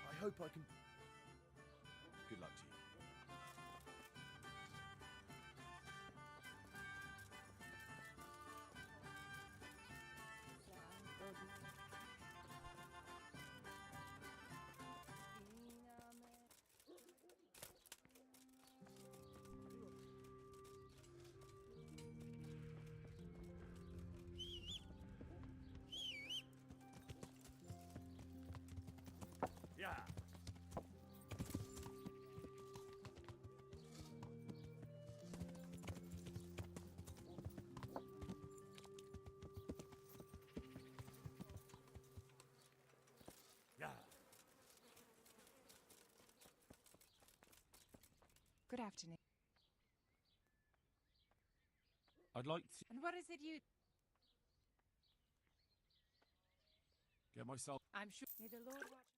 I hope I can... Good luck to you. Good afternoon. I'd like to And what is it you... get myself. I'm sure... May the Lord watch...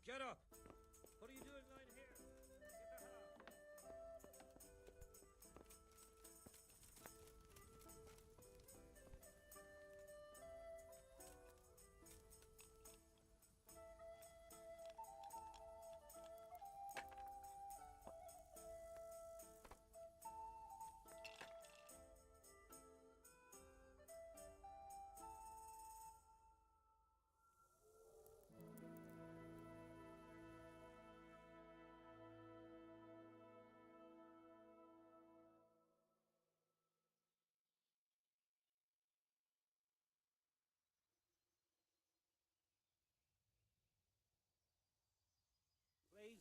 Get up! What are you doing lying here? Get the hell out! Please.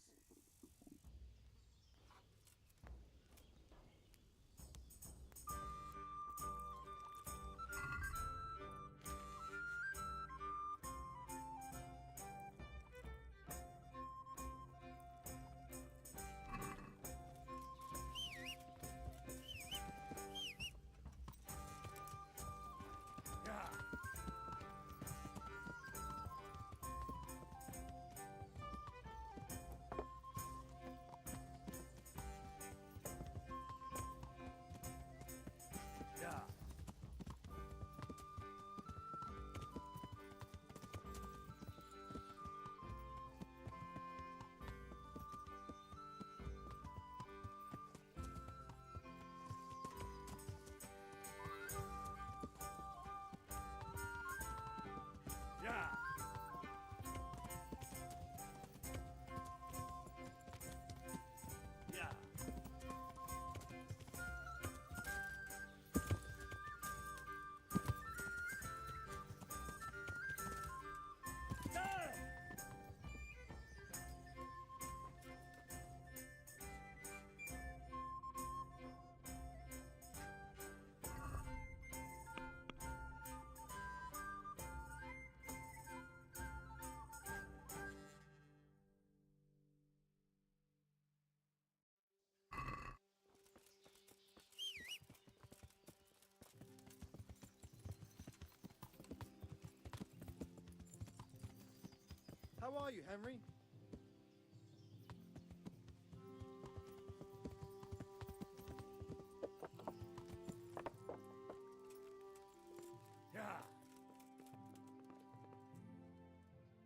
How are you, Henry?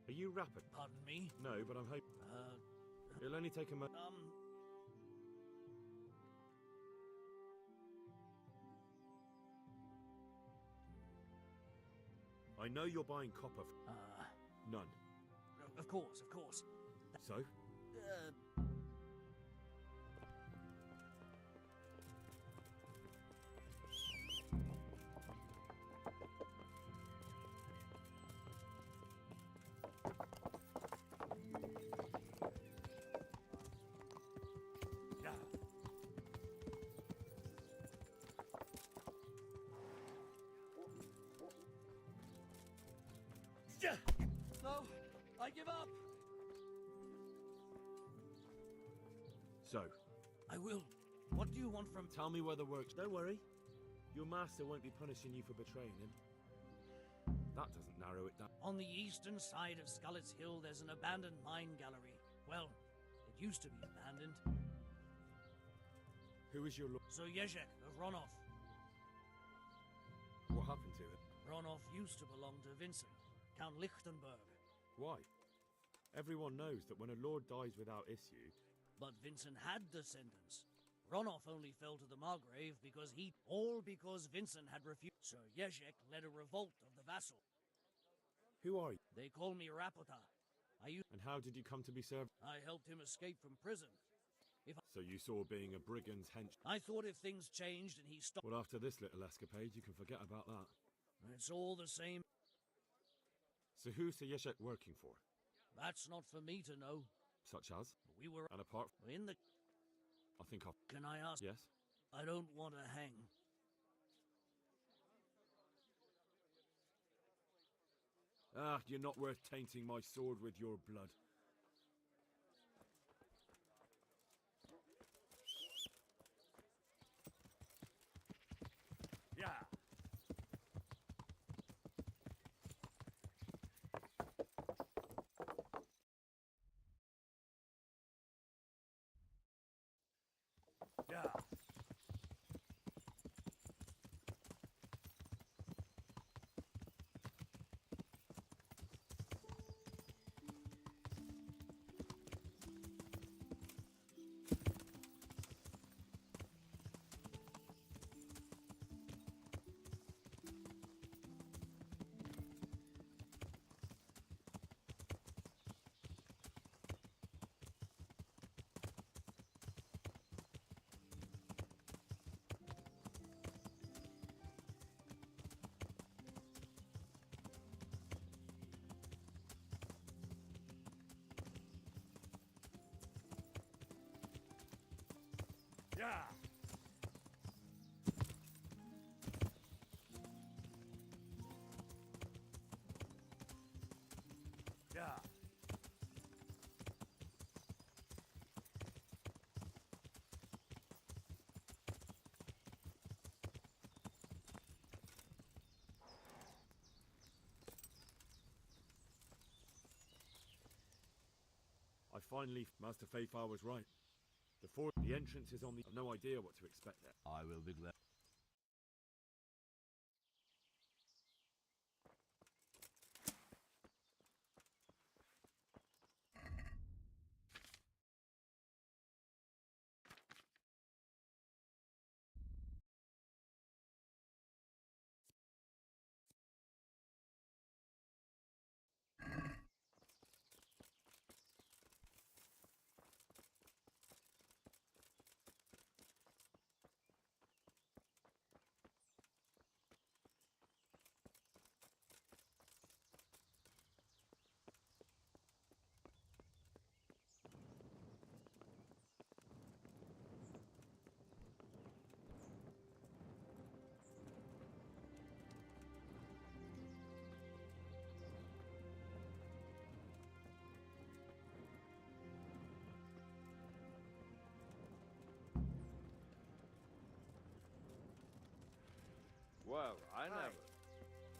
Are you rapid? Pardon me? No, but I'm hoping. It'll only take a moment. I know you're buying copper. None. Of course, of course. So? I give up. So, I will. What do you want from... tell me where the work's... Don't worry. Your master won't be punishing you for betraying him. That doesn't narrow it down. On the eastern side of Skullet's Hill, there's an abandoned mine gallery. Well, it used to be abandoned. Who is your lord? So Jezek of Ronov. What happened to it? Ronov used to belong to Vincent, Count Lichtenberg. Why? Everyone knows that when a lord dies without issue... But Vincent had descendants. Ronov only fell to the Margrave because all because Vincent had refused. Sir Jezek led a revolt of the vassal. Who are you? They call me Rapota. And how did you come to be served? I helped him escape from prison. So you saw being a brigand's hench... I thought if things changed and he stopped... Well, after this little escapade, you can forget about that. It's all the same. So who's Sir Jezek working for? That's not for me to know. Such as? We were... And apart... in the... I think I'll... Can I ask? Yes? I don't want to hang. Ah, you're not worth tainting my sword with your blood. Yeah. Yeah. Yeah. Yeah. I finally... Master Fayfar was right. The entrance is on the... I've no idea what to expect there. I will be glad. Well, I never.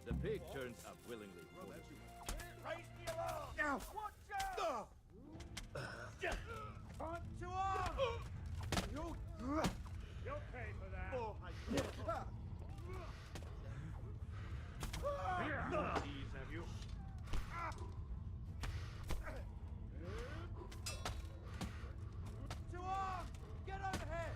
The pig turns up willingly. Raise the alarm! Now! Watch out! On to arm! You'll pay for that! Oh, These have you. To arm! Get over here!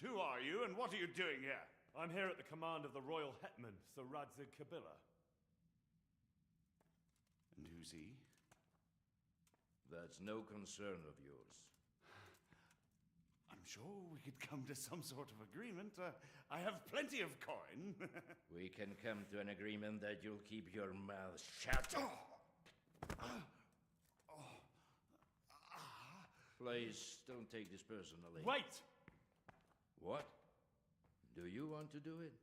Who are you, and what are you doing here? I'm here at the command of the royal hetman, Sir Radzig Kabila. And who's he? That's no concern of yours. I'm sure we could come to some sort of agreement. I have plenty of coin. We can come to an agreement that you'll keep your mouth shut. Please, don't take this personally. Wait! What? Do you want to do it?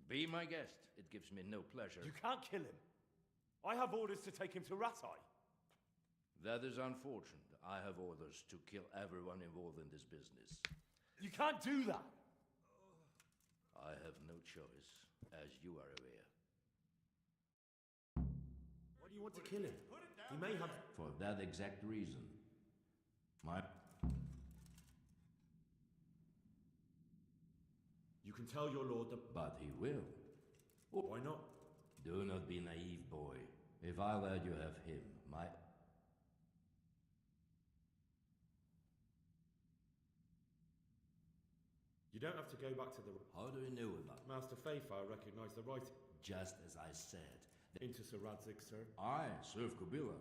Be my guest. It gives me no pleasure. You can't kill him. I have orders to take him to Ratai. That is unfortunate. I have orders to kill everyone involved in this business. You can't do that! I have no choice, as you are aware. Why do you want to kill him? He may have... For that exact reason. You can tell your lord that... But he will. Why not? Do not be naive, boy. If I let you have him, my... You don't have to go back to the... How do you know about Master Fayfire recognized the writing. Just as I said. Into Sir Radzig, sir. I serve Kabila.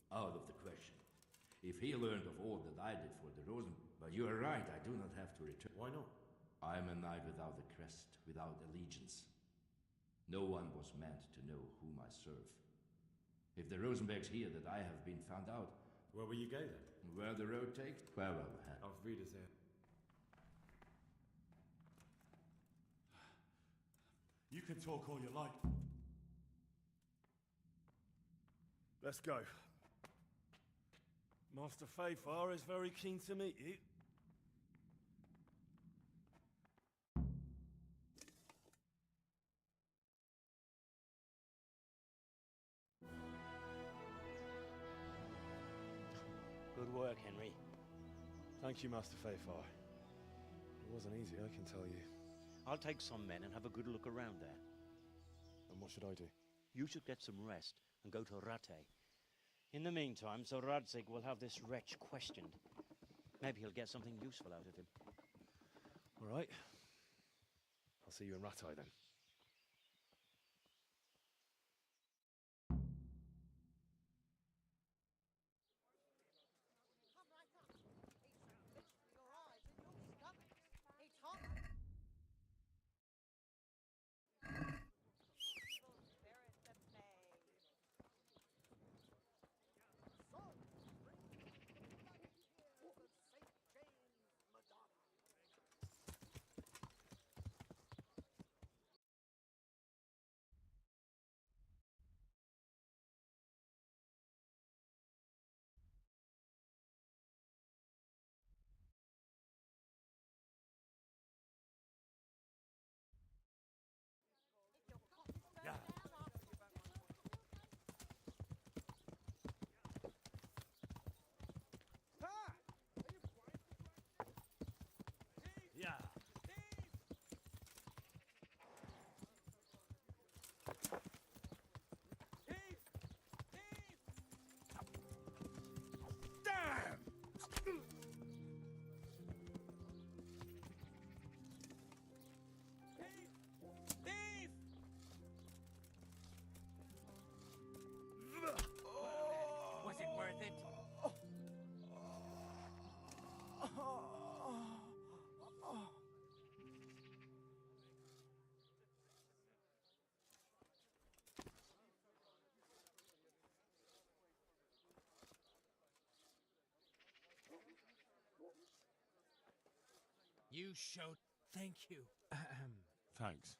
Out of the question. If he learned of all that I did for the Rosen... But you are right, I do not have to return. Why not? I am a knight without a crest, without allegiance. No one was meant to know whom I serve. If the Rosenbergs hear that I have been found out... Where will you go then? Where the road takes? Farewell, Hat. Auf Wiedersehen. You can talk all you like. Let's go. Master Fayfire is very keen to meet you. Good work, Henry. Thank you, Master Fayfire. It wasn't easy, I can tell you. I'll take some men and have a good look around there. And what should I do? You should get some rest and go to Rattay. In the meantime, Sir Radzig will have this wretch questioned. Maybe he'll get something useful out of him. All right. I'll see you in Rattay then. Yeah. Damn! Thief! Was it worth it? You showed... Thank you. Thanks.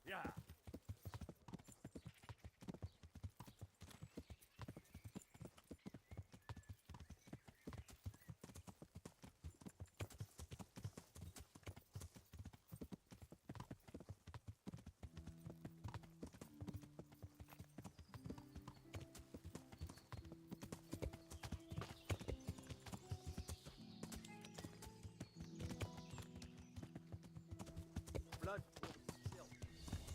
Yeah. Blood will be still.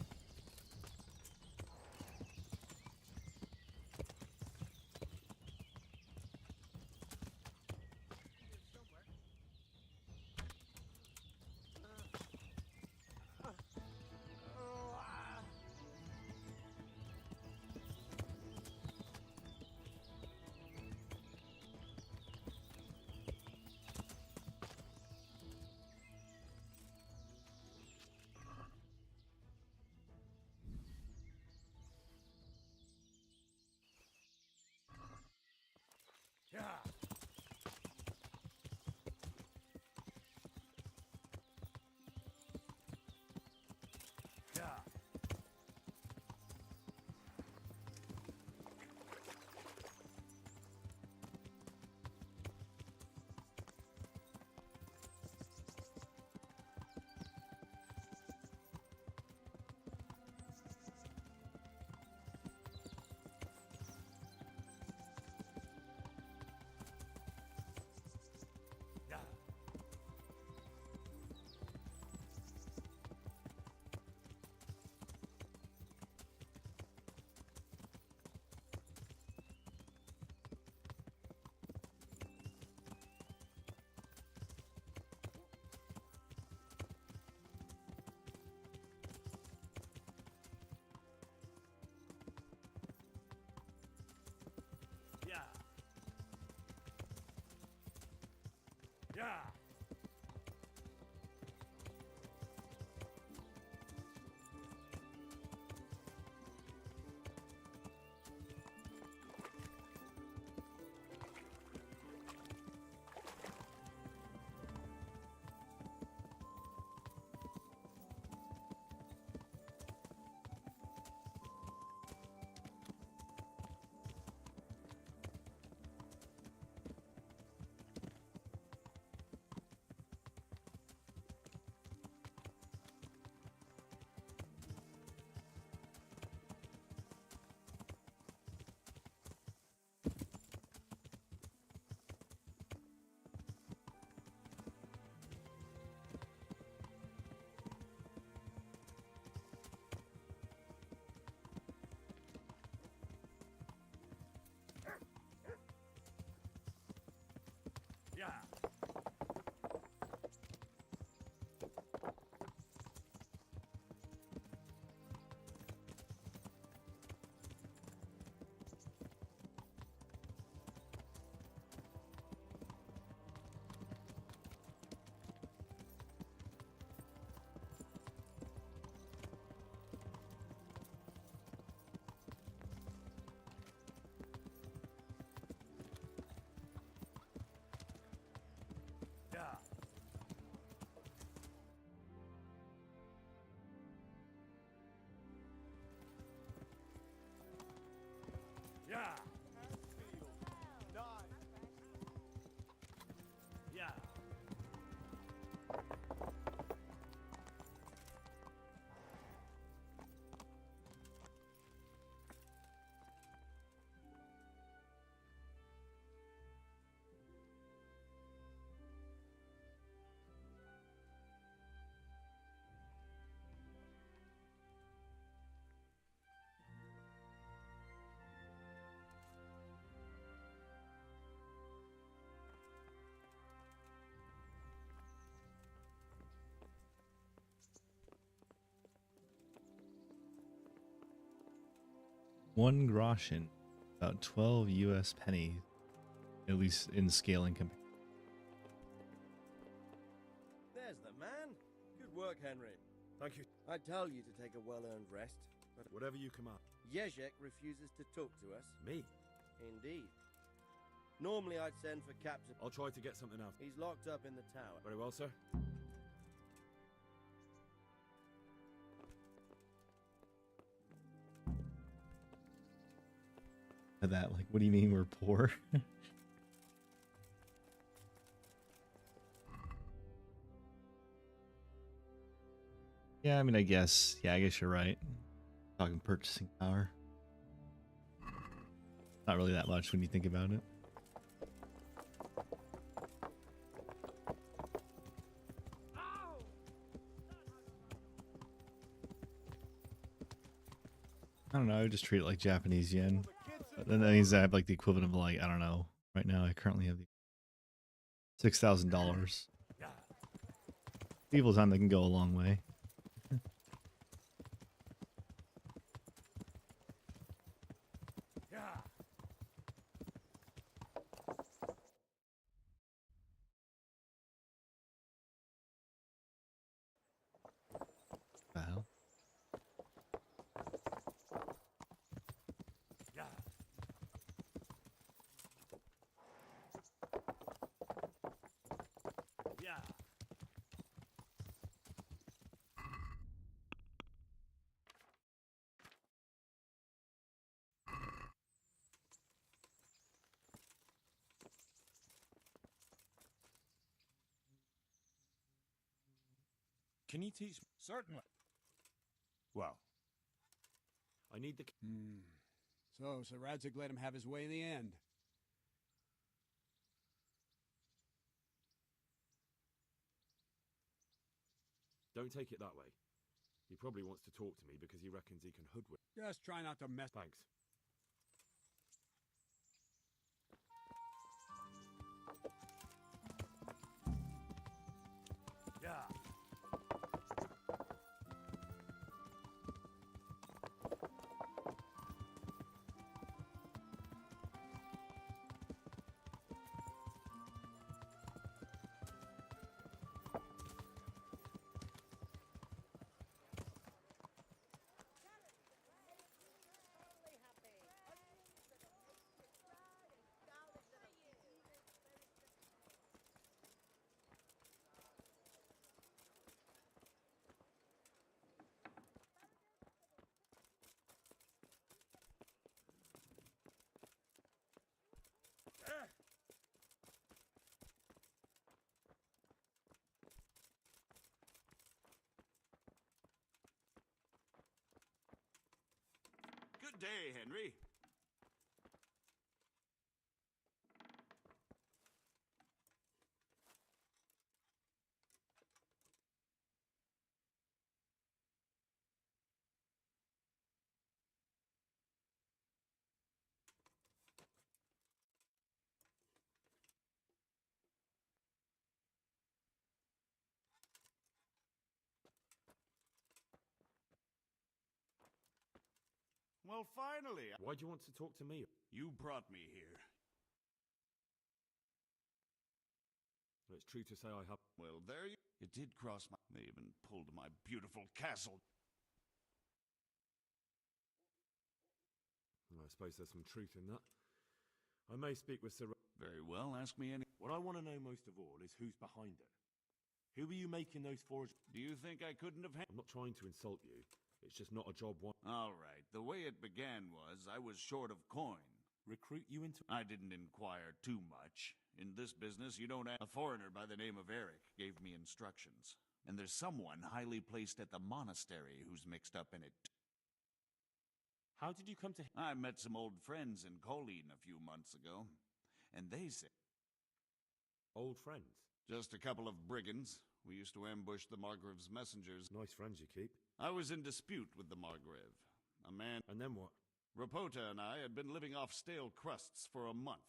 1 groschen, about 12 US pennies, at least in scaling. There's the man. Good work, Henry. Thank you. I tell you to take a well-earned rest, but Whatever you command. Jezek refuses to talk to us. Me? Indeed. Normally I'd send for Captain. I'll try to get something out. He's locked up in the tower. Very well, sir. That, like, what do you mean we're poor? Yeah, I mean, I guess you're right. Talking purchasing power. Not really that much when you think about it. I don't know, I would just treat it like Japanese yen. But then that means I have like the equivalent of, like, I don't know. Right now I currently have the $6,000. Evil time that can go a long way. Wow. Can you teach me? Certainly. Well, I need the... So Sir Radzig let him have his way in the end. Don't take it that way. He probably wants to talk to me because he reckons he can hoodwink. Just try not to mess. Thanks. yeah. day, Henry. Well, finally. Why do you want to talk to me? You brought me here. It's true to say I have... Well, there you... It did cross my... They even pulled my beautiful castle. I suppose there's some truth in that. I may speak with Sir... Very well, ask me any... What I want to know most of all is who's behind it. Who are you making those forged... Do you think I couldn't have... I'm not trying to insult you. It's just not a job one... All right, the way it began was I was short of coin. Recruit you into... I didn't inquire too much. In this business, you don't... A foreigner by the name of Eric gave me instructions. And there's someone highly placed at the monastery who's mixed up in it. How did you come to... I met some old friends in Colleen a few months ago. And they said... Old friends? Just a couple of brigands. We used to ambush the Margrave's messengers. Nice friends you keep. I was in dispute with the Margrave. A man... And then what? Rapota and I had been living off stale crusts for a month.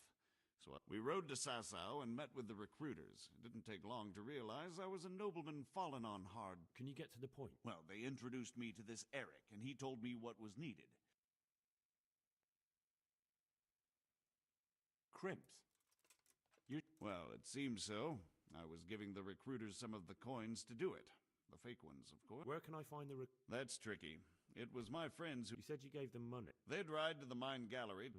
So we rode to Sasau and met with the recruiters. It didn't take long to realize I was a nobleman fallen on hard. Can you get to the point? Well, they introduced me to this Eric, and he told me what was needed. Crimps? Well, it seems so. I was giving the recruiters some of the coins to do it. The fake ones, of course. Where can I find the That's tricky. It was my friends who... You said you gave them money. They'd ride to the mine gallery.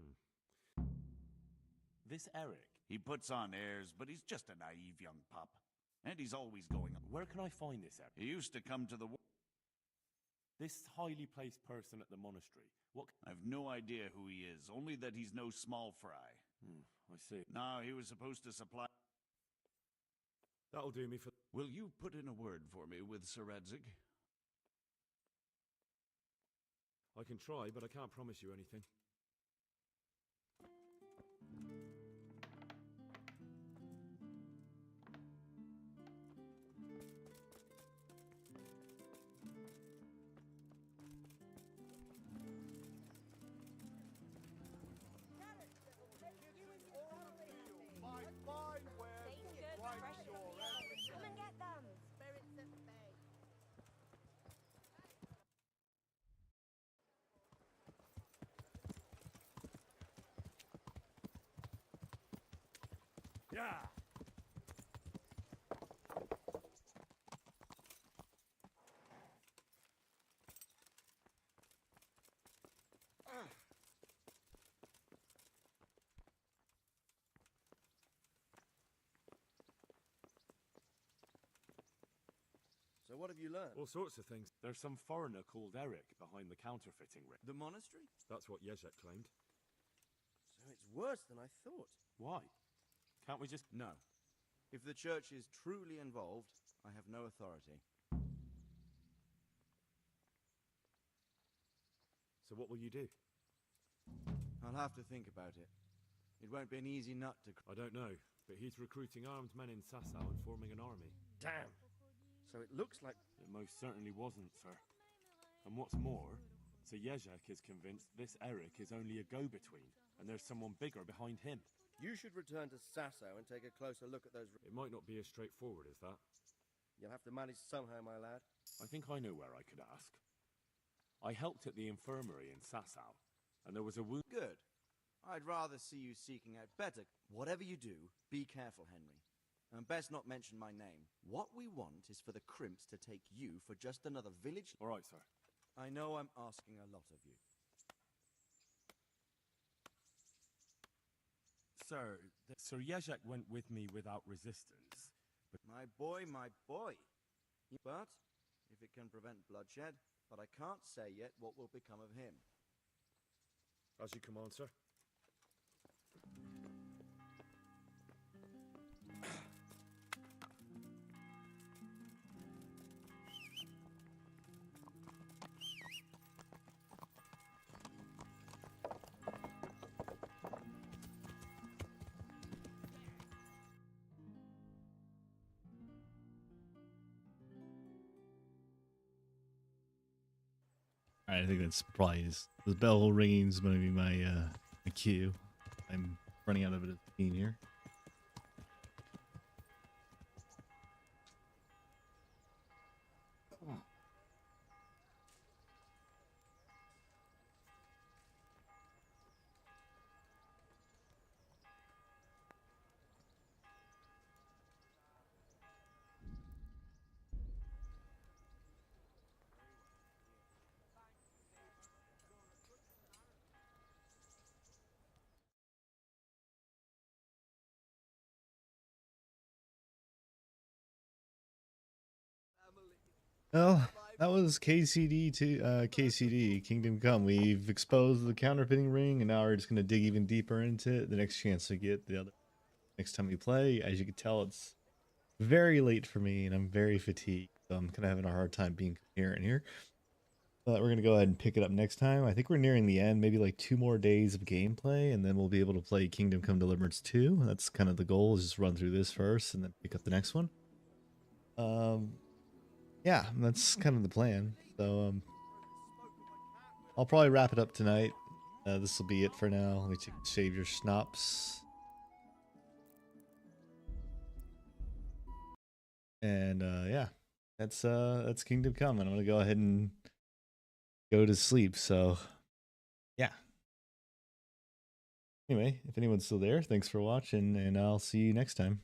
This Eric? He puts on airs, but he's just a naive young pup. And he's always going... Where can I find this Eric? He used to come to the... This highly placed person at the monastery. What... I've no idea who he is, only that he's no small fry. I see. No, he was supposed to supply... That'll do me for... Will you put in a word for me with Sir Radzig? I can try, but I can't promise you anything. Come and get them. Spirits at bay. Yeah! So what have you learned? All sorts of things. There's some foreigner called Eric behind the counterfeiting ring. The monastery? That's what Yezhek claimed. So it's worse than I thought. Why? Can't we just... No. If the church is truly involved, I have no authority. So what will you do? I'll have to think about it. It won't be an easy nut to... I don't know, but he's recruiting armed men in Sasau and forming an army. Damn! So it looks like... It most certainly wasn't, sir. And what's more, Sir Yezhek is convinced this Eric is only a go-between, and there's someone bigger behind him. You should return to Sasau and take a closer look at those... It might not be as straightforward as that. You'll have to manage somehow, my lad. I think I know where I could ask. I helped at the infirmary in Sasau, and there was a wound... Good. I'd rather see you seeking out better. Whatever you do, be careful, Henry. And best not mention my name. What we want is for the Crimps to take you for just another village... All right, sir. I know I'm asking a lot of you. Sir, Sir Yezhek went with me without resistance. But My boy, my boy. But, if it can prevent bloodshed, but I can't say yet what will become of him. as you command, sir. I think that's probably the bell ringing is going to be my my cue. I'm running out of a team here. Well, that was KCD to KCD Kingdom Come. We've exposed the counterfeiting ring, and now we're just gonna dig even deeper into it. The next chance to get the other next time we play. As you can tell, it's very late for me, and I'm very fatigued, so I'm kind of having a hard time being coherent here. But we're gonna go ahead and pick it up next time. I think we're nearing the end, maybe like 2 more days of gameplay, and then we'll be able to play Kingdom Come Deliverance 2. That's kind of the goal, is just run through this first, and then pick up the next one. Yeah, that's kind of the plan. So I'll probably wrap it up tonight. This will be it for now. Let me save your schnapps. And yeah, that's Kingdom Come, and I'm gonna go ahead and go to sleep. So yeah. Anyway, if anyone's still there, thanks for watching, and I'll see you next time.